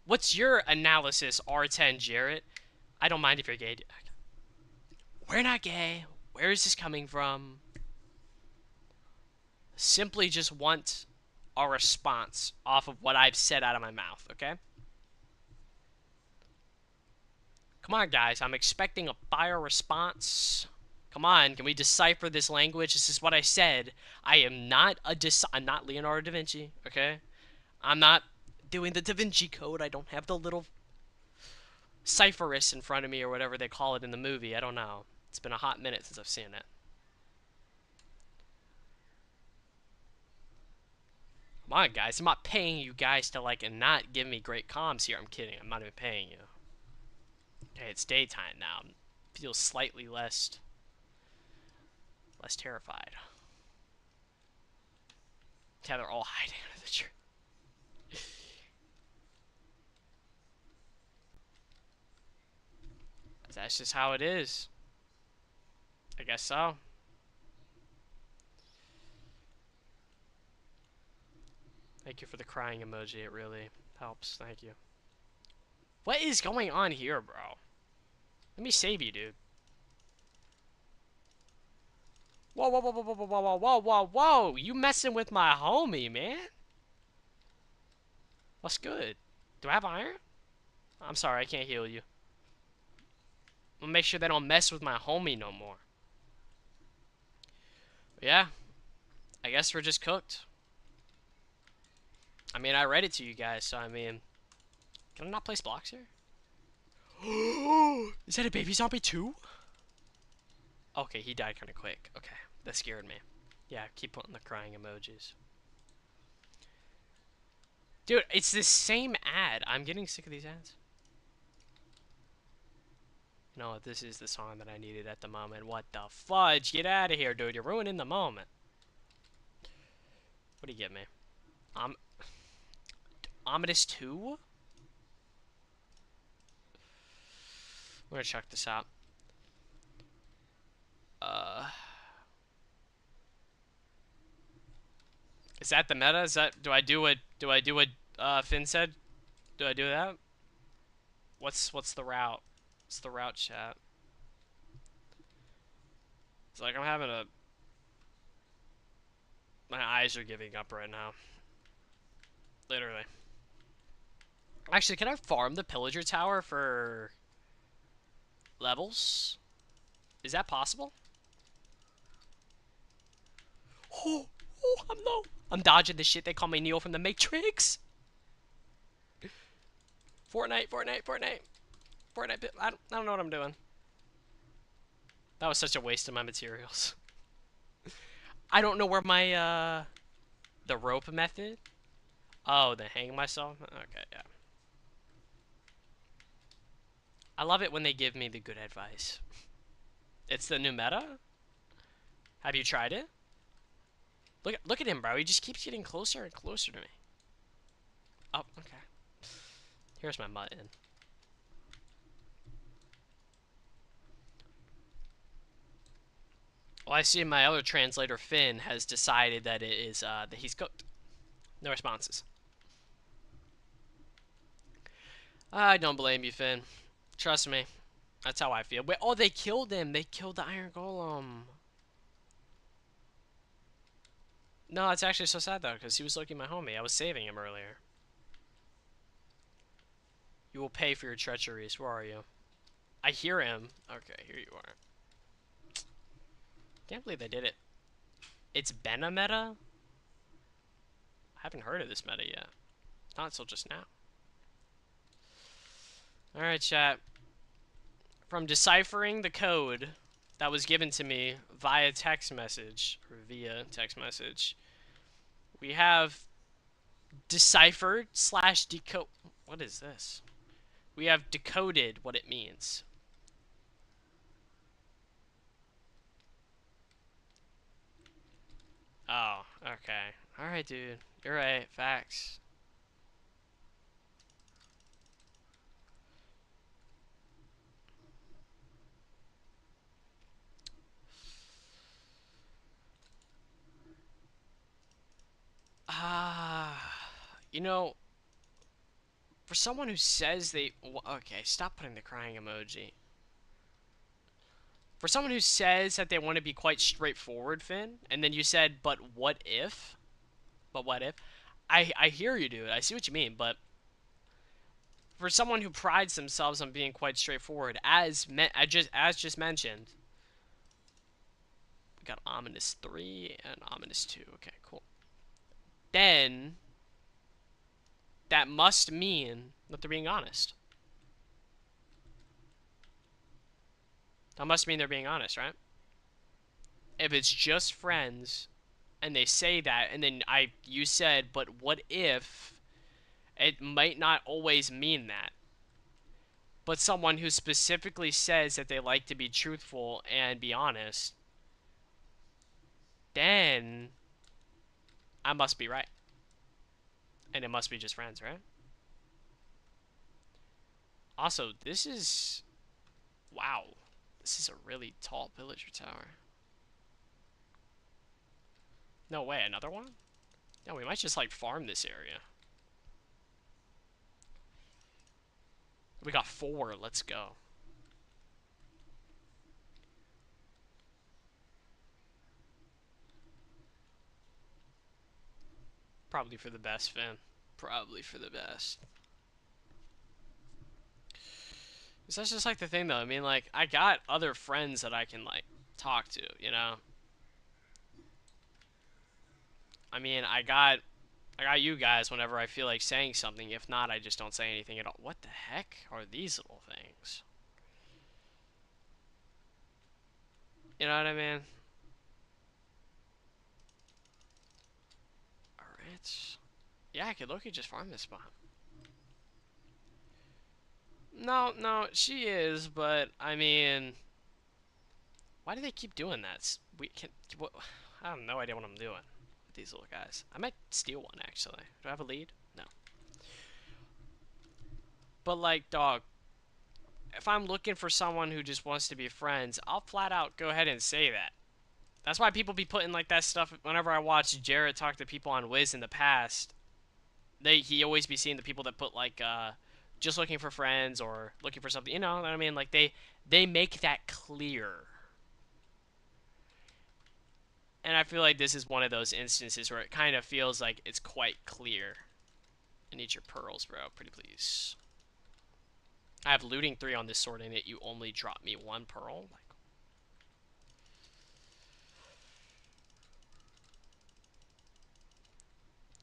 What's your analysis, R10 Jarrett? I don't mind if you're gay. We're not gay. Where is this coming from? Simply just want a response off of what I've said out of my mouth, okay? Come on, guys. I'm expecting a fire response. Come on, can we decipher this language? This is what I said. I am not I'm not Leonardo da Vinci, okay? I'm not doing the Da Vinci Code. I don't have the little cipherus in front of me or whatever they call it in the movie. I don't know. It's been a hot minute since I've seen it. Come on, guys. I'm not paying you guys to, like, and not give me great comms here. I'm kidding. I'm not even paying you. Okay, it's daytime now. I feel slightly less terrified. Yeah, they're all hiding under the tree. That's just how it is. I guess so. Thank you for the crying emoji. It really helps. Thank you. What is going on here, bro? Let me save you, dude. Whoa, whoa, whoa, whoa, whoa, whoa, whoa, whoa, whoa, whoa! You messing with my homie, man? What's good? Do I have iron? I'm sorry, I can't heal you. I'm gonna make sure they don't mess with my homie no more. But yeah, I guess we're just cooked. I mean, I read it to you guys, so I mean, can I not place blocks here? Is that a baby zombie too? Okay, he died kind of quick. Okay, that scared me. Yeah, keep putting the crying emojis. Dude, it's the same ad. I'm getting sick of these ads. No, this is the song that I needed at the moment. What the fudge? Get out of here, dude. You're ruining the moment. What do you get me? Ominous 2? I'm gonna check this out. Is that the meta? Is that do I do a Finn said, do I do that? What's the route? What's the route, chat? It's like I'm having a... My eyes are giving up right now. Literally. Actually, can I farm the Pillager Tower for... levels? Is that possible? Oh, I'm low. I'm dodging the shit they call me Neo from the Matrix. Fortnite. I don't know what I'm doing. That was such a waste of my materials. I don't know where my, the rope method. Oh, the hang myself? Okay, yeah. I love it when they give me the good advice. It's the new meta? Have you tried it? Look at him, bro. He just keeps getting closer and closer to me. Oh, okay. Here's my mutton. Well, I see my other translator, Finn, has decided that it is, that he's cooked. No responses. I don't blame you, Finn. Trust me. That's how I feel. Wait, oh, they killed him. They killed the Iron Golem. No, it's actually so sad, though, because he was looking my homie. I was saving him earlier. You will pay for your treacheries. Where are you? I hear him. Okay, here you are. Can't believe they did it. It's been a meta? I haven't heard of this meta yet. Not until just now. Alright, chat. From deciphering the code that was given to me via text message, or via text message, we have deciphered / decode. What is this? We have decoded what it means. Oh, okay. Alright, dude. You're right. Facts. You know, for someone who says they... Okay, stop putting the crying emoji. For someone who says that they want to be quite straightforward, Finn, and then you said, but what if? But what if? I hear you, dude. I see what you mean, but for someone who prides themselves on being quite straightforward, as just mentioned, we got Ominous 3 and Ominous 2. Okay, cool. Then that must mean that they're being honest. That must mean they're being honest, right? If it's just friends and they say that, and then you said, but what if, it might not always mean that. But someone who specifically says that they like to be truthful and be honest, then I must be right. And it must be just friends, right? Also, this is... Wow. This is a really tall villager tower. No way, another one? No, we might just, like, farm this area. We got 4, let's go. Probably for the best, Finn. Probably for the best. That's just, like, the thing, though. I mean, like, I got other friends that I can, like, talk to, you know? I mean, I got you guys whenever I feel like saying something. If not, I just don't say anything at all. What the heck are these little things? You know what I mean? Alright. Yeah, I could look at just farm this spot. No, she is, but, I mean... Why do they keep doing that? I have no idea what I'm doing with these little guys. I might steal one, actually. Do I have a lead? No. But, like, dog, if I'm looking for someone who just wants to be friends, I'll flat out go ahead and say that. That's why people be putting, like, that stuff whenever I watch Jarrett talk to people on Wiz in the past. he always be seeing the people that put like just looking for friends or looking for something. You know what I mean? Like they make that clear. And I feel like this is one of those instances where it kind of feels like it's quite clear. I need your pearls, bro. Pretty please. I have looting 3 on this sword, and yet you only drop me 1 pearl. Like,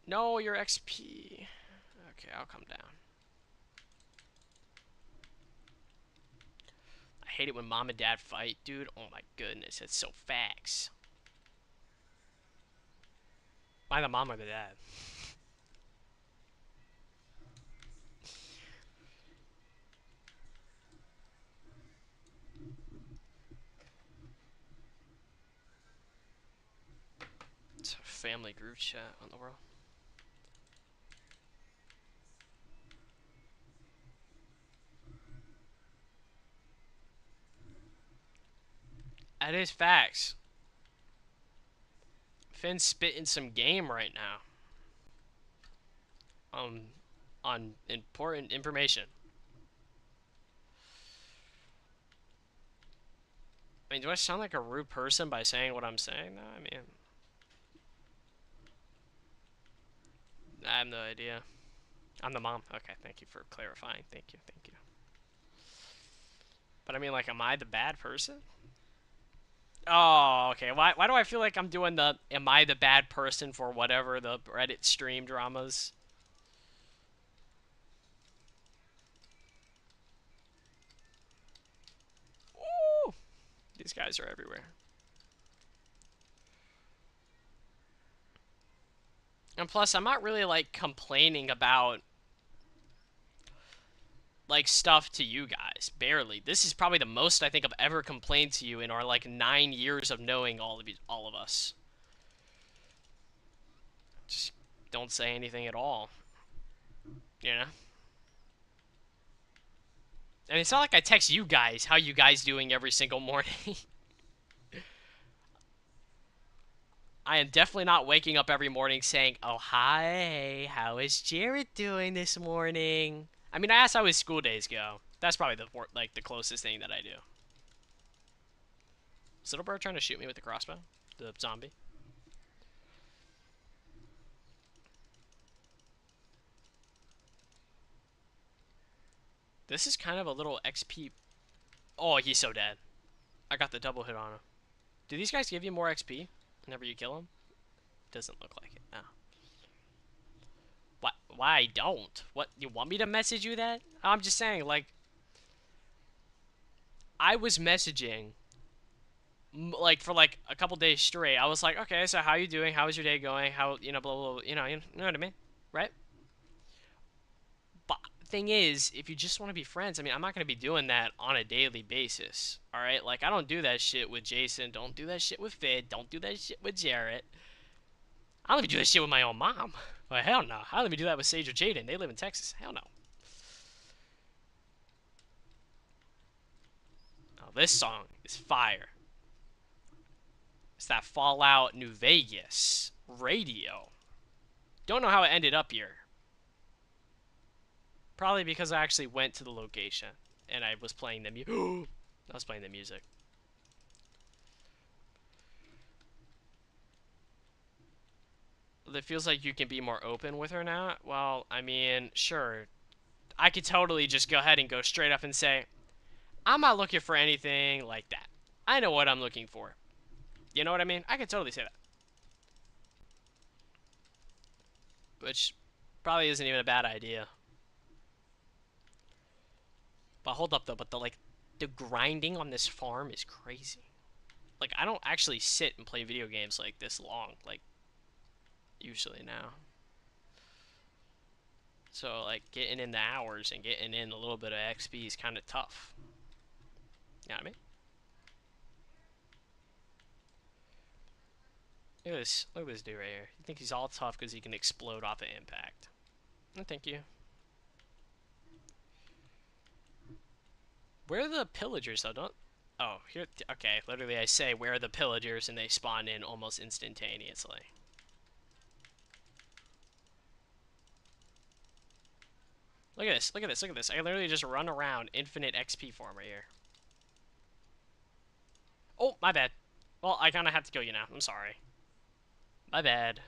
no, your XP. Okay, I'll come down. I hate it when mom and dad fight, dude. Oh my goodness, it's so facts. By the mom or the dad? It's a family group chat on the world. That is facts. Finn's spitting some game right now. On important information. I mean, do I sound like a rude person by saying what I'm saying? No, I mean, I have no idea. I'm the mom. Okay, thank you for clarifying. Thank you, thank you. But I mean, like, am I the bad person? Oh, okay. Why do I feel like I'm doing the am I the bad person for whatever the Reddit stream dramas? Ooh, these guys are everywhere. And plus, I'm not really like complaining about like stuff to you guys. Barely. This is probably the most I think I've ever complained to you in our like 9 years of knowing all of us. Just don't say anything at all. You know? And it's not like I text you guys how you guys doing every single morning. I am definitely not waking up every morning saying, "Oh hi, how is Jared doing this morning?" I mean, I asked how his school days go. That's probably the closest thing that I do. Is Little Bird trying to shoot me with the crossbow? The zombie. This is kind of a little XP. Oh, he's so dead. I got the double hit on him. Do these guys give you more XP whenever you kill them? Doesn't look like it. No. Why I don't? What, you want me to message you that? I'm just saying, like, I was messaging like for like a couple days straight. I was like, okay, so how you doing? How is your day going? How, you know, blah blah, blah, you know what I mean, right? But thing is, if you just want to be friends, I mean, I'm not gonna be doing that on a daily basis. All right, like I don't do that shit with Jason. Don't do that shit with Fid. Don't do that shit with Jarrett. I don't even do that shit with my own mom. Well, hell no. I don't even do that with Sage or Jaden. They live in Texas. Hell no. Oh, this song is fire. It's that Fallout New Vegas radio. Don't know how it ended up here. Probably because I actually went to the location and I was playing the music. I was playing the music. It feels like you can be more open with her now. Well, I mean, sure. I could totally just go ahead and go straight up and say, I'm not looking for anything like that. I know what I'm looking for. You know what I mean? I could totally say that. Which probably isn't even a bad idea. But hold up though, but the grinding on this farm is crazy. Like I don't actually sit and play video games like this long, like usually now. So like getting in the hours and getting in a little bit of XP is kind of tough. You know what I mean? Look at this dude right here. You think he's all tough because he can explode off of impact. No, thank you. Where are the pillagers though? Don't. Oh, here. Okay, literally I say where are the pillagers and they spawn in almost instantaneously. Look at this. Look at this. Look at this. I literally just run around infinite XP farm right here. Oh, my bad. Well, I kind of have to kill you now. I'm sorry. My bad.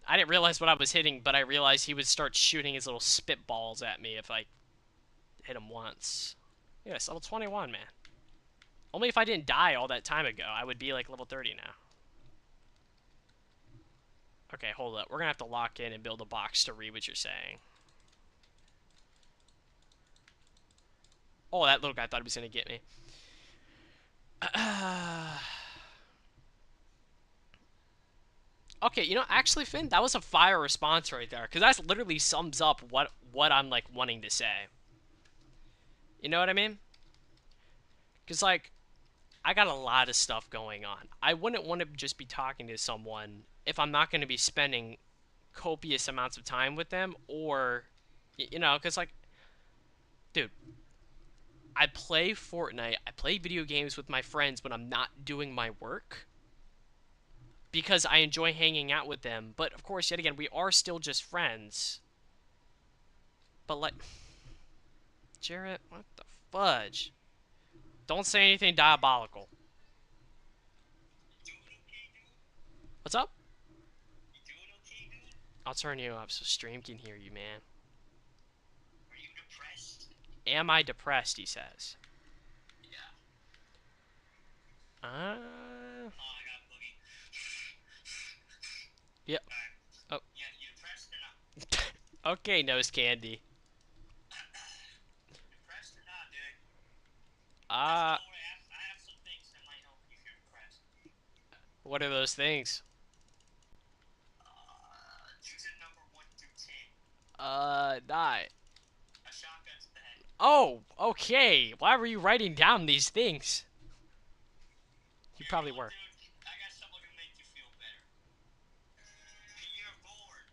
I didn't realize what I was hitting, but I realized he would start shooting his little spitballs at me if I hit him once. Yes, level 21, man. Only if I didn't die all that time ago, I would be like level 30 now. Okay, hold up. We're gonna have to lock in and build a box to read what you're saying. Oh, that little guy thought he was gonna get me. Okay, you know, actually, Finn, that was a fire response right there, because that literally sums up what I'm like wanting to say. You know what I mean? Because like, I got a lot of stuff going on. I wouldn't want to just be talking to someone if I'm not going to be spending copious amounts of time with them, or, you know, because like, dude, I play Fortnite, I play video games with my friends when I'm not doing my work because I enjoy hanging out with them. But of course, yet again, we are still just friends. But like, Jarrett, what the fudge? Don't say anything diabolical. What's up? I'll turn you up so stream can hear you, man. Are you depressed? Am I depressed, he says. Yeah. Oh, I got boogie. Yep. Oh. Yeah, you depressed or not? Okay, nose candy. Depressed or not, dude? Uh, I have some things that might help you if you're depressed. what are those things? Choose a number 1 through 10. 9. A shotgun to the head. Oh, okay. Why were you writing down these things? You probably were. Dude, I got something to make you feel better. Pierre bored.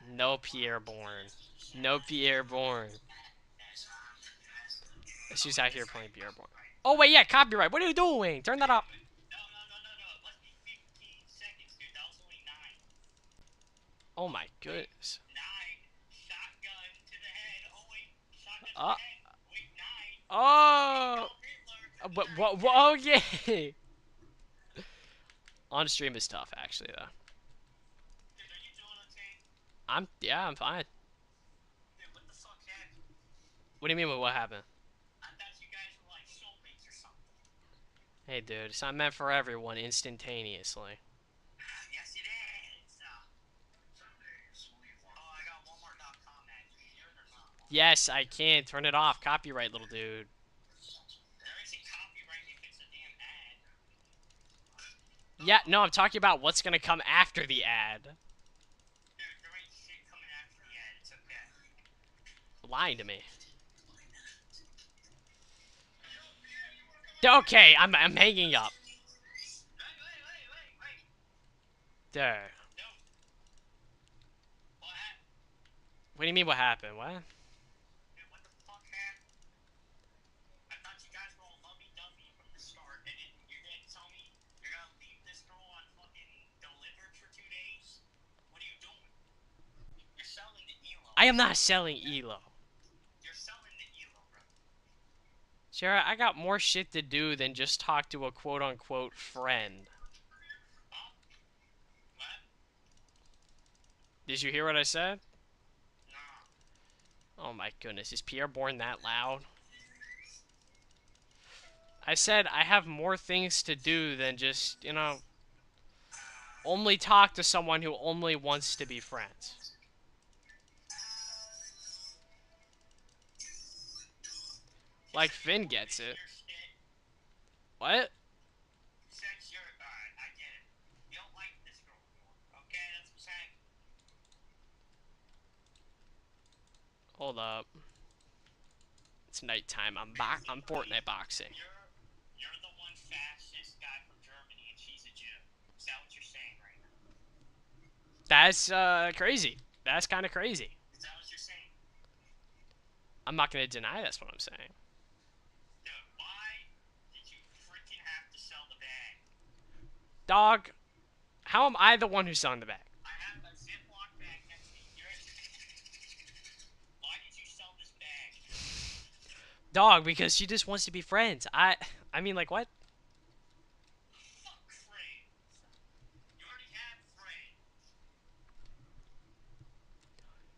Yeah. No Pierre Bourne. No Pierre Bourne. Let's use out here playing Pierre Bourne. Oh, wait, yeah, copyright. What are you doing? Turn that up. No. It must be 15 seconds, dude. That was only 9. Oh, my goodness. 9. Shotgun to the head. Oh, wait. Shotgun to Uh, the head. Wait, 9. oh. But what? Okay. On stream is tough, actually, though. Dude, are you doing okay? I'm fine. Dude, what the fuck happened? What do you mean with what happened? I thought you guys were like soulmates or something. Hey, dude, it's not meant for everyone instantaneously. Yes, it is. Oh, I got one more .com ad. Can you hear it or not? Yes, I can. Turn it off. Copyright, little dude. There isn't copyright if it's a damn ad. Yeah, no, I'm talking about what's gonna come after the ad. Dude, there ain't shit coming after the ad. It's okay. Lying to me. Okay, I'm hanging up. Wait. There. No. What happened? What do you mean what happened? What? Dude, what the fuck happened? I thought you guys were all lovey-dovey from the start, and then you're gonna tell me you're gonna leave this girl on fucking delivered for 2 days? What are you doing? You're selling the ELO. I am not selling ELO. You're selling the ELO, bro. Sarah, I got more shit to do than just talk to a quote-unquote friend. Huh? What? Did you hear what I said? Nah. Oh my goodness, is Pierre Bourne that loud? I said I have more things to do than just, you know, only talk to someone who only wants to be friends. Like Finn gets it. What? Since you're, alright, I get it. You don't like this girl anymore. Okay, that's what I'm saying. Hold up. It's nighttime. I'm Fortnite boxing. You're the one fastest guy from Germany, and she's a Jew. Is that what you're saying right now? That's crazy. That's kind of crazy. Is that what you're saying? I'm not gonna deny that's what I'm saying. Dude, why did you freaking have to sell the bag? Dog, how am I the one who's selling the bag? I have a Ziploc bag next to you. Dog, because she just wants to be friends. I mean, like, what? Fuck friends. You already have friends.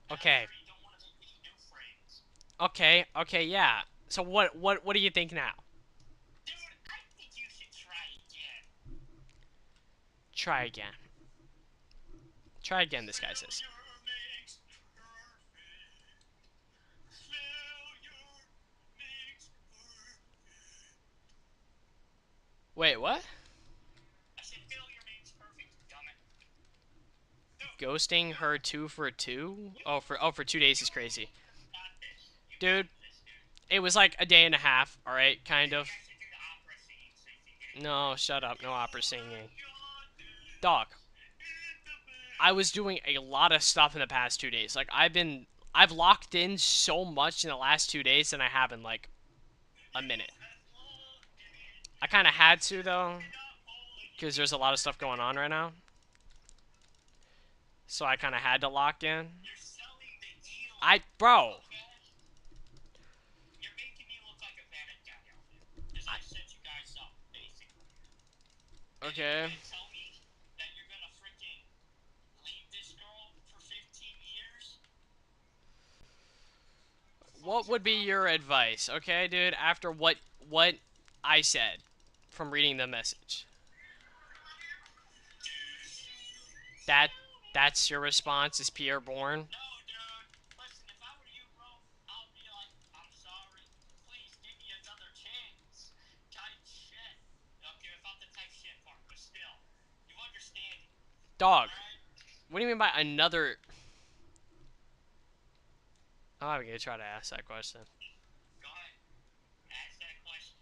And I'm Okay. sure you don't want to make any new friends. Okay, okay, yeah. So what do you think now? Dude, I think you should try again. Try again. Try again, this guy says. Failure makes perfect. Failure makes perfect. Wait, what? I said failure makes perfect, gummit. Dude, Ghosting you, her 2 for 2? you, Oh, for 2 days you is crazy. got this. You got Dude, this, dude. it was like a day and a half, alright, kind Maybe of. I should do the opera scene so you can get it No, going. shut up, no You opera have singing. got Dog, this in the I bag. was doing a lot of stuff in the past 2 days. Like, I've locked in so much in the last 2 days than I have in, like, a You minute. have logged in. I kind of had You to, just though, cannot hold it. You because there's a can't lot of hold stuff it. going on right now. So I kind of had to lock in. You're selling the eel. Bro, Okay? You're making me look like a bad guy, Elvin. Because I, I set you guys up, basically. And you're okay. gonna tell me that you're gonna freaking leave this girl for 15 years? The What fuck's your would be problem? your advice, okay, dude, after what I said from reading the message? That that's your response is Pierre Bourne? No, dude. Listen, if I were you, bro, I'll be like, I'm sorry. Please give me another chance. Type shit. Okay, without the type shit part, but still. You understand it, Dog, alright? what do you mean by another? I'm gonna try to ask that question. Go ahead. Ask that question.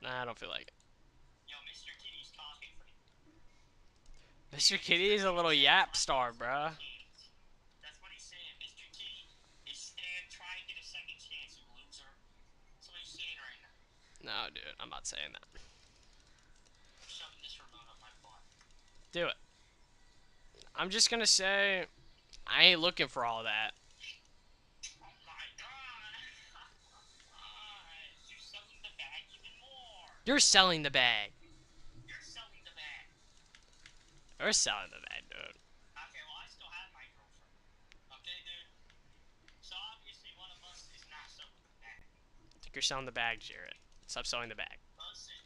Nah, I don't feel like it. Yo, Mr. Kitty's talking for you. Mr. Mr. Kitty is a Kitty little says, yap I want star, a second bruh. chance. That's what he's saying. Mr. Kitty is saying, try and get a second chance, you loser. That's what he's saying right now. No, dude, I'm not saying that. I'm shoving this remote up my butt. Do it. I'm just gonna say I ain't looking for all that. Oh my god! You're selling the bag even more! You're selling the bag. You're selling the bag! You're selling the bag, dude. Okay, well, I still have my girlfriend. Okay, dude? So obviously one of us is not selling the bag. I think you're selling the bag, Jared. Stop selling the bag. Listen,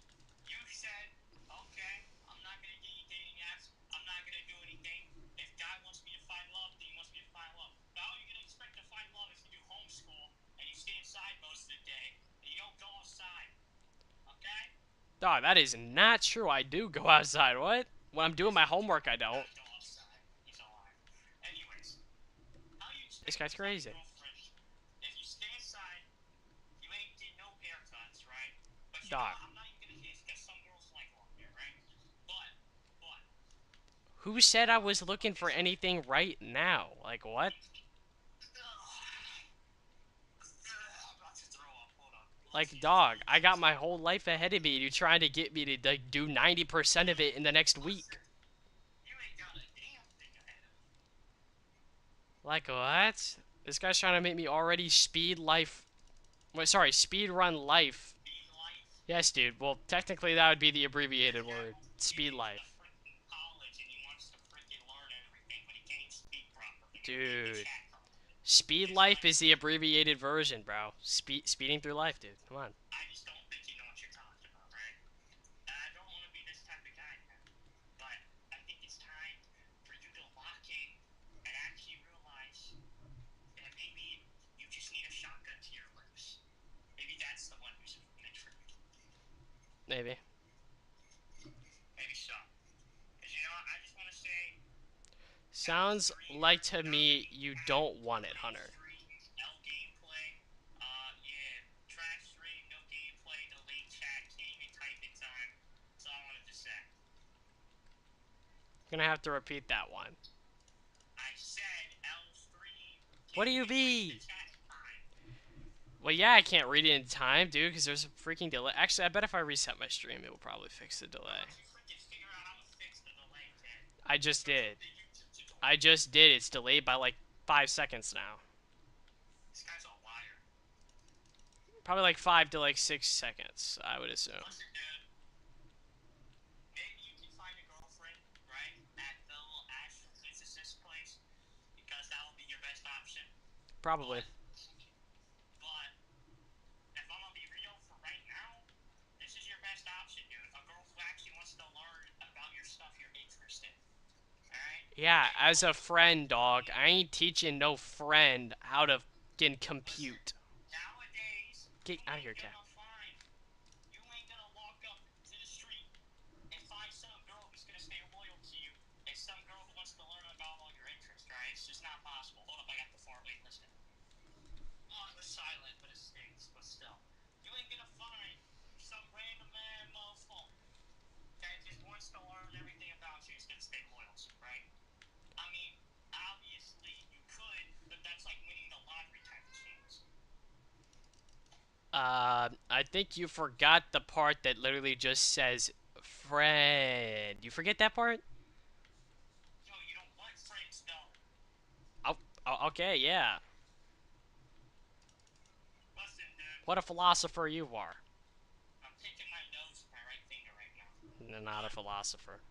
you said, okay, I'm not gonna get any dating apps. I'm not gonna do anything. If guy wants me to find love, then he wants me to find love. But how are you gonna expect to find love if you do homeschool and you stay inside most of the day and you don't go outside? Okay? Dog, that is not true. I do go outside. What? When I'm doing Yes, my you do. homework, I You don't. don't go outside. He's a liar. Anyways, how you This expect guy's to find a crazy. girlfriend if you stay inside, you ain't did no haircuts, right? But you know Dog. what? I'm not even gonna hit because some girls like long hair, right? But Who said I was looking for anything right now? Like, what? I'm about to throw up. Hold on. Let's Like, see. Let's dog, move I got this. my whole life ahead of me. And you're trying to get me to like, do 90% of it in the next week. Listen, you ain't got a damn thing ahead of you. Like, what? This guy's trying to make me already speed life. Wait, sorry, speed run life. Being life. Yes, dude. Well, technically, that would be the This abbreviated guy word. won't get Speed into life. freaking college and he wants to freaking learn everything, but he can't even speak properly. Read the Dude. chat properly. Speed This life guy's is the abbreviated version, bro. Speeding through life, dude. Come on. I just don't think you know what you're talking about, right? And I don't want to be this type of guy, man. But I think it's time for you to lock in and actually realize that maybe you just need a shotgun to your lips. Maybe that's the one who's meant for you. Maybe. Maybe so. Because you know what? I just want to say, Sounds L3, like to not me any you cat, don't want it, delay Hunter. stream, L gameplay. Yeah, trash stream, no gameplay, delayed chat, can't even type in time. That's all I wanted to say. Gonna have to repeat that one. I said L3 What do can't you even read the be? chat time. Well, yeah, I can't read it in time, dude, because there's a freaking delay. Actually, I bet if I reset my stream, it will probably fix the Why delay. don't you freaking figure out how to fix the delay, Ted? I just Search up did. the YouTube I tutorial. just did. It's delayed by like 5 seconds now. This guy's a liar. Probably like 5 to like 6 seconds, I would assume. Listen, dude. Maybe you can find a girlfriend, right, at the little astrophysicist place, because that will be your best option. Probably. But if I'm gonna be real for right now, this is your best option, dude. A girl who actually wants to learn about your stuff you're interested in. Alright? Yeah, as a friend, dog. I ain't teaching no friend how to fucking compute. Nowadays, Get out of here, cat. you ain't gonna walk up to the street and find some girl who's gonna stay loyal to you and some girl who wants to learn about all your interests, right? It's just not possible. Hold up, I got the fart. Wait, listen. Oh, it was silent, but it stinks. But still, you ain't gonna find some random man motherfucker that just wants to learn everything about you. He's gonna stay loyal to you, right? I mean, obviously you could, but that's like winning the lottery type of chance. I think you forgot the part that literally just says friend. You forget that part? Yo, you don't want friends though. Oh, okay, yeah. Listen, dude. What a philosopher you are. I'm picking my nose with my right finger right now. Not a philosopher.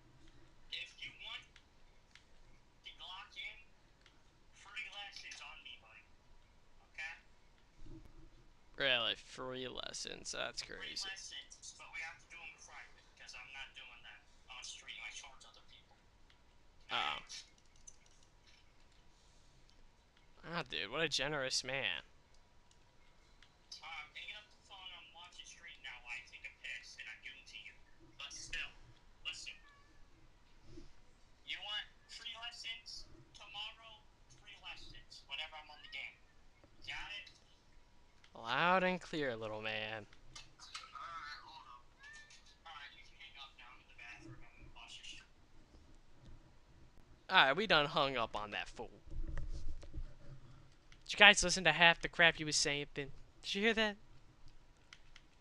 If you want to lock in, free lessons on me, buddy. Okay? Really, free lessons. That's Free crazy. lessons, but we have to do them in private, because I'm not doing that on the street. I charge other people. Oh. Ah, dude, what a generous man. I'm hanging up the phone, I'm watching street now while I take a piss, and I'm giving to you. But still, listen. You want free lessons? Tomorrow, free lessons. Whenever I'm on the game. Got it? Loud and clear, little man. Alright, hold up. Alright, you can hang up now. I'm in the bathroom. I'm gonna wash your shit. Alright, we done hung up on that fool. Did you guys listen to half the crap he was saying, Ben? Did you hear that?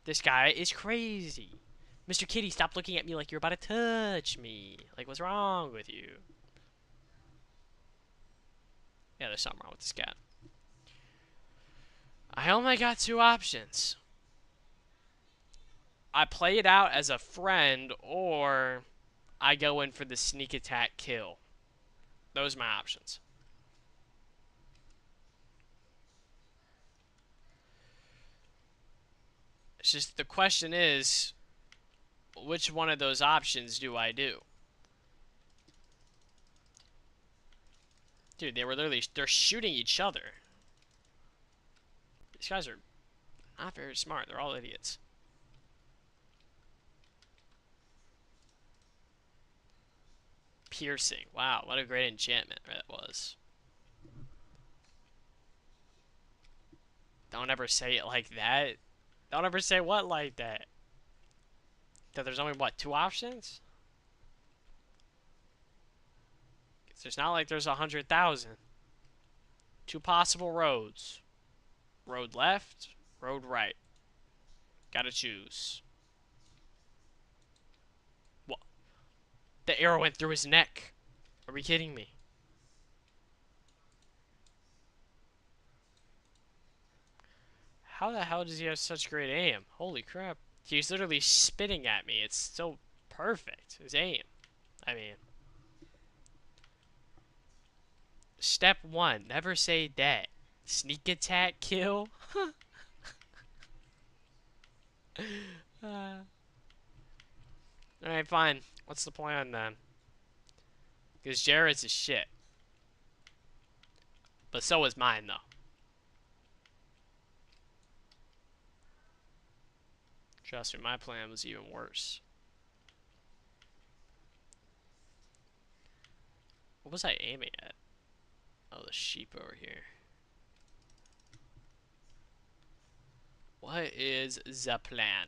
This guy is crazy. Mr. Kitty, stop looking at me like you're about to touch me. Like, what's wrong with you? Yeah, there's something wrong with this cat. I only got 2 options. I play it out as a friend, or I go in for the sneak attack kill. Those are my options. It's just the question is, which one of those options do I do? Dude, they're shooting each other. These guys are not very smart. They're all idiots. Piercing. Wow, what a great enchantment that was. Don't ever say it like that. Don't ever say what like that. That there's only, what, 2 options? It's not like there's 100,000. 2 possible roads. Road left, road right. Gotta choose. What? The arrow went through his neck. Are we kidding me? How the hell does he have such great aim? Holy crap. He's literally spitting at me. It's so perfect. His aim. I mean. Step 1. Never say that. Sneak attack kill? Alright, fine. What's the plan then? Because Jared's is shit. But so is mine, though. Trust me, my plan was even worse. What was I aiming at? Oh, the sheep over here. What is the plan?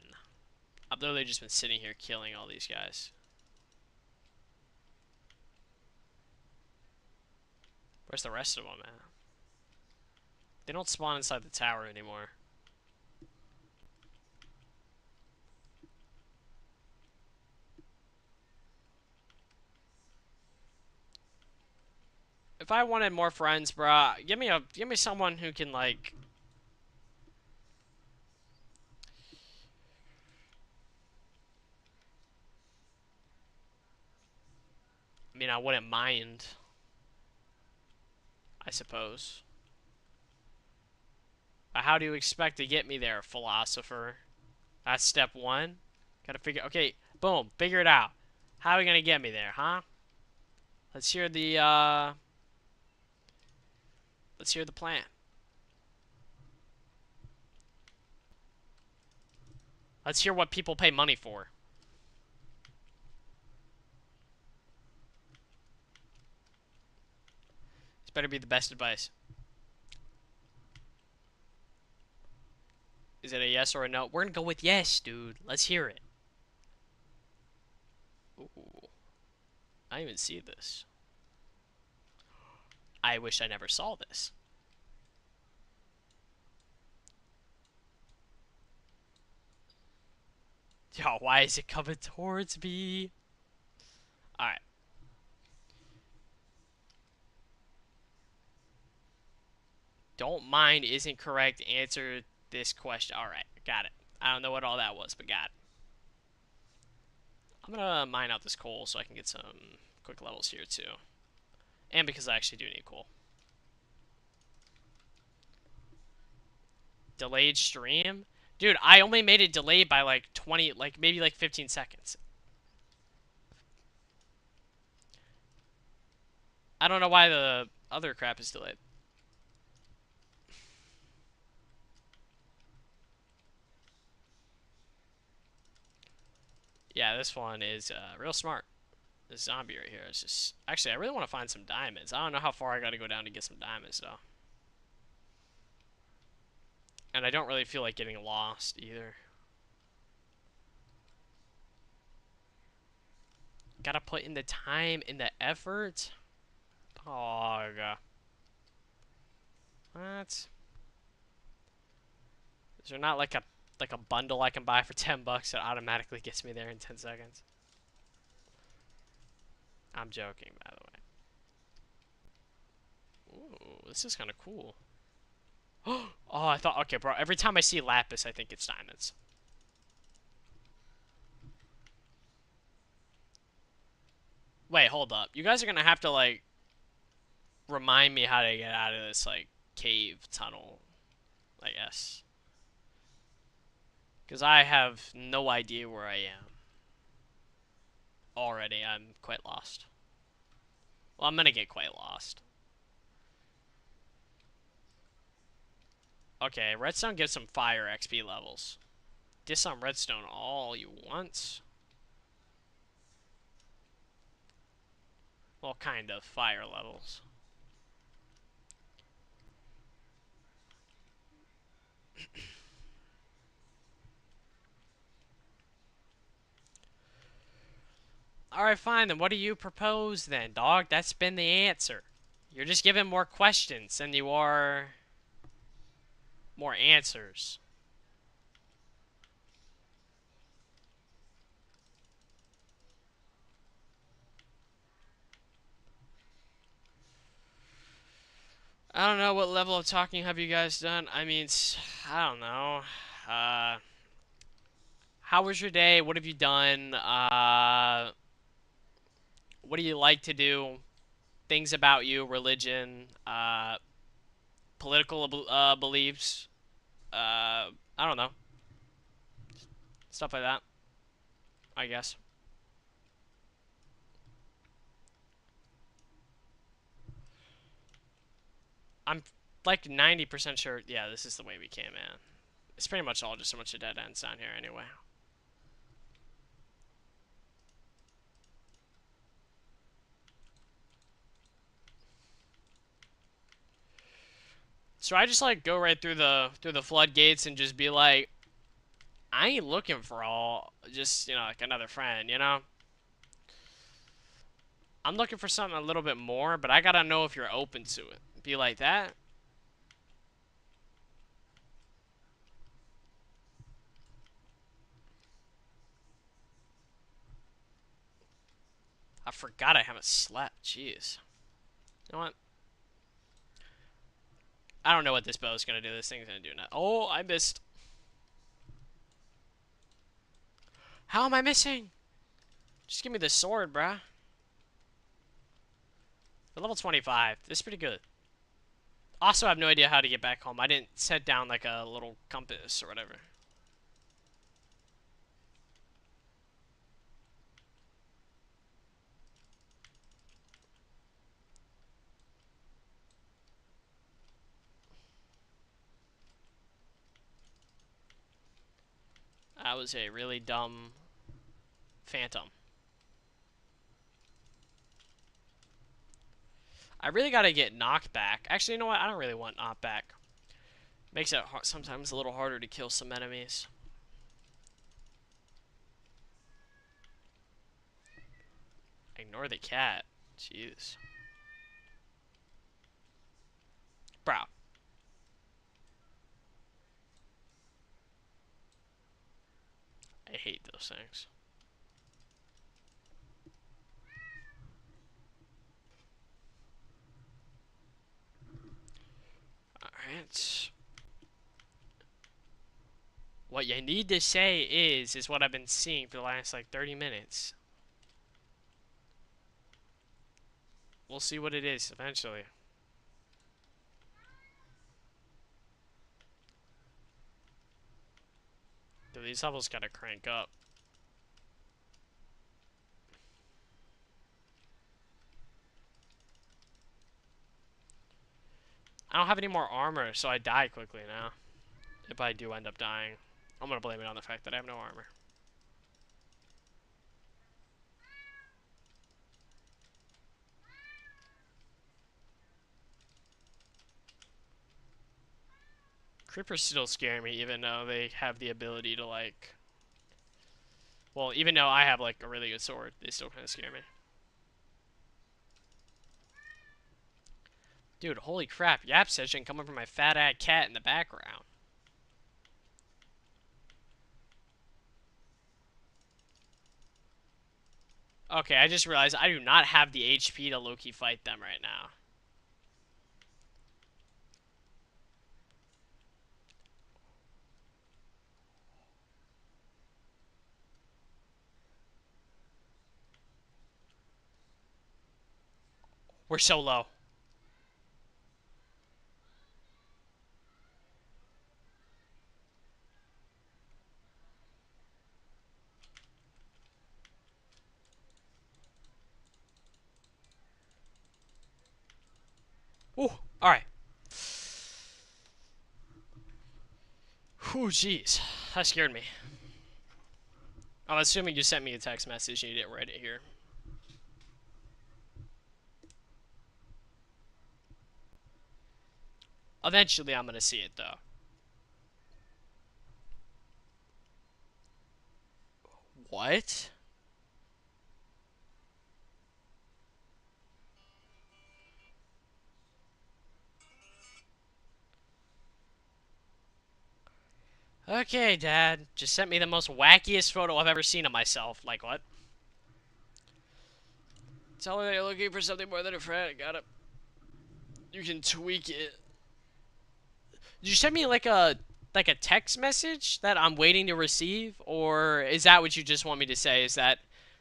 I've literally just been sitting here killing all these guys. Where's the rest of them at? They don't spawn inside the tower anymore. If I wanted more friends, bruh, give me someone who can, like, I mean, I wouldn't mind, I suppose. But how do you expect to get me there, philosopher? That's step one. Gotta figure. Okay, boom, figure it out. How are we gonna get me there, huh? Let's hear the let's hear the plan. Let's hear what people pay money for. This better be the best advice. Is it a yes or a no? We're gonna go with yes, dude. Let's hear it. Ooh, I didn't even see this. I wish I never saw this. Yo, why is it coming towards me? Alright. Don't mind isn't correct. Answer this question. Alright, got it. I don't know what all that was, but got it. I'm gonna mine out this coal so I can get some quick levels here too. And because I actually do need coal. Delayed stream? Dude, I only made it delayed by like 20, like maybe like 15 seconds. I don't know why the other crap is delayed. Yeah, this one is real smart. This zombie right here is just... Actually, I really want to find some diamonds. I don't know how far I gotta go down to get some diamonds, though. And I don't really feel like getting lost, either. Gotta put in the time, in the effort. Pog. What? Is there not like a bundle I can buy for 10 bucks that automatically gets me there in 10 seconds? I'm joking, by the way. Ooh, this is kind of cool. Oh, I thought, okay, bro, every time I see lapis, I think it's diamonds. Wait, hold up. You guys are gonna have to, like, remind me how to get out of this, like, cave tunnel, I guess. Because I have no idea where I am. Already, I'm quite lost. Well, I'm gonna get quite lost. Okay, redstone gives some fire XP levels. Diss on redstone all you want. Well, kind of. Fire levels. Alright, fine, then what do you propose then, dog? That's been the answer. You're just giving more questions than you are more answers. I don't know, what level of talking have you guys done? I mean, I don't know. Uh, how was your day? What have you done? What do you like to do? Things about you, religion, political beliefs. I don't know. Stuff like that, I guess. I'm like 90% sure. Yeah, this is the way we came in. It's pretty much all just a bunch of dead ends down here anyway. So I just like go right through the floodgates and just be like, I ain't looking for all just, like another friend, you know? I'm looking for something a little bit more, but I gotta know if you're open to it. Be like that. I forgot I haven't slept. Jeez. You know what? I don't know what this bow is gonna do. This thing's gonna do nothing. Oh, I missed. How am I missing? Just give me the sword, bruh. We're level 25. This is pretty good. Also, I have no idea how to get back home. I didn't set down like a little compass or whatever. I was a really dumb phantom. I really gotta get knocked back. Actually, you know what? I don't really want knocked back. Makes it sometimes a little harder to kill some enemies. Ignore the cat. Jeez. Bro. I hate those things. Alright. What you need to say is what I've been seeing for the last like 30 minutes. We'll see what it is eventually. Dude, these levels gotta crank up. I don't have any more armor, so I die quickly now. If I do end up dying, I'm gonna blame it on the fact that I have no armor. Creepers still scare me, even though they have the ability to, like... Well, even though I have, like, a really good sword, they still kind of scare me. Dude, holy crap, yap session coming from my fat-ass cat in the background. Okay, I just realized I do not have the HP to Loki fight them right now. We're so low. Ooh, alright. Whew, jeez. That scared me. I'm assuming you sent me a text message and you didn't write it here. Eventually, I'm gonna see it, though. What? Okay, Dad. Just sent me the most wackiest photo I've ever seen of myself. Like, what? Tell her that you're looking for something more than a friend. Got it. You can tweak it. Did you send me like a text message that I'm waiting to receive, or is that what you just want me to say? Is that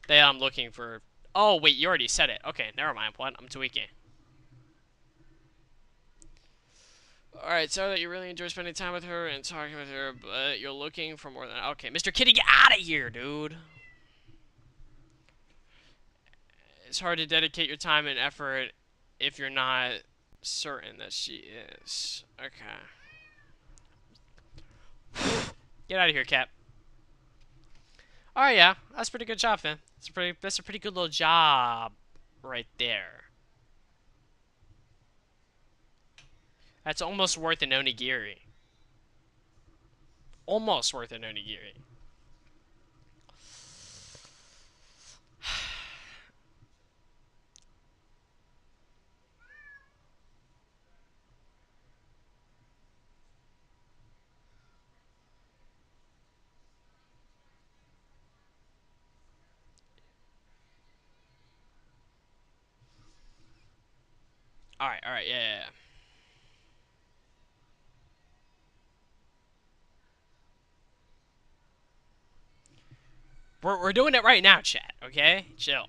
I'm looking for? Oh wait, you already said it. Okay, never mind. What? I'm tweaking. All right, so that you really enjoy spending time with her and talking with her, but you're looking for more than okay, Mr. Kitty, get out of here, dude. It's hard to dedicate your time and effort if you're not certain that she is. Okay. Get out of here, Cap. All right, yeah, that's a pretty good job, man. That's a pretty good little job, right there. That's almost worth an onigiri. Almost worth an onigiri. All right, yeah, yeah, yeah. We're doing it right now, chat. Okay, chill.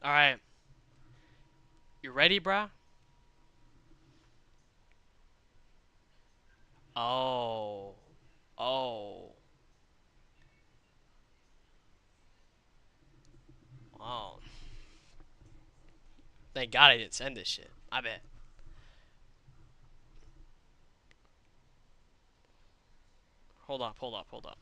Alright. You ready, bruh? Oh. Oh. Oh. Thank God I didn't send this shit. I bet. Hold up, hold up, hold up.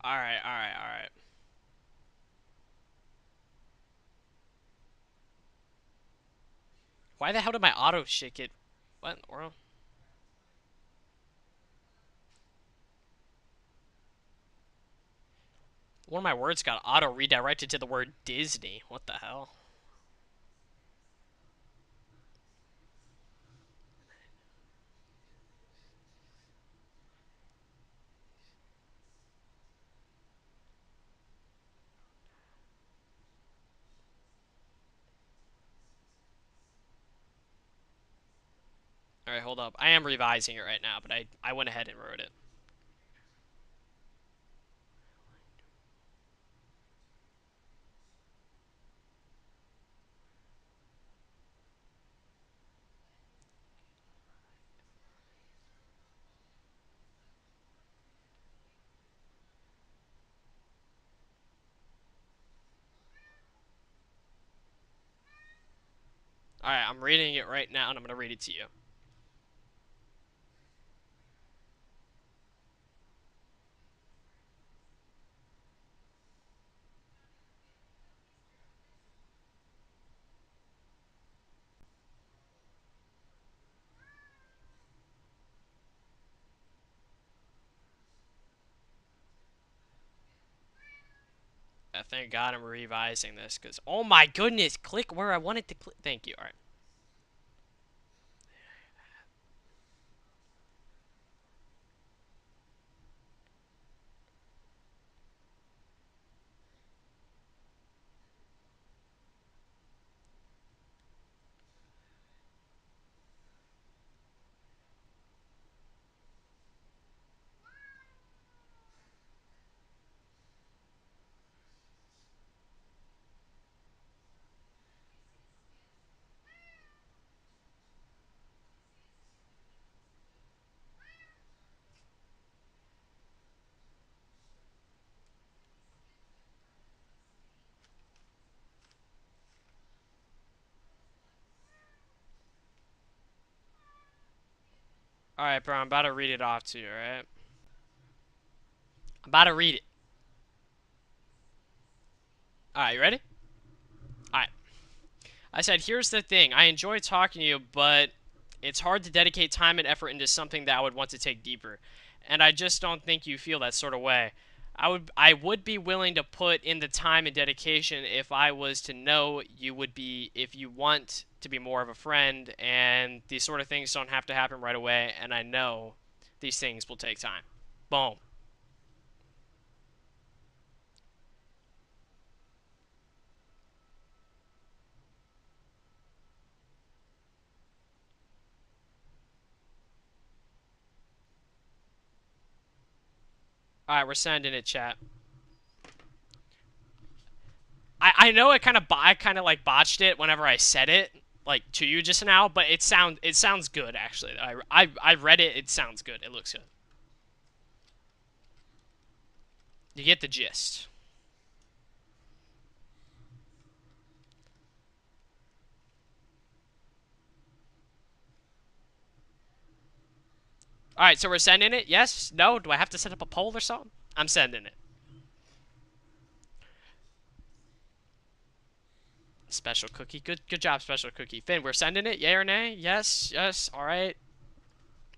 Alright, alright, alright. Why the hell did my auto shit get... What in the world? One of my words got auto redirected to the word Disney. What the hell? Alright, hold up. I am revising it right now, but I went ahead and wrote it. Alright, I'm reading it right now, and I'm gonna read it to you. Thank God I'm revising this, because... Oh my goodness! Click where I wanted to click. Thank you. Alright. Alright, bro, I'm about to read it off to you, alright? I'm about to read it. Alright, you ready? Alright. I said, here's the thing. I enjoy talking to you, but it's hard to dedicate time and effort into something that I would want to take deeper. And I just don't think you feel that sort of way. I would be willing to put in the time and dedication if I was to know you would be if you want to be more of a friend, and these sort of things don't have to happen right away, and I know these things will take time. Boom. Alright, we're sending it, chat. I know I kind of like botched it whenever I said it like to you just now, but it sounds good actually. I read it. It sounds good. It looks good. You get the gist. Alright, so we're sending it? Yes? No? Do I have to set up a poll or something? I'm sending it. Special cookie. Good job, special cookie. Finn, we're sending it? Yay or nay? Yes, yes. Alright.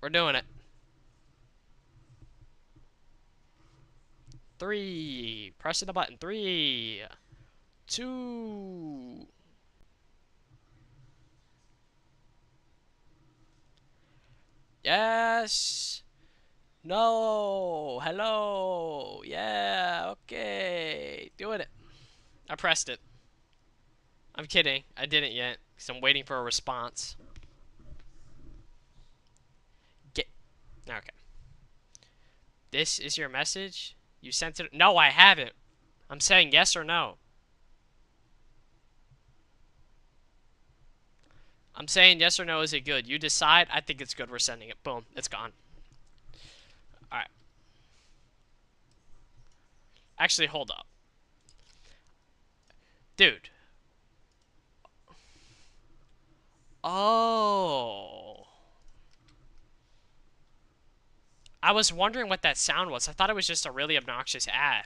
We're doing it. 3. Pressing the button. 3, 2. Yes. No. Hello. Yeah. Okay. Doing it. I pressed it. I'm kidding. I didn't yet. Because I'm waiting for a response. Get. Okay. This is your message? You sent it? No, I haven't. I'm saying yes or no. I'm saying yes or no. Is it good? You decide. I think it's good. We're sending it. Boom. It's gone. Alright. Actually, hold up. Dude. Oh. I was wondering what that sound was. I thought it was just a really obnoxious ad.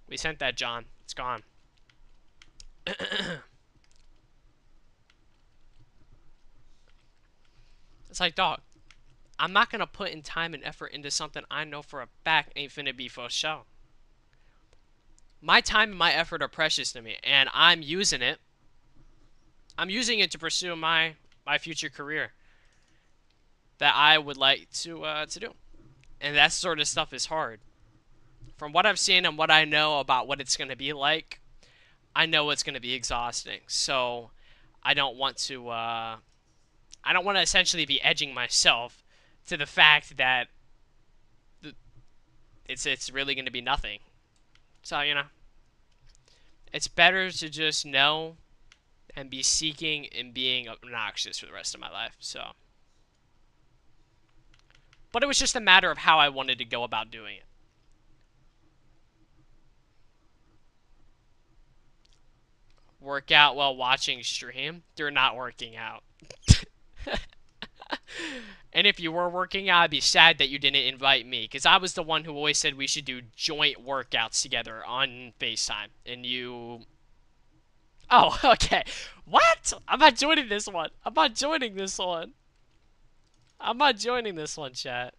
We sent that, John. It's gone. It's like, dog, I'm not going to put in time and effort into something I know for a fact ain't finna be for show. My time and my effort are precious to me, and I'm using it. I'm using it to pursue my future career that I would like to do. And that sort of stuff is hard. From what I've seen and what I know about what it's going to be like, I know it's going to be exhausting. So I don't want to essentially be edging myself to the fact that it's really going to be nothing. So, it's better to just know and be seeking and being obnoxious for the rest of my life. So, but it was just a matter of how I wanted to go about doing it. Work out while watching stream? You're not working out. And if you were working out, I'd be sad that you didn't invite me, because I was the one who always said we should do joint workouts together on FaceTime. And you... Oh, okay. What? I'm not joining this one. I'm not joining this one. I'm not joining this one, chat.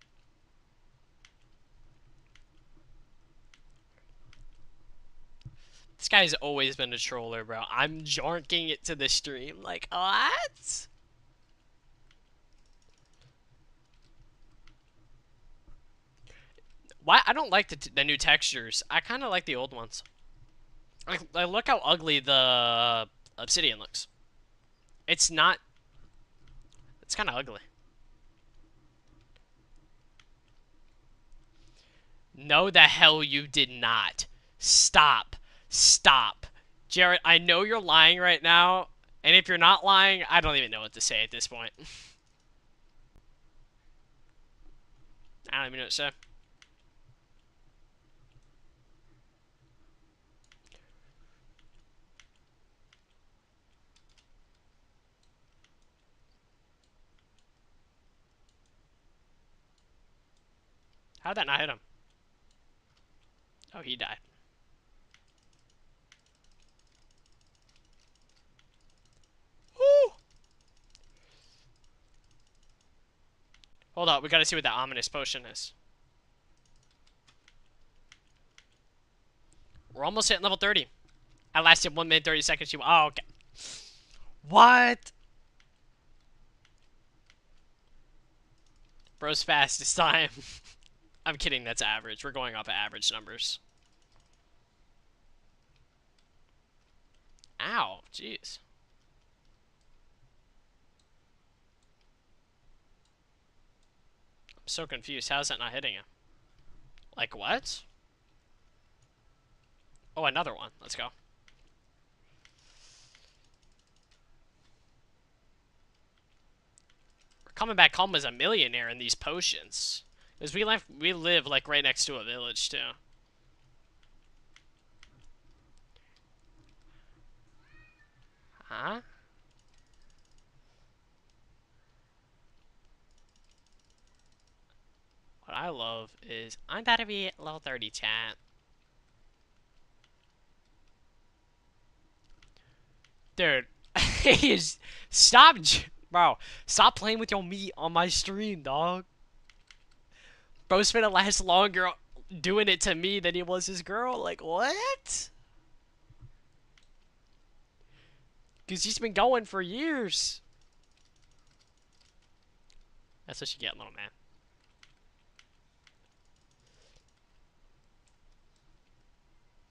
This guy's always been a troller, bro. I'm jarking it to the stream. Like, what? Why? I don't like the new textures. I kind of like the old ones. Like, look how ugly the obsidian looks. It's not... It's kind of ugly. No, the hell you did not. Stop. Stop. Jarrett, I know you're lying right now, and if you're not lying, I don't even know what to say at this point. I don't even know what to say. How'd that not hit him? Oh, he died. Woo! Hold up, we gotta see what that ominous potion is. We're almost hitting level 30. I lasted 1 minute 30 seconds. Oh, okay. What? Bro's fast this time. I'm kidding, that's average. We're going off of average numbers. Ow, jeez. I'm so confused. How's that not hitting him? Like, what? Oh, another one. Let's go. We're coming back home as a millionaire in these potions. Because we live like right next to a village too. Huh? What I love is I'm about to be level 30 chat. Dude, he's stop, bro. Stop playing with your meat on my stream, dog. Bro's gonna last longer doing it to me than he was his girl. Like what? Because he's been going for years. That's what you get, little man.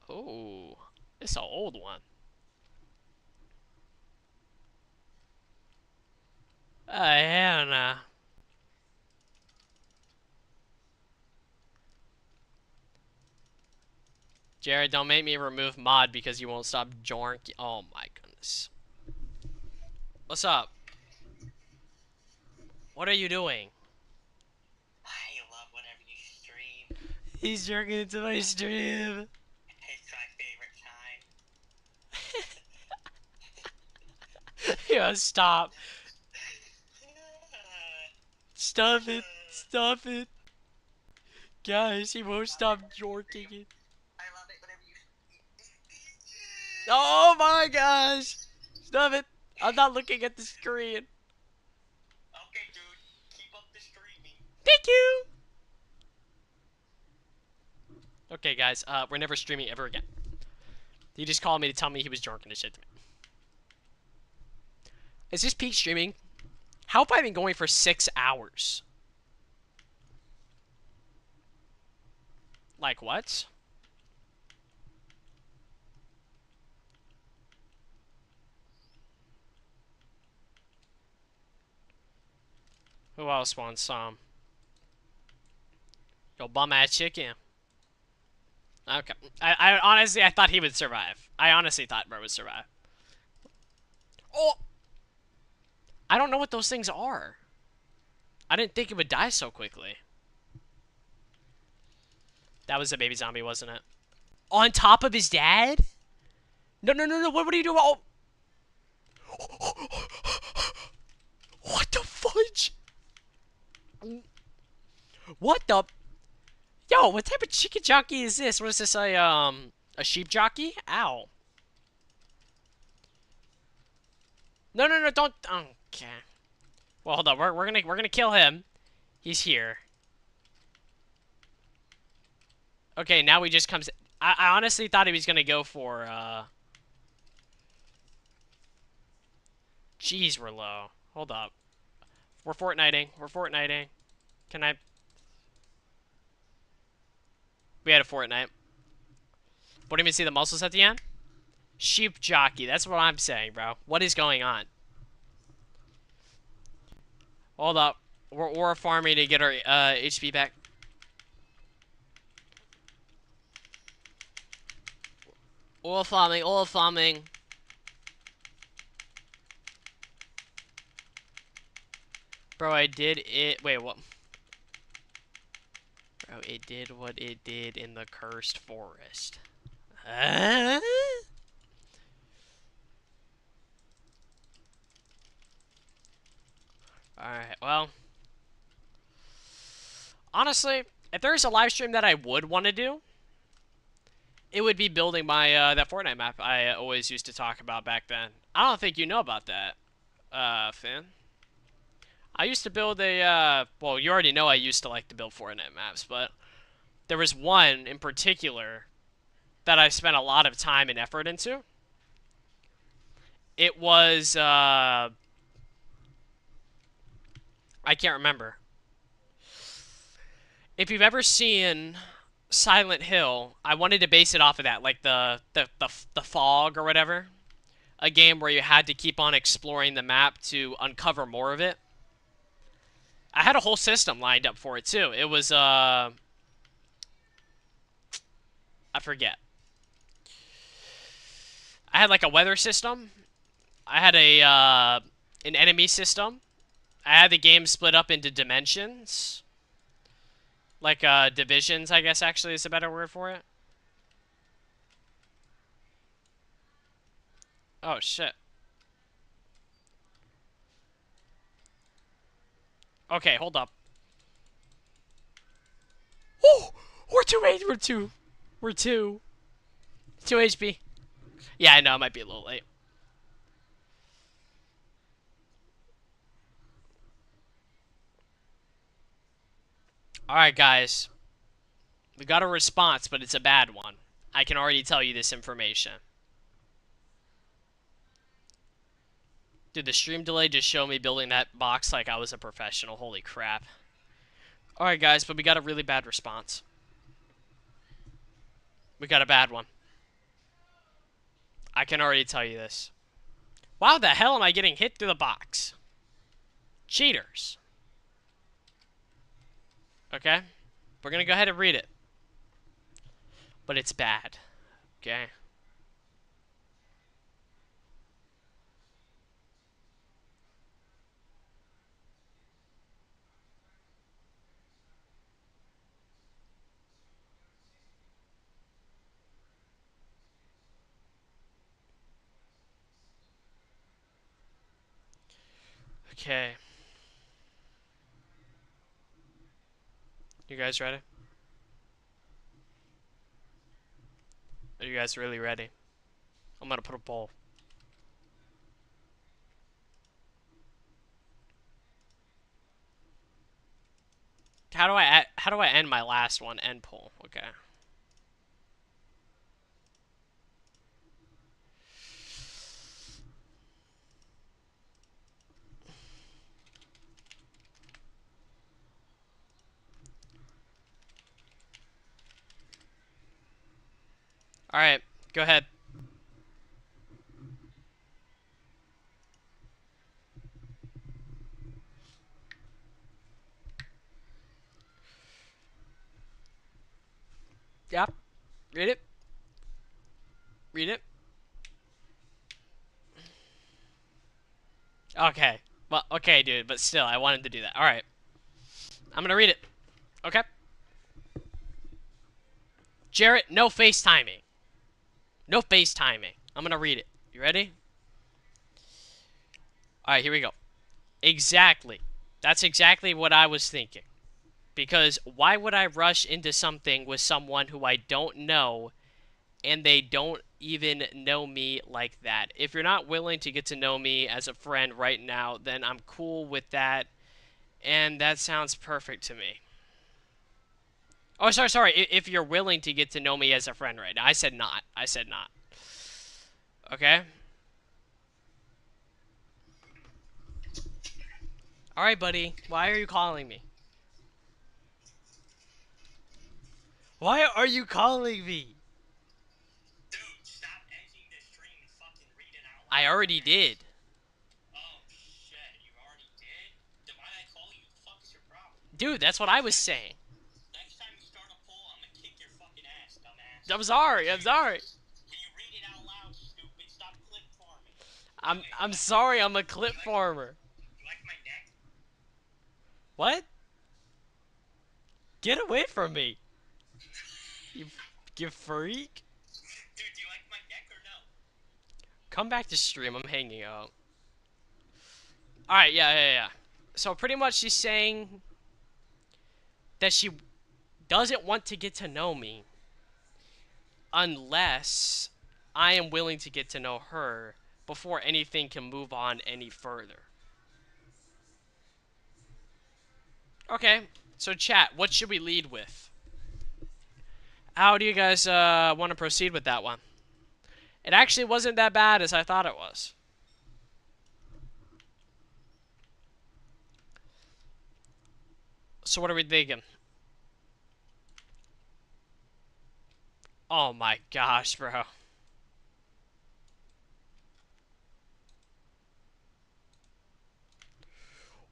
Oh, it's an old one. Yeah, nah. Jared, don't make me remove mod because you won't stop jork. Oh my goodness. What's up? What are you doing? I love whenever you stream. He's jerking into my stream. It's my favorite time. Yeah, stop. Stop it. Stop it. Guys, he won't stop jorking it. I love it whenever you. Oh my gosh. Stop it. I'm not looking at the screen. Okay, dude. Keep up the streaming. Thank you. Okay, guys, we're never streaming ever again. He just called me to tell me he was jorking the shit to me. Is this peak streaming? How have I been going for 6 hours? Like what? Who else wants some? Yo, bum ass chicken. Okay. I honestly, I thought he would survive. I honestly thought bro would survive. Oh! I don't know what those things are. I didn't think it would die so quickly. That was a baby zombie, wasn't it? On top of his dad? No, no, no, no. What are you doing? Oh. What the fudge? What the? Yo, what type of chicken jockey is this? What is this? A sheep jockey? Ow. No, no, no, don't. Okay. Well, hold on. We're gonna kill him. He's here. Okay, now he just comes. I honestly thought he was gonna go for Jeez, we're low. Hold up. We're Fortniting. We're Fortniting. Can I? We had a Fortnite. Don't even see the muscles at the end. Sheep jockey. That's what I'm saying, bro. What is going on? Hold up. We're farming to get our HP back. Oil farming. Oil farming. Bro, I did it. Wait, what? Bro, it did what it did in the cursed forest. Huh? Alright, well. Honestly, if there's a live stream that I would want to do, it would be building my, that Fortnite map I always used to talk about back then. I don't think you know about that, Finn. I used to build a, well, you already know I used to like to build Fortnite maps, but there was one in particular that I spent a lot of time and effort into. It was, I can't remember. If you've ever seen Silent Hill, I wanted to base it off of that, like the fog or whatever. A game where you had to keep on exploring the map to uncover more of it. I had a whole system lined up for it too. It was I forget. I had like a weather system. I had a an enemy system. I had the game split up into dimensions. Like, divisions, I guess, actually is a better word for it. Oh, shit. Okay, hold up. Oh! We're 2 We're 2. We're 2. 2 HP. Yeah, I know, it might be a little late. Alright, guys. We got a response, but it's a bad one. I can already tell you this information. Dude, the stream delay just showed me building that box like I was a professional. Holy crap. Alright, guys, but we got a really bad response. We got a bad one. I can already tell you this. Wow, the hell am I getting hit through the box? Cheaters. Okay? We're gonna go ahead and read it. But it's bad. Okay? Okay. You guys ready? Are you guys really ready? I'm gonna put a poll. How do I end my last one? End poll. Okay. All right. Go ahead. Yep. Read it. Read it. Okay. Well, okay, dude, but still, I wanted to do that. All right. I'm gonna read it. Okay. Jarrett, no FaceTiming. No FaceTiming. I'm gonna read it. You ready? All right, here we go. Exactly. That's exactly what I was thinking. Because why would I rush into something with someone who I don't know and they don't even know me like that? If you're not willing to get to know me as a friend right now, then I'm cool with that. And that sounds perfect to me. Oh, sorry. If you're willing to get to know me as a friend right now. I said not. I said not. Okay? Alright, buddy. Why are you calling me? Why are you calling me? Dude, stop edging the stream and fucking read it out I loud. already did. Oh, shit. You already did? Then why'd I call you? The fuck is your problem? Dude, that's what I was saying. Next time you start a poll, I'm gonna kick your fucking ass, dumbass. I'm sorry. I'm sorry. Can you read it out loud, stupid? Stop clip farming. I'm sorry. I'm a clip farmer. You like my neck? What? Get away from me. You, you freak. Dude, do you like my neck or no? Come back to stream. I'm hanging out. Alright, yeah. So pretty much she's saying that she doesn't want to get to know me unless I am willing to get to know her before anything can move on any further. Okay, so chat, what should we lead with? How do you guys want to proceed with that one? It actually wasn't that bad as I thought it was. So what are we thinking? Oh my gosh, bro.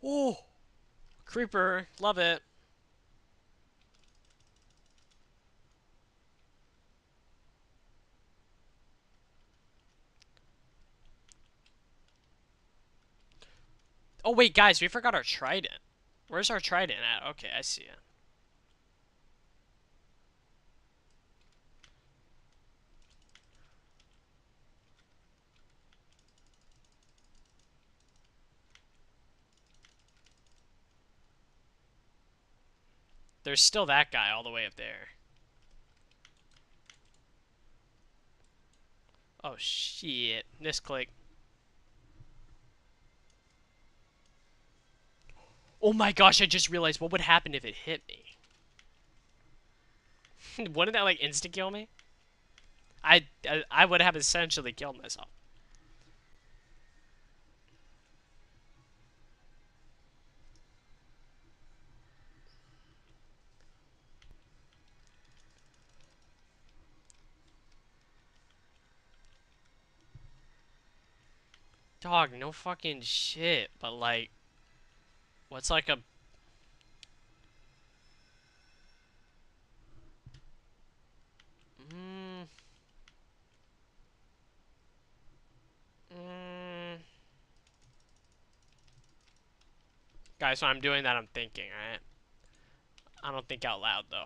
Oh, creeper, love it. Oh wait, guys, we forgot our trident. Where's our trident at? Okay, I see it. There's still that guy all the way up there. Oh shit. Misclick. Oh my gosh, I just realized what would happen if it hit me. Wouldn't that like insta kill me? I would have essentially killed myself. Dog, no fucking shit. But like, what's like a mm, mm. Guys, when I'm doing that, I'm thinking, alright? I don't think out loud though.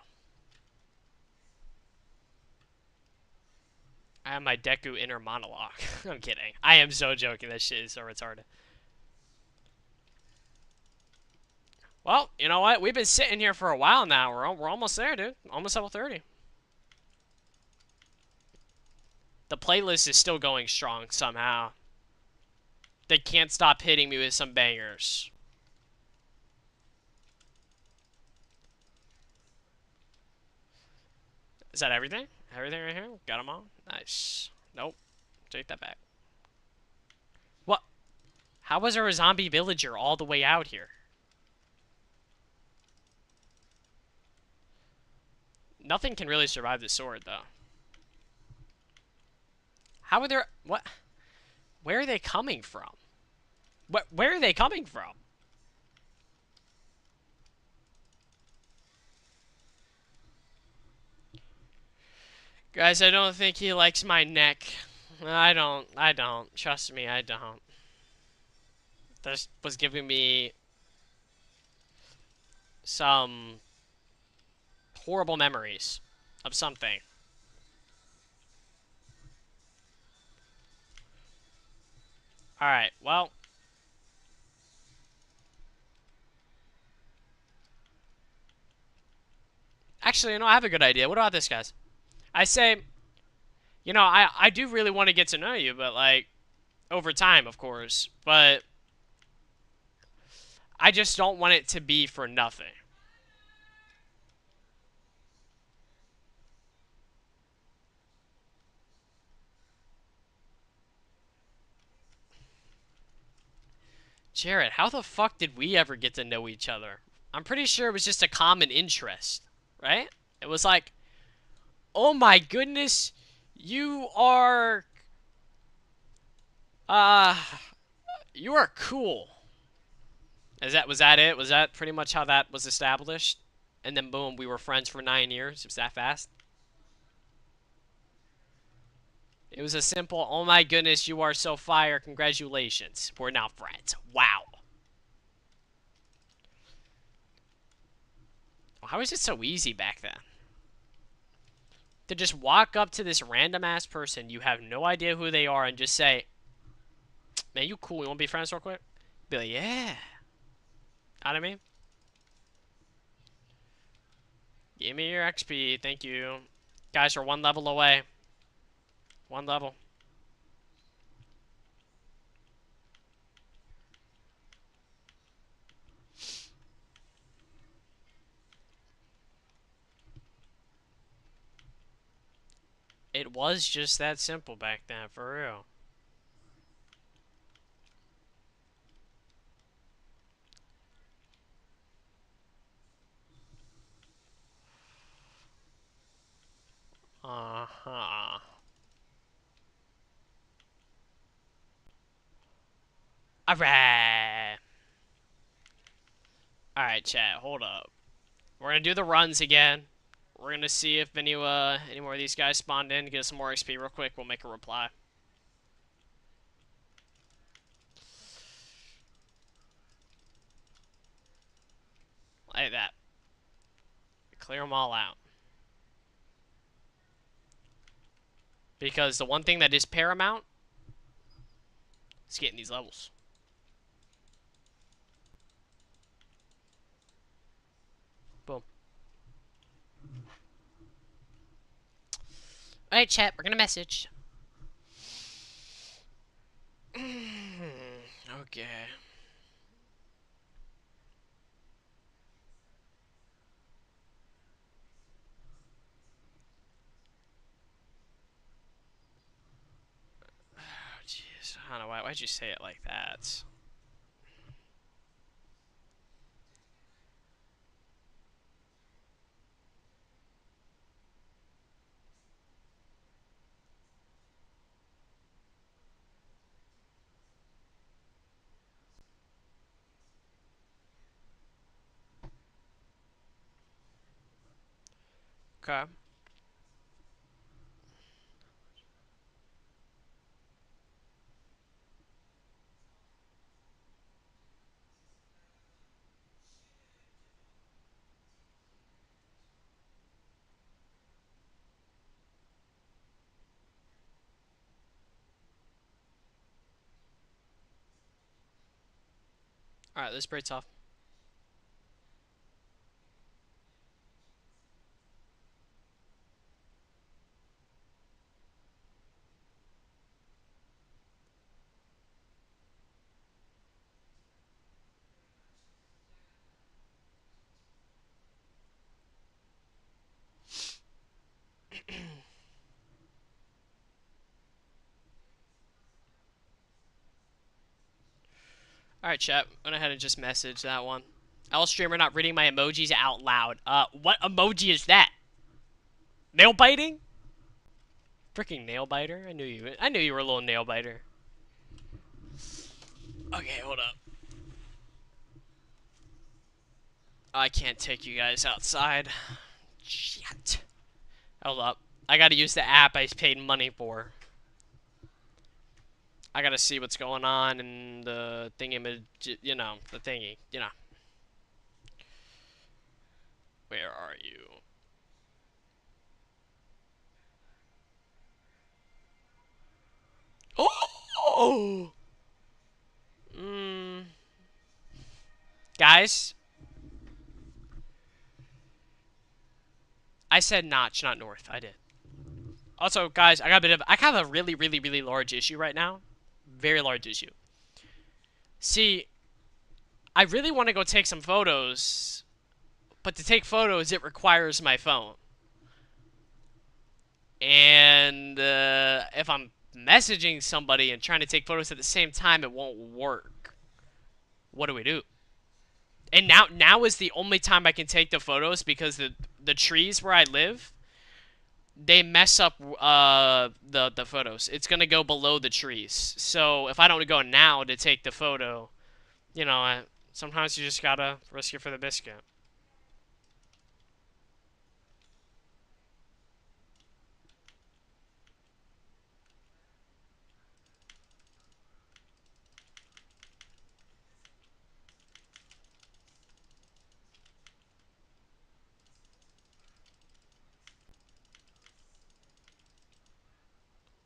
I have my Deku inner monologue. I'm kidding. I am so joking. That shit is so retarded. Well, you know what? We've been sitting here for a while now. We're almost there, dude. Almost level 30. The playlist is still going strong somehow. They can't stop hitting me with some bangers. Is that everything? Everything right here? Got them all? Nice. Nope. Take that back. What? How was there a zombie villager all the way out here? Nothing can really survive the sword, though. How are there... What? Where are they coming from? Where are they coming from? Guys, I don't think he likes my neck. I don't. Trust me, I don't. This was giving me some horrible memories of something. Alright, well. Actually, I have a good idea. What about this, guys? I say, I do really want to get to know you, but, like, over time, of course. But I just don't want it to be for nothing. Jared, how the fuck did we ever get to know each other? I'm pretty sure it was just a common interest, right? It was like, oh my goodness, you are, uh, you are cool. Was that it? Was that pretty much how that was established? And then boom, we were friends for 9 years. It was that fast. It was a simple, oh my goodness, you are so fire. Congratulations. We're now friends. Wow. How was it so easy back then? To just walk up to this random ass person, you have no idea who they are, and just say, man, you cool. You want to be friends real quick? Be like, yeah. Know what I mean? Give me your XP. Thank you. Guys, we're one level away. One level. It was just that simple back then, for real. Uh-huh. Alright. Alright, chat, hold up. We're gonna do the runs again. We're gonna see if any more of these guys spawned in. Get us some more XP real quick. We'll make a reply. Like that. Clear them all out. Because the one thing that is paramount is getting these levels. Boom. Alright, chat, we're gonna message. Okay. Oh, jeez. I don't know why'd you say it like that? Okay. Alright, this is pretty tough. Alright, chat. Went ahead and just message that one. L streamer not reading my emojis out loud. What emoji is that? Nail biting? Freaking nail biter? I knew you were a little nail biter. Okay, hold up. I can't take you guys outside. Shit. Hold up. I gotta use the app I paid money for. I gotta see what's going on in the thingy, you know, the thingy, you know. Where are you? Oh! Mm. Guys, I said notch, not north. I did. Also, guys, I have a really, really, really large issue right now. Very large issue. See, I really want to go take some photos, but to take photos, it requires my phone. And if I'm messaging somebody and trying to take photos at the same time, it won't work. What do we do? And now is the only time I can take the photos because the trees where I live, they mess up the photos. It's gonna go below the trees. So if I don't go now to take the photo, you know, sometimes you just gotta risk it for the biscuit.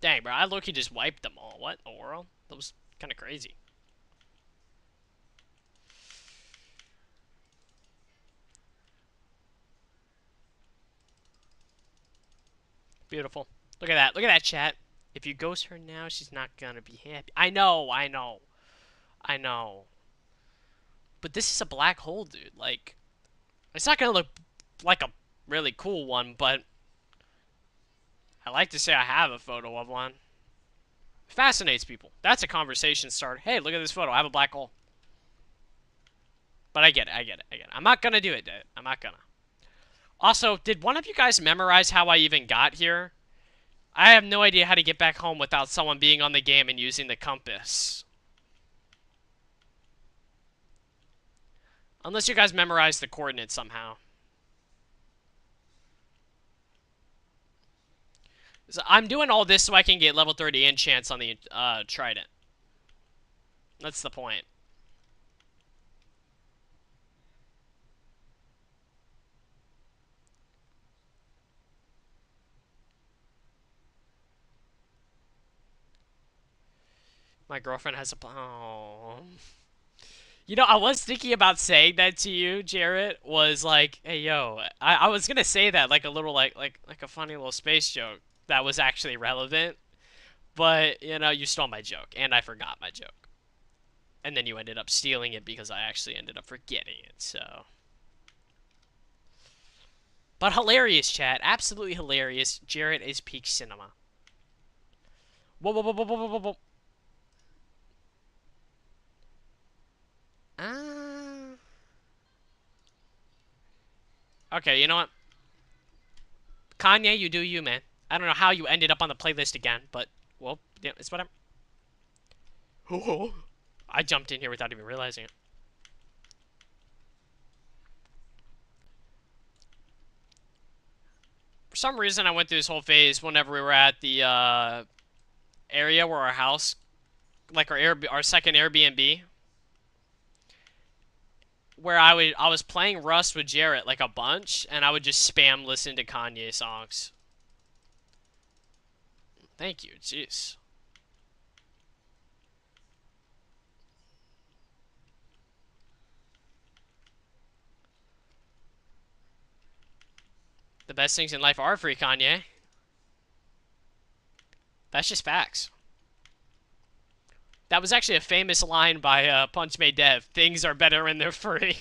Dang, bro, I low-key just wiped them all. What in the world? That was kind of crazy. Beautiful. Look at that. Look at that, chat. If you ghost her now, she's not gonna be happy. I know, I know, I know. But this is a black hole, dude. Like, it's not gonna look like a really cool one, but I like to say I have a photo of one. Fascinates people. That's a conversation starter. Hey, look at this photo. I have a black hole. But I get it. I get it. I get it. I'm not gonna do it, dude. I'm not gonna. Also, did one of you guys memorize how I even got here? I have no idea how to get back home without someone being on the game and using the compass. Unless you guys memorize the coordinates somehow. So I'm doing all this so I can get level 30 enchants on the trident. That's the point. My girlfriend has a... Oh. You know, I was thinking about saying that to you, Jarrett. Was like, hey, yo. I was gonna say that like a little, like a funny little space joke. that was actually relevant. But, you know, you stole my joke, and I forgot my joke. And then you ended up stealing it because I actually ended up forgetting it, so. But hilarious, chat. Absolutely hilarious. Jared is peak cinema. Whoa, whoa, whoa, whoa, whoa, whoa, whoa. Okay, you know what? Kanye, you do you, man. I don't know how you ended up on the playlist again, but, well, yeah, it's whatever. I jumped in here without even realizing it. For some reason, I went through this whole phase whenever we were at the area where our house, like our second Airbnb, where I was playing Rust with Jarrett like a bunch, and I would just spam listen to Kanye songs. Thank you, jeez. The best things in life are free, Kanye. That's just facts. That was actually a famous line by Punch Made Dev. Things are better when they're free.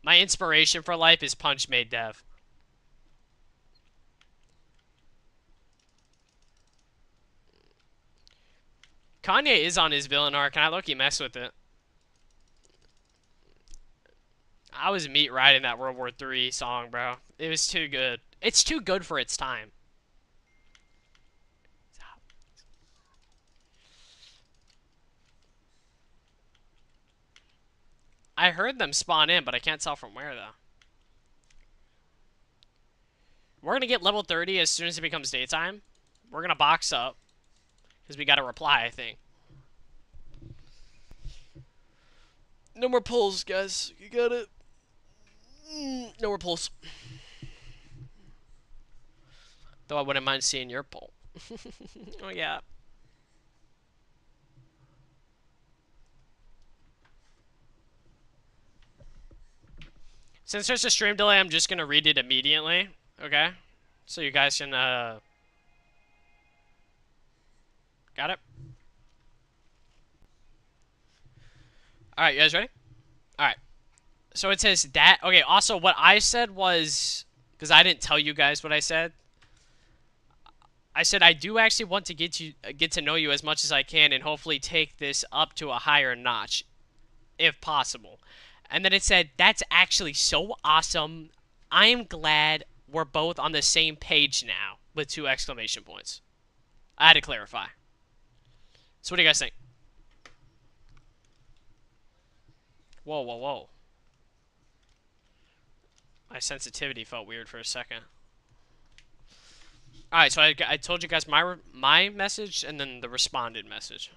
My inspiration for life is Punch Made Dev. Kanye is on his villain arc, and I low-key mess with it. I was meat riding that World War III song, bro. It was too good. It's too good for its time. I heard them spawn in, but I can't tell from where, though. We're going to get level 30 as soon as it becomes daytime. We're going to box up. Because we got a reply, I think. No more pulls, guys. You got it. No more pulls. Though I wouldn't mind seeing your pull. Oh, yeah. Since there's a stream delay, I'm just going to read it immediately. Okay? So you guys can, got it? Alright, you guys ready? Alright. So it says that. Okay, also, what I said was, because I didn't tell you guys what I said. I said I do actually want to get to know you as much as I can and hopefully take this up to a higher notch, if possible. And then it said, that's actually so awesome. I am glad we're both on the same page now, with 2 exclamation points. I had to clarify. So what do you guys think? Whoa, whoa, whoa. My sensitivity felt weird for a second. Alright, so I told you guys my message and then the responded message.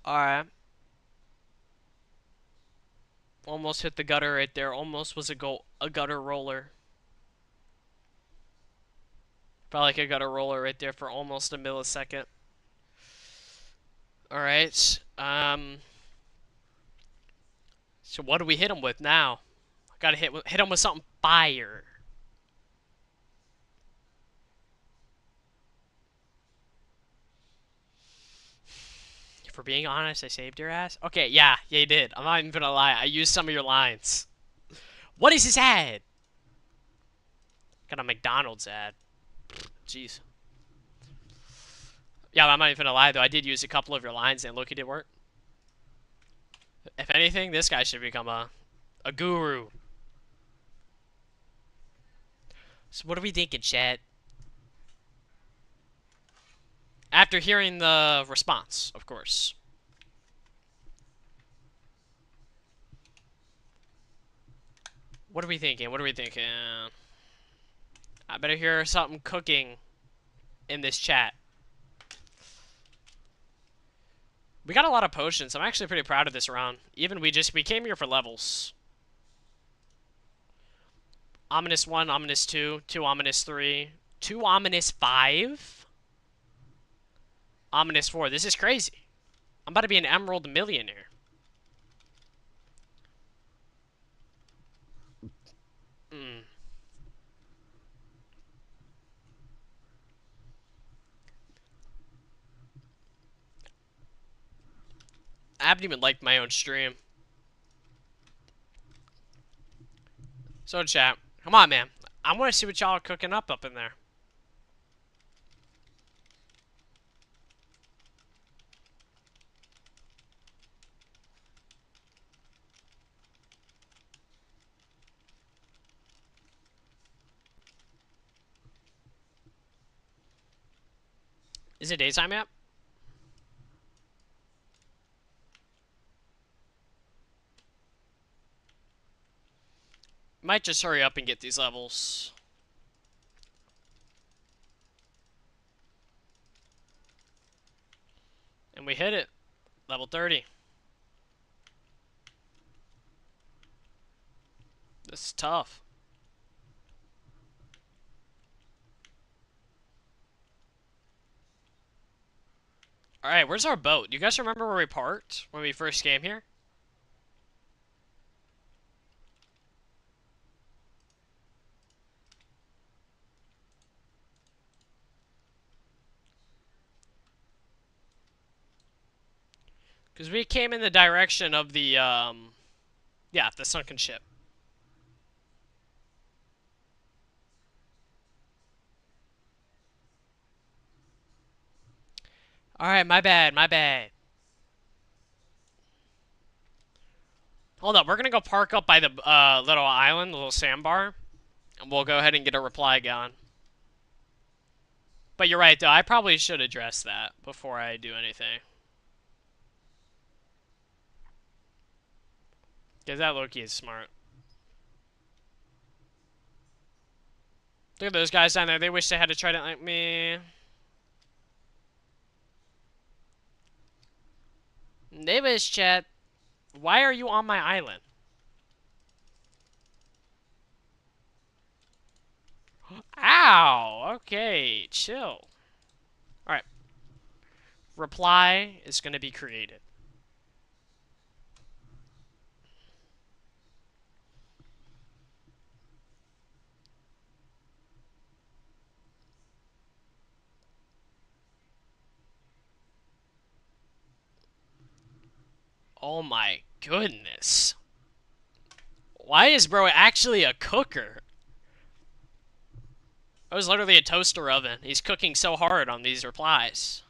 Alright. Almost hit the gutter right there. Almost was a gutter roller. Felt like a gutter roller right there for almost a millisecond. Alright. So what do we hit him with now? Gotta hit him with something fire. For being honest, I saved your ass. Okay, yeah, you did. I'm not even gonna lie. I used some of your lines. What is his ad? Got a McDonald's ad. Jeez. Yeah, I'm not even gonna lie though. I did use a couple of your lines, and look, it did work. If anything, this guy should become a guru. So what are we thinking, chat? After hearing the response, of course. What are we thinking? What are we thinking? I better hear something cooking in this chat. We got a lot of potions. I'm actually pretty proud of this round. Even we came here for levels. Ominous 1, Ominous 2, 2 Ominous 3, 2 ominous 5. Ominous 4. This is crazy. I'm about to be an emerald millionaire. Mm. I haven't even liked my own stream. So chat, come on, man. I want to see what y'all are cooking up in there. Is it daytime yet? Might just hurry up and get these levels. And we hit it. Level 30. This is tough. Alright, where's our boat? Do you guys remember where we parked when we first came here? Because we came in the direction of the, yeah, the sunken ship. Alright, my bad, my bad. Hold up, we're gonna go park up by the little island, the little sandbar. And we'll go ahead and get a reply going. But you're right, though. I probably should address that before I do anything. Because that Loki is smart. Look at those guys down there. They wish they had to try to like me. They wish, chat. Why are you on my island? Ow! Okay, chill. Alright. Reply is going to be created. Oh my goodness. Why is bro actually a cooker? It was literally a toaster oven. He's cooking so hard on these replies.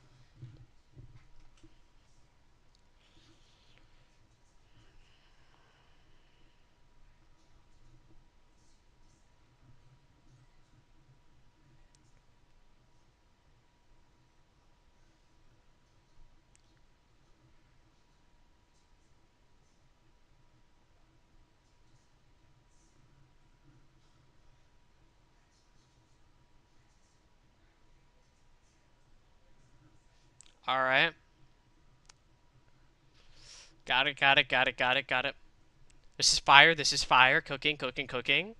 Alright. Got it, got it, got it, got it, got it. This is fire, this is fire. Cooking, cooking, cooking.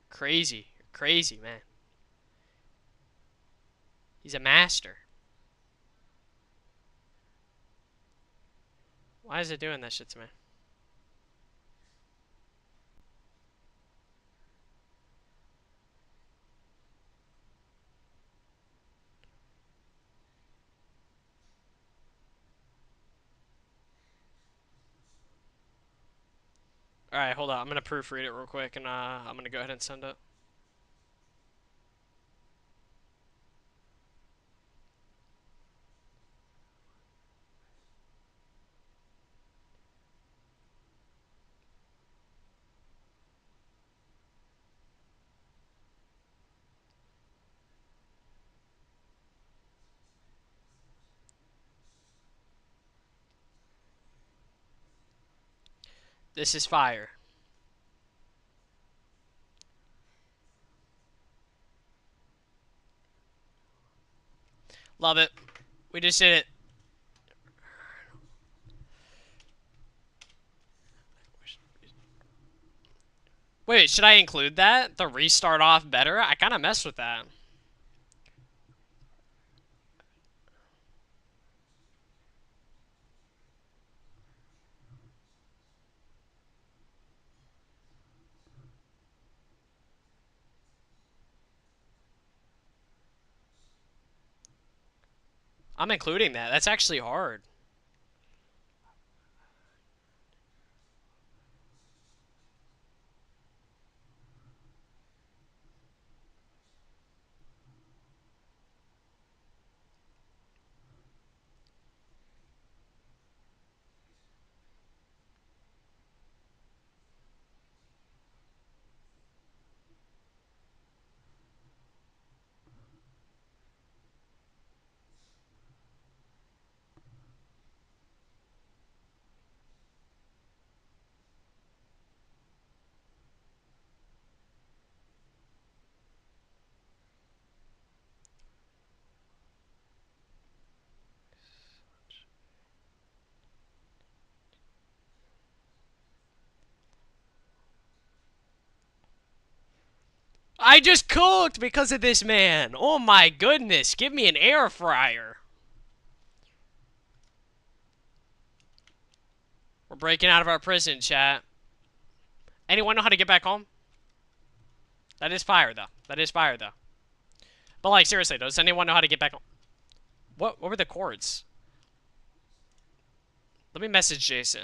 Crazy. Crazy, man. He's a master. Why is it doing that shit to me? Alright, hold on. I'm gonna proofread it real quick and I'm gonna go ahead and send it. This is fire. Love it. We just did it. Wait, should I include that? The restart off better? I kind of messed with that. I'm including that. That's actually hard. I just cooked because of this man. Oh my goodness. Give me an air fryer. We're breaking out of our prison, chat. Anyone know how to get back home? That is fire, though. That is fire, though. But, like, seriously, does anyone know how to get back home? What were the chords? Let me message Jason.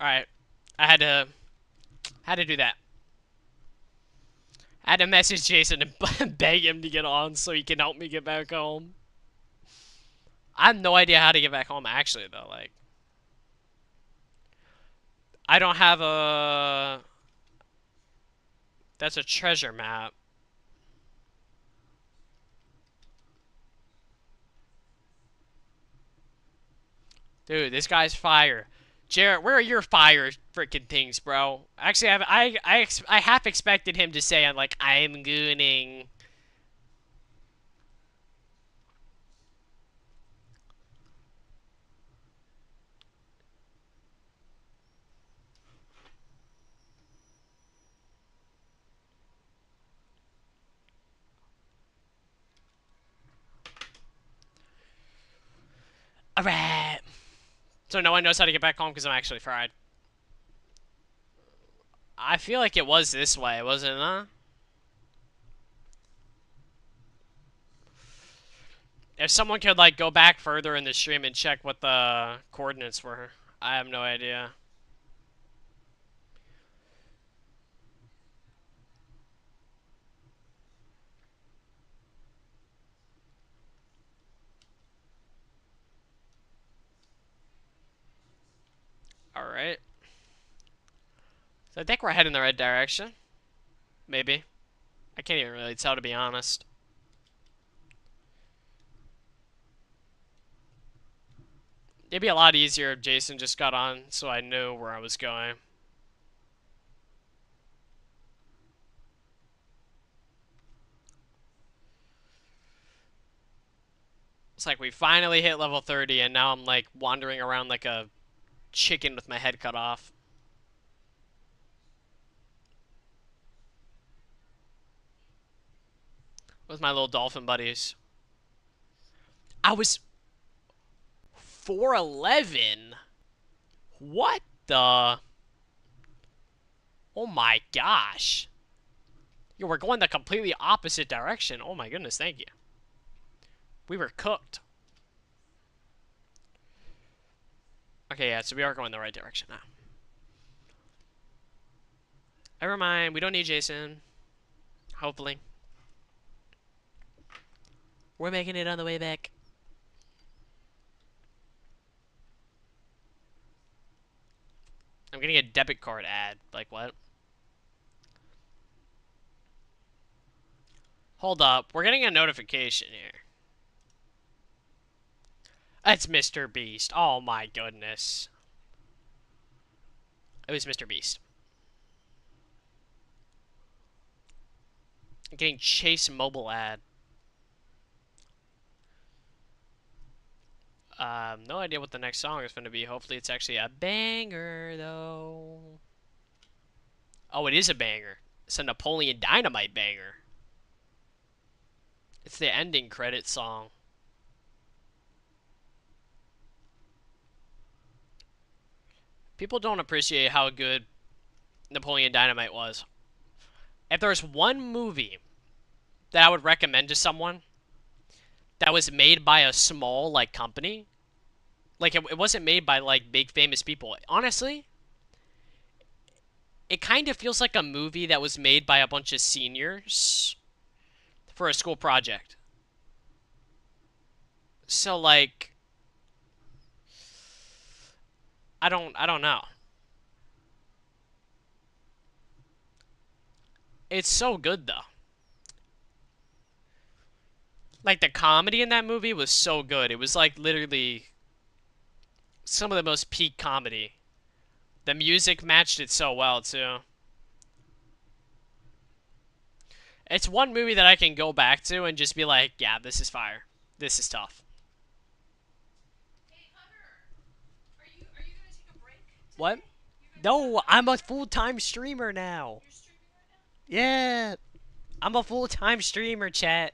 Alright. I had to do that. I had to message Jason and beg him to get on so he can help me get back home. I have no idea how to get back home, actually, though. Like, I don't have a... That's a treasure map. Dude, this guy's fire. Jarrett, where are your fire freaking things, bro? Actually, I half expected him to say, like, I'm gooning. Alright. So no one knows how to get back home because I'm actually fried. I feel like it was this way, wasn't it? Huh? If someone could, like, go back further in the stream and check what the coordinates were. I have no idea. Alright. So I think we're heading the right direction. Maybe. I can't even really tell, to be honest. It'd be a lot easier if Jason just got on so I knew where I was going. It's like we finally hit level 30 and now I'm like wandering around like a chicken with my head cut off. With my little dolphin buddies. I was 411. What the? Oh my gosh. Yo, we're going the completely opposite direction. Oh my goodness, thank you. We were cooked. Okay, yeah, so we are going the right direction now. Never mind, we don't need Jason. Hopefully. We're making it on the way back. I'm getting a debit card ad. Like, what? Hold up. We're getting a notification here. It's Mr. Beast. Oh my goodness. It was Mr. Beast. Getting Chase mobile ad. No idea what the next song is going to be. Hopefully it's actually a banger, though. Oh, it is a banger. It's a Napoleon Dynamite banger. It's the ending credit song. People don't appreciate how good Napoleon Dynamite was. If there's one movie that I would recommend to someone that was made by a small, like, company, like, it wasn't made by, like, big famous people. Honestly, it kind of feels like a movie that was made by a bunch of seniors for a school project. So, like, I don't know. It's so good though. Like the comedy in that movie was so good. It was like literally some of the most peak comedy. The music matched it so well too. It's one movie that I can go back to and just be like, yeah, this is fire. This is tough. Hey Hunter, are you gonna take a break What? today? You gonna No, I'm a full-time streamer now. you're streaming right now? Yeah, I'm a full-time streamer, chat.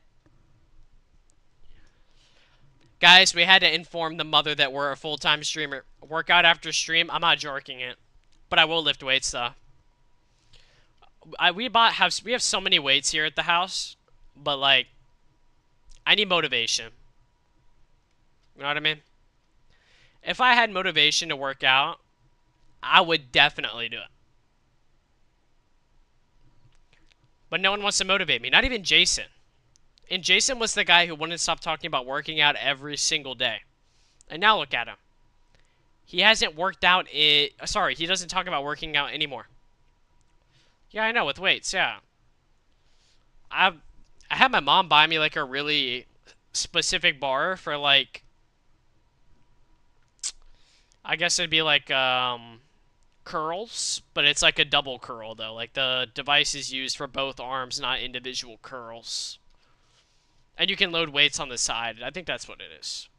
Guys, we had to inform the mother that we're a full-time streamer. Workout after stream, I'm not jerking it. But I will lift weights though. We have so many weights here at the house, but like I need motivation. You know what I mean? If I had motivation to work out, I would definitely do it. But no one wants to motivate me. Not even Jason. And Jason was the guy who wouldn't stop talking about working out every single day. And now look at him. He hasn't worked out it. Sorry, he doesn't talk about working out anymore. Yeah, I know with weights. Yeah, I I had my mom buy me like a really specific bar for like I guess it'd be like curls, but it's like a double curl though. Like the device is used for both arms, not individual curls. And you can load weights on the side. I think that's what it is.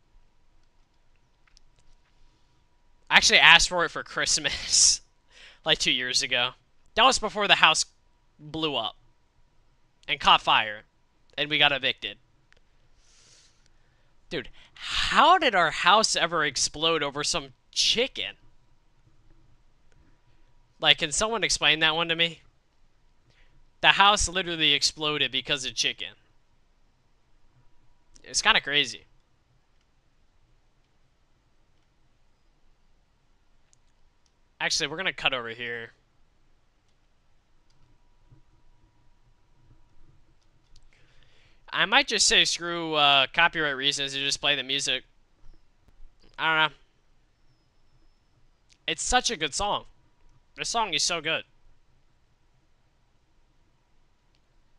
I actually asked for it for Christmas like 2 years ago. That was before the house blew up and caught fire and we got evicted. Dude, how did our house ever explode over some chicken? Like, can someone explain that one to me? The house literally exploded because of chicken. It's kind of crazy. Actually, we're gonna cut over here. I might just say screw copyright reasons and just play the music. I don't know. It's such a good song. This song is so good.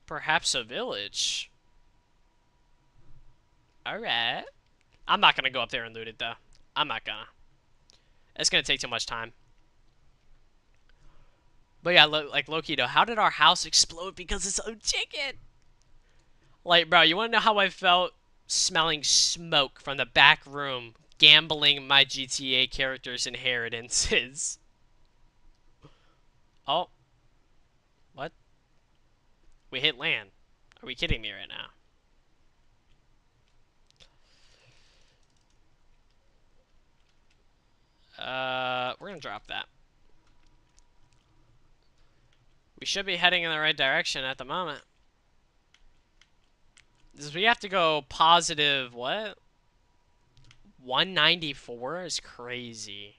Perhaps a village. Alright. I'm not gonna go up there and loot it though. I'm not gonna. It's gonna take too much time. But yeah, like Loki though, how did our house explode because of some chicken? Like, bro, you wanna know how I felt smelling smoke from the back room, gambling my GTA character's inheritances? Oh, what? We hit land. Are we kidding me right now? We're gonna drop that. We should be heading in the right direction at the moment. We have to go positive, what? 194 is crazy.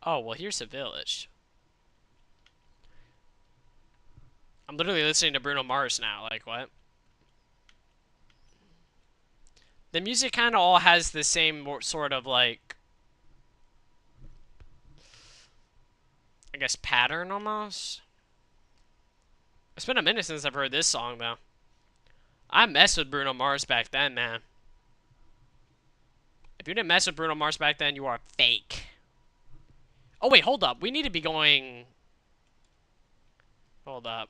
Oh, well, here's a village. I'm literally listening to Bruno Mars now. Like, what? The music kind of all has the same sort of, like, I guess, pattern almost. It's been a minute since I've heard this song, though. I messed with Bruno Mars back then, man. If you didn't mess with Bruno Mars back then, you are fake. Oh, wait, hold up. We need to be going... Hold up.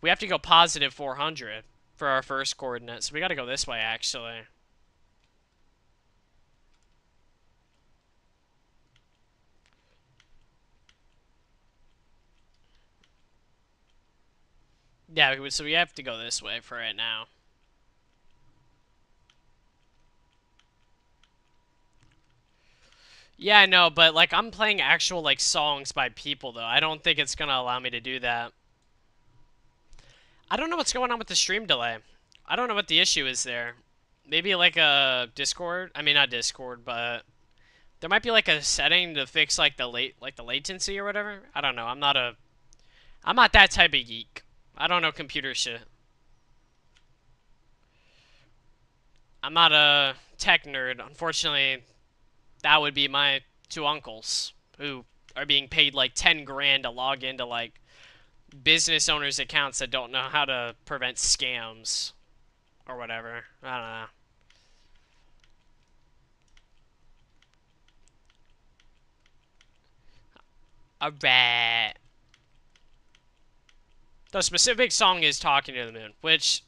We have to go positive 400 for our first coordinate, so we gotta go this way, actually. Yeah, so we have to go this way for right now. Yeah, I know, but, like, I'm playing actual, like, songs by people, though. I don't think it's gonna allow me to do that. I don't know what's going on with the stream delay. I don't know what the issue is there. Maybe, like, a Discord? I mean, not Discord, but... There might be, like, a setting to fix, like, the latency or whatever. I don't know. I'm not that type of geek. I don't know computer shit. I'm not a tech nerd. Unfortunately, that would be my two uncles who are being paid like 10 grand to log into like business owners' accounts that don't know how to prevent scams or whatever. I don't know. Alright. The specific song is Talking to the Moon, which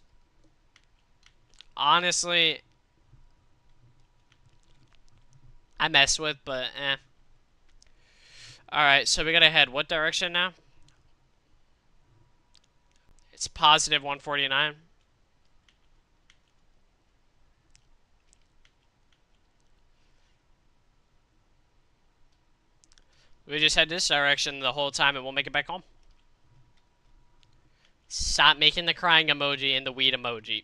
honestly I mess with, but eh. Alright, so we gotta head what direction now? It's positive 149. We just head this direction the whole time and we'll make it back home. Stop making the crying emoji and the weed emoji.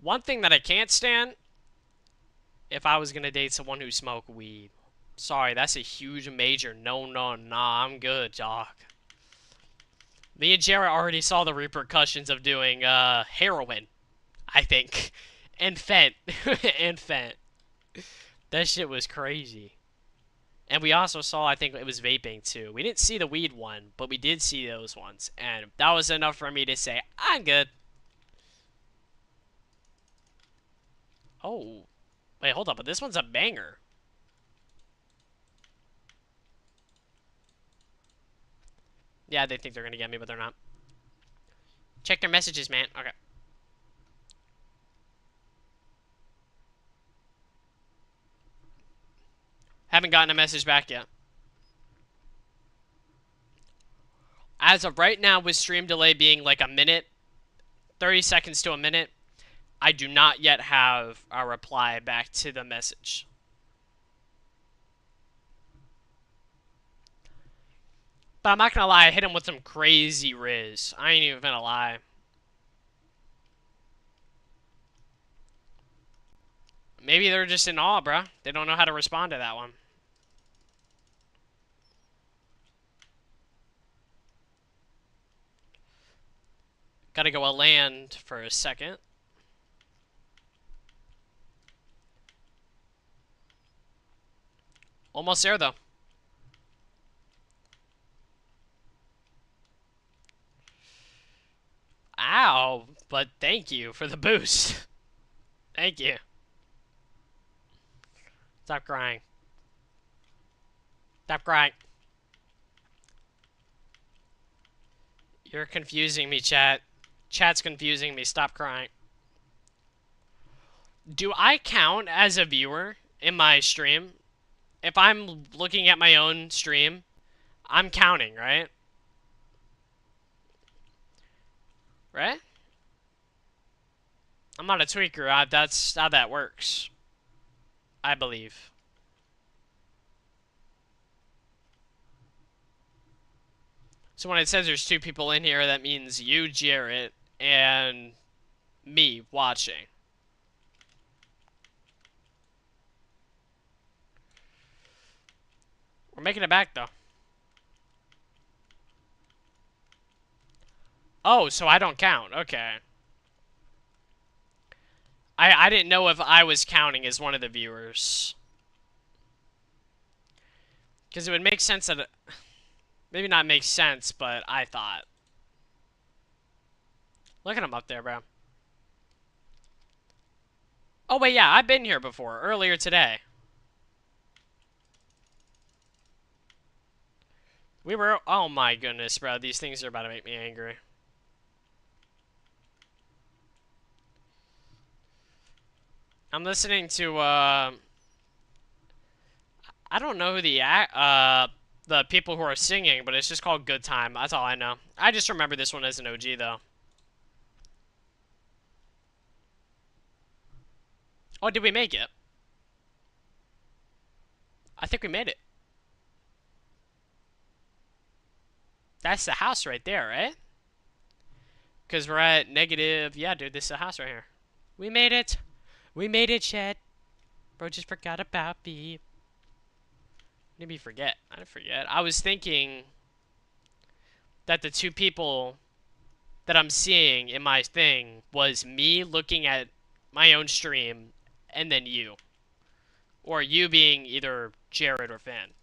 One thing that I can't stand, if I was gonna date someone who smoked weed. Sorry, that's a huge major no, nah, I'm good, Doc. Me and Jared already saw the repercussions of doing, heroin, I think. And fent. And fent. That shit was crazy. And we also saw, I think it was vaping too. We didn't see the weed one, but we did see those ones. And that was enough for me to say, I'm good. Oh. Wait, hold up, but this one's a banger. Yeah, they think they're gonna get me, but they're not. Check their messages, man. Okay. Haven't gotten a message back yet. As of right now, with stream delay being like a minute, 30 seconds to a minute, I do not yet have a reply back to the message. But I'm not gonna lie, I hit him with some crazy riz. I ain't even gonna lie. Maybe they're just in awe, bruh. They don't know how to respond to that one. Gotta go a land for a second. Almost there, though. Ow, but thank you for the boost. Thank you. Stop crying. Stop crying. You're confusing me, chat. Chat's confusing me. Stop crying. Do I count as a viewer in my stream? If I'm looking at my own stream, I'm counting, right? Right? I'm not a tweaker. That's how that works. I believe. So when it says there's two people in here, that means you, Jarrett, and me watching. We're making it back, though. Oh, so I don't count. Okay. I didn't know if I was counting as one of the viewers. Because it would make sense that... Maybe not make sense, but I thought. Look at him up there, bro. Oh, wait, yeah, I've been here before. Earlier today. We were... Oh, my goodness, bro. These things are about to make me angry. I'm listening to, I don't know who the people who are singing, but it's just called Good Time. That's all I know. I just remember this one as an OG, though. Oh, did we make it? I think we made it. That's the house right there, right? Because we're at negative... Yeah, dude, this is the house right here. We made it. We made it, Chet. Bro just forgot about me. What did we forget? I didn't forget. I was thinking that the two people that I'm seeing in my thing was me looking at my own stream and then you. Or you being either Jared or Finn.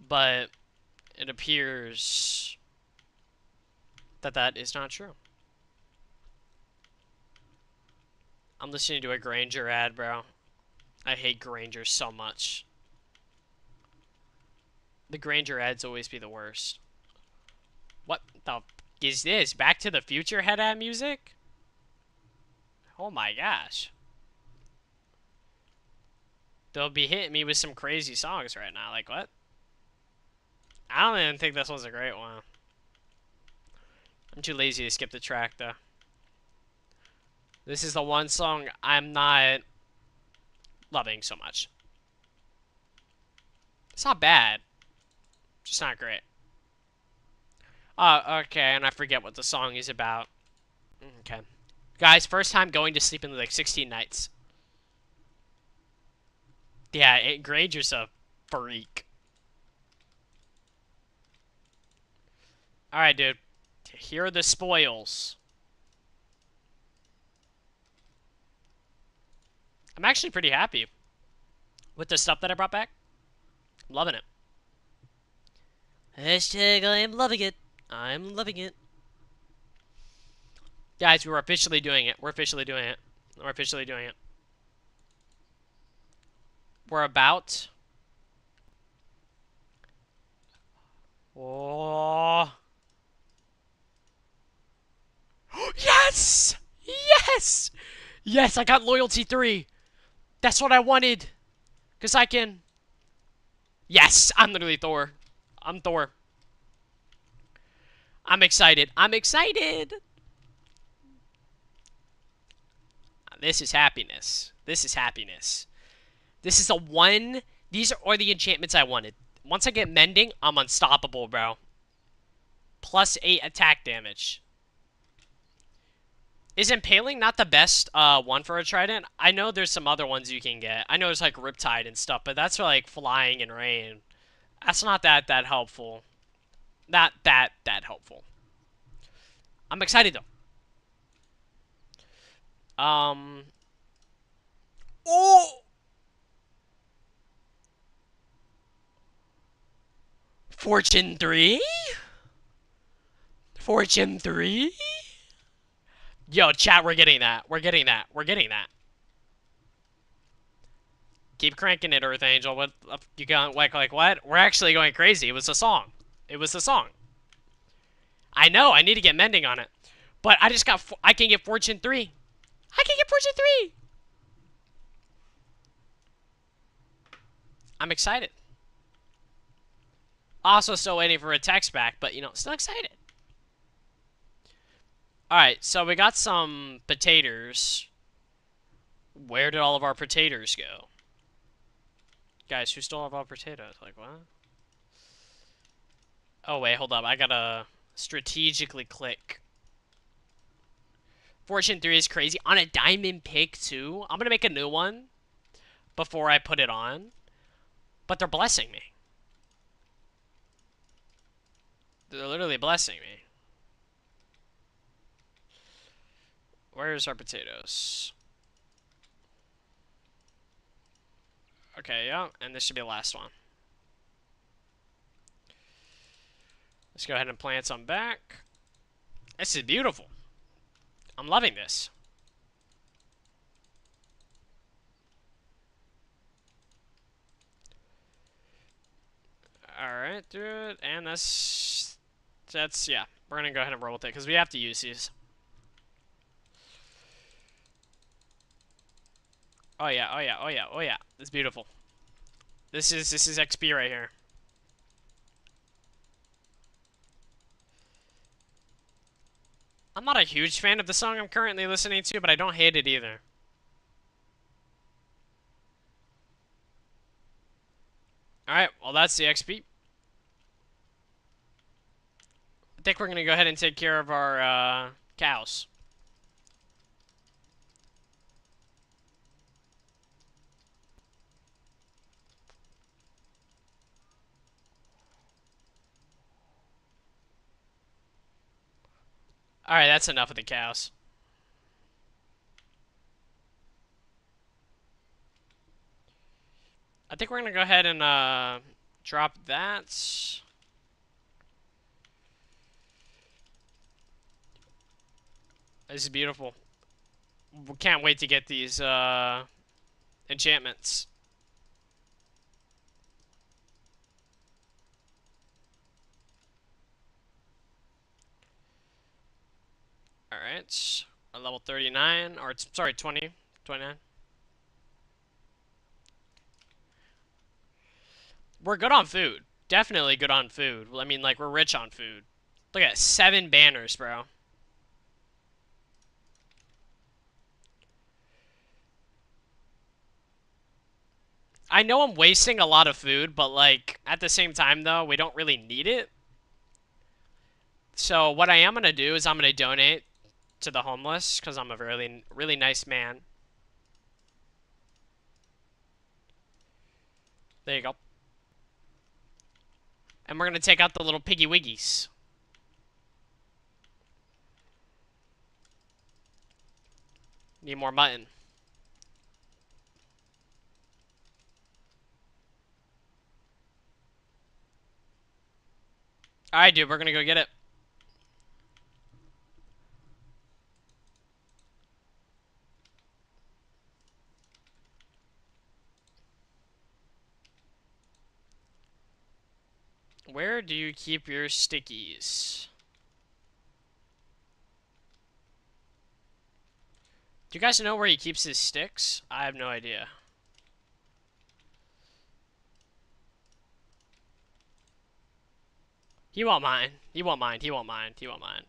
But it appears that that is not true. I'm listening to a Granger ad, bro. I hate Granger so much. The Granger ads always be the worst. What the f is this? Back to the Future head ad music? Oh my gosh. They'll be hitting me with some crazy songs right now. Like, what? I don't even think this one's a great one. I'm too lazy to skip the track, though. This is the one song I'm not loving so much. It's not bad. Just not great. Okay, and I forget what the song is about. Okay. Guys, first time going to sleep in like 16 nights. Yeah, Granger's a freak. Alright, dude. Here are the spoils. I'm actually pretty happy with the stuff that I brought back. I'm loving it. Hashtag I am loving it. I'm loving it. Guys, we're officially doing it. We're officially doing it. We're officially doing it. We're about... Oh. Yes! Yes! Yes, I got loyalty 3. That's what I wanted. Because I can... Yes, I'm literally Thor. I'm Thor. I'm excited. I'm excited. This is happiness. This is happiness. This is the one... These are the enchantments I wanted. Once I get mending, I'm unstoppable, bro. Plus 8 attack damage. Is Impaling not the best one for a trident? I know there's some other ones you can get. I know there's like Riptide and stuff, but that's for like flying and rain. That's not that helpful. Not that helpful. I'm excited though. Oh! Fortune 3? Fortune 3? Yo, chat, we're getting that. We're getting that. We're getting that. Keep cranking it, Earth Angel. What you got? Like what? We're actually going crazy. It was a song. It was a song. I know. I need to get mending on it, but I just got. I can get Fortune 3. I can get Fortune 3. I'm excited. Also, still waiting for a text back, but you know, still excited. All right, so we got some potatoes. Where did all of our potatoes go? Guys, who stole all of our potatoes? Like, what? Oh, wait, hold up. I gotta strategically click. Fortune 3 is crazy. On a diamond pick, too. I'm gonna make a new one before I put it on. But they're blessing me. They're literally blessing me. Where's our potatoes? Okay, yeah, and this should be the last one. Let's go ahead and plant some back. This is beautiful. I'm loving this. Alright, dude. And that's, yeah. We're gonna go ahead and roll with it, because we have to use these. Oh yeah, oh yeah, oh yeah, oh yeah. It's beautiful. This is XP right here. I'm not a huge fan of the song I'm currently listening to, but I don't hate it either. Alright, well that's the XP. I think we're gonna go ahead and take care of our cows. Alright, that's enough of the cows. I think we're gonna go ahead and drop that. This is beautiful. We can't wait to get these enchantments. Alright. Level 39, or sorry, 20. 29. We're good on food. Definitely good on food. I mean, like, we're rich on food. Look at 7 banners, bro. I know I'm wasting a lot of food, but, like, at the same time, though, we don't really need it. So what I am going to do is I'm going to donate to the homeless, because I'm a really, really nice man. There you go. And we're going to take out the little piggy wiggies. Need more mutton. Alright, dude, we're going to go get it. Where do you keep your stickies? Do you guys know where he keeps his sticks? I have no idea. He won't mind. He won't mind. He won't mind. He won't mind.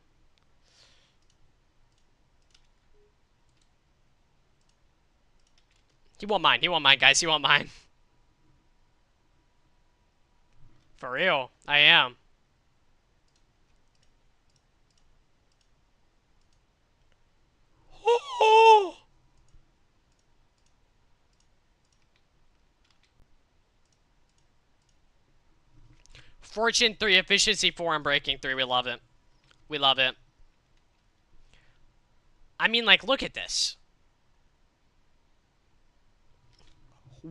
He won't mind. He won't mind, guys. He won't mind. For real. I am. Fortune 3, efficiency 4, and breaking 3. We love it. We love it. I mean, like, look at this.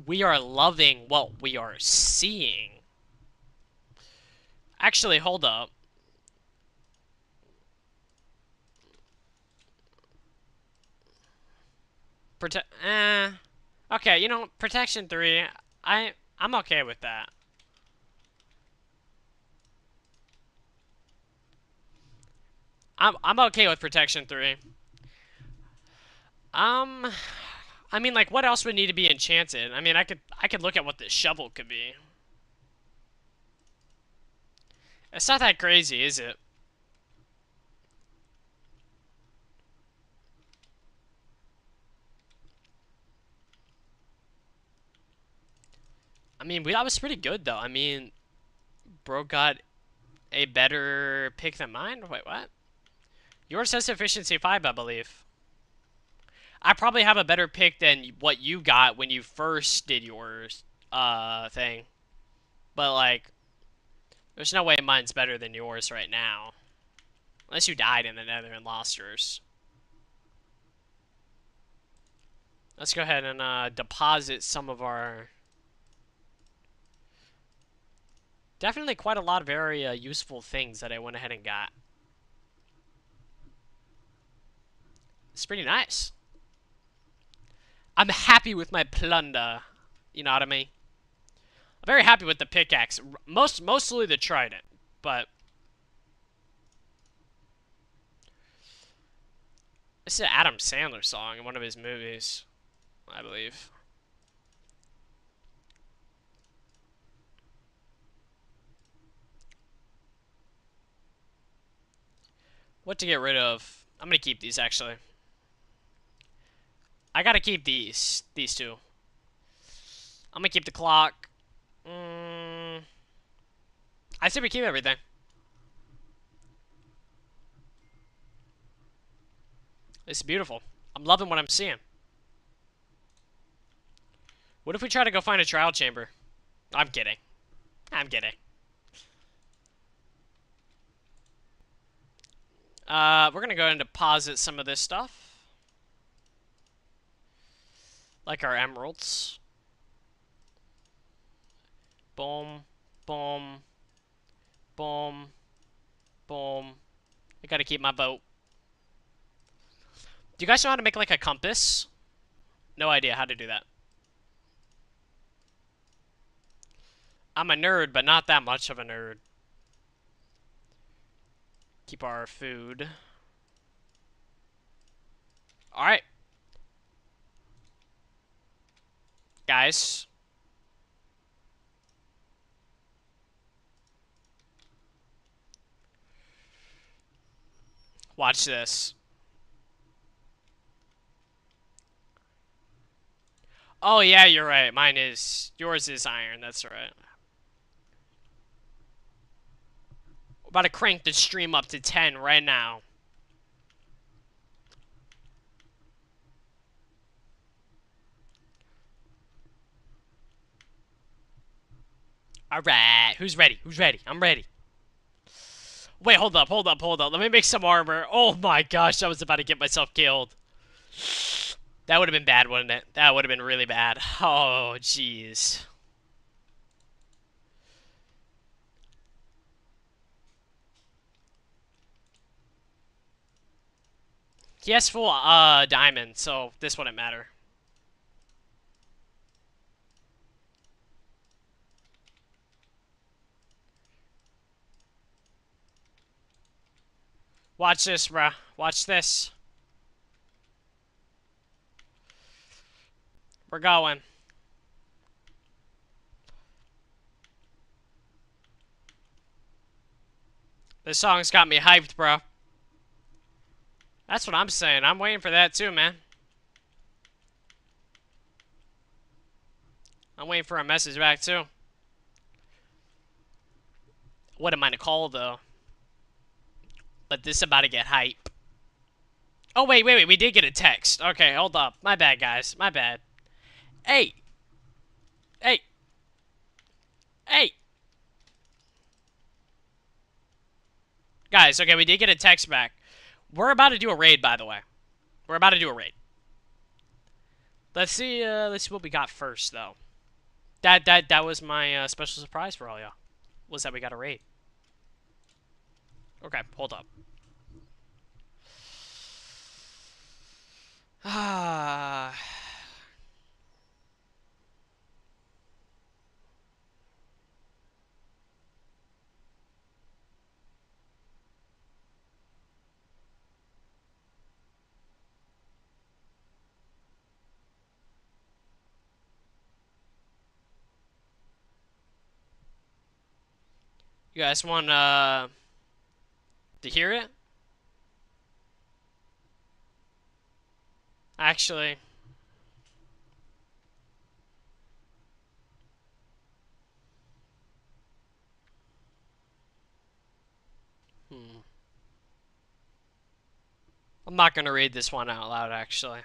We are loving what we are seeing. Actually, hold up. Okay, you know, protection 3. I'm okay with that. I'm okay with protection 3. Um, I mean, like, what else would need to be enchanted? I mean, I could look at what this shovel could be. It's not that crazy, is it? I mean, that was pretty good, though. I mean, bro got a better pick than mine? Wait, what? Yours says efficiency 5, I believe. I probably have a better pick than what you got when you first did yours, thing. But, like, there's no way mine's better than yours right now. Unless you died in the nether and lost yours. Let's go ahead and, deposit some of our Definitely quite a lot of very useful things that I went ahead and got. It's pretty nice. I'm happy with my plunder. You know what I mean? I'm very happy with the pickaxe. Mostly the trident, but this is an Adam Sandler song in one of his movies, I believe. What to get rid of? I'm gonna keep these actually. I gotta keep these two. I'm gonna keep the clock. I say we keep everything. This is beautiful. I'm loving what I'm seeing. What if we try to go find a trial chamber? I'm kidding. I'm kidding. We're gonna go ahead and deposit some of this stuff. Like our emeralds. Boom. Boom. Boom. Boom. I gotta keep my boat. Do you guys know how to make like a compass? No idea how to do that. I'm a nerd, but not that much of a nerd. Keep our food. Alright. Guys. Watch this. Oh yeah, you're right. Yours is iron. That's right. We're about to crank the stream up to 10 right now. Alright. Who's ready? Who's ready? I'm ready. Wait, hold up. Let me make some armor. Oh my gosh, I was about to get myself killed. That would have been bad, wouldn't it? That would have been really bad. Oh, jeez. He has full diamond, so this wouldn't matter. Watch this, bruh. Watch this. We're going. This song's got me hyped, bro. That's what I'm saying. I'm waiting for that too, man. I'm waiting for a message back too. What am I to call though? But this about to get hype. Oh wait. We did get a text. Okay, hold up. My bad, guys. My bad. Hey. Hey. Hey. Guys, okay, we did get a text back. We're about to do a raid, by the way. We're about to do a raid. Let's see what we got first, though. That was my special surprise for all y'all. Was that we got a raid. Okay, hold up. Ah. You guys want to hear it? Actually, I'm not gonna read this one out loud. Actually,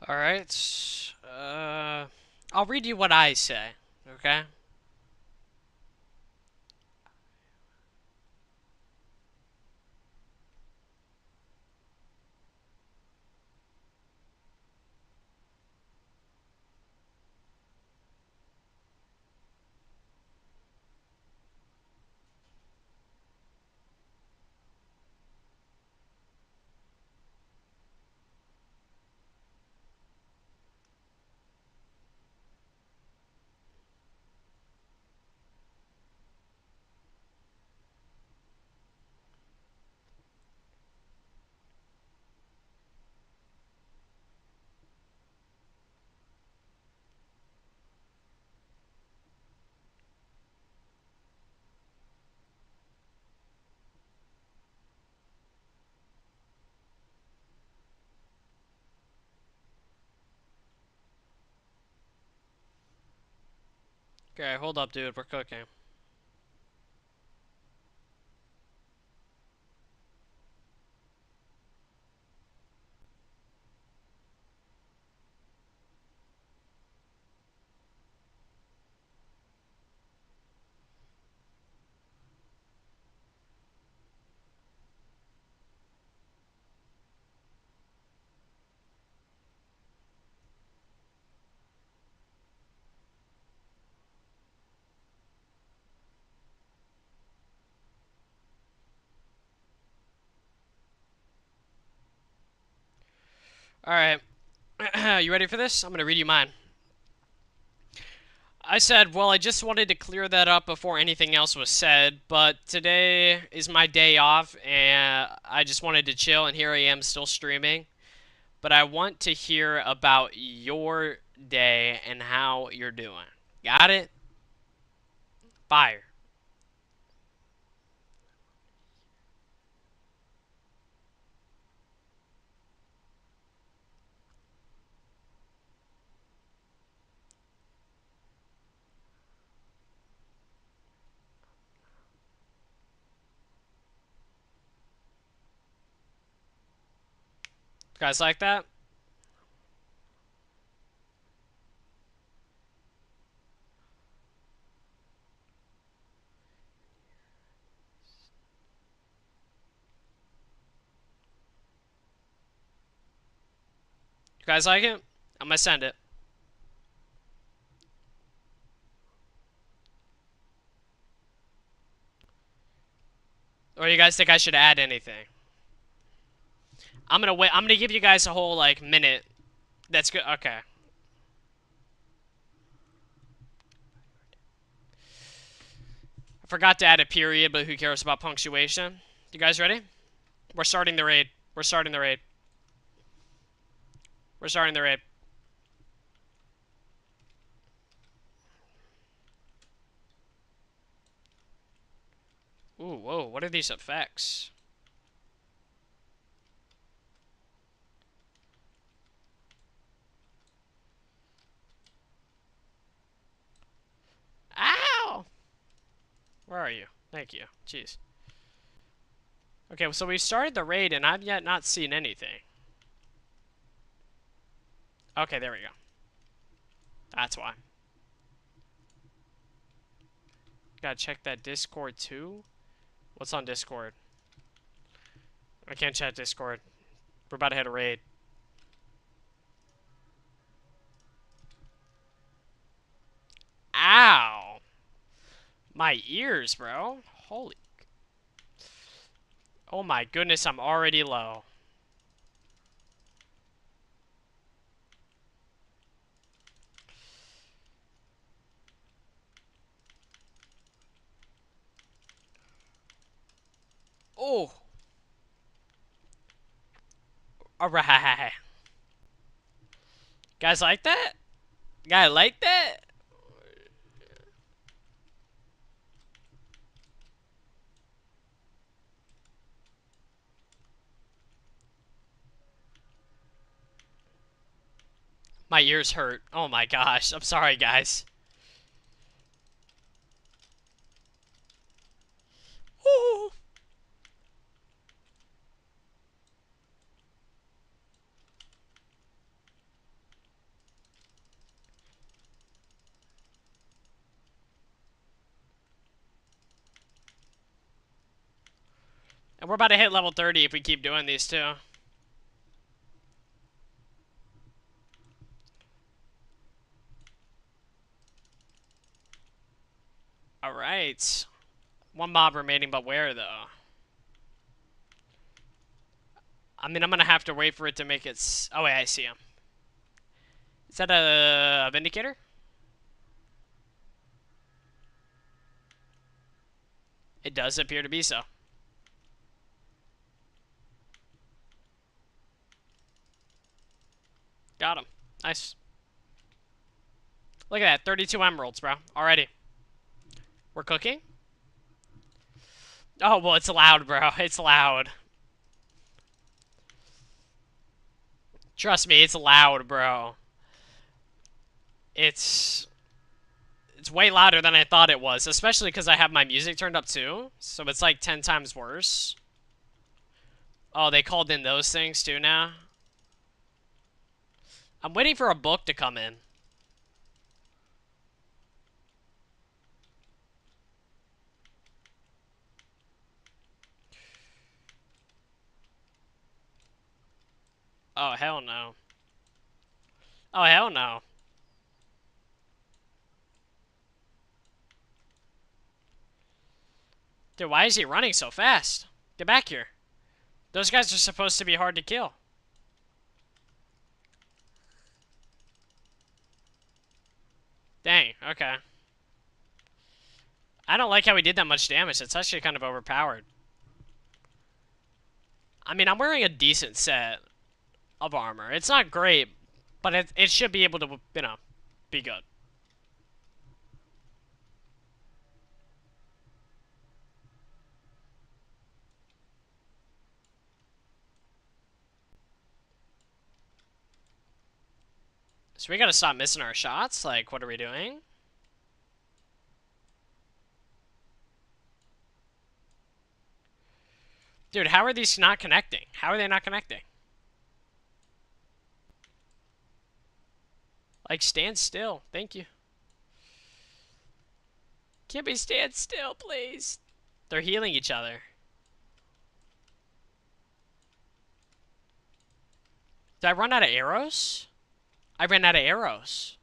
All right. I'll read you what I say. Okay. Okay, hold up, dude. We're cooking. All right. You ready for this? I'm gonna read you mine. I said, well, I just wanted to clear that up before anything else was said, but today is my day off, and I just wanted to chill, and here I am still streaming. But I want to hear about your day and how you're doing. Got it? Fire. You guys like that? You guys like it? I'm gonna send it. Or you guys think I should add anything? I'm gonna wait. I'm gonna give you guys a whole like minute. That's good. Okay. I forgot to add a period, but who cares about punctuation? You guys ready? We're starting the raid. We're starting the raid. We're starting the raid. Ooh, whoa. What are these effects? Ow! Where are you? Thank you. Jeez. Okay, so we started the raid and I've yet not seen anything. Okay, there we go. That's why. Gotta check that Discord too. What's on Discord? I can't chat Discord. We're about to hit a raid. Ow! My ears, bro. Holy. Oh my goodness, I'm already low. Oh! Alright. Guys like that? Guy like that? My ears hurt. Oh my gosh. I'm sorry, guys. Ooh. And we're about to hit level 30 if we keep doing these two. Alright. One mob remaining, but where, though? I mean, I'm gonna have to wait for it to make it... Oh, wait, I see him. Is that a Vindicator? It does appear to be so. Got him. Nice. Look at that, 32 emeralds, bro. Already. We're cooking? Oh, well, it's loud, bro. It's loud. Trust me, it's loud, bro. It's way louder than I thought it was, especially because I have my music turned up too, so it's like 10 times worse. Oh, they called in those things too now? I'm waiting for a book to come in. Oh, hell no. Oh, hell no. Dude, why is he running so fast? Get back here. Those guys are supposed to be hard to kill. Dang, okay. I don't like how he did that much damage. It's actually kind of overpowered. I mean, I'm wearing a decent set of armor. It's not great, but it should be able to, you know, be good. So we gotta stop missing our shots? Like, what are we doing? Dude, how are these not connecting? How are they not connecting? Like, stand still. Thank you. Can't we stand still, please? They're healing each other. Did I run out of arrows? I ran out of arrows.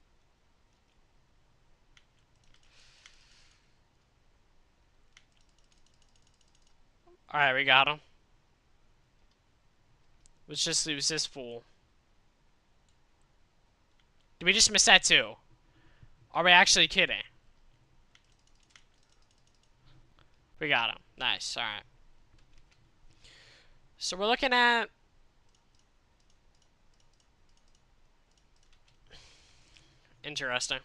Alright, we got him. Let's just lose this fool. Did we just miss that too? Are we actually kidding? We got him. Nice, alright. So we're looking at... Interesting.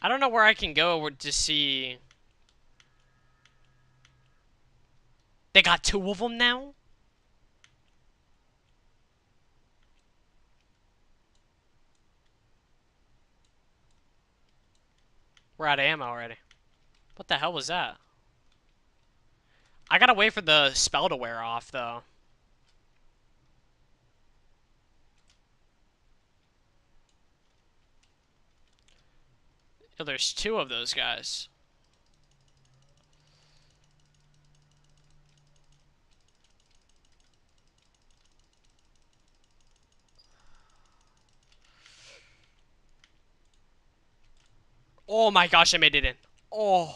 I don't know where I can go to see... They got two of them now? We're out of ammo already. What the hell was that? I gotta wait for the spell to wear off, though. Yo, there's two of those guys. Oh my gosh, I made it in. Oh.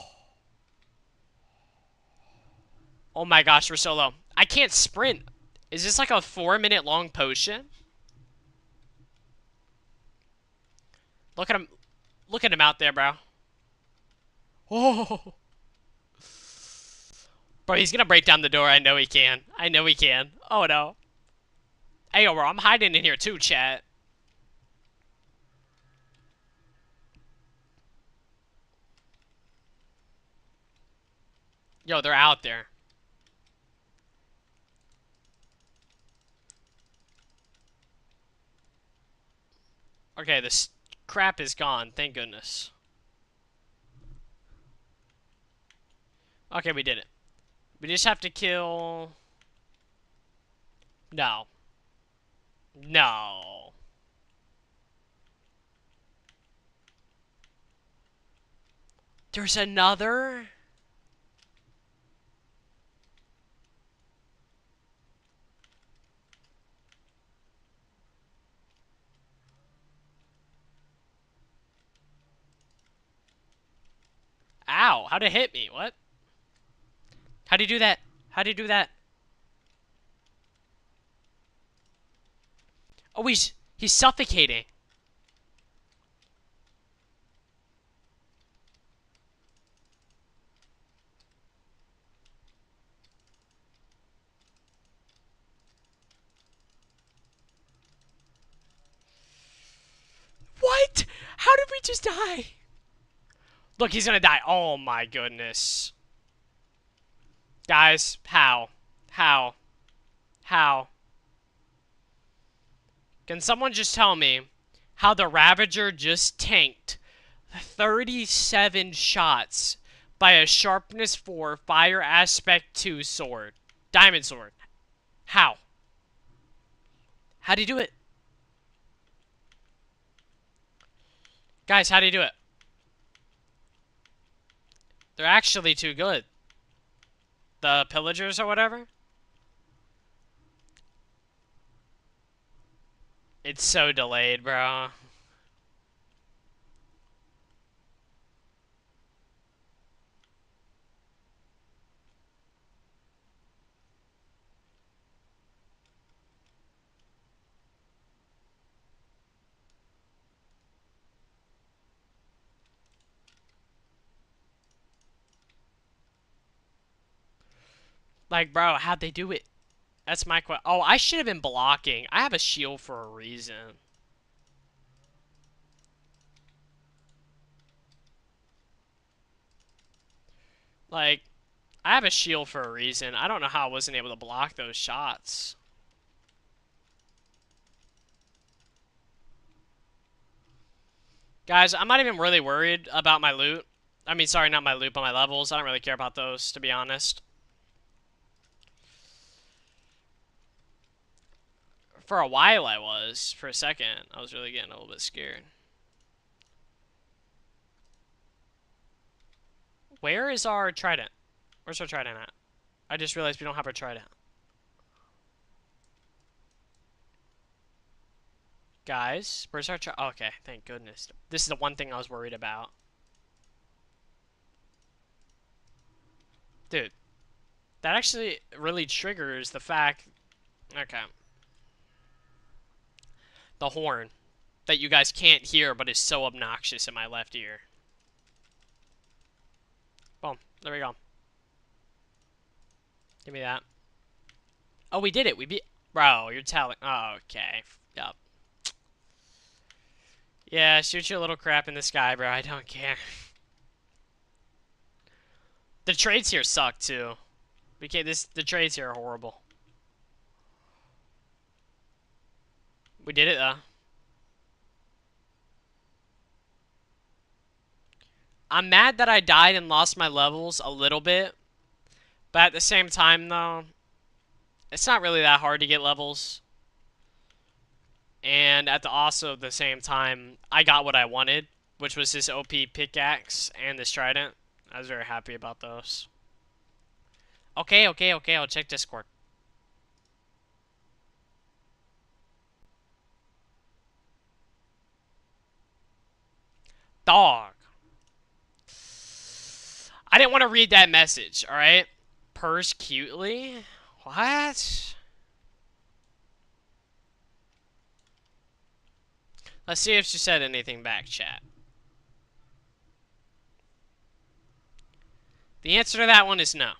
Oh my gosh, we're so low. I can't sprint. Is this like a 4-minute long potion? Look at him. Look at him out there, bro. Oh. Bro, he's gonna break down the door. I know he can. I know he can. Oh no. Hey, yo, bro, I'm hiding in here too, chat. Yo, they're out there. Okay, this crap is gone. Thank goodness. Okay, we did it. We just have to kill... No. No. There's another? Ow, how'd it hit me? What? How'd he do that? How'd he do that? Oh, he's suffocating. What? How did we just die? Look, he's gonna die. Oh my goodness. Guys, how? How? How? Can someone just tell me how the Ravager just tanked 37 shots by a Sharpness 4 Fire Aspect 2 sword? Diamond sword. How? How'd he do it? Guys, how'd he do it? They're actually too good. The Pillagers or whatever? It's so delayed, bro. Like, bro, how'd they do it? That's my question. Oh, I should have been blocking. I have a shield for a reason. Like, I have a shield for a reason. I don't know how I wasn't able to block those shots. Guys, I'm not even really worried about my loot. I mean, sorry, not my loot, but my levels. I don't really care about those, to be honest. For a while I was. For a second, I was really getting a little bit scared. Where is our trident? Where's our trident at? I just realized we don't have our trident. Guys, where's our trident? Okay, thank goodness. This is the one thing I was worried about. Dude, that actually really triggers the fact... Okay. The horn that you guys can't hear but is so obnoxious in my left ear. Boom. There we go. Give me that. Oh, we did it. We beat... Bro, you're telling... Oh, okay. Yup. Yeah, shoot your little crap in the sky, bro. I don't care. The trades here suck, too. We can't... The trades here are horrible. We did it, though. I'm mad that I died and lost my levels a little bit. But at the same time, though, it's not really that hard to get levels. And at the same time, I got what I wanted, which was this OP pickaxe and this trident. I was very happy about those. Okay, I'll check Discord. Dog. I didn't want to read that message, alright? Purrs cutely? What? Let's see if she said anything back, chat. The answer to that one is no.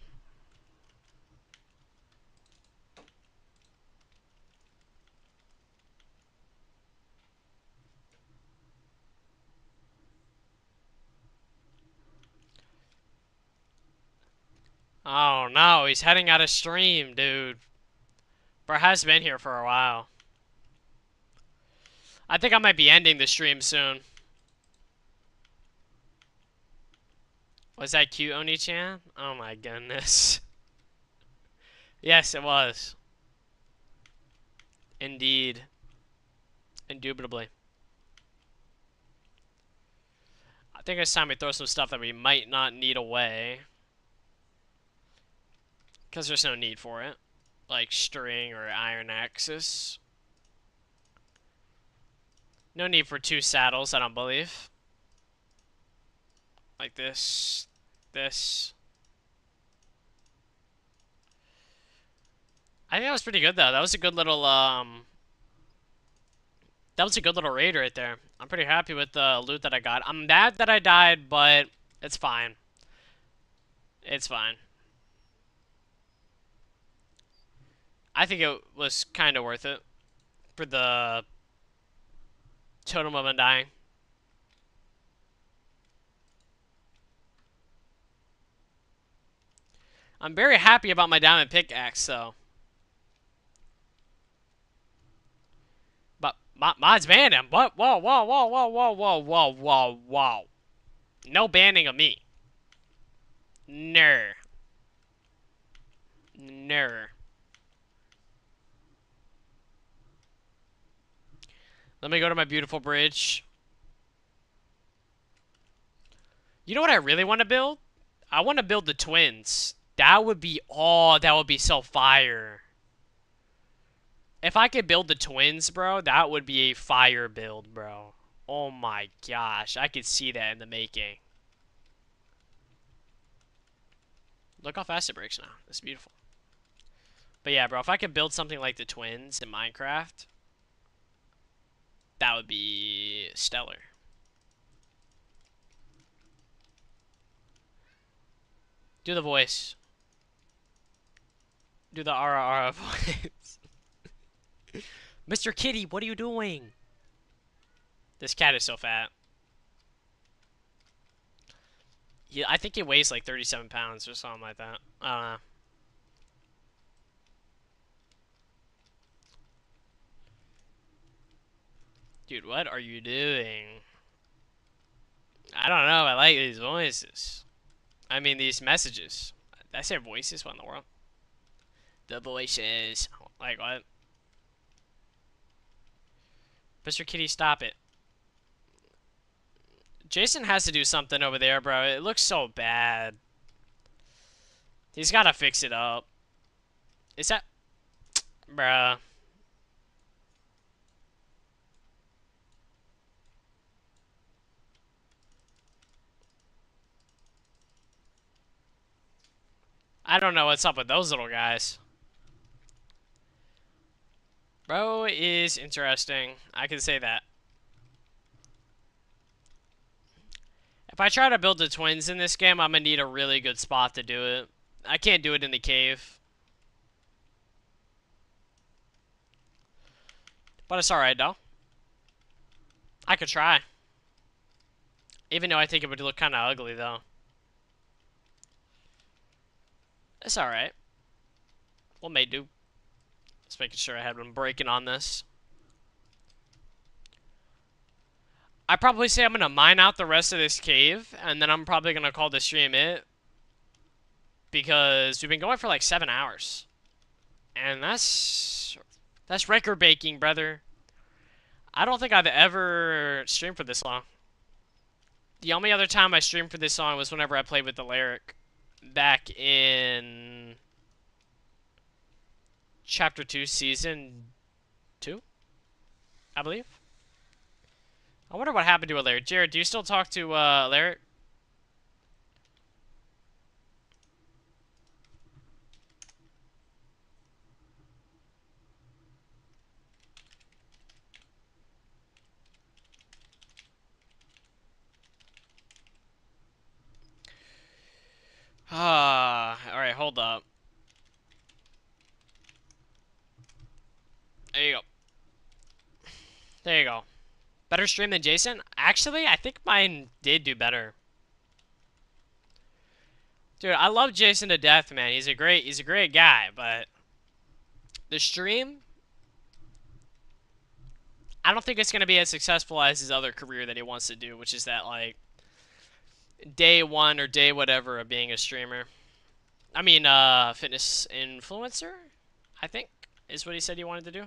Oh no, he's heading out of stream, dude. Bro has been here for a while. I think I might be ending the stream soon. Was that cute, Oni-chan? Oh my goodness. Yes, it was. Indeed. Indubitably. think it's time we throw some stuff that we might not need away. Because there's no need for it. Like string or iron axes. No need for 2 saddles, I don't believe. Like this. This. I think that was pretty good, though. That was a good little, That was a good little raid right there. I'm pretty happy with the loot that I got. I'm mad that I died, but it's fine. It's fine. I think it was kind of worth it for the totem of undying. I'm very happy about my diamond pickaxe, though. But mods banned him. What? Whoa, whoa, whoa, whoa, whoa, whoa, whoa, whoa, whoa. No banning of me. Ner. Ner. Let me go to my beautiful bridge. You know what I really want to build? I want to build the twins. That would be, oh, that would be so fire. If I could build the twins, bro, that would be a fire build, bro. Oh my gosh, I could see that in the making. Look how fast it breaks now. It's beautiful. But yeah, bro, if I could build something like the twins in Minecraft, that would be stellar. Do the voice. Do the RRR voice. Mr. Kitty, what are you doing? This cat is so fat. I think he weighs like 37 pounds or something like that. I don't know. Dude, what are you doing? I don't know. I like these voices. I mean, these messages. Did I say voices? What in the world? The voices. Like, what? Mr. Kitty, stop it. Jason has to do something over there, bro. It looks so bad. He's got to fix it up. Is that... Bruh. I don't know what's up with those little guys. Bro is interesting. I can say that. If I try to build the twins in this game, I'm going to need a really good spot to do it. I can't do it in the cave. But it's alright, though. I could try. Even though I think it would look kind of ugly, though. It's alright. What may do. Just making sure I had one breaking on this. I probably say I'm going to mine out the rest of this cave, and then I'm probably going to call the stream it. Because we've been going for like 7 hours. And that's record breaking, brother. I don't think I've ever streamed for this long. The only other time I streamed for this long was whenever I played with the lyric. Back in... Chapter 2, Season 2? I believe. I wonder what happened to Alaric. Jared, do you still talk to Alaric? Alright, hold up. There you go. There you go. Better stream than Jason? Actually, I think mine did do better. Dude, I love Jason to death, man. He's a great guy, but the stream, I don't think it's gonna be as successful as his other career that he wants to do, which is that like day one or day whatever of being a streamer. I mean, fitness influencer, I think, is what he said he wanted to do.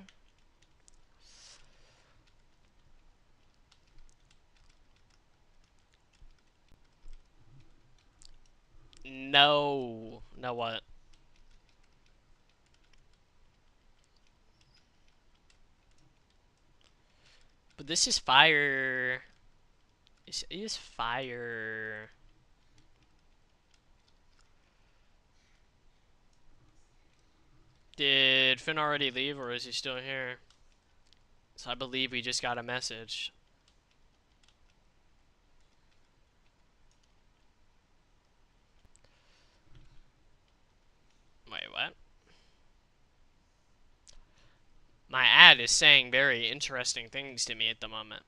No. No what? But this is fire. This is fire. Did Finn already leave or is he still here? So I believe we just got a message. Wait, what? My ad is saying very interesting things to me at the moment.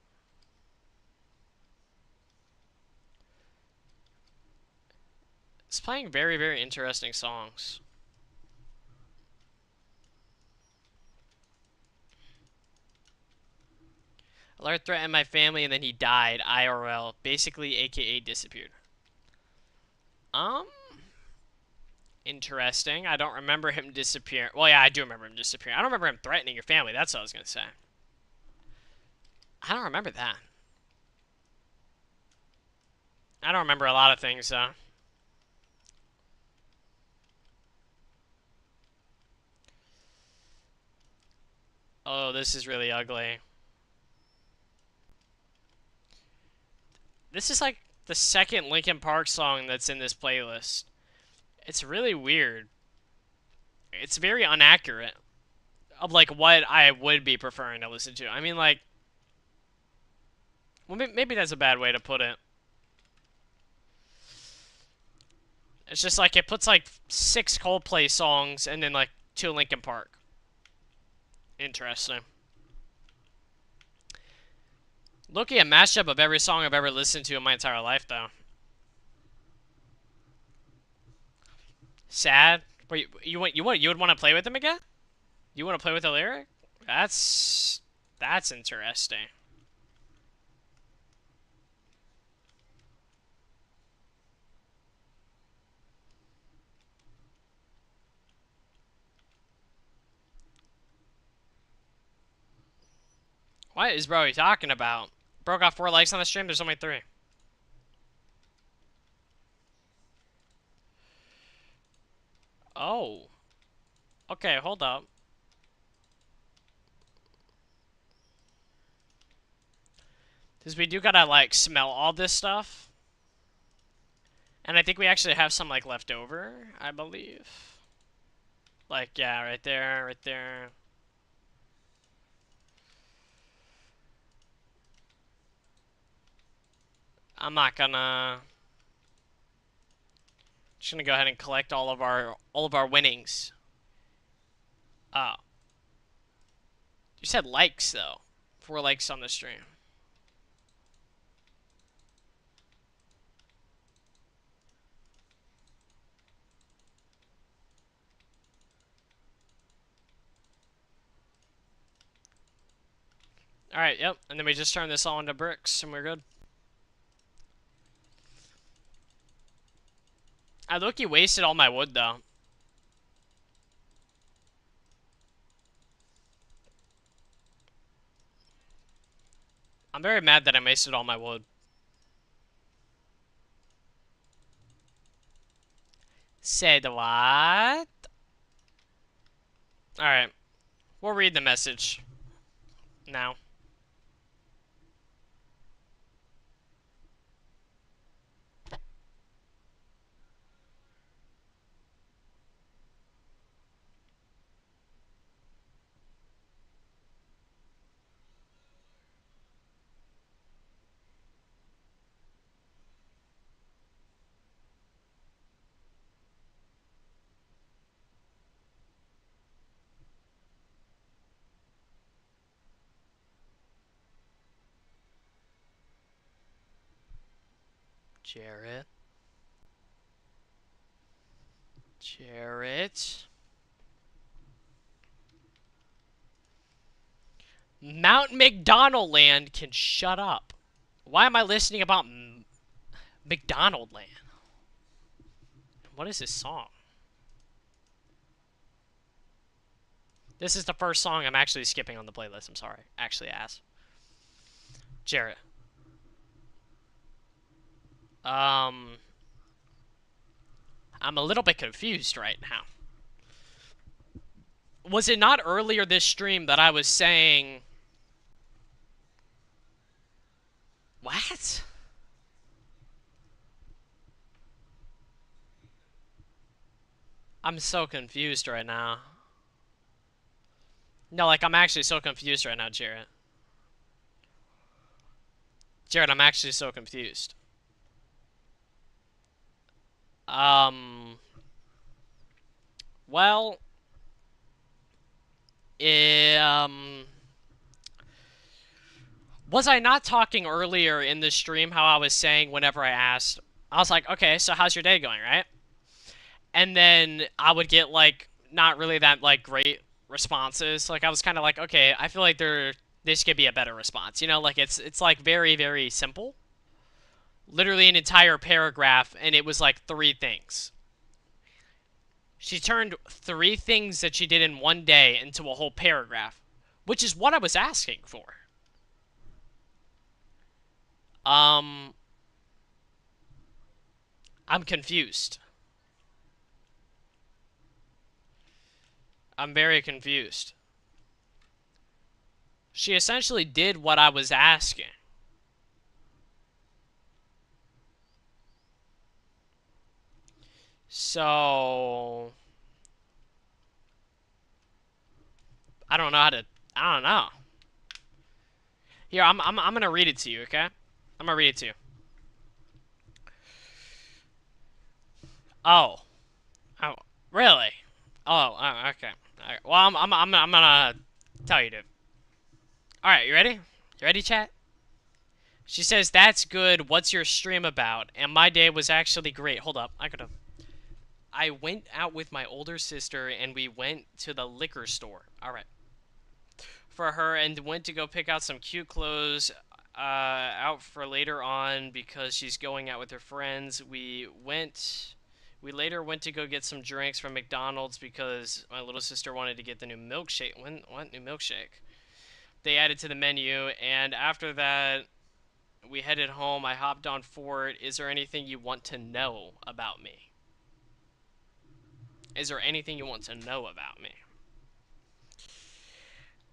It's playing very, very interesting songs. Alert threatened my family and then he died IRL. Basically, AKA disappeared. Um, Interesting. I don't remember him disappearing. Well, yeah, I do remember him disappearing. I don't remember him threatening your family. That's what I was going to say. I don't remember that. I don't remember a lot of things, though. Oh, this is really ugly. This is like the second Linkin Park song that's in this playlist. It's really weird. It's very inaccurate of like what I would be preferring to listen to. I mean, like, well, maybe that's a bad way to put it. It's just like it puts like 6 Coldplay songs and then like 2 Linkin Park. Interesting. Looking at a mashup of every song I've ever listened to in my entire life, though. Sad. But you would want to play with them again? You want to play with the lyric? That's interesting. What is bro talking about? Bro got 4 likes on the stream. There's only 3. Oh. Okay, hold up. Because we do gotta like smell all this stuff. And I think we actually have some like left over, I believe. Like, yeah, right there, right there. I'm not gonna just gonna go ahead and collect all of our winnings. Oh. You said likes though. 4 likes on the stream. Alright, yep. And then we just turn this all into bricks and we're good. I look, you wasted all my wood though. I'm very mad that I wasted all my wood. Said what? Alright. We'll read the message now. Jarrett. Jarrett. Mount McDonald Land can shut up. Why am I listening about McDonald Land? What is this song? This is the first song I'm actually skipping on the playlist. I'm sorry. Actually, ass. Jarrett. Um. I'm a little bit confused right now. Was it not earlier this stream that I was saying... What? I'm so confused right now. No, like, I'm actually so confused right now, Jared. Jared, I'm actually so confused. Um... Well... Was I not talking earlier in the stream how I was saying whenever I asked, I was like, okay, so how's your day going, right? And then I would get like not really that like great responses. Like I was kind of like, okay, I feel like this could be a better response. You know, like it's like very very simple. Literally an entire paragraph and it was like three things. She turned three things that she did in one day into a whole paragraph, which is what I was asking for. Um I'm confused. I'm very confused. She essentially did what I was asking. So I don't know how to. I don't know. Here, I'm gonna read it to you. Okay, I'm gonna read it to you. Oh, oh, really? Oh, okay. All right. Well, I'm gonna tell you, dude. All right, you ready? You ready, chat? She says that's good. What's your stream about? And my day was actually great. Hold up, I went out with my older sister and we went to the liquor store. All right. For her and went to go pick out some cute clothes out for later on because she's going out with her friends. We later went to go get some drinks from McDonald's because my little sister wanted to get the new milkshake. What new milkshake? They added to the menu, and after that, we headed home. I hopped on Ford. Is there anything you want to know about me? Is there anything you want to know about me?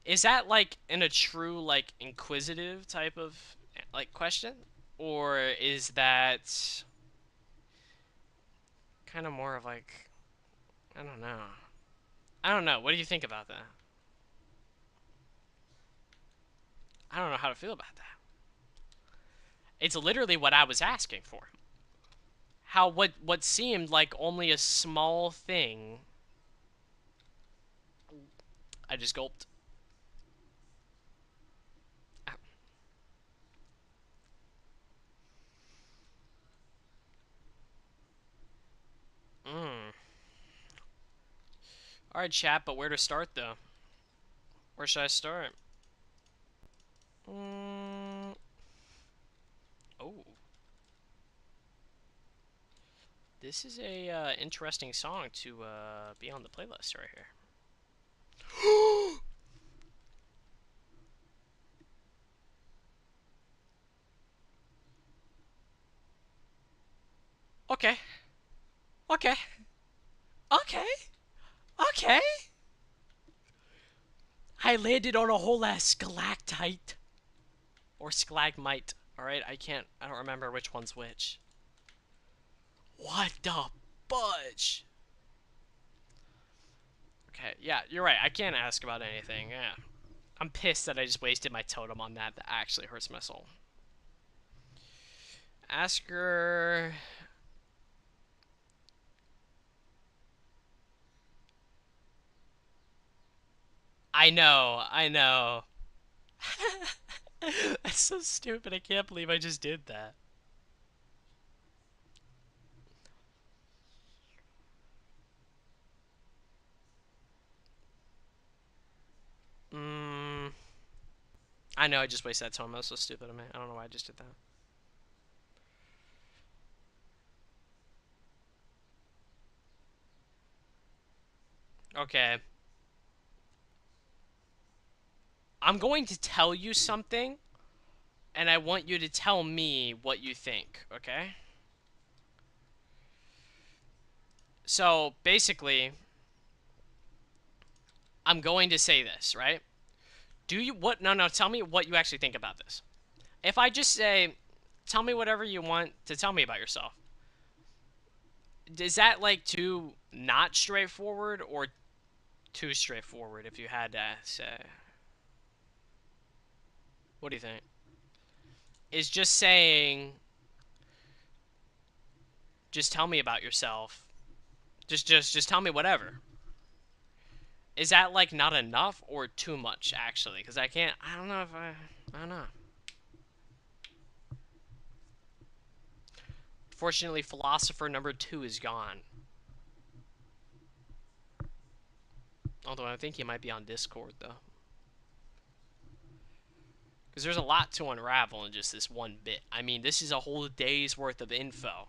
Is that like in a true like inquisitive type of like question, or is that kind of more of like I don't know. I don't know. What do you think about that? I don't know how to feel about that. It's literally what I was asking for. How what seemed like only a small thing. I just gulped. Mm. All right, chat. But where to start though? Where should I start? Mm. Oh, this is a interesting song to be on the playlist right here. Okay. Okay. Okay. Okay. I landed on a whole ass stalactite. Or stalagmite. Alright, I don't remember which one's which. What the fudge? Okay, yeah, you're right. I can't ask about anything, yeah. I'm pissed that I just wasted my totem on that. That actually hurts my soul. Ask her... I know, I know. That's so stupid. I can't believe I just did that. Mm, I know I just wasted that time. That was so stupid of me. I don't know why I just did that. Okay. I'm going to tell you something, and I want you to tell me what you think, okay? So basically, I'm going to say this, right? Do you what? No, no. Tell me what you actually think about this. If I just say, tell me whatever you want to tell me about yourself, is that like too not straightforward or too straightforward? If you had to say, what do you think? Is just saying, just tell me about yourself. Just tell me whatever. Is that like not enough or too much actually? Because I can't. I don't know if I don't know. Fortunately, philosopher number 2 is gone. Although I think he might be on Discord though. Because there's a lot to unravel in just this one bit. I mean, this is a whole day's worth of info.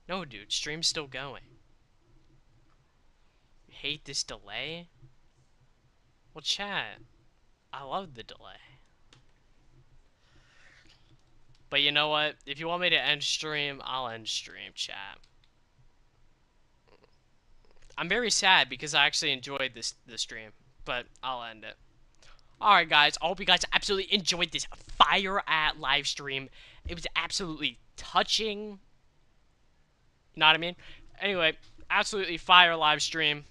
No, dude, stream's still going. You hate this delay? Well, chat, I love the delay. But you know what? If you want me to end stream, I'll end stream, chat. I'm very sad because I actually enjoyed the stream, but I'll end it. Alright, guys, I hope you guys absolutely enjoyed this fire at live stream. It was absolutely touching. You know what I mean? Anyway, absolutely fire live stream.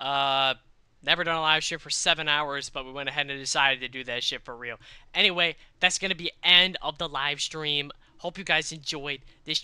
Never done a live stream for 7 hours, but we went ahead and decided to do that shit for real. Anyway, that's gonna be end of the live stream. Hope you guys enjoyed this